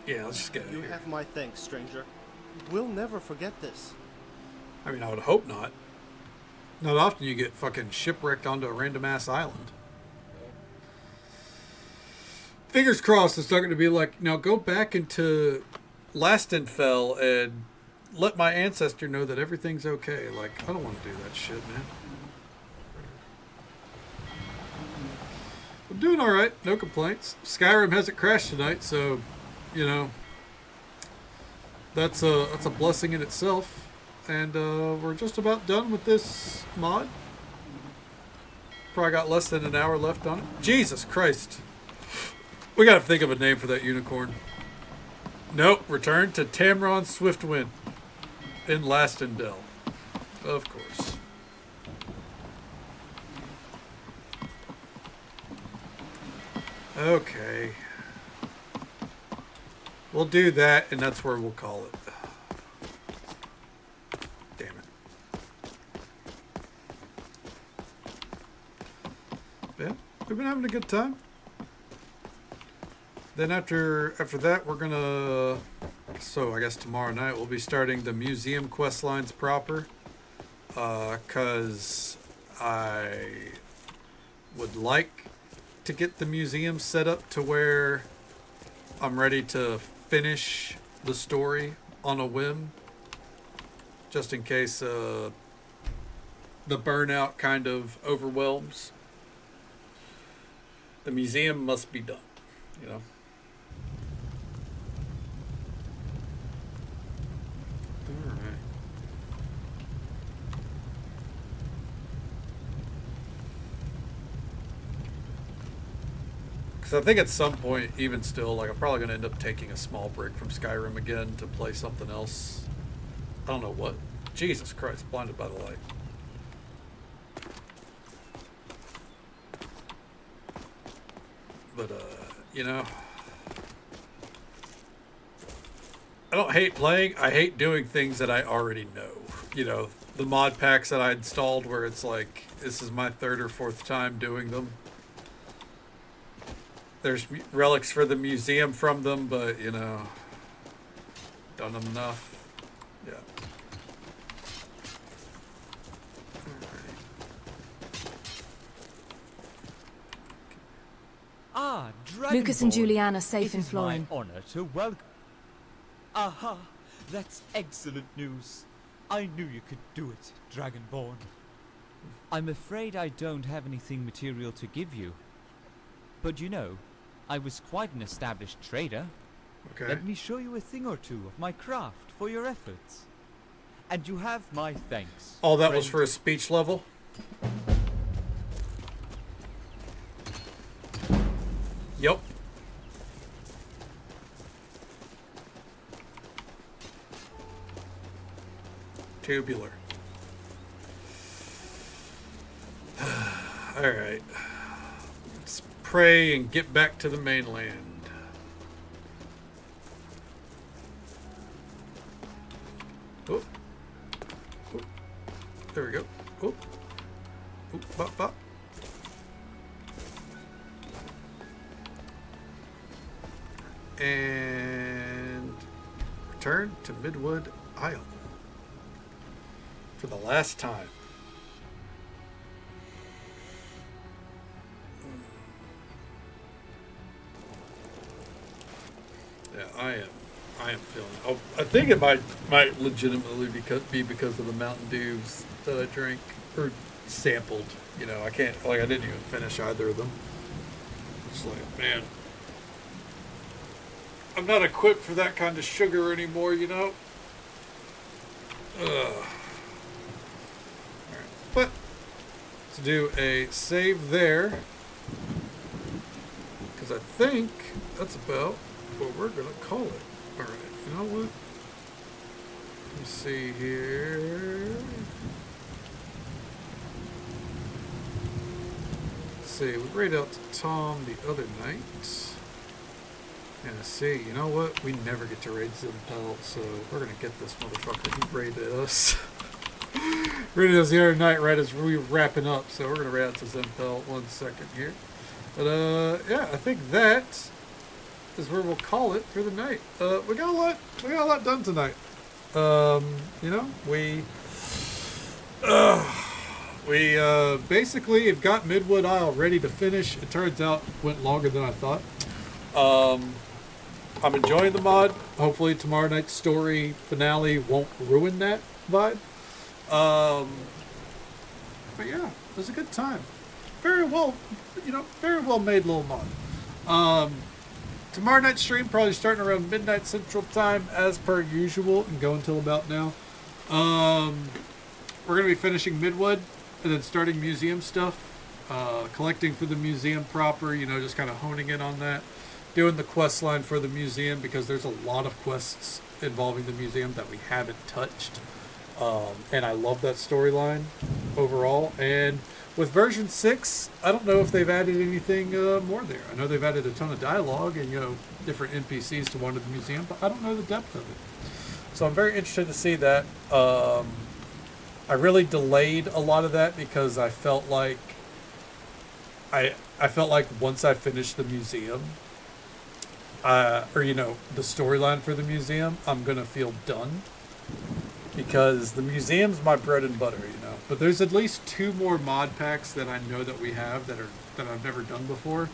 Yeah, let's just get out of You here. have my thanks, stranger. We'll never forget this. I mean, I would hope not. Not often you get fucking shipwrecked onto a random ass island. Fingers crossed it's not going to be like, now go back into Lastenfell and let my ancestor know that everything's okay. Like, I don't want to do that shit, man. I'm doing alright, no complaints. Skyrim hasn't crashed tonight, so, you know, that's a blessing in itself. And we're just about done with this mod. Probably got less than an hour left on it. Jesus Christ. We gotta think of a name for that unicorn. Nope, return to Tamron Swiftwind in Lastendel. Of course. Okay. We'll do that, and that's where we'll call it. Damn it. Yeah, we've been having a good time. Then after that, we're gonna... So I guess tomorrow night we'll be starting the museum quest lines proper. Because I would like to get the museum set up to where I'm ready to finish the story on a whim, just in case the burnout kind of overwhelms. The museum must be done, you know. Because I think at some point, even still, like, I'm probably going to end up taking a small break from Skyrim again to play something else. I don't know what. Jesus Christ, blinded by the light. But, you know, I don't hate playing. I hate doing things that I already know. You know, the mod packs that I installed where it's like, this is my third or fourth time doing them. There's relics for the museum from them, but, you know, done them enough. Yeah. Ah, Lucas and Dragonborn. Julianne are safe It in is Florin. my honor to welcome. Aha, that's excellent news. I knew you could do it, Dragonborn. I'm afraid I don't have anything material to give you. But you know, I was quite an established trader. Okay. Let me show you a thing or two of my craft for your efforts. And you have my thanks. All that was friend. for a speech level? Yep. Tubular. Alright. Let's pray and get back to the mainland. Oh. Oh. There we go. Oh. Oh, bop, bop. And return to Midwood Isle for the last time. Yeah, I am feeling. Oh, I think it might legitimately be because of the Mountain Dews that I drank or sampled. You know, I can't, like, I didn't even finish either of them. It's like, man, I'm not equipped for that kind of sugar anymore, you know? Ugh. Alright. But, let's do a save there. Because I think that's about what we're going to call it. Alright, you know what? Let me see here. Let's see, we raided out to Tom the other night. And see, you know what? We never get to raid Zimpel, so we're gonna get this motherfucker. He raided us. Raided us the other night right as we were wrapping up, so we're gonna raid out to Zimpel 1 second here. But yeah, I think that is where we'll call it for the night. We got a lot done tonight. You know, we basically have got Midwood Isle ready to finish. It turns out went longer than I thought. I'm enjoying the mod. Hopefully tomorrow night's story finale won't ruin that vibe. But yeah, it was a good time. Very well made little mod. Tomorrow night's stream probably starting around midnight Central Time as per usual and go until about now. We're going to be finishing Midwood and then starting museum stuff. Collecting for the museum proper, you know, just kind of honing in on that. Doing the quest line for the museum because there's a lot of quests involving the museum that we haven't touched. And I love that storyline overall. And with version 6, I don't know if they've added anything more there. I know they've added a ton of dialogue and, you know, different NPCs to one of the museum, but I don't know the depth of it. So I'm very interested to see that. I really delayed a lot of that because I felt like once I finished the museum, or, you know, the storyline for the museum, I'm going to feel done. Because the museum's my bread and butter, you know. But there's at least 2 more mod packs that I know that we have that I've never done before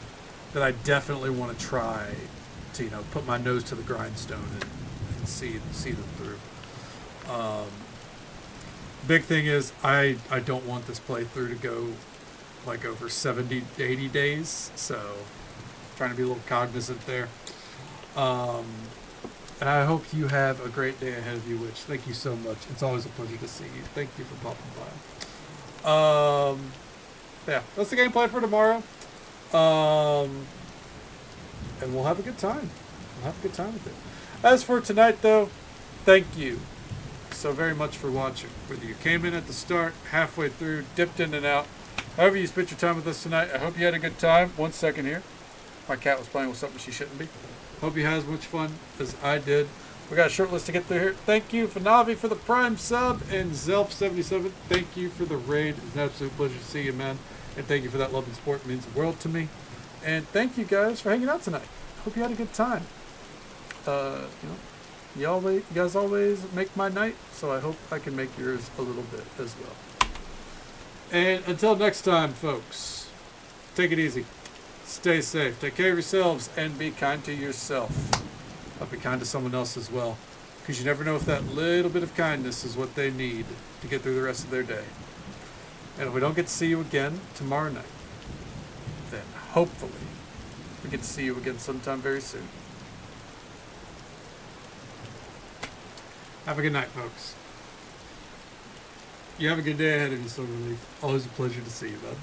that I definitely want to try to, you know, put my nose to the grindstone and see them through. Big thing is I don't want this playthrough to go like over 70, 80 days, so trying to be a little cognizant there. And I hope you have a great day ahead of you, Witch. Thank you so much. It's always a pleasure to see you. Thank you for popping by. Yeah, that's the game plan for tomorrow. And we'll have a good time. We'll have a good time with it. As for tonight, though, thank you so very much for watching. Whether you came in at the start, halfway through, dipped in and out, however you spent your time with us tonight, I hope you had a good time. 1 second here. My cat was playing with something she shouldn't be. Hope you had as much fun as I did. We got a short list to get through here. Thank you, Fanavi, for the Prime sub, and Zelf77, thank you for the raid. It's an absolute pleasure to see you, man. And thank you for that love and support. It means the world to me. And thank you guys for hanging out tonight. Hope you had a good time. You know, you guys always make my night, so I hope I can make yours a little bit as well. And until next time, folks, take it easy. Stay safe. Take care of yourselves and be kind to yourself. But be kind to someone else as well. Because you never know if that little bit of kindness is what they need to get through the rest of their day. And if we don't get to see you again tomorrow night, then hopefully we get to see you again sometime very soon. Have a good night, folks. You have a good day ahead of you, Silver Leaf. Always a pleasure to see you, bud.